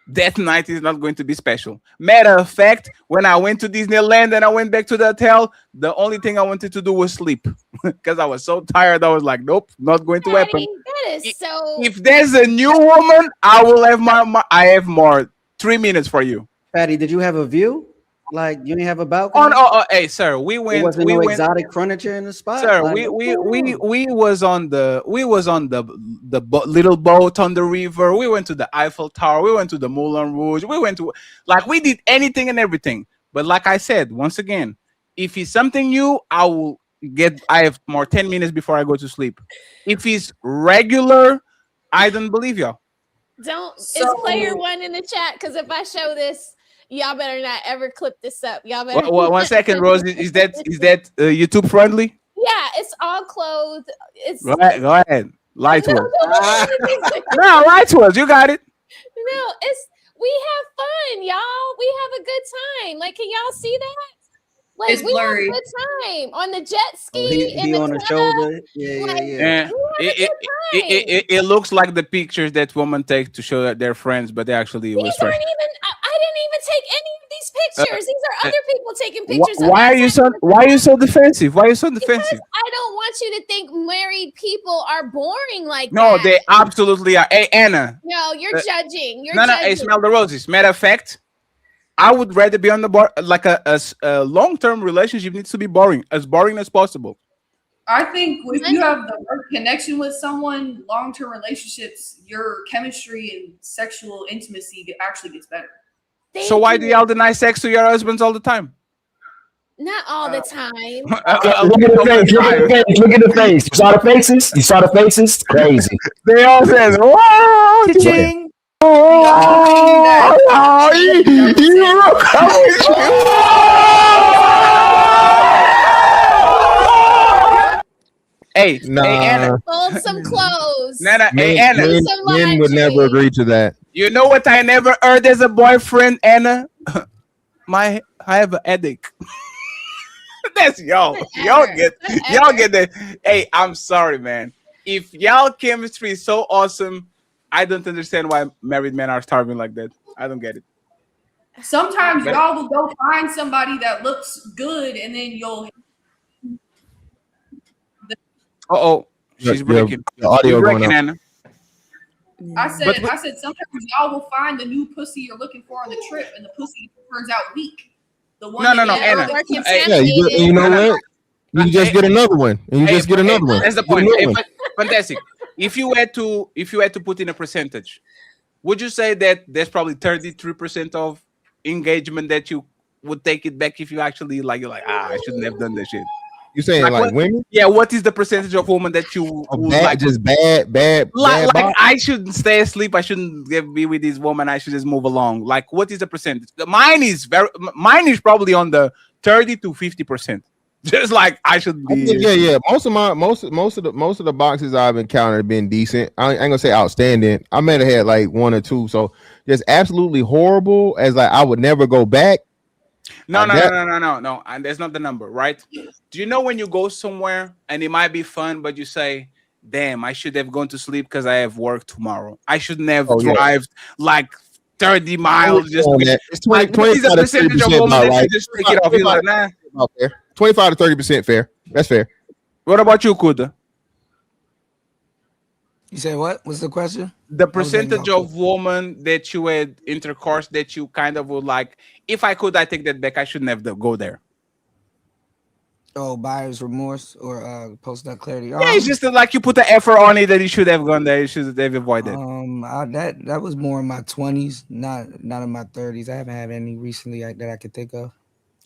that night is not going to be special. Matter of fact, when I went to Disneyland and I went back to the hotel, the only thing I wanted to do was sleep because I was so tired. I was like, nope, not going to happen. That is so. If there's a new woman, I will have I have more. 3 minutes for you. Patty, did you have a view? Like you didn't have a balcony? Hey, sir, we went. There wasn't we no went, exotic furniture in the spot. Sir, like, we was on the little boat on the river. We went to the Eiffel Tower. We went to the Moulin Rouge. We went to we did anything and everything. But like I said, once again, if it's something new, I have more 10 minutes before I go to sleep. If it's regular, I don't believe y'all. Is player one in the chat? Because if I show this, y'all better not ever clip this up. Y'all better. 1 second, Rose. Is that YouTube friendly? Yeah, it's all clothed. It's Go ahead. Lie to us. No, lie to us. You got it. No, we have fun, y'all. We have a good time. Like, can y'all see that? Like, It's blurry. We have a good time on the jet ski. he on the shoulder. Yeah. It looks like the pictures that women take to show that they're friends, but they actually was These friends. aren't even. I didn't even take any of these pictures. These are other people taking pictures. Why are you so defensive? Why are you so defensive? Because I don't want you to think married people are boring like No, that. they absolutely are. Hey, Anna. No, you're judging. You're No, judging. hey, smell the roses. Matter of fact, I would rather be on the bar. Like a long-term relationship needs to be boring as possible. I think if you have the right connection with someone, long-term relationships, your chemistry and sexual intimacy actually gets better. So why do y'all deny sex to your husbands all the time? Not all the time. Look at the face. Look at the face. Look at the face. You saw the faces? You saw the faces? Crazy. They all says, "Whoa, Cha-ching." Hey, Nah. hey, Anna. Fold some clothes. Hey, Anna. Men would never agree to that. You know what I never heard as a boyfriend, Anna? I have a headache. That's y'all. Y'all get that. Hey, I'm sorry, man. If y'all chemistry is so awesome, I don't understand why married men are starving like that. I don't get it. Sometimes y'all will go find somebody that looks good, and then you'll. She's breaking. The audio She's breaking, going up. Anna. I said sometimes y'all will find the new pussy you're looking for on the trip, and the pussy turns out weak. The one No, that Anna. Yeah, you know what? You just get another one, and you just get another one. That's the Get point. another one. Fantastic. If you had to put in a percentage, would you say that there's probably 33% of engagement that you would take it back if you actually I shouldn't have done that shit? You saying like what, women? Yeah. What is the percentage of women that you would like? Just bad. Like box? I shouldn't stay asleep. I shouldn't be with this woman. I should just move along. Like, what is the percentage? Mine is probably on the 30 to 50%. Just like I should be. Yeah. Most of the boxes I've encountered have been decent. I ain't gonna say outstanding. I might have had like one or two. So just absolutely horrible. As like I would never go back. No. And that's not the number, right? Do you know when you go somewhere and it might be fun, but you say, damn, I should have gone to sleep because I have work tomorrow. I shouldn't have drived like 30 miles just to get it's 20 what is the percentage of women that you just take it off? You're like, nah. 25 to 30% fair. That's fair. What about you, Kuda? You say what? What's the question? The percentage of women that you had intercourse that you kind of would like, if I could, I take that back. I shouldn't have to go there. Oh, buyer's remorse or post-nut clarity. Yeah, it's just like you put the effort on it that you should have gone there. You should have avoided. That was more in my 20s, not in my 30s. I haven't had any recently that I could think of.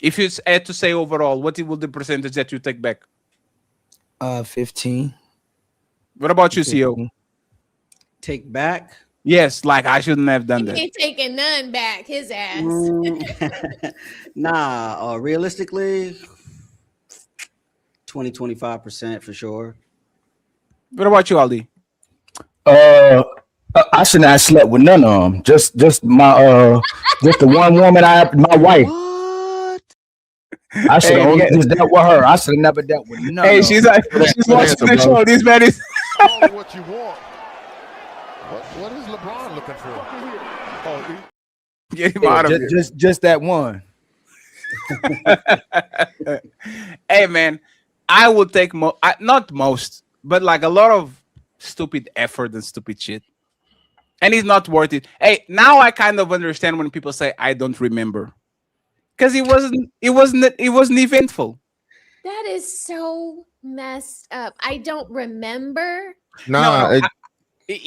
If you had to say overall, what will the percentage that you take back? 15. What about you, CO? Take back? Yes, like I shouldn't have done that. He ain't taking none back. His ass. Nah, realistically, 20-25% for sure. What about you, Ali? I shouldn't have slept with none of them. Just my just the one woman my wife. I should have only just dealt with her. I should have never dealt with none. Hey, she's watching the show. This man is What you want? What is LeBron looking for? Oh, Get him out of here. Just that one. Hey man, I would take not most, but like a lot of stupid effort and stupid shit, and it's not worth it. Hey, now I kind of understand when people say I don't remember, because it wasn't eventful. That is so messed up. I don't remember. Nah,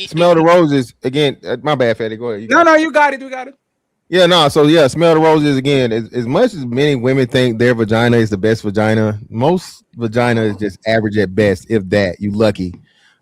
smell the roses again. My bad, Fatty. Go ahead. No, you got it. We got it. Yeah, no. So yeah, smell the roses again. As much as many women think their vagina is the best vagina, most vagina is just average at best, if that. You lucky.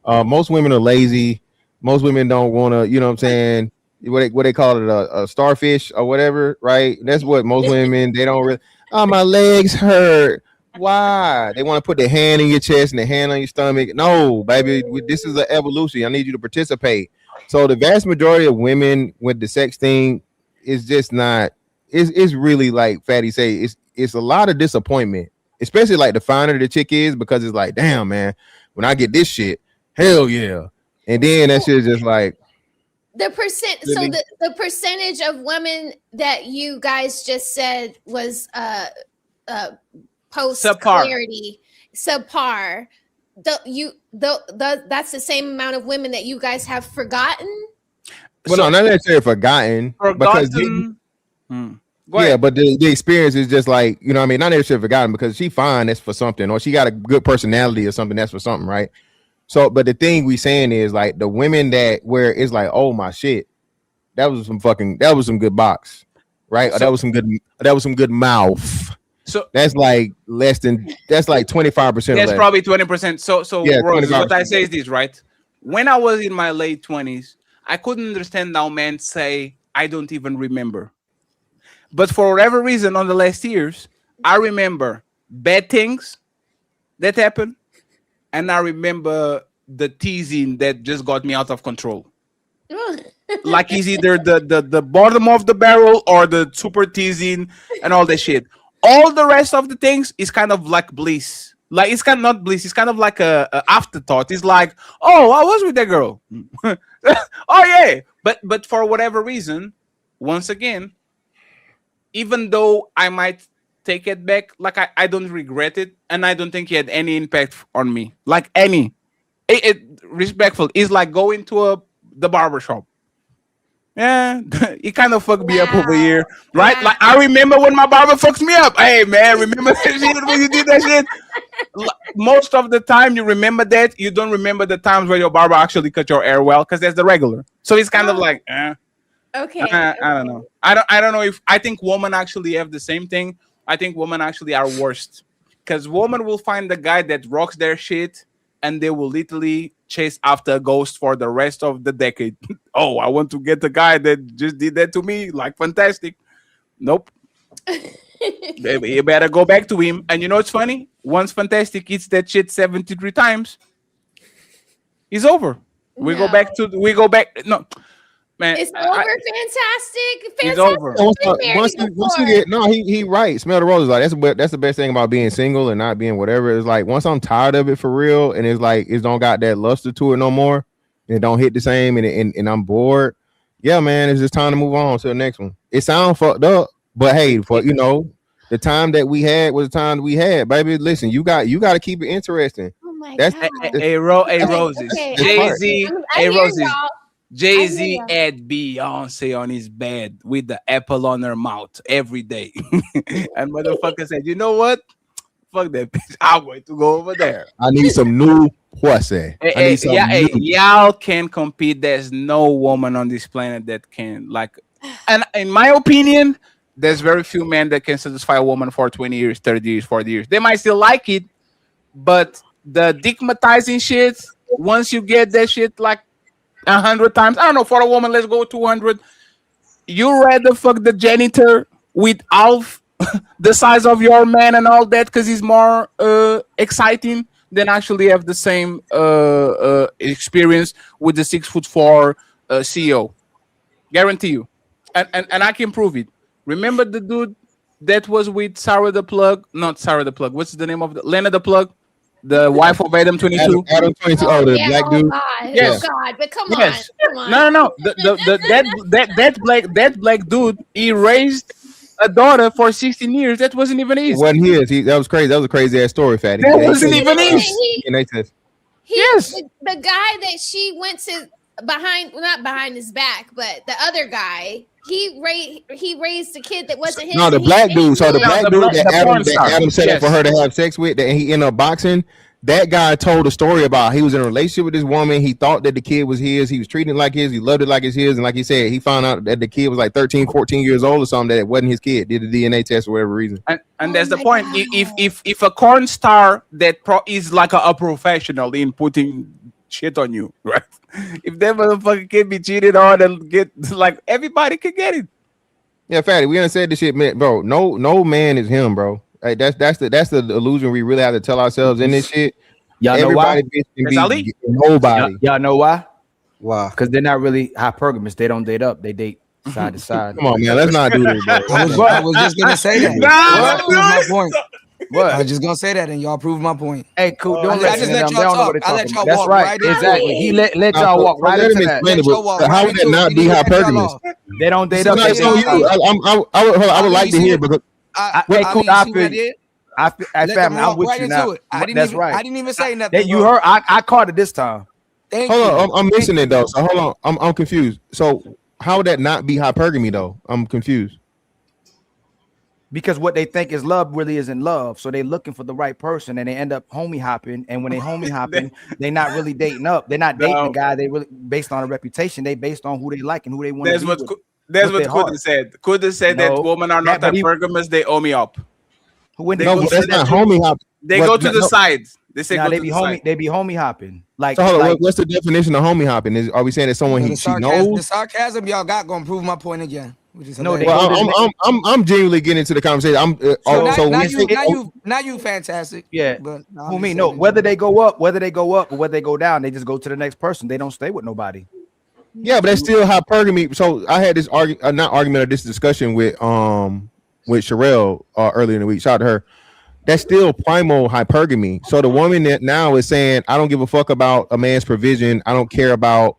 Most women are lazy. Most women don't want to. You know what I'm saying? What they call it, a starfish or whatever, right? That's what most women. They don't really. Oh, my legs hurt. Why? They want to put their hand in your chest and their hand on your stomach. No, baby, this is an evolution. I need you to participate. So the vast majority of women with the sex thing is just not. It's really like Fatty say. It's a lot of disappointment, especially like the finer the chick is, because it's like, damn man, when I get this shit, hell yeah, and then that shit is just like the percent. So the percentage of women that you guys just said was post clarity subpar. That's the same amount of women that you guys have forgotten. Well, no, not necessarily forgotten. Because yeah, but the experience is just like, you know what I mean, not necessarily forgotten because she fine, that's for something, or she got a good personality or something, that's for something, right? So, but the thing we saying is like the women that where it's like, oh my shit, that was some good box, right? Or that was some good mouth. So that's like less than 25%. That's probably 20%. So yeah, Rose, what I say is this, right? When I was in my late 20s, I couldn't understand how men say I don't even remember. But for whatever reason, on the last years, I remember bad things that happened, and I remember the teasing that just got me out of control. Like he's either the bottom of the barrel or the super teasing and all that shit. All the rest of the things is kind of like bliss. Like it's kind of not bliss. It's kind of like a afterthought. It's like, oh, I was with that girl. Oh yeah. But for whatever reason, once again, even though I might take it back, like I don't regret it, and I don't think it had any impact on me. Like any. It respectful. It's like going to the barber shop. Yeah, it kind of fucked me up over here, right? Like I remember when my barber fucks me up. Hey man, remember that shit when you did that shit? Most of the time you remember that. You don't remember the times where your barber actually cut your hair well, because that's the regular. So it's kind of like, okay. I don't know. I don't know if I think women actually have the same thing. I think women actually are worst, because women will find the guy that rocks their shit, and they will literally chase after a ghost for the rest of the decade. Oh, I want to get the guy that just did that to me. Like, fantastic. Nope. You better go back to him. And you know what's funny? Once Fantastic eats that shit 73 times, it's over. We go back. No, man. It's over. Fantastic. It's over. Once you get he right. Smell the roses. Like that's the best thing about being single and not being whatever. It's like once I'm tired of it for real, and it's like it don't got that luster to it no more, and it don't hit the same, and I'm bored. Yeah, man, it's just time to move on to the next one. It sounds fucked up, but hey, for the time that we had was the time that we had, baby. Listen, you got to keep it interesting. Oh my God. Roses. Jay-Z. Hey, Roses. Jay-Z Yeah. had Beyonce on his bed with the apple on her mouth every day. And motherfucker said, you know what? Fuck that bitch. I'm going to go over there. I need some new pussy. Y'all can compete. There's no woman on this planet that can, like, and in my opinion, there's very few men that can satisfy a woman for 20 years, 30 years, 40 years. They might still like it, but the dickmatizing shit, once you get that shit like 100 times, I don't know, for a woman, let's go 200. You rather fuck the janitor with half the size of your man and all that because he's more exciting than actually have the same experience with the 6'4" CEO. Guarantee you. And I can prove it. Remember the dude that was with Sarah the Plug? Not Sarah the Plug. What's the name of Lena the Plug? The wife of Adam 22. Adam 22. Oh, the yeah, black oh dude. God, Yes. oh God, but come Yes. on, come on. No. That black dude, he raised a daughter for 16 years. That wasn't even It easy. wasn't his. That was crazy. That was a crazy ass story, Fatty. That Yeah, wasn't he- even his. DNA test. Yes. The guy that she went to behind, well, not behind his back, but the other guy, he raised a kid that wasn't his. No, the and he black stayed dude. So the with him. black the dude black- that the porn Adam star. set up for Yes. her to have sex with, that he ended up boxing. That guy told a story about he was in a relationship with this woman. He thought that the kid was his. He was treating it like his. He loved it like it's his. And like he said, he found out that the kid was like 13, 14 years old or something, that it wasn't his kid. Did the DNA test for whatever reason. And that's the point. If a corn star that is like a professional in putting shit on you, right? If that motherfucker can be cheated on and get, like, everybody can get it. Yeah, Fatty, we done said this shit, man, bro. No man is him, bro. Like, that's the illusion we really have to tell ourselves in this shit. Y'all know why? Everybody can That's Ali. be nobody. Y'all know why? Wow. Because they're not really hypergamous. They don't date up. They date side to side. Come on, man. Let's not do this, bro. I was just gonna say that. No, Y'all proved my point. What? I was just gonna say that, and y'all proved my point. Hey, cool. Don't I listen just to let them. y'all They don't know talk. what they're I let talking y'all about. That's walk right. right into Exactly. it. He let y'all walk right let into him that. explain it, Let y'all walk but how right would that into it. not He be didn't cut y'all hypergamous? off. They don't date So up. now They you So date see you, how side. I would like you to see hear it? because Hey, cool. You see what I did? I Let them I'm walk with right you into now. it. I That's right. didn't even say nothing. That you bro. heard. I caught it this time. Thank hold you. on, I'm Thank missing you. it though. So hold on, I'm confused. So how would that not be hypergamy though? I'm confused. Because what they think is love really isn't love. So they're looking for the right person and they end up homie hopping. And when they homie hopping, they're not really dating up. They're not dating the guy. They really based on a reputation. They based on who they like and who they want to That's be what with. that's with what their Kuda said. Kuda said that No, women are not but he- hypergamous, they owe me up. when They No, go but to that's the- not homie hop. They What- go to the no. side. They say Nah, go they to be the homie. side. They be homie hopping. Like, So hold on, like what's the definition of homie hopping? Are we saying that someone The she knows? the sarcasm y'all got gonna prove my point again. Which is No, they hilarious. go Well, to I'm genuinely getting into the conversation. So now, so now we you say- now you fantastic. yeah. But no, I'm Who just me? saying No, in whether general. they go up, or whether they go down, they just go to the next person. They don't stay with nobody. Yeah, but that's still hypergamy. So I had this not argument or this discussion with Sherelle earlier in the week. Shout out to her. That's still primal hypergamy. So the woman that now is saying, I don't give a fuck about a man's provision. I don't care about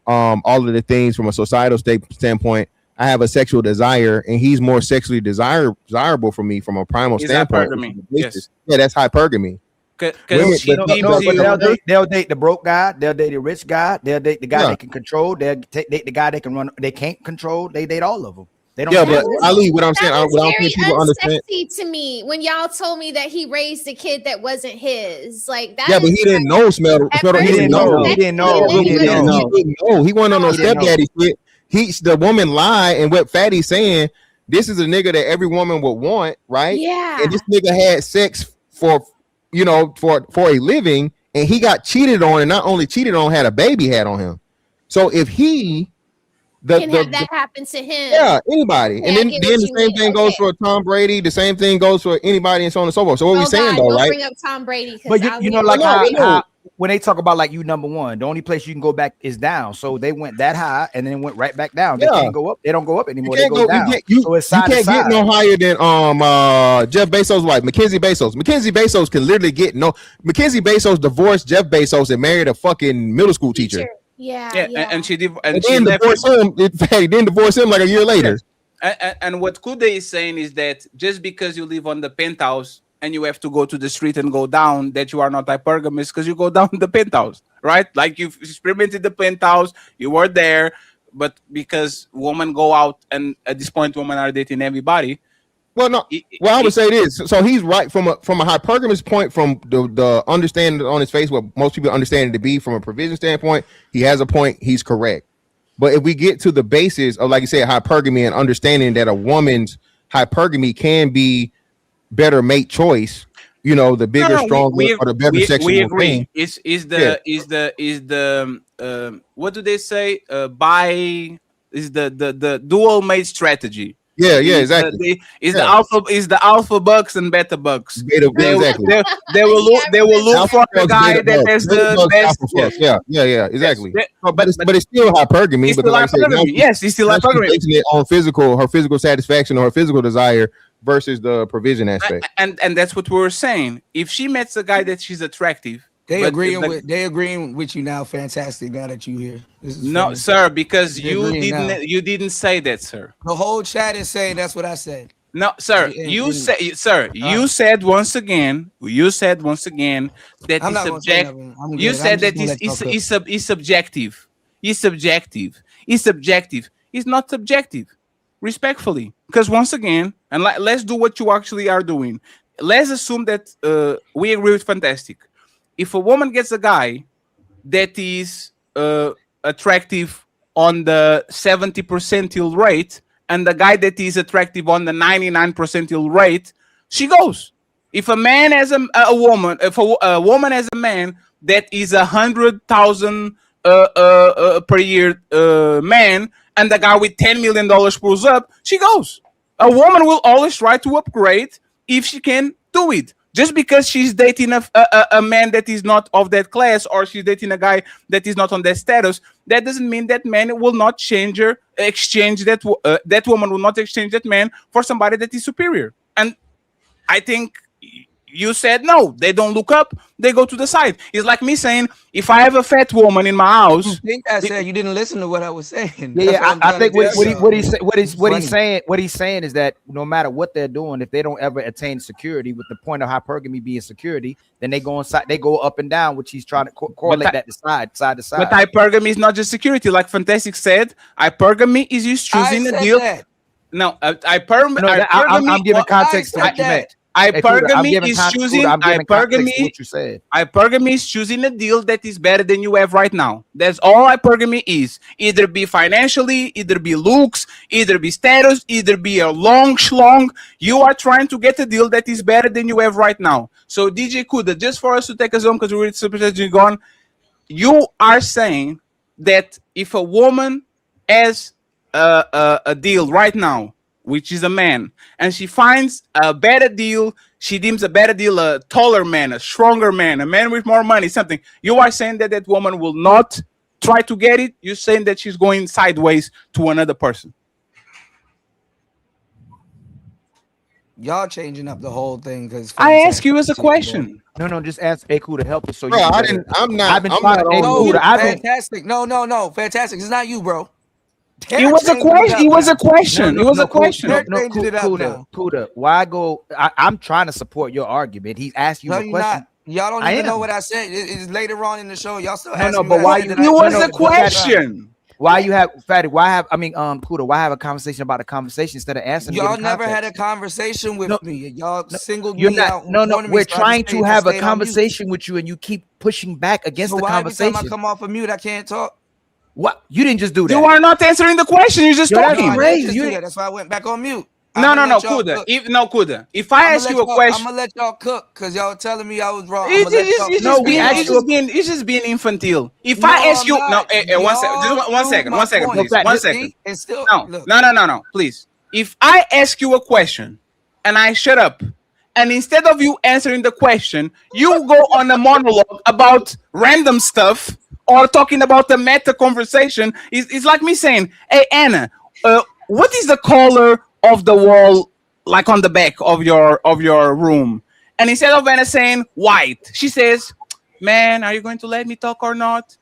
all of the things from a societal standpoint. I have a sexual desire, and he's more sexually desirable for me from a primal It's standpoint. hypergamy. Yes. Yeah, that's hypergamy. Women- Because she but- deems no, but you. They'll date the broke guy. They'll date the rich guy. They'll date the guy Yeah. they can control. They'll date the guy they can run. They can't control. They date all of them. They don't. Yeah, date but one. Ali, what I'm saying, That I was don't very think people understand. unsexy to me when y'all told me that he raised a kid that wasn't his. Like that. Yeah, but is he didn't know. Smell. At He first didn't know. He didn't know. He He didn't know. He didn't know. He wasn't on no He didn't know. stepdaddy shit. The woman lied, and what Fatty's saying, this is a nigga that every woman would want, right? Yeah. And this nigga had sex for a living, and he got cheated on, and not only cheated on, had a baby had on him. So if he can have that happen to him. yeah, anybody. Yeah, And I then get the what you same mean. thing goes Okay. for Tom Brady, the same thing goes for anybody, and so on and so forth. So what we saying God, though, don't right? bring up Tom Brady. But you know, like No, no. how when they talk about like you number one, the only place you can go back is down. So they went that high and then went right back down. They Yeah. can't go up. They don't go up anymore. You They can't go go. down. So it's You side to can't get side. no higher than Jeff Bezos' wife, Mackenzie Bezos. Mackenzie Bezos can literally get no. Mackenzie Bezos divorced Jeff Bezos and married a fucking middle school teacher. Yeah. And she did, And and she then left. divorced him. Then divorced him like a year later. And what Kude is saying is that just because you live on the penthouse and you have to go to the street and go down, that you are not hypergamous because you go down the penthouse, right? Like you've experimented the penthouse, you were there, but because women go out and at this point women are dating everybody. Well, no. Well, I would say this. So he's right from a hypergamous point, from the understanding on his face, what most people understand it to be from a provision standpoint. He has a point. He's correct. But if we get to the basis of, like you said, hypergamy and understanding that a woman's hypergamy can be better mate choice, the bigger, stronger, or the better sexual we agree. thing. Is the what do they say? Is the dual mate strategy. Yeah, Is exactly. The alpha bucks and beta bucks. Exactly. They will look for the guy that has the best. Yeah, exactly. But it's still hypergamy. It's because still hypergamy. Yes, it's still hypergamy. Basing it on her physical satisfaction or her physical desire versus the provision aspect. And that's what we were saying. If she meets a guy that she's attractive, They agreeing with you now. Fantastic. Now that you here. This is no, funny. sir, because They're agreeing now. you didn't say that, sir. The whole chat is saying that's what I said. No, sir. You said once again. You said once again that I'm it's not gonna say subjective. nothing. I'm You good. said I'm just that gonna let y'all cook. it's subjective. It's subjective. It's subjective. It's not subjective. Respectfully, because once again, and let's do what you actually are doing. Let's assume that we agree with Fantastic. If a woman gets a guy that is attractive on the 70 percentile rate, and the guy that is attractive on the 99 percentile rate, she goes. If a man has a woman, if a woman has a man that is 100,000 per year man, and the guy with $10 million pulls up, she goes. A woman will always try to upgrade if she can do it. Just because she's dating a man that is not of that class, or she's dating a guy that is not on that status, that doesn't mean that man will not exchange that woman will not exchange that man for somebody that is superior. And I think you said no, they don't look up, they go to the side. It's like me saying, if I have a fat woman in my house, I think I said you didn't listen to what I was saying. Yeah, I think what he's saying is that no matter what they're doing, if they don't ever attain security, with the point of hypergamy being security, then they go inside, they go up and down, which he's trying to correlate that to side to side. But hypergamy is not just security, like Fantastic said. Hypergamy is you choosing a deal. That. No, hypergamy. I'm giving context to what you meant. Hypergamy is choosing what you said. Hypergamy is choosing a deal that is better than you have right now. That's all hypergamy is. Either be financially, either be looks, either be status, either be a long schlong. You are trying to get a deal that is better than you have right now. So DJ Kuda, just for us to take us home because we're super gone. You are saying that if a woman has a deal right now, which is a man, and she finds a better deal, she deems a better deal, a taller man, a stronger man, a man with more money, something. You are saying that that woman will not try to get it. You're saying that she's going sideways to another person. Y'all changing up the whole thing because I ask you as a question. No, just ask Aku to help us. So bro, you Fantastic. No, Fantastic. It's not you, bro. It was a question. It was a question. It was a question. Kuda, why go? I'm trying to support your argument. He asked you a question. Y'all don't even know what I said. It's later on in the show. Y'all still asking me. But why you? It was a question. Why you have Fatty? Why have Kuda? Why have a conversation about a conversation instead of answering? Y'all never had a conversation with me. Y'all singled me out. No. We're trying to have a conversation with you, and you keep pushing back against the conversation. Every time I come off of mute, I can't talk. What? You didn't just do that. You are not answering the question. You're just talking. That's why I went back on mute. No, Kuda. Kuda. If I ask you a question, I'm gonna let y'all cook because y'all telling me I was wrong. It's just being infantile. If I ask you, one second, please. 1 second. No, please. If I ask you a question and I shut up, and instead of you answering the question, you go on a monologue about random stuff or talking about the meta conversation, it's like me saying, "Hey Anna, what is the color of the wall like on the back of your room?" And instead of Anna saying white, she says, "Man, are you going to let me talk or not?"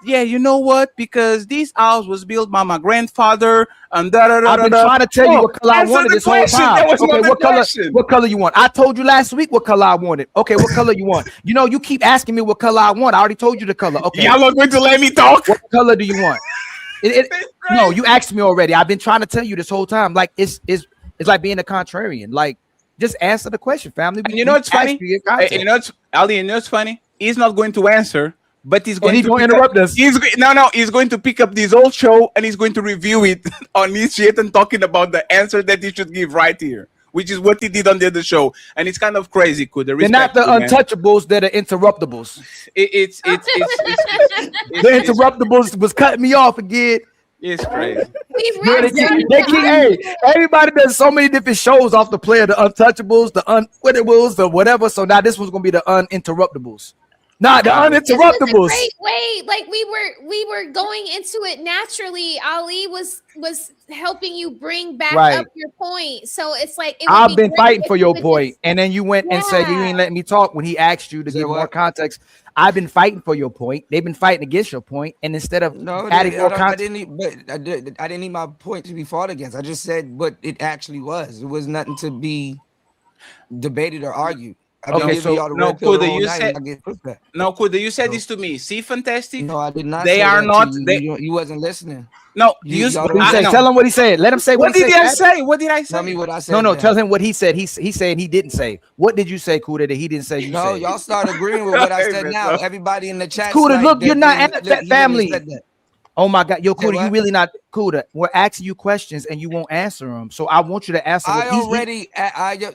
Yeah, you know what? Because this house was built by my grandfather, and I've been trying to tell you what color I wanted this whole time. Okay, what color you want? I told you last week what color I wanted. Okay, what color you want? You know, you keep asking me what color I want. I already told you the color. Okay, y'all are going to let me talk. What color do you want? No, you asked me already. I've been trying to tell you this whole time. Like it's like being a contrarian. Like just answer the question, family. And you know what's funny? You know what's funny? He's not going to answer. But he's going to interrupt us. He's going to pick up this old show and he's going to review it on his shit and talking about the answer that he should give right here, which is what he did on the other show. And it's kind of crazy. They're not the untouchables, they're the interruptibles. The interruptibles was cutting me off again. It's crazy. Everybody does so many different shows off the player, the untouchables, the unquittables, the whatever. So now this one's gonna be the uninterruptibles. Nah, the This was a uninterruptibles. great way. Like we were going into it naturally. Ali was helping you bring back Right. up your point. So it's like it would I've be been great fighting if for you your would point, just- and then you went and said you ain't letting me talk when he asked you to give more context. I've been fighting for your point. They've been fighting against your point, and instead of adding more I context, didn't need, but I didn't need my point to be fought against. I just said what it actually was. It was nothing to be debated or argued. I've been Okay, giving y'all the no, red pill the Kuda, whole you night, said and I get pushback. no, Kuda, you said So- this to me. See, fantastic. No, I did not. They say are that not. To you. They, You wasn't listening. no, y'all what did he don't- say? no. Tell him what he said. Let him say What he did said. I say? What did I say? Tell me what I said. No, then. tell him what he said. He's saying he didn't say. What did you say, Kuda, that he didn't say? You No, said? y'all start agreeing with what I said Amen, now. bro. Everybody in the chat. Kuda, look, you're not at he that family. said that. Oh my God, yo, Say Kuda, you what? really not Kuda. We're asking you questions and you won't answer them. So I want you to answer. I already,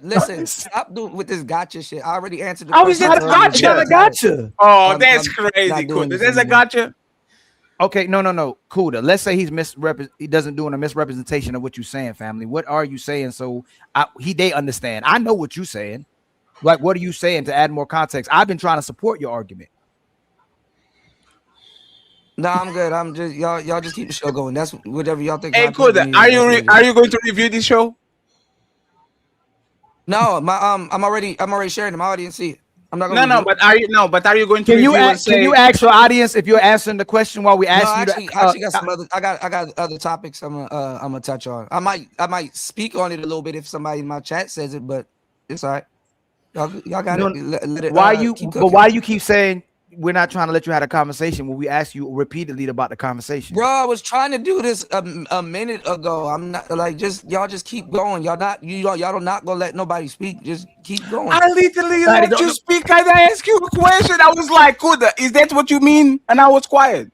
listen. Stop doing with this gotcha shit. I already answered the How is question. it a gotcha? It's not a gotcha. Oh, that's I'm crazy, not doing Kuda. this That's a anymore. gotcha. Okay, no, Kuda. Let's say he doesn't doing a misrepresentation of what you're saying, family. What are you saying? So they understand. I know what you're saying. Like, what are you saying to add more context? I've been trying to support your argument. No, I'm good. I'm just y'all just keep the show going. That's whatever y'all think. Hey, my opinion Kuda, is, that's what it are is. you going to review this show? No, I'm already sharing. My audience see it. I'm not gonna. No, review it. but are you going to Can review you and say? can you ask your audience if you're answering the question while we No, ask you actually, to? I actually got some other. I got other topics. I'm gonna touch on. I might speak on it a little bit if somebody in my chat says it, but it's all right. Y'all got No, it. Let it. Why you? Keep But cooking. why you keep saying we're not trying to let you have a conversation when we ask you repeatedly about the conversation? Bro, I was trying to do this a minute ago. I'm not like y'all just keep going. Y'all not gonna let nobody speak. Just keep going. I literally Daddy, let don't- you speak. I asked you a question. I was like, Kuda, is that what you mean? And I was quiet.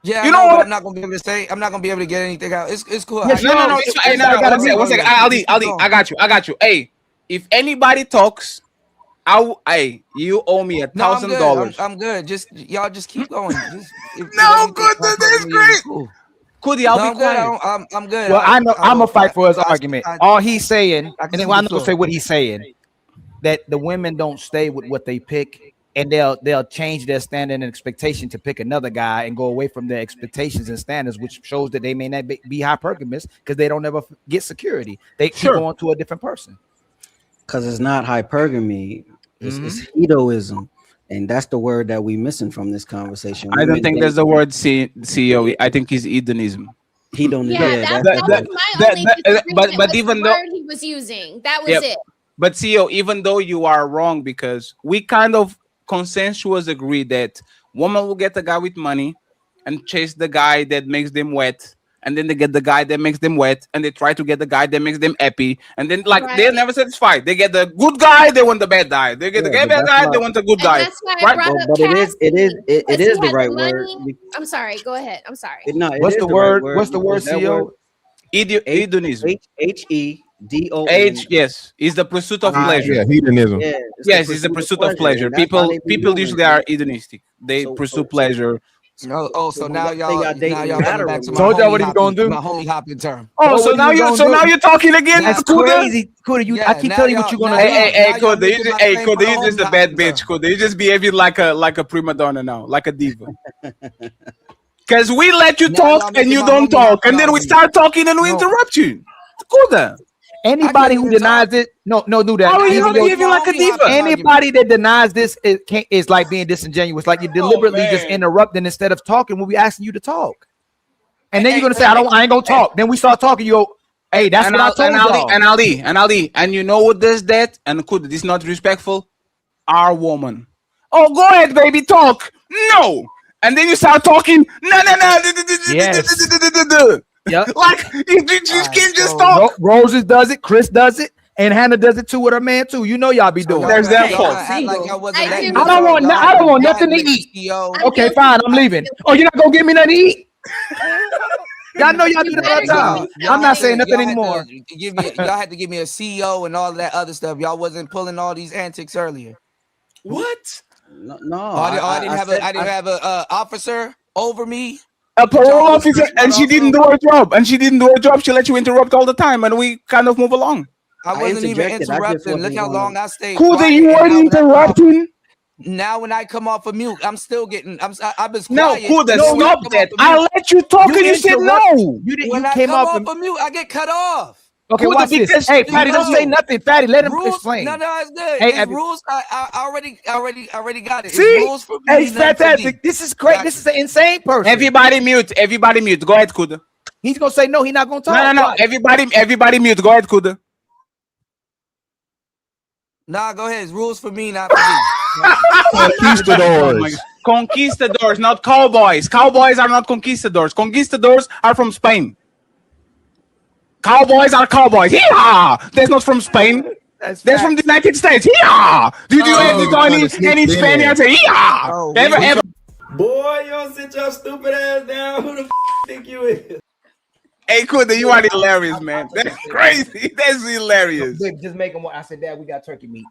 Yeah, You I know know, what? but I'm not gonna be able to say. I'm not gonna be able to get anything out. It's cool. Yes, No, no, it's it's fine. No, fine. one second. Just Ali, keep going. I got you. Hey, if anybody talks, you owe me No, I'm good. $1,000. I'm good. Y'all just keep going. Just No, good. That's great. Cool. Kudi, I'll No, be I'm good. quiet. I'm good. Well, I know I'm gonna fight for his argument. All he's saying, I and can then see I'm the gonna say floor. what he's saying, that the women don't stay with what they pick, and they'll change their standard and expectation to pick another guy and go away from their expectations and standards, which shows that they may not be hypergamous because they don't ever get security. They keep going to a different person. Because it's not hypergamy, it's hedoism. And that's the word that we missing from this conversation. I don't Women think date- that's the word CEO. I think it's hedonism. Hedonism. Yeah, that was my only disagreement but with even the though- word he was using. That was Yep. it. But CEO, even though you are wrong, because we kind of consensuous agree that woman will get the guy with money and chase the guy that makes them wet, and then they get the guy that makes them wet, and they try to get the guy that makes them happy, and then they're never satisfied. They get the good guy, they want the bad guy. They get the Yeah, bad but that's guy, not- they want the good And guy. that's why I Right? brought up But it is because he the had right money. word. I'm sorry. Go ahead. I'm sorry. No, it What's is the right word? What's the word, because that CEO? Hedonism. Hedon. H, yes, is the pursuit of pleasure. Yeah, hedonism. Yeah, Yes, it's the pursuit of pleasure. People usually are hedonistic. They pursue pleasure. So now y'all dating coming back to my Told y'all what homie he was gonna do. my homie hopping term. Oh, so now you're talking again. That's Kuda? crazy, Kuda. I keep telling you what you're gonna do. Hey, Kuda, you just a bad bitch, Kuda. You just behaving like a prima donna now, like a diva. Because we let you Now talk y'all and making you my don't homie talk, have and then we argument. start talking and we interrupt you. Kuda. Anybody who denies it, no, do that. How are you Even behaving like a diva? Anybody that denies this is like being disingenuous. Like you're deliberately just interrupting instead of talking when we asking you to talk. And then you're gonna say, I ain't gonna talk. Then we start talking. You go, hey, that's what I told y'all. And Ali, and you know what does that? And Kuda, this is not respectful. Our woman. Oh, go ahead, baby, talk. No. And then you start talking. No. Yeah. Like you can't just talk. Roses does it, Chris does it, and Hannah does it too with her man too. You know y'all be doing. There's that Y'all fault. act like y'all wasn't I letting do. me I don't talk. want. Y'all I don't want had nothing to make eat. CEO. Okay, fine. I'm leaving. Oh, you're not gonna give me nothing to eat? Y'all know y'all do that all the time. I'm not saying nothing anymore. Y'all had to give me a CEO and all of that other stuff. Y'all wasn't pulling all these antics earlier. What? No, I didn't have a officer over me. A parole Y'all was officer, stressed and out she didn't do her job. She let you interrupt all the time, and we kind of move along. I wasn't even interjected. I just interrupting. Look wasn't how gonna- long I stayed. Kuda, quiet you and weren't y'all would have to talk. interrupting. Now when I come off of mute, I'm still getting. I was No, quiet. Kuda, No, stop come that. off of I mute. let you talk and you said no. You didn't. When You I came come off. off of mute, I get cut off. Okay, Kuda, watch this. because Hey, Fatty, don't say nothing. Fatty, let him Rules. explain. No, it's good. Hey, It's rules. I already got it. It's see, rules for me. hey, it's none for fantastic. me. This is great. This is an insane person. Everybody mute. Everybody mute. Go ahead, Kuda. He's gonna say no. He's not gonna talk. No. Watch. Everybody mute. Go ahead, Kuda. Nah, go ahead. It's rules for me, not for me. Conquistadors. Conquistadors, not cowboys. Cowboys are not conquistadors. Conquistadors are from Spain. Cowboys are cowboys. Yeehaw! That's not from Spain. That's from the United States. Yeehaw! Did you ever any Spaniards? Yeehaw! Ever? Boy, you don't sit your stupid ass down. Who the think you is? Hey, Kuda, you are hilarious, man. That's crazy. That's hilarious. Just make him. I said, Dad, we got turkey meat.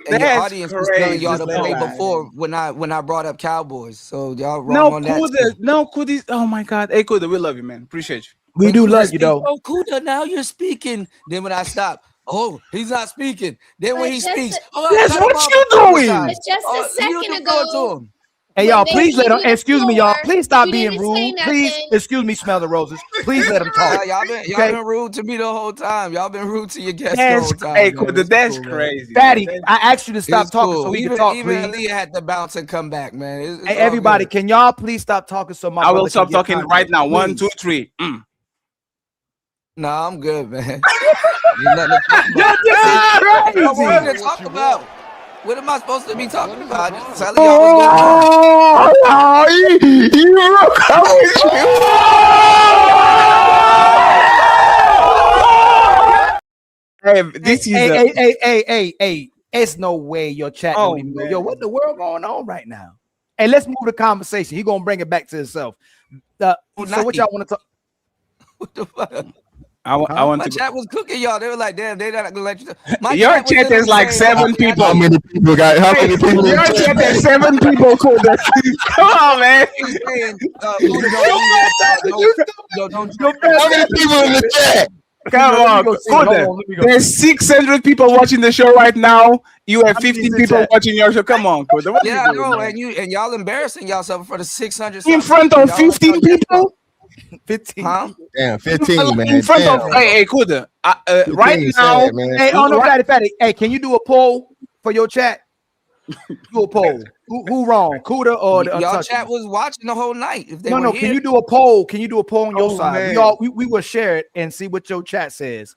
And your audience was telling y'all to Just let play him ride. before when I brought up Cowboys. So y'all wrong on that. Kuda. Oh my God. Hey, Kuda, we love you, man. Appreciate you. We do love you, though. Oh, Kuda, now you're speaking. Then when I stop, oh, he's not speaking. Then when he speaks, that's what you doing. Just a second ago. Hey, y'all, please let him. you the Excuse me, y'all. floor, Please stop you being didn't rude. say Please, nothing. excuse me, smell the roses. Please let him talk. Y'all been rude to me the whole time. Y'all been rude to your guests the whole time. Hey, man. Kuda, It's that's cool, man. crazy. Fatty, I asked you to stop It's talking cool. so he even, can talk, even please. Aaliyah had to bounce and come back, man. It's Hey, all everybody, good. can y'all please stop talking so my I will brother stop can get talking content? right now. 1, Please. 2, 3. Nah, I'm good, man. Ain't nothing to talk about. This is crazy. What am I to talk about? What am I supposed to be talking about? Just telling y'all what's going Hey, this is hey. It's no way your chat don't even know. Yo, what the world going on right now? Hey, let's move the conversation. He gonna bring it back to himself. So what y'all want to talk? What the fuck? I want My to. chat was cooking y'all. They were like, damn, they're not gonna let you. My Your was chat is literally like saying, 7 people. How many people got? How many people? Your chat is 7 people. Kuda. Come on, man. He's saying, How many people in the chat? Come on, Kuda. There's 600 people watching the show right now. You have 15 people watching your show. Come on, Kuda. What yeah, you I doing, know, man? and y'all embarrassing yourself in front of 600 In front of 15 people? 15. Huh? Damn, 15, man. In front Damn. of hey, Kuda. Right is now, sad, man. Hey, oh no, Fatty. Hey, can you do a poll for your chat? Do a poll. Who wrong, Kuda or the Y'all Untouchable? chat was watching the whole night. If they No, were no. here. Can you do a poll? Can you do a poll on your side? man. We will share it and see what your chat says.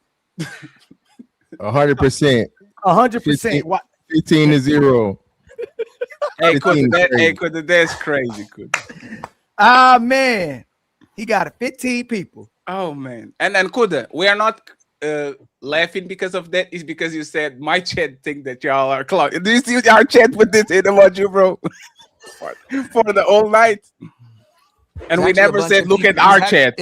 100%. 100%. 15-0. hey, 15 Kuda, crazy. Kuda, that's crazy, Kuda. Ah man, he got 15 people. Oh man, and Kuda, we are not laughing because of that. It's because you said my chat think that y'all are clown. Do you see our chat put this in about you, bro? for the whole night, and we never said look at our chat.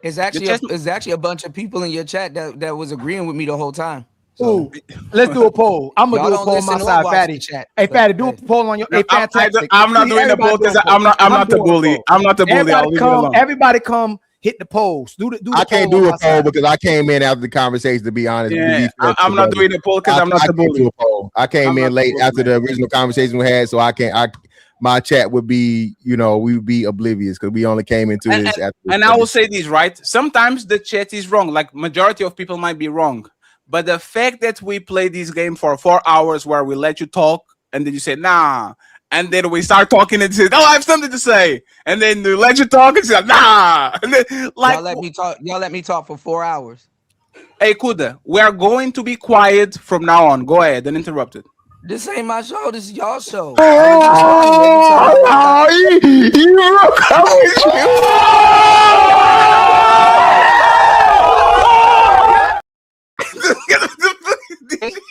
It's actually a bunch of people in your chat that was agreeing with me the whole time. Ooh, let's do a poll. I'm gonna do a poll on my side, Fatty. Hey, Fatty, do a poll on your. Hey, fantastic. I'm not doing the poll because I'm not the bully. I'm not the bully. I'll leave it alone. Everybody come hit the polls. Do the I can't do a poll because I came in after the conversation. To be honest, yeah, I'm not doing the poll because I'm not the bully. I came in late after the original conversation we had, so I can't. My chat would be, we would be oblivious because we only came into this. And I will say this, right? Sometimes the chat is wrong. Like majority of people might be wrong. But the fact that we play this game for 4 hours where we let you talk and then you say, nah. And then we start talking and say, oh, I have something to say. And then we let you talk and say, nah. And then, like, y'all let me talk for 4 hours. Hey, Kuda, we are going to be quiet from now on. Go ahead, don't interrupt it. This ain't my show. This is y'all show.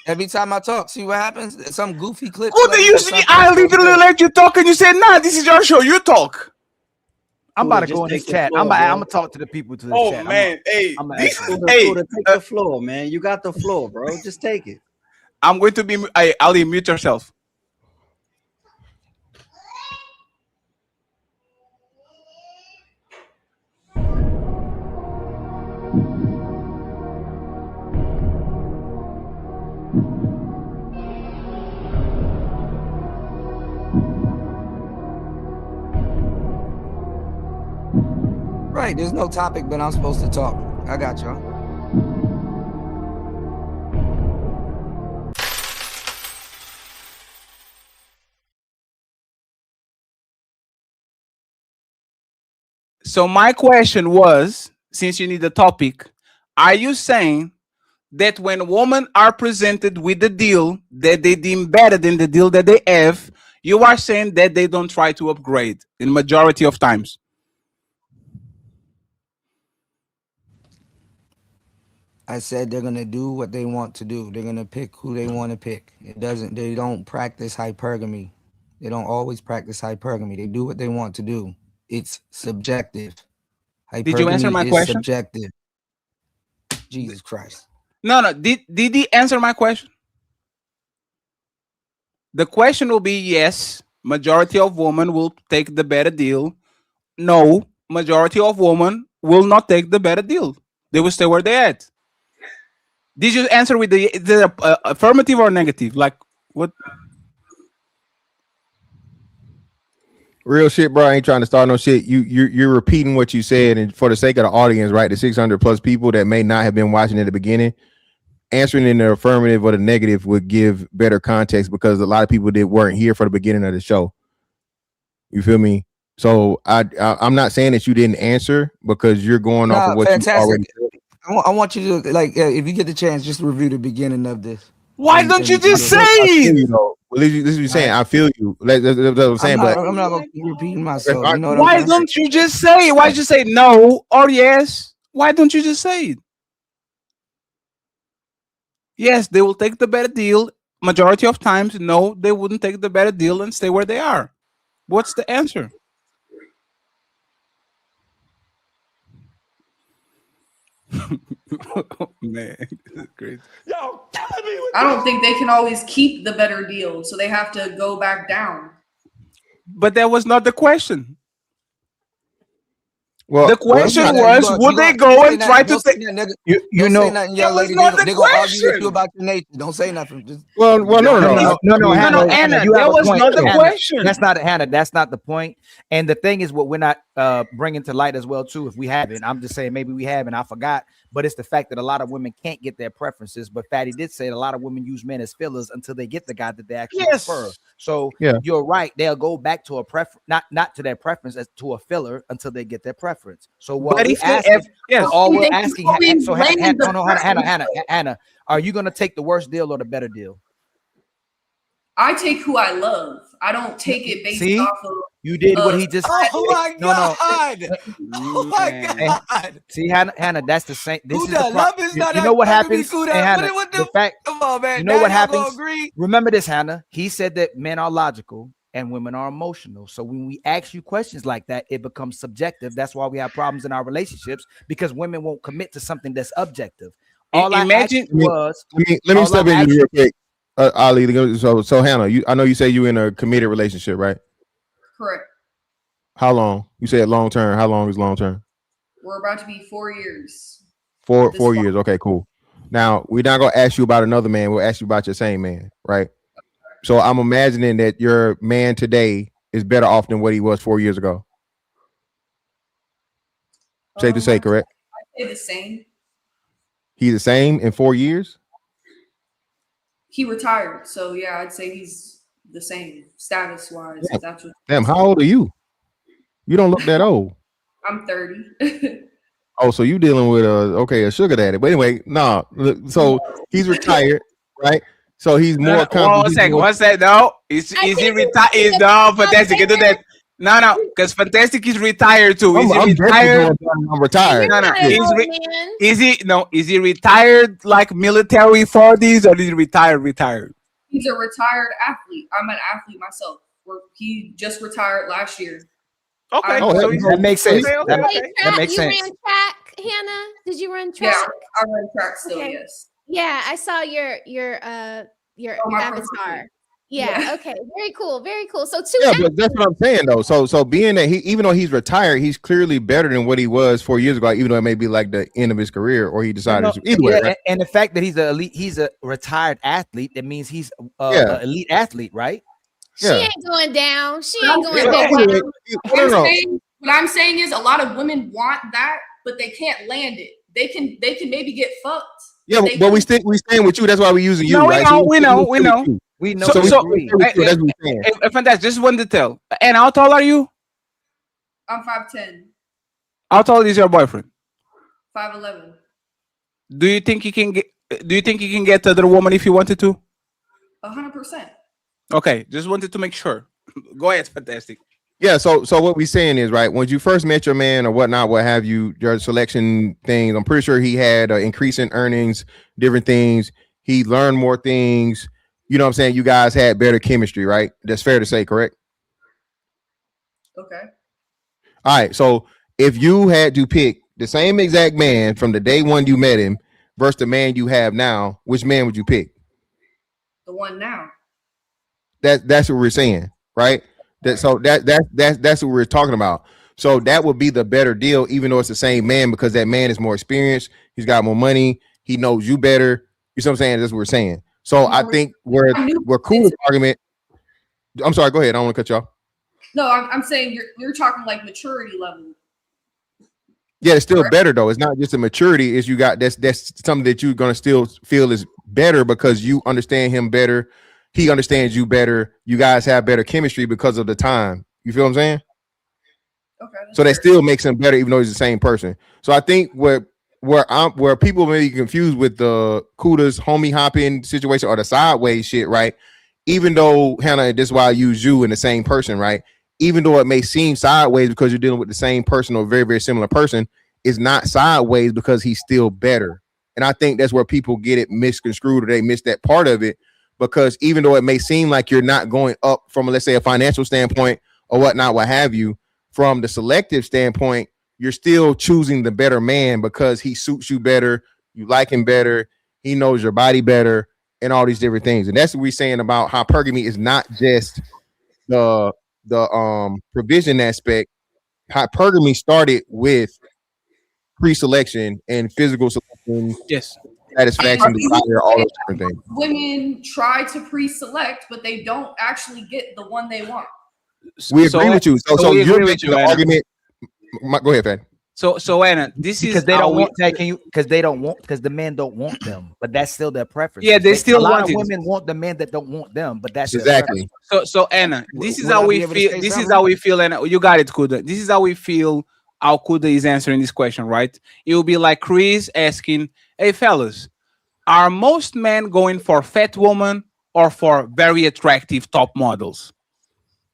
Every time I talk, see what happens? Some goofy clip. Kuda, usually I literally let you talk and you say, nah, this is your show. You talk. I'm about to go in this chat. I'm gonna talk to the people to the chat. Oh man, hey, Kuda, take the floor, man. You got the floor, bro. Just take it. I'm going to be. Ali, mute yourself. right. There's no topic, but I'm supposed to talk. I got y'all. So my question was, since you need a topic, are you saying that when women are presented with the deal that they deem better than the deal that they have, you are saying that they don't try to upgrade in majority of times? I said they're gonna do what they want to do. They're gonna pick who they want to pick. They don't practice hypergamy. They don't always practice hypergamy. They do what they want to do. It's subjective. Did you answer Hypergamy my is question? subjective. Jesus Christ. No. Did he answer my question? The question will be yes, majority of women will take the better deal. No, majority of women will not take the better deal. They will stay where they're at. Did you answer with the affirmative or negative? Like what? Real shit, bro. I ain't trying to start no shit. You're repeating what you said, and for the sake of the audience, right? The 600 plus people that may not have been watching at the beginning, answering in the affirmative or the negative would give better context because a lot of people that weren't here for the beginning of the show. You feel me? So I'm not saying that you didn't answer because you're going off of what you already said. I want you to if you get the chance, just review the beginning of this. Why don't you just say it? Well, this is what you're saying. I feel you. That's what I'm saying. I'm not gonna repeat myself. You know what Why I'm saying? don't you just say it? Why did you say no or yes? Why don't you just say it? Yes, they will take the better deal. Majority of times, no, they wouldn't take the better deal and stay where they are. What's the answer? Man, this is crazy. I don't think they can always keep the better deal, so they have to go back down. But that was not the question. Well, the question was, would they go and try to take? You know, that was not the question. They're gonna argue with you about your nature. Don't say nothing. Just no, Hannah, Anna, you have that a was point. not the Hannah, question. That's not Hannah. That's not the point. And the thing is, what we're not bringing to light as well too. If we haven't, I'm just saying maybe we haven't. I forgot. But it's the fact that a lot of women can't get their preferences. But Fatty did say a lot of women use men as fillers until they get the guy that they actually prefer. So you're right. They'll go back to a preference, not to their preference, as to a filler until they get their preference. So what we're asking, Hannah, are you going to take the worst deal or the better deal? I take who I love. I don't take it based off of. You did what he just said. Oh my God! Oh my God! See, Hannah, that's the same. This is the love is not you know what happens? Come on, man. You know what happens? Remember this, Hannah. He said that men are logical and women are emotional. So when we ask you questions like that, it becomes subjective. That's why we have problems in our relationships, because women won't commit to something that's objective. All Imagine let me step in real quick. Ali, so Hannah, I know you say you in a committed relationship, right? Correct. How long? You said long term. How long is long term? We're about to be 4 years. Four years. Okay, cool. Now we're not gonna ask you about another man. We'll ask you about your same man, right? So I'm imagining that your man today is better off than what he was 4 years ago. Safe to say, correct? I'd say the same. He's the same in 4 years? He retired, so yeah, I'd say he's the same status wise. Yeah. That's what. Damn, how old are you? You don't look that old. I'm 30. Oh, so you dealing with a sugar daddy? But anyway, no. So he's retired, right? So he's more. One second. No, is he retired? No, Fantastic. You do that. No, because Fantastic is retired too. Is he retired? I'm retired. No. Is he retired like military 40s, or is he retired? He's a retired athlete. I'm an athlete myself. He just retired last year. Okay, so that makes sense. Okay. That makes sense. You ran track, Hannah? Did you run track? Yeah, I run track still. Okay. Yes. Yeah, I saw your avatar. Yeah. Okay. Very cool. So but that's what I'm saying though. So being that even though he's retired, he's clearly better than what he was 4 years ago. Even though it may be like the end of his career, or he decided either way. Right? And the fact that he's a retired athlete, that means he's an elite athlete, right? She ain't going down. She ain't going down. What What I'm saying is a lot of women want that, but they can't land it. They can maybe get fucked. Yeah, but we staying with you. That's why we're using you, No, right? we know. We know. So, we so stay with you. That's what we're saying. fantastic. Just one detail. And how tall are you? I'm 5'10", How tall is your boyfriend? 5'11". Do you think he can get? Do you think he can get other woman if he wanted to? 100%. Okay, just wanted to make sure. Go ahead, fantastic. Yeah, so what we're saying is, right, when you first met your man or whatnot, what have you, your selection things, I'm pretty sure he had an increase in earnings, different things. He learned more things. You know what I'm saying? You guys had better chemistry, right? That's fair to say, correct? Okay. All right, so if you had to pick the same exact man from the day one you met him versus the man you have now, which man would you pick? The one now. That's what we're saying, right? That's what we're talking about. So that would be the better deal, even though it's the same man, because that man is more experienced. He's got more money. He knows you better. You see what I'm saying? That's what we're saying. So I think we're cool with argument. I'm sorry. Go ahead. I don't want to cut you off. No, I'm saying you're talking like maturity level. Yeah, it's still better though. It's not just a maturity. It's you got that's something that you're gonna still feel is better because you understand him better. He understands you better. You guys have better chemistry because of the time. You feel what I'm saying? Okay. So that still makes him better, even though he's the same person. So I think where people may be confused with the Kuda's homie hopping situation or the sideways shit, right? Even though Hannah, this is why I use you and the same person, right? Even though it may seem sideways because you're dealing with the same person or very, very similar person, it's not sideways because he's still better. And I think that's where people get it misconstrued or they miss that part of it. Because even though it may seem like you're not going up from, let's say, a financial standpoint or whatnot, what have you, from the selective standpoint, you're still choosing the better man because he suits you better, you like him better, he knows your body better, and all these different things. And that's what we're saying about hypergamy is not just the provision aspect. Hypergamy started with pre-selection and physical selection. Yes. Satisfaction, desire, all those different things. Women try to pre-select, but they don't actually get the one they want. We agree with you. So you're making the argument. Go ahead, Fad. So Anna, this because is they don't want that. we, Because they don't want, because the men don't want them, but that's still their preference. Yeah, they still a lot want of it. women want the men that don't want them, but that's exactly. So Anna, this is Would how I we be able to feel. say This is something? how we feel, and you got it, Kuda. This is how we feel. How Kuda is answering this question, right? It will be like Chris asking, "Hey, fellas, are most men going for fat woman or for very attractive top models?"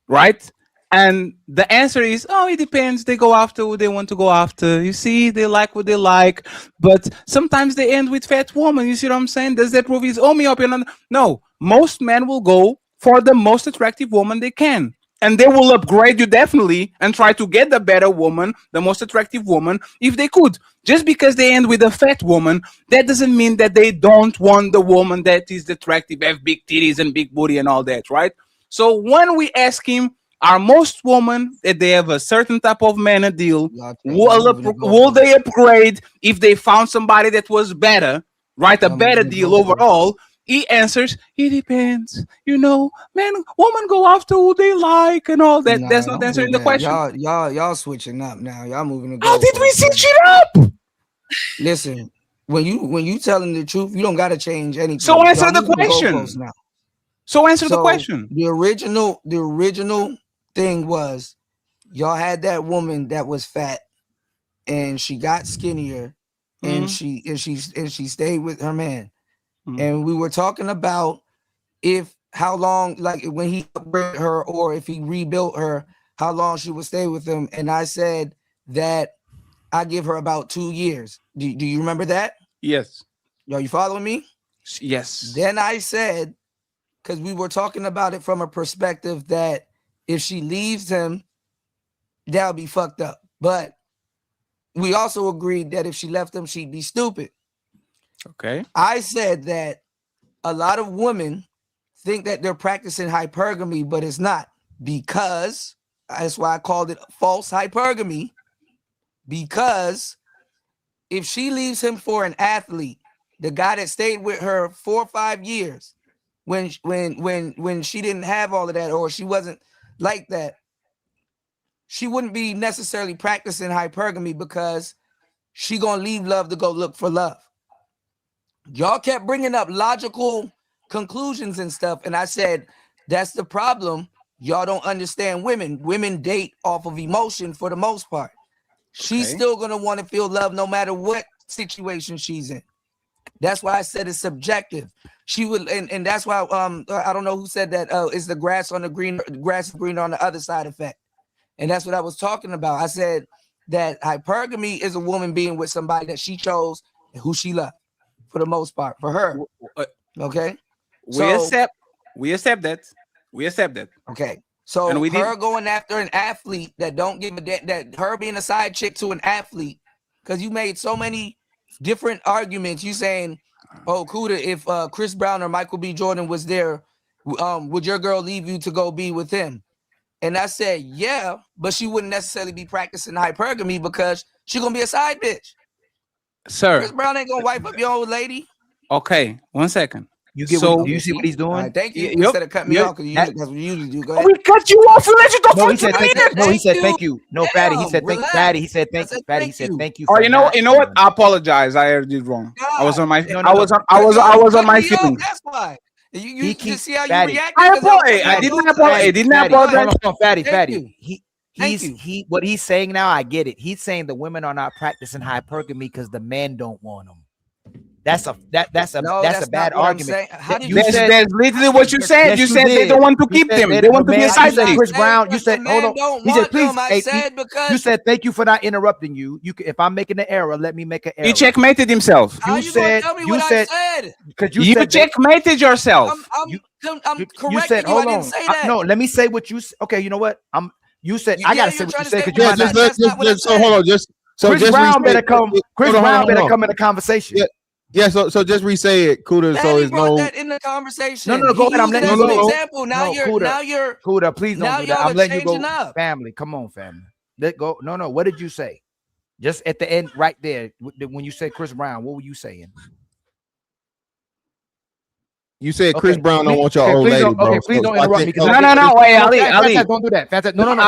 Right? And the answer is, oh, it depends. They go after who they want to go after. You see, they like what they like, but sometimes they end with fat woman. You see what I'm saying? Does that prove his own opinion? No, most men will go for the most attractive woman they can. And they will upgrade you definitely and try to get the better woman, the most attractive woman, if they could. Just because they end with a fat woman, that doesn't mean that they don't want the woman that is attractive, have big titties and big booty and all that, right? So when we ask him, are most women that they have a certain type of man a deal, will they upgrade if they found somebody that was better, right? A better deal overall. He answers, it depends. You know, man, women go after who they like and all that. That's not answering the question. Y'all switching up now. Y'all moving the How did we goalposts. switch it up? Listen, when you telling the truth, you don't gotta change anything. So answer Y'all the moving question. goalposts now. So answer the question. The original thing was y'all had that woman that was fat and she got skinnier and she stayed with her man. And we were talking about how long, like when he upgraded her or if he rebuilt her, how long she would stay with him. And I said that I give her about 2 years. Do you remember that? Yes. Yo, you following me? Yes. Then I said, because we were talking about it from a perspective that if she leaves him, that'll be fucked up. But we also agreed that if she left him, she'd be stupid. Okay. I said that a lot of women think that they're practicing hypergamy, but it's not, because that's why I called it false hypergamy. Because if she leaves him for an athlete, the guy that stayed with her 4 or 5 years, when she didn't have all of that or she wasn't like that, she wouldn't be necessarily practicing hypergamy because she gonna leave love to go look for love. Y'all kept bringing up logical conclusions and stuff, and I said that's the problem. Y'all don't understand women. Women date off of emotion for the most part. She's still gonna want to feel love no matter what situation she's in. That's why I said it's subjective. She would, and that's why I don't know who said that. Is the grass on the green, grass green on the other side effect? And that's what I was talking about. I said that hypergamy is a woman being with somebody that she chose and who she loved for the most part, for her. Okay. We accept that. We accept that. Okay. So and we her going after an athlete that don't give a damn, that her being a side chick to an athlete, because you made so many different arguments. You saying, oh, Kuda, if Chris Brown or Michael B. Jordan was there, would your girl leave you to go be with him? And I said, yeah, but she wouldn't necessarily be practicing hypergamy because she gonna be a side bitch. Sir, Chris Brown ain't gonna wipe up your old lady. Okay, 1 second. You get do you see what he's doing? All right, thank you. Instead of cutting me off, because that's what you usually do. Go ahead. We cut you off. You let you go. No, he said thank you. No, he said thank you. No, Fatty. He said thank you. Fatty. He said thank you. Fatty. He said thank you. Oh, you know what? I apologize. I did wrong. I was on my. I was on my feelings. That's why. You see how Fatty. you react. I apologize. I didn't apologize. I didn't apologize. No, Fatty. What he's saying now, I get it. He's saying the women are not practicing hypergamy because the men don't want them. That's a bad argument. That's literally what you said. You said they don't want to keep them. They want to be a side chick. Chris Brown, you said hold on. He said please. You said thank you for not interrupting you. If I'm making an error, let me make an error. He checkmated himself. You said because you checkmated yourself. I'm correcting you said you. hold I on. didn't say that. No, let me say what you. Okay, you know what? You said I gotta say what you said because so hold on. Chris Brown better come. Chris Brown better come in the conversation. Yeah, so just re-say it, Kuda. So it's no that in the conversation. No, go ahead. I'm letting you go. Example. Now you're Kuda. Please don't do that. I'm letting you go. Up. Family, come on, family. Let go. No. What did you say? Just at the end, right there, when you said Chris Brown, what were you saying? You said Chris Brown don't want your old lady, bro. Okay, please don't interrupt me. No. Wait, Ali. Don't do that. No,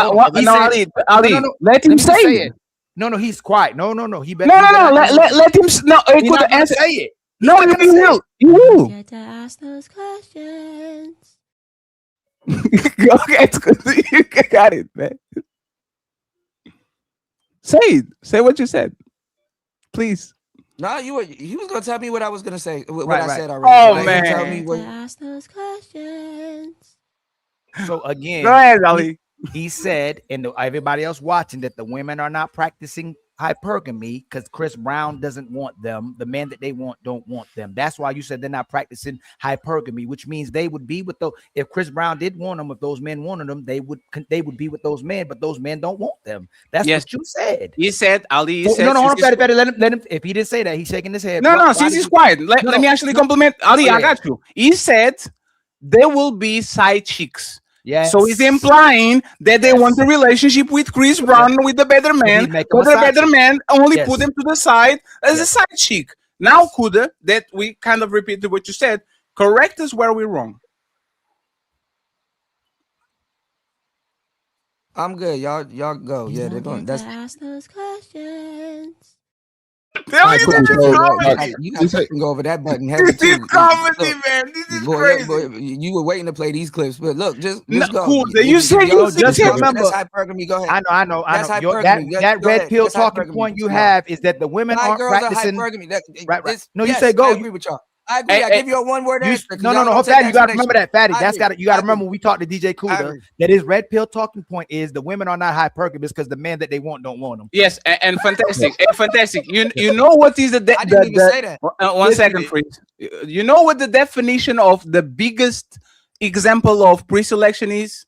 Ali. Let him say it. No, he's quiet. No. He better. No. Let him. No, he could answer. Say it. No, you will. You will. Get to ask those questions. Okay, you got it, man. Say it. Say what you said, please. No, he was gonna tell me what I was gonna say. What Right. I said already. Oh man. Tell me To ask those questions. So again, go ahead, Ali. He said, and everybody else watching, that the women are not practicing hypergamy because Chris Brown doesn't want them. The men that they want don't want them. That's why you said they're not practicing hypergamy, which means they would be with those. If Chris Brown did want them, if those men wanted them, they would be with those men, but those men don't want them. That's what you said. He said, Ali. No, Fatty, let him. If he didn't say that, he's shaking his head. No, since he's quiet, let me actually compliment Ali. I got you. He said there will be side chicks. Yes. So he's implying that they want a relationship with Chris Brown with the better man, but the better man only put them to the side as a side chick. Now, Kuda, that we kind of repeated what you said, correct us where we're wrong. I'm good. Y'all go. Yeah, they're going. That's ask those questions. You got to go over that button heavy too. Comedy, man. This is crazy. Boy, you were waiting to play these clips, but look, just go. Cool. You said just remember. That's hypergamy. Go ahead. I know. That red pill talking point you have is that the women aren't practicing. Right. No, you say go. I agree with y'all. I agree. I give you a one-word answer. No. Fatty, you got to remember that, Fatty. You got to remember when we talked to DJ Kuda that his red pill talking point is the women are not hypergamous because the men that they want don't want them. Yes, and fantastic, fantastic. You know what is I didn't even say that. 1 second, please. You know what the definition of the biggest example of pre-selection is?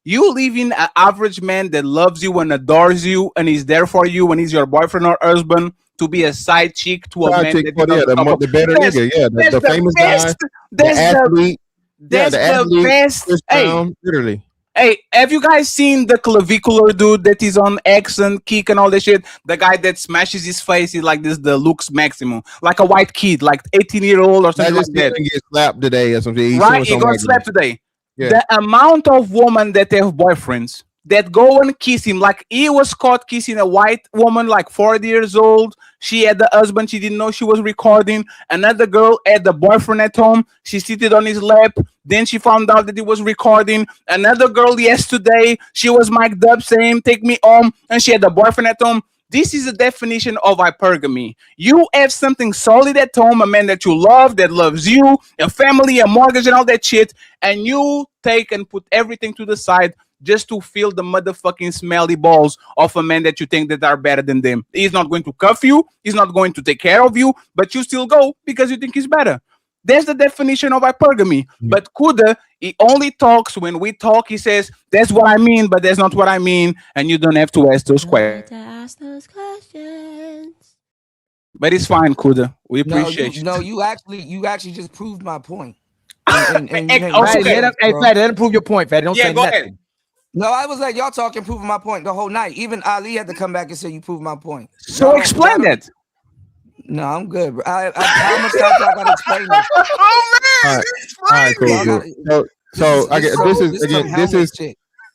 You live in an average man that loves you and adores you and is there for you when he's your boyfriend or husband, to be a side chick to a man that the better nigga, the famous guy, the athlete, the best. Chris Brown, literally. Hey, have you guys seen the clavicular dude that is on X and Kick and all that shit? The guy that smashes his face is like this, the looks maximum, like a white kid, like 18-year-old or something like that. He get slapped today or something. Right, he got slapped today. Yeah. The amount of women that have boyfriends that go and kiss him. Like he was caught kissing a white woman, like 40 years old. She had the husband. She didn't know she was recording. Another girl had the boyfriend at home. She seated on his lap. Then she found out that he was recording. Another girl yesterday, she was mic'd up saying, "Take me home," and she had the boyfriend at home. This is a definition of hypergamy. You have something solid at home, a man that you love, that loves you, a family, a mortgage, and all that shit, and you take and put everything to the side just to feel the motherfucking smelly balls of a man that you think that are better than them. He's not going to cuff you. He's not going to take care of you, but you still go because you think he's better. That's the definition of hypergamy. But Kuda, he only talks when we talk. He says, "That's what I mean, but that's not what I mean," and you don't have to ask those questions. To ask those questions. But it's fine, Kuda. We appreciate you. No, you actually just proved my point. Let him prove your point, Fatty. Don't say go nothing. ahead. No, I was like, y'all talking, proving my point the whole night. Even Ali had to come back and say, "You proved my point." So explain that. No, I'm good, bro. How much time I gotta explain this? All right, cool. So I guess this is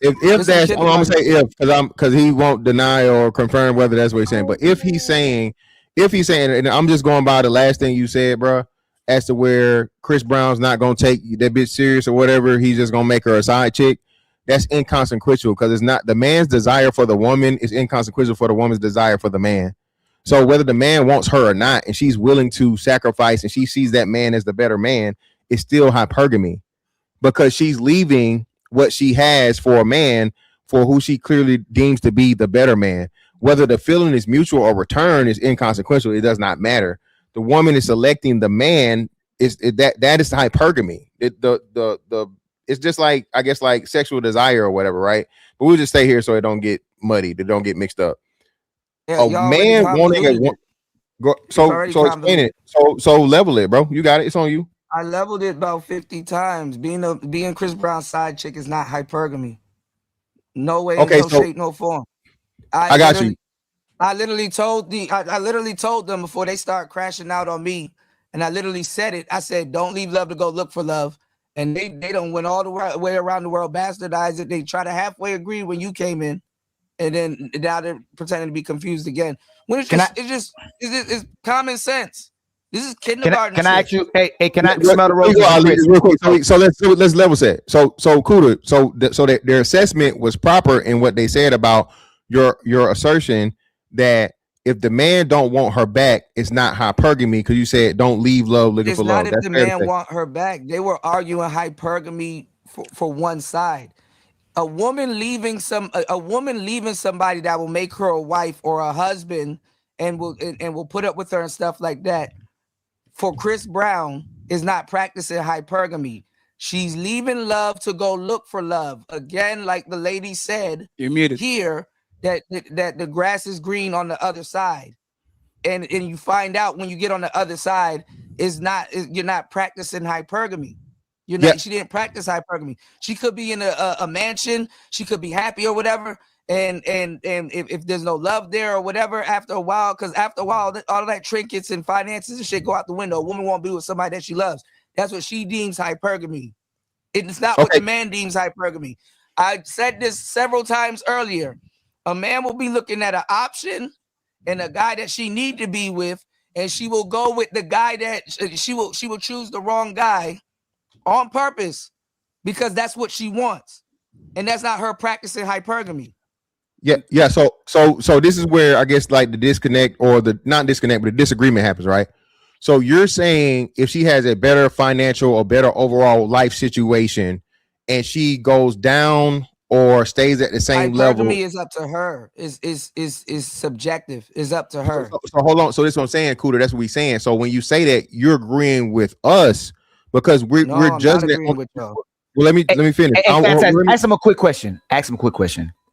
if that's I'm gonna say if because he won't deny or confirm whether that's what he's saying. But if he's saying, and I'm just going by the last thing you said, bro, as to where Chris Brown's not gonna take that bitch serious or whatever, he's just gonna make her a side chick. That's inconsequential because it's not the man's desire for the woman is inconsequential for the woman's desire for the man. So whether the man wants her or not, and she's willing to sacrifice, and she sees that man as the better man, it's still hypergamy because she's leaving what she has for a man for who she clearly deems to be the better man. Whether the feeling is mutual or return is inconsequential. It does not matter. The woman is selecting the man. That is hypergamy. It's just like, I guess, like sexual desire or whatever, right? But we'll just stay here so it don't get muddied, it don't get mixed up. Yeah, a man wanting so explain it. So level it, bro. You got it. It's on you. I leveled it about 50 times. Being Chris Brown's side chick is not hypergamy. No way, no shape, no form. I got you. I literally told them before they start crashing out on me, and I literally said it. I said, "Don't leave love to go look for love." And they don't went all the way around the world, bastardized it. They try to halfway agree when you came in, and then now they're pretending to be confused again. When it's it's common sense. This is kindergarten. Can I ask you? Hey, can I smell the roses? Real quick. So let's level set. So Kuda. So that their assessment was proper in what they said about your assertion that if the man don't want her back, it's not hypergamy because you said don't leave love looking for love. It's not if the man want her back. They were arguing hypergamy for one side. A woman leaving somebody that will make her a wife or a husband and will put up with her and stuff like that. For Chris Brown is not practicing hypergamy. She's leaving love to go look for love. Again, like the lady said, you're muted here. That the grass is green on the other side, and you find out when you get on the other side you're not practicing hypergamy. She didn't practice hypergamy. She could be in a mansion, she could be happy or whatever, and if there's no love there or whatever, after a while, all of that trinkets and finances and shit go out the window. A woman won't be with somebody that she loves. That's what she deems hypergamy. It's not what the man deems hypergamy. I said this several times earlier. A man will be looking at an option and a guy that she need to be with, and she will go with the guy that she will choose the wrong guy on purpose because that's what she wants, and that's not her practicing hypergamy. Yeah. So this is where I guess like the disconnect or the not disconnect, but the disagreement happens, right? So you're saying if she has a better financial or better overall life situation, and she goes down or stays at the same level. Hypergamy is up to her. Is subjective. Is up to her. So hold on. So this is what I'm saying, Cooter. That's what we're saying. So when you say that, you're agreeing with us because we're judging it. Well, let me finish. Ask him a quick question.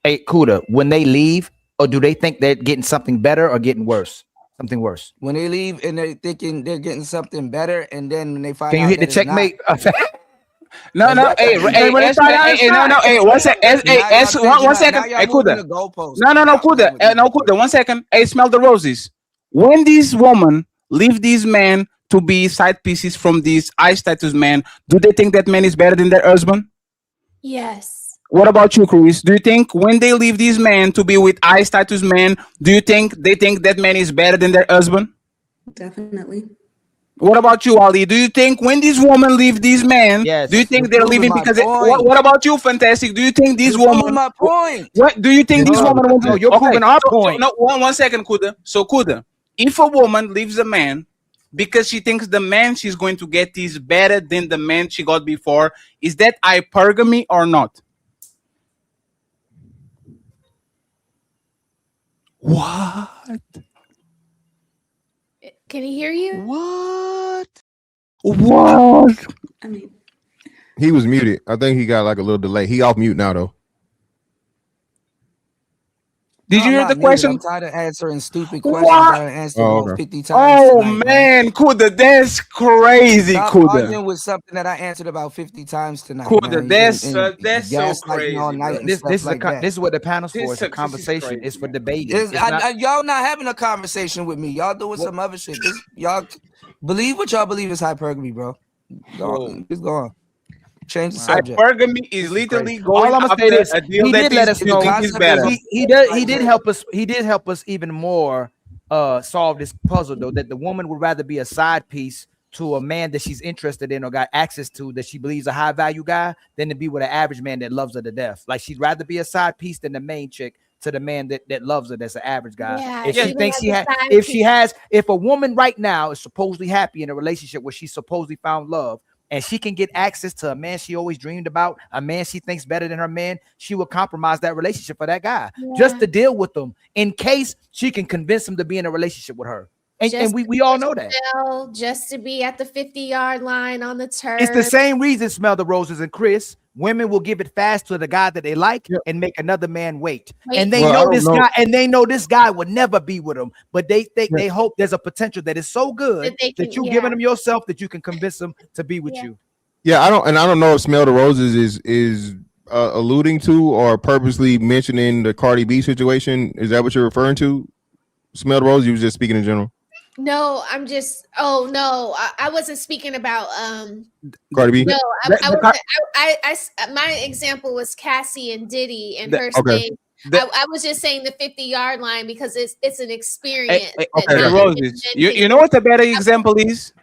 Hey, Kuda, when they leave, or do they think they're getting something better or getting worse? Something worse. When they leave and they're thinking they're getting something better, and then when they find can you hit the checkmate? No. Hey, one second. Hey, Kuda. No, Kuda. 1 second. Hey, smell the roses. When these women leave these men to be side pieces from these high status men, do they think that man is better than their husband? Yes. What about you, Chris? Do you think when they leave this man to be with high status man, do you think they think that man is better than their husband? Definitely. What about you, Ali? Do you think when this woman leave this man, do you Yes, think you're they're proving leaving my because point. what about you, Fantastic? Do you think this You're proving woman my point. what do you think this No, woman wants no, to you're proving our point. no, one second, Kuda. So Kuda, if a woman leaves a man because she thinks the man she's going to get is better than the man she got before, is that hypergamy or not? What? Can he hear you? What? What? I mean, He was muted. I think he got like a little delay. He off mute now though. Did No, you I'm hear not the muted. question? I'm tired of answering stupid questions. What? I answered Oh, about okay. 50 times Oh tonight, man, Kuda, that's crazy, Stop Kuda. arguing with something that I answered about 50 times tonight, Kuda, man. that's so Gaslighting all crazy, night bro. and This stuff this is like that. this is what the panel's for. This It's a is conversation. crazy, It's for man. debating. It's not. Y'all not having a conversation with me. Y'all doing some other shit. Y'all believe what y'all believe is hypergamy, bro. Just go on. Change the subject. Hypergamy is This literally crazy. going All I'm gonna say after is a deal he that did let us you know think is better. he did help us. He did help us even more solve this puzzle though, that the woman would rather be a side piece to a man that she's interested in or got access to that she believes a high value guy than to be with an average man that loves her to death. Like she'd rather be a side piece than the main chick to the man that loves her that's an average guy. Yeah, If she even thinks as she a has side piece. if a woman right now is supposedly happy in a relationship where she supposedly found love and she can get access to a man she always dreamed about, a man she thinks better than her man, she will compromise that relationship for that guy just to deal with them in case she can convince him to be in a relationship with her. And we all know that. Just to be at the 50-yard line on the turf. It's the same reason, Smell the Roses and Chris. Women will give it fast to the guy that they like and make another man wait. And they know this guy, and they know this guy would never be with them. But they hope there's a potential that is so good that you're giving them yourself that you can convince them to be with you. Yeah, I don't know if Smell the Roses is alluding to or purposely mentioning the Cardi B situation. Is that what you're referring to? Smell the Roses, you was just speaking in general. No, I'm just. Oh no, I wasn't speaking about Cardi B. No, my example was Cassie and Diddy and her saying. I was just saying the 50-yard line because it's an experience. Roses. You know what the better example is?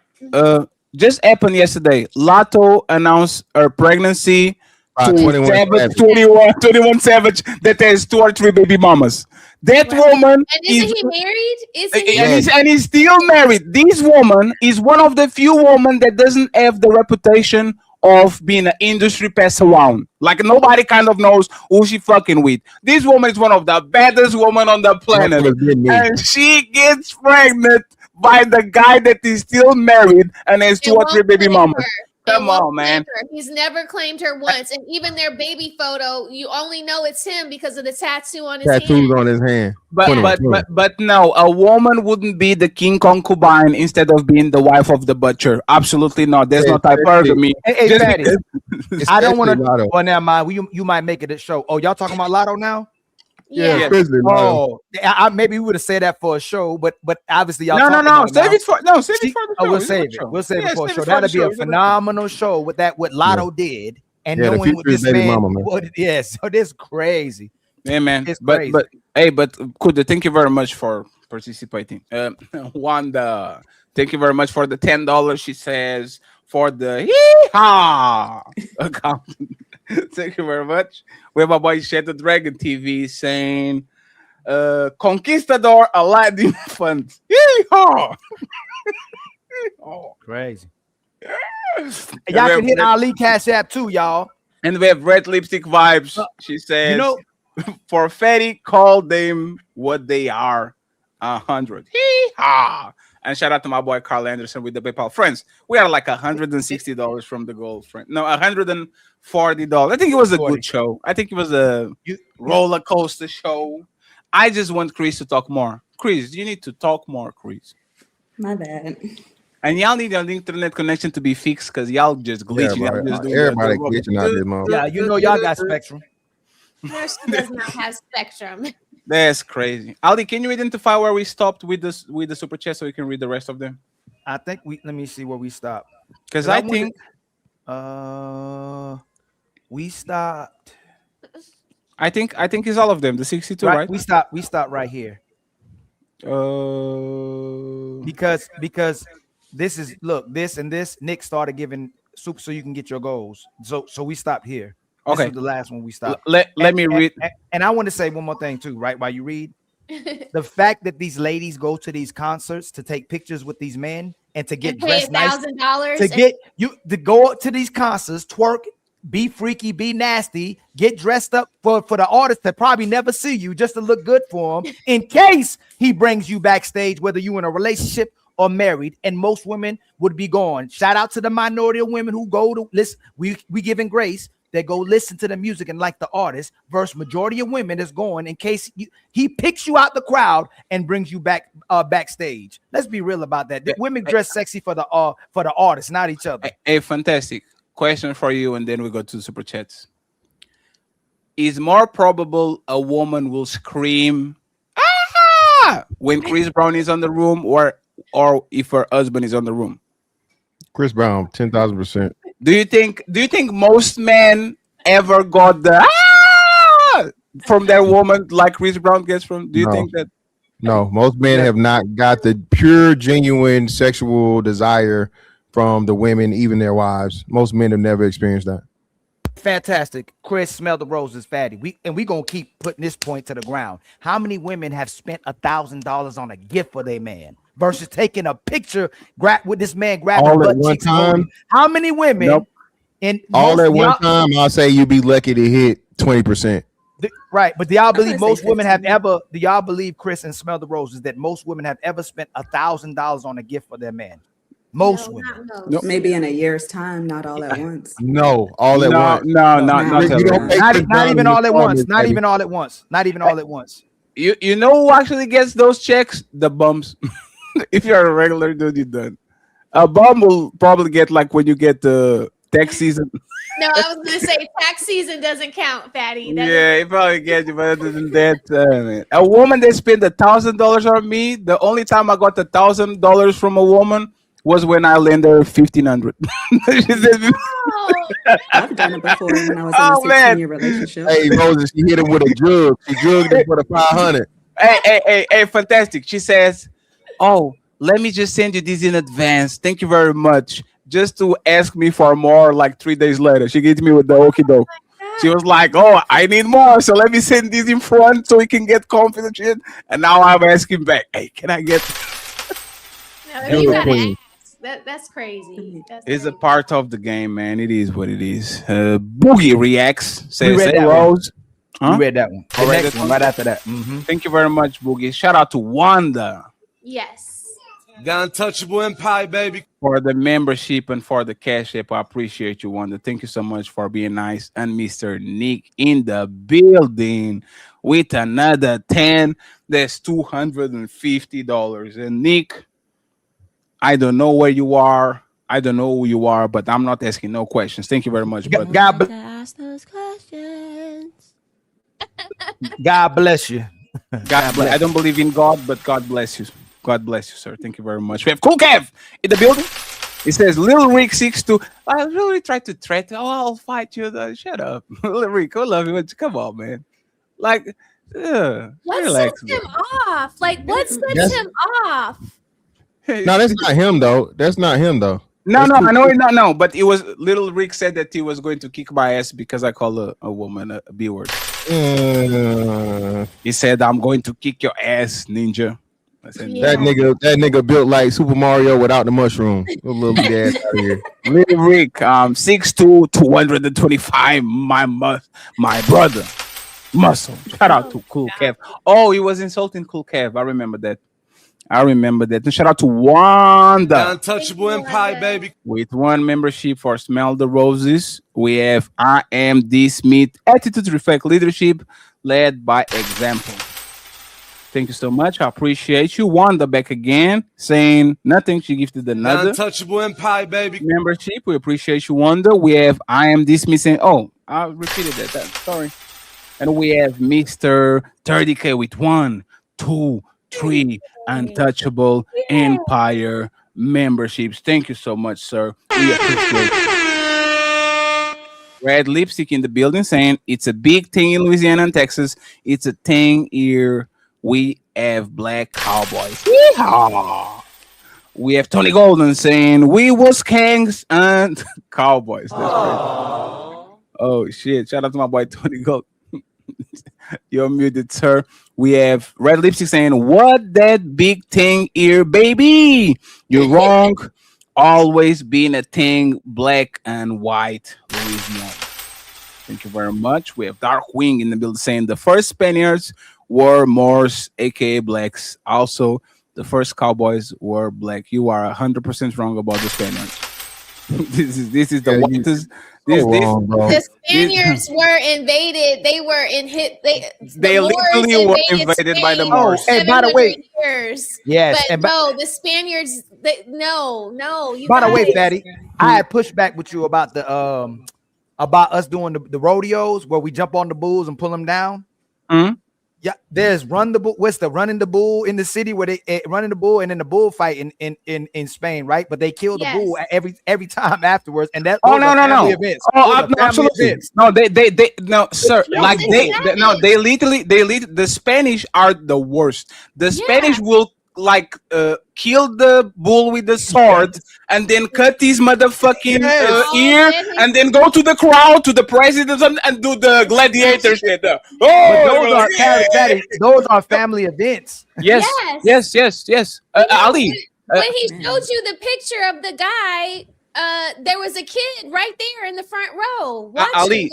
Just happened yesterday. Lotto announced her pregnancy to 21 Savage that has 2 or 3 baby mamas. That woman and isn't he married? And he's still married. This woman is one of the few women that doesn't have the reputation of being an industry pass around. Like nobody kind of knows who she fucking with. This woman is one of the baddest women on the planet, and she gets pregnant by the guy that is still married and has 2 or 3 baby mamas. Come on, man. He's never claimed her once, and even their baby photo, you only know it's him because of the tattoo on his hand. On his hand. But no, a woman wouldn't be the king concubine instead of being the wife of the butcher. Absolutely not. There's no hypergamy. Hey, Fatty, I don't want to. Well, now, mind you might make it a show. Oh, y'all talking about Lotto now? Yeah. Maybe we would have said that for a show, but obviously y'all. No. Save it for the show. We'll save it. We'll save it for a show. That'll be a phenomenal show with what Lotto did and knowing what this man. So this crazy. Yeah, man. It's but crazy. but Kuda, thank you very much for participating. Wanda, thank you very much for the $10. She says for the hee-haw account. Thank you very much. We have my boy Shadow Dragon TV saying Conquistador Aladdin Fund. Yeehaw! Crazy. Y'all can hit Ali Cash App too, y'all. And we have Red Lipstick Vibes. She says, for Fetty, call them what they are. 100. Hee-haw! And shout out to my boy Carl Anderson with the PayPal. Friends, we are like $160 from the goal, friend. No, $140. I think it was a good show. I think it was a roller coaster show. I just want Chris to talk more. Chris, you need to talk more, Chris. My bad. And y'all need your internet connection to be fixed because y'all just glitching. Everybody glitching out this moment. Yeah, you know y'all got Spectrum. No, she does not have Spectrum. That's crazy. Ali, can you identify where we stopped with the super chat so we can read the rest of them? I think let me see where we stopped. Because I think we stopped. I think it's all of them. The 62, Right, right? we stop right here. Because this is this and this. Nick started giving soup so you can get your goals. So we stopped here. This Okay. was the last one we stopped. Let me read. And I want to say one more thing too, right? While you read, the fact that these ladies go to these concerts to take pictures with these men and to get And pay dressed nice, $1,000 to get you to go to these concerts, twerk, be freaky, be nasty, get dressed up for the artist that probably never see you just to look good for him in case he brings you backstage, whether you in a relationship or married. And most women would be gone. Shout out to the minority of women who go to listen. We giving grace. They go listen to the music and like the artist, versus majority of women is going in case he picks you out the crowd and brings you back backstage. Let's be real about that. The women dress sexy for the artist, not each other. Hey, fantastic question for you, and then we go to the super chats. Is more probable a woman will scream "Ah!" when Chris Brown is on the room, or if her husband is on the room? Chris Brown, 10,000%. Do you think most men ever got the "Ah!" from their woman like Chris Brown gets from? Do you think that? No, most men have not got the pure, genuine sexual desire from the women, even their wives. Most men have never experienced that. Fantastic. Chris, smell the roses, fatty. We gonna keep putting this point to the ground. How many women have spent $1,000 on a gift for their man versus taking a picture with this man grabbing All butt at one cheeks slowly? time? How many women? Nope. And All at one time, I'll say you'd be lucky to hit 20%. Right, but do y'all believe gonna most say women have 15. ever? Do y'all believe, Chris and Smell the Roses, that most women have ever spent $1,000 on a gift for their man? Most women. Maybe in a year's time, not all at once. No, all at once. Not even all at once. Not even all at once. Not even all at once. You know who actually gets those checks? The bums. If you're a regular dude, you're done. A bum will probably get like when you get the tax season. No, I was gonna say tax season doesn't count, fatty. Yeah, he probably gets you, but other than that, man. A woman that spent $1,000 on me, the only time I got $1,000 from a woman was when I lent her $1,500. She said, I've done it before when I was in a 16-year relationship. Hey, Moses, she hit him with a jug. She drugged him for the 500. Hey, fantastic. She says, "Oh, let me just send you this in advance. Thank you very much." Just to ask me for more, like 3 days later, she gave me with the okie doke. She was like, "Oh, I need more, so let me send this in front so we can get confident." And now I'm asking back, "Hey, can I get?" No, you gotta ask. That's crazy. It's a part of the game, man. It is what it is. Boogie reacts. We Says, read "Hey, that Rose." We read that one. The Already next one right after that. Mhm. Thank you very much, Boogie. Shout out to Wanda Yes. The Untouchable Empire, baby. for the membership and for the cash app. I appreciate you, Wanda. Thank you so much for being nice. And Mr. Nick in the building with another 10. That's $250. And Nick, I don't know where you are. I don't know who you are, but I'm not asking no questions. Thank you very much, brother. To ask those questions. God bless you. God bless. I don't believe in God, but God bless you. God bless you, sir. Thank you very much. We have Cool Kev in the building. It says Little Rick 62. I really tried to threaten. Oh, I'll fight you. Shut up. Little Rick, I love you. But come on, man. Like, What relax. sets him off? Like, what sets Yes. him off? No, that's not him though. That's not him though. No, I know it's not. No, but it was Little Rick said that he was going to kick my ass because I call a woman a B word. He said, "I'm going to kick your ass, ninja." I said, That nigga built like Super Mario without the mushroom. A little bit ass out of here. Little Rick, 6'2", 225. My brother, muscle. Shout out to Cool Kev. Oh, he was insulting Cool Kev. I remember that. And shout out to Wanda. The Untouchable Empire, baby. With one membership for Smell the Roses, we have I Am D. Smith. Attitudes reflect leadership, led by example. Thank you so much. I appreciate you. Wanda back again, saying nothing. She gifted The another Untouchable Empire, baby. membership. We appreciate you, Wanda. We have I Am D. Smith saying, oh, I repeated that. Sorry. And we have Mr. 30K with 1, 2, 3 Untouchable Empire memberships. Thank you so much, sir. We appreciate it. Red Lipstick in the building saying it's a big thing in Louisiana and Texas. It's a thing here. We have black cowboys. Yeehaw! We have Tony Golden saying we was kangs and cowboys. That's crazy. Oh shit! Shout out to my boy Tony Golden. You're muted, sir. We have Red Lipstick saying, "What that big thing here, baby? You're wrong. Always been a thing, black and white, Louisiana." Thank you very much. We have Dark Wing in the building saying the first Spaniards were Moors, aka blacks. Also, the first cowboys were black. You are 100% wrong about the Spaniards. this is the whitest. The Spaniards were invaded. They were in hit. They literally were invaded by the Moors. Oh, and by the way, years. yes, but and no, the Spaniards. No. You by the way, guys. Fatty, I had pushed back with you about the about us doing the rodeos where we jump on the bulls and pull them down. Mm-hmm. Yeah, there's run the bull. What's the running the bull in the city where they running the bull and then the bullfight in Spain, right? But they kill the bull every time afterwards, and that. Oh no. Events. Oh, absolutely. Events. No, they no, sir. Like they literally the Spanish are the worst. The Spanish will like kill the bull with the sword and then cut his motherfucking ear and then go to the crowd to the president and do the gladiator shit. Those are family events. Yes. Ali. When he showed you the picture of the guy, there was a kid right there in the front row. Ali,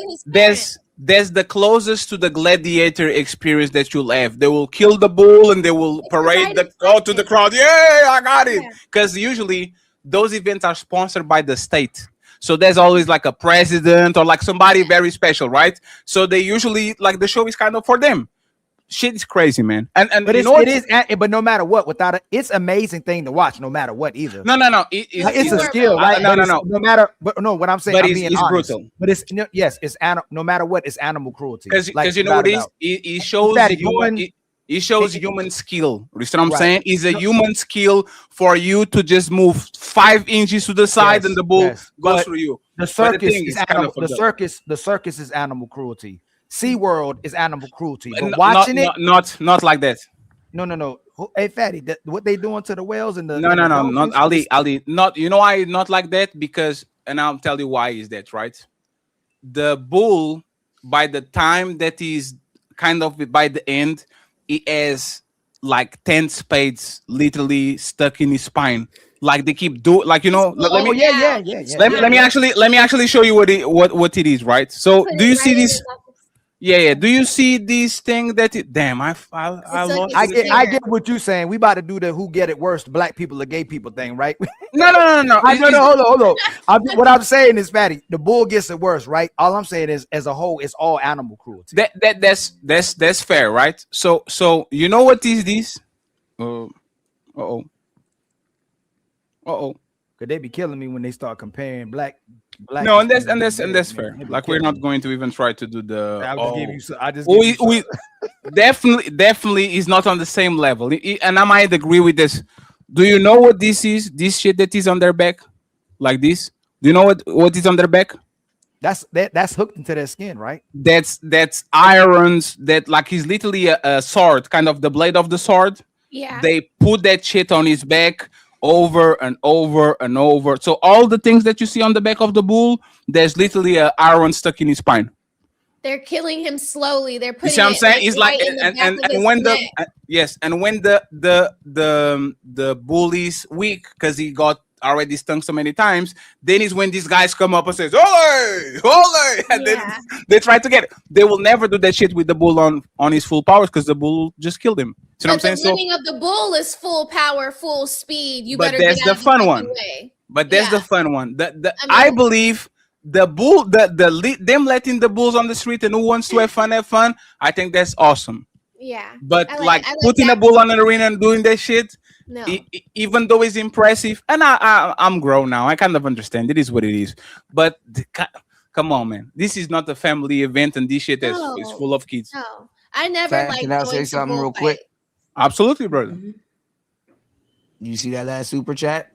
that's the closest to the gladiator experience that you'll have. They will kill the bull and they will parade the go to the crowd. Yeah, I got it. Because usually those events are sponsored by the state. So there's always like a president or like somebody very special, right? So they usually like the show is kind of for them. Shit is crazy, man. And but but no matter what, without it, it's amazing thing to watch. No matter what, either. No. It's a skill, right? No. No matter, but no. What I'm saying, but I'm being it's honest. brutal. But it's it's no matter what, it's animal cruelty. Because you know what it is? It shows it shows human skill. You see what I'm saying? It's a human skill for you to just move 5 inches to the side and the bull goes through you. The circus is animal. The circus is animal cruelty. SeaWorld is animal cruelty. But watching not like that. No. Hey, Fatty, what they doing to the whales and the not Ali. Not why not like that? Because and I'll tell you why is that, right? The bull, by the time that is kind of by the end, he has like 10 spades literally stuck in his spine. Like they keep doing, like let me actually show you what it is, right? So do you see this? Yeah. Do you see this thing that I get what you're saying. We about to do the who get it worse, black people or gay people thing, right? No. Hold on. What I'm saying is, Fatty, the bull gets it worse, right? All I'm saying is, as a whole, it's all animal cruelty. That's fair, right? So you know what is this? Could they be killing me when they start comparing black? No, and that's fair. Like we're not going to even try to do the. We definitely is not on the same level, and I might agree with this. Do you know what this is? This shit that is on their back, like this. Do you know what is on their back? That's hooked into their skin, right? That's irons. That like is literally a sword, kind of the blade of the sword. Yeah. They put that shit on his back over and over and over. So all the things that you see on the back of the bull, there's literally an iron stuck in his spine. They're killing him slowly. They're putting. You see what I'm saying? It's like and when the bull is weak because he got already stung so many times, then is when these guys come up and says, "Ole!" And then they try to get it. They will never do that shit with the bull on his full powers because the bull just killed him. See what I'm saying? The running of the bull is full power, full speed. But that's the fun one. But that's the fun one. I believe the bull, them letting the bulls on the street and who wants to have fun. I think that's awesome. Yeah. But like putting a bull on an arena and doing that shit. No. Even though it's impressive, and I'm grown now, I kind of understand. It is what it is. But come on, man, this is not a family event, and this shit is full of kids. No, I never like. Can I say something real quick? Absolutely, brother. You see that last super chat?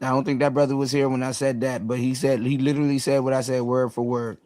I don't think that brother was here when I said that, but he literally said what I said word for word.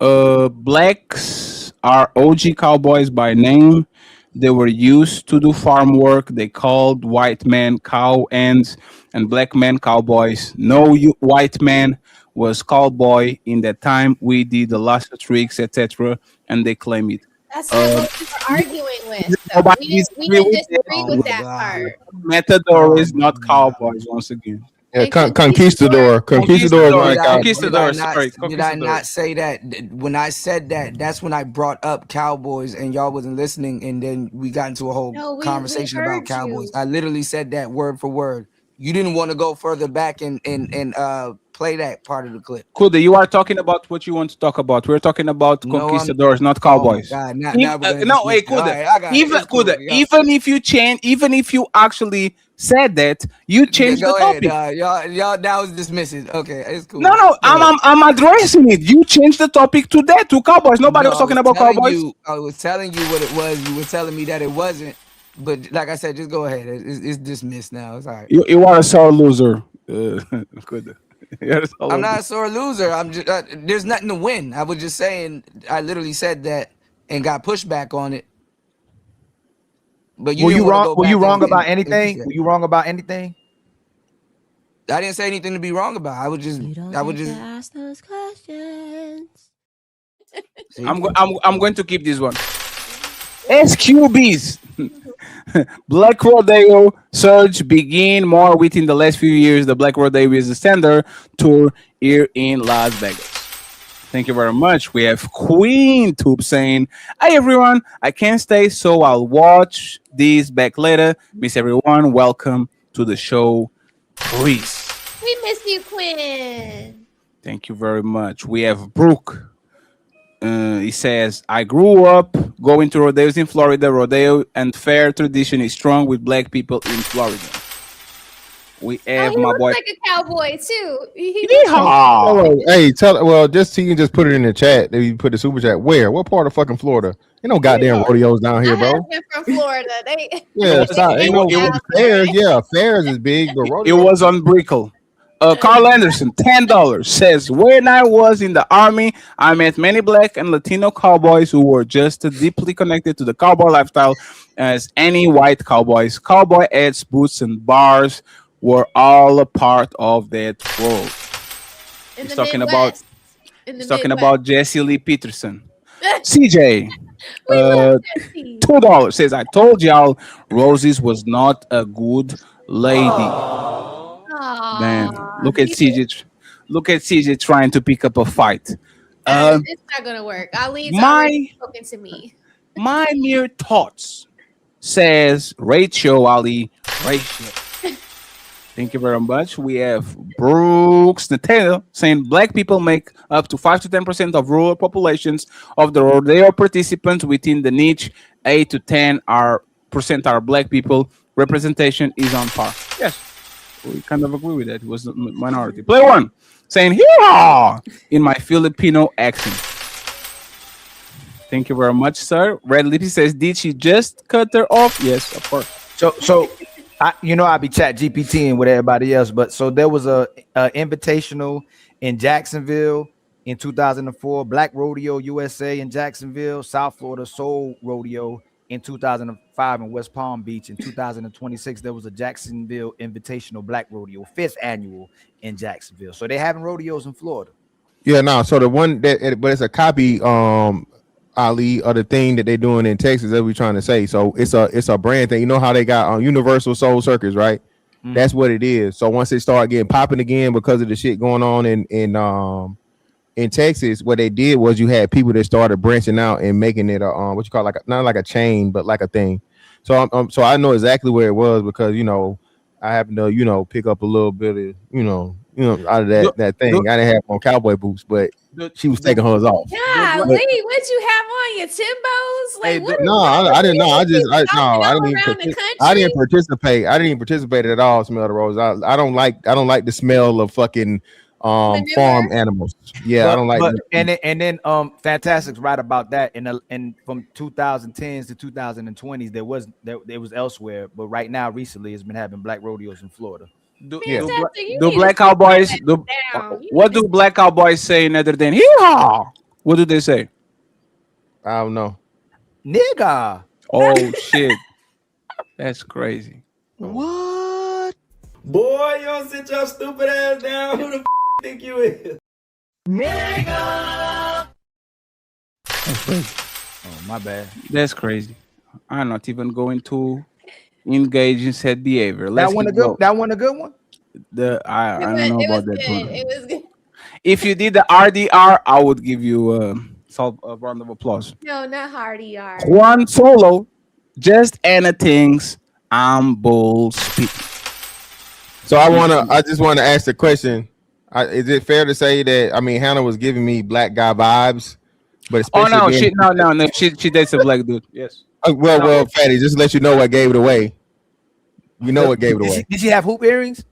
Blacks are OG cowboys by name. They were used to do farm work. They called white men cow ends and black men cowboys. No white man was cowboy in that time. We did the last tricks, etc., and they claim it. That's not what we were arguing with, though. Nobody We disagree didn't with that. disagree with that part. Matadores, not cowboys. Once again. Yeah, And conquistador. Conquistador is not a cowboy. Did I not say that? When I said that, that's when I brought up cowboys and y'all wasn't listening, and then we got into a whole conversation about cowboys. I literally said that word for word. You didn't want to go further back and play that part of the clip. Kuda, you are talking about what you want to talk about. We're talking about conquistadors, not cowboys. Oh my God, now we're gonna No, hey, dismiss it. All Kuda. right, I got it. Even It's cool. Kuda, Y'all- even if you actually said that, you changed Go the ahead, topic. y'all. That was dismissive. Okay, it's cool. No, Go ahead. I'm addressing it. You changed the topic to that, to cowboys. Nobody was talking about cowboys. I was telling you what it was. You were telling me that it wasn't. But like I said, just go ahead. It's dismissed now. It's all right. You are a sore loser. Kuda. You're a sore I'm loser. not a sore loser. I'm just there's nothing to win. I was just saying. I literally said that and got pushback on it. But Were you wrong? Were you wrong about and anything? reset. Were you wrong about anything? I didn't say anything to be wrong about. I would just. Ask those questions. I'm going to keep this one. SQBs. Black Rodeo surge begin more within the last few years. The Black Rodeo is a standard tour here in Las Vegas. Thank you very much. We have Queen Tube saying, "Hi everyone, I can't stay, so I'll watch this back later. Miss everyone. Welcome to the show, Chris." We miss you, Quinn. Thank you very much. We have Brooke. He says, "I grew up going to rodeos in Florida. Rodeo and fair tradition is strong with black people in Florida." We have He my looks boy. like a cowboy too. Hey, just so you can just put it in the chat. You put the super chat. Where? What part of fucking Florida? Ain't no goddamn rodeos down here, My bro. husband from Florida. Yeah, it's not, ain't no fairs. Yeah, fairs is big, but It rodeos. was on Brickle. Carl Anderson, $10 says, "When I was in the army, I met many black and Latino cowboys who were just as deeply connected to the cowboy lifestyle as any white cowboys. Cowboy hats, boots, and bars were all a part of that world." He's talking about Jesse Lee Peterson. CJ, $2 says, "I told y'all Roses was not a good lady." Man, look at CJ. Look at CJ trying to pick up a fight. It's not gonna work. Ali's already spoken to me. My mere thoughts says Rachel Ali. Rachel. Thank you very much. We have Brooks Nathaniel saying black people make up to 5 to 10% of rural populations of the rodeo participants within the niche. 8 to 10% are black people. Representation is on par. Yes, we kind of agree with that. It was a minority. Play one saying "Hee-haw" in my Filipino accent. Thank you very much, sir. Red Lippy says, "Did she just cut her off?" Yes, of course. So I be chat GPTing with everybody else, but so there was a invitational in Jacksonville in 2004, Black Rodeo USA in Jacksonville, South Florida Soul Rodeo in 2005 in West Palm Beach. In 2026, there was a Jacksonville Invitational Black Rodeo, 5th annual in Jacksonville. So they're having rodeos in Florida. Yeah, no. So the one that, but it's a copy, Ali, of the thing that they're doing in Texas that we're trying to say. So it's a brand thing. You know how they got Universal Soul Circus, right? Mm. That's what it is. So once they start getting popping again because of the shit going on in Texas, what they did was you had people that started branching out and making it a what you call not like a chain, but like a thing. So so I know exactly where it was because I happened to pick up a little bit of out of that thing. I didn't have on cowboy boots, but she was taking hers off. Yeah, Lee, what'd you have on your Timbos? Like, what? No, I didn't know. I didn't country? participate. I didn't even participate at all. Smell the rose. I don't like the smell of fucking farm animals. Yeah, I don't like. And then Fantastic's right about that. And from 2010s to 2020s, there was elsewhere, but right now recently it's been having black rodeos in Florida. Do, Yeah. do, bla- Fantastic. You do need to black sit cowboys that do down. You what need do black cowboys say other than hee-haw? What do they say? I don't know. Nigga. Oh shit. That's crazy. What? Boy, you don't sit your stupid ass down. Who the think you is? That's crazy. Oh, my bad. That's crazy. I'm not even going to engage in said behavior. Let's That one a keep good. going. That one a good one. I don't know it was about that good. one. It was good. If you did the RDR, I would give you a round of applause. No, not Hardy Yard. Juan Solo, just anything's I'm bull spit. So I just want to ask the question. Is it fair to say that, I mean, Hannah was giving me black guy vibes, but Oh especially no, being, she dates a black dude. Yes. well, Fatty, just to let you know what gave it away. You know what gave it away. Did she have hoop earrings?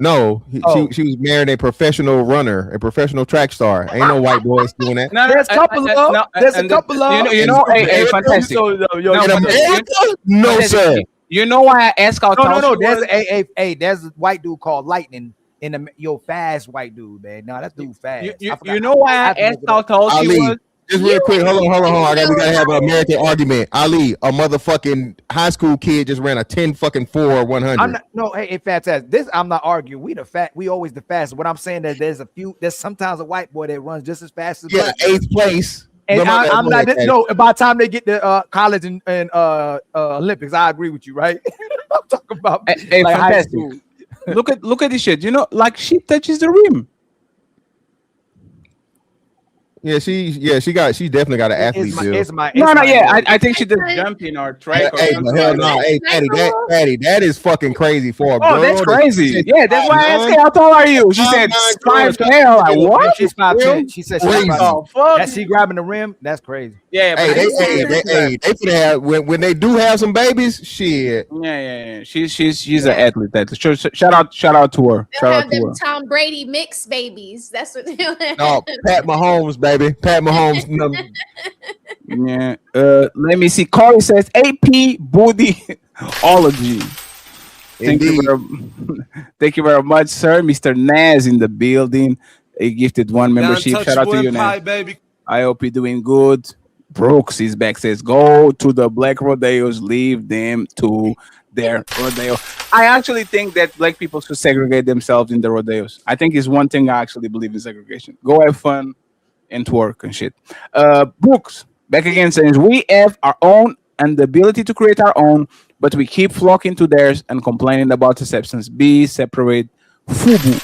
No, Oh. she was marrying a professional runner, a professional track star. Ain't no white boys doing that. There's a couple of. There's a couple of. Hey, fantastic. In America? No, Fantastic. sir. You know why I asked how tall No. she There's was? there's a white dude called Lightning in the fast white dude, man. No, that dude fast. You know why I asked how tall she Ali, was? just real quick, hold on. We gotta have an American argument. Ali, a motherfucking high school kid just ran a 10 fucking 4 100. I'm not, no, hey, fantastic. This I'm not arguing. We always the fastest. What I'm saying is there's sometimes a white boy that runs just as fast as Yeah, 8th place. And No, I'm not. Fatty. No, by the time they get to college and Olympics, I agree with you, right? I'm talking about Hey, like high fantastic. school. Look at this shit. You know, like she touches the rim. Yeah, she definitely got an athlete build. I think she did jumping or track or Hey, something. hell no, hey, Fatty, that is fucking crazy for a girl. Oh, that's crazy. Yeah, that's why I asked her, how tall are you? She said 5'10". Like, what? She's 5'10". She said she's Crazy. 5'10". That she grabbing the rim. That's crazy. Yeah, Hey, they could have when they do have some babies. Shit. Yeah. She's an athlete. Shout out to her. They'll Shout have out to them her. Tom Brady mix babies. That's what they'll have. No, Pat Mahomes, baby. Pat Mahomes. Yeah. Let me see. Corey says AP Bootyology. Thank you very much, sir. Mr. Naz in the building. He gifted one membership. Shout out to you, Empire, Naz. baby. I hope you're doing good. Brooks is back. Says go to the black rodeos. Leave them to their rodeo. I actually think that black people should segregate themselves in the rodeos. I think it's one thing I actually believe in segregation. Go have fun and twerk and shit. Brooks back again says we have our own and the ability to create our own, but we keep flocking to theirs and complaining about the substance. Be separate. Fubu.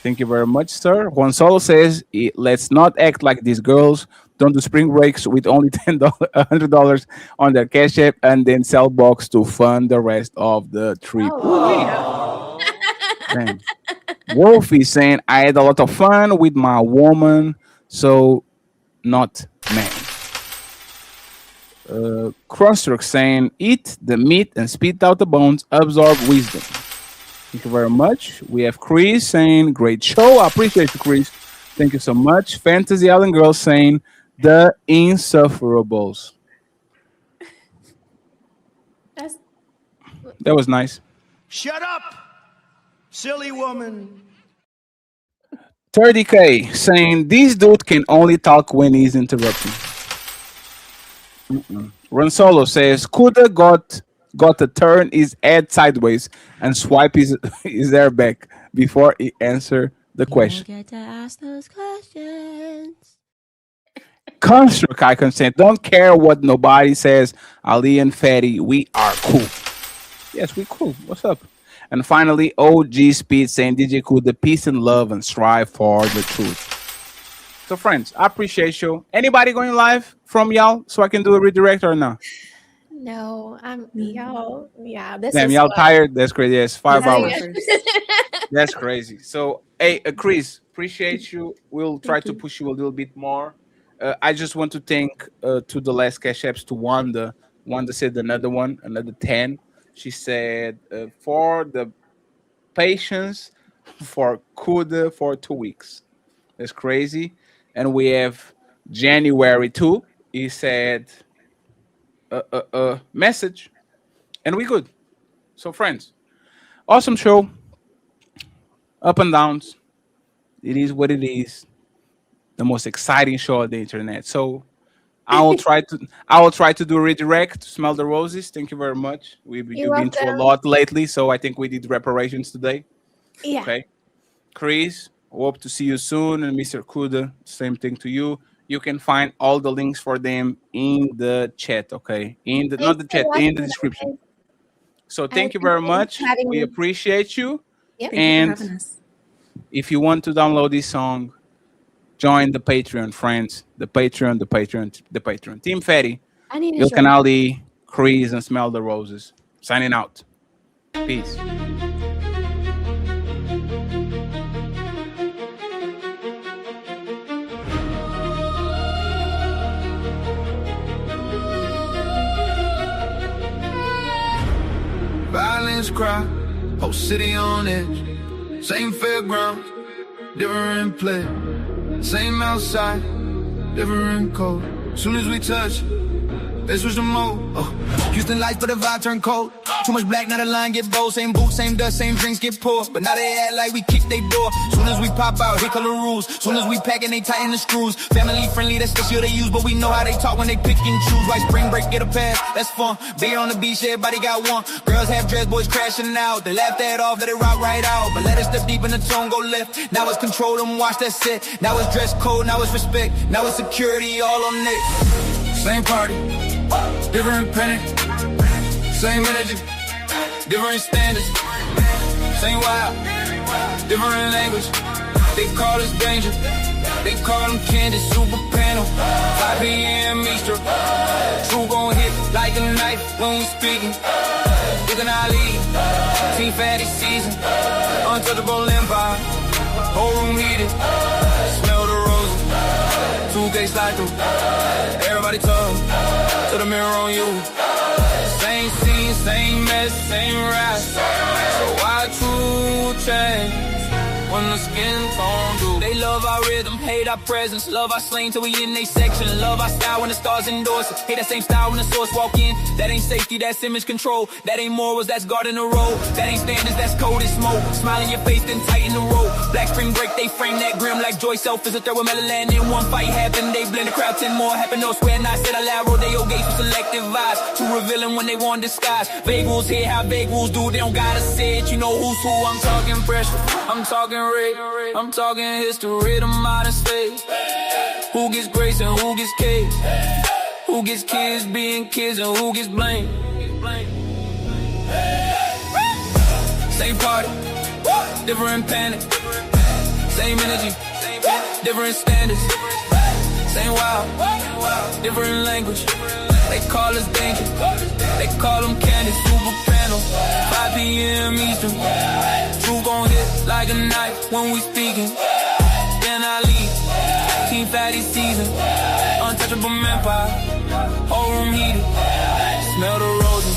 Thank you very much, sir. Juan Solo says, let's not act like these girls don't do spring breaks with only $100 on their cash app and then sell box to fund the rest of the trip. Damn. Wolf is saying, I had a lot of fun with my woman, so not man. Crosstruck saying, eat the meat and spit out the bones, absorb wisdom. Thank you very much. We have Chris saying, great show. I appreciate you, Chris. Thank you so much. Fantasy Island Girl saying, the Insufferables. That was nice. Shut up, silly woman. 30K saying, this dude can only talk when he's interrupting. Ron Solo says, Kuda got to turn his head sideways and swipe his hair back before he answer the question. Get to ask those questions. Construct Icon saying, don't care what nobody says. Ali and Fatty, we are cool. Yes, we cool. What's up? And finally, OG Speed saying, DJ Cool, the peace and love and strive for the truth. So, friends, I appreciate you. Anybody going live from y'all so I can do a redirect or not? No, y'all. Yeah, this Damn, is y'all fun. tired? That's crazy. Yes, 5 hours. Yeah. That's crazy. So, hey, Chris, appreciate you. We'll try to push you a little bit more. I just want to thank to the last cash apps to Wanda. Wanda said another 10. She said for the patience for Kuda for 2 weeks. That's crazy. And we have January 2. He said message. And we good. So friends. Awesome show. Up and downs. It is what it is. The most exciting show on the internet. So I will try to do a redirect to Smell the Roses. Thank you very much. You've been through a lot lately, so I think we did reparations today. Yeah. Okay. Chris, hope to see you soon. And Mr. Kuda, same thing to you. You can find all the links for them in the chat, okay? In the not the chat, in the description. So thank you very much. We appreciate you. Yep. And Thank you for having us. if you want to download this song, join the Patreon, friends. The Patreon. Team Fatty, I need to Ilkan join. Ali, Chris, and Smell the Roses. Signing out. Peace. Violence cry, whole city on edge. Same fairgrounds, different play. Same outside, different code. Soon as we touch, they switch the mode. Houston lights, but the vibe turn cold. Too much black, now the line get bold. Same boots, same dust, same drinks get poured. But now they act like we kick they door. Soon as we pop out, here color rules. Soon as we pack and they tighten the screws. Family friendly, that's the shit they use. But we know how they talk when they pick and choose. Like spring break, get a pass, that's fun. Beer on the beach, everybody got one. Girls have dress, boys crashing out. They laugh that off, let it rock right out. But let it step deep in the tone, go left. Now it's control them, watch that set. Now it's dress code, now it's respect. Now it's security, all on neck. Same party, different panic. Same energy, different standards. Same wild, different language. They call us danger, they call them candy. Super panel, 5 p.m. Easter. True gon' hit like a knife when we speaking. Looking Ali, Team Fatty season. Untouchable Empire, whole room heated. Smell the roses, 2K slide through. Everybody talk to the mirror on you. Same scene, same mess, same rap. So why true change when the skin tone do? They love our rhythm, hate our presence. Love our slang till we in they section. Love our style when the stars endorse it. Hate that same style when the source walk in. That ain't safety, that's image control. That ain't morals, that's guarding the road. That ain't standards, that's code and smoke. Smile in your face, then tighten the rope. Black spring break, they frame that grim like Joy Self is a third with Melanin. In one fight happen, they blend the crowd, 10 more happen. No swear, not said aloud. Rodeo gates with selective vibes. Too revealing when they want disguise. Vague rules here, how vague rules do. They don't gotta say it, you know who's who. I'm talking pressure, I'm talking rape, I'm talking history, the modern state. Who gets grace and who gets case? Who gets kids being kids and who gets blamed? Same party, different panic. Same energy, different standards. Same wild, different language. They call us danger, they call them candy. Super panel, 5 p.m. Eastern. True gon' hit like a knife when we speaking. Then I leave, Team Fatty season. Untouchable Empire, whole room heated. Smell the roses,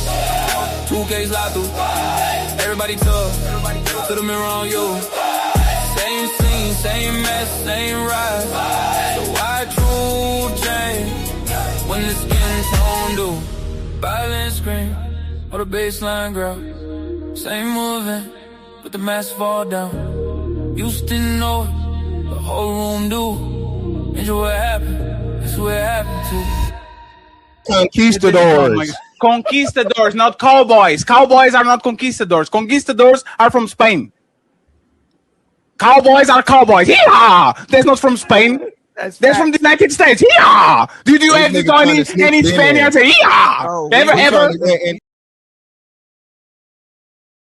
2K slide through. Everybody talk to the mirror on you. Same scene, same mess, same ride. So why true change when the skin tone do? Violence scream or the baseline growl. Same moving, but the mask fall down. Houston know it, the whole room do. Enjoy what happened, that's what happened to. Conquistadors. Conquistadors, not cowboys. Cowboys are not conquistadors. Conquistadors are from Spain. Cowboys are cowboys. Yeehaw! That's not from Spain. That's from the United States. Yeehaw! Did you ever join any Spaniards? Yeehaw! Oh, ever?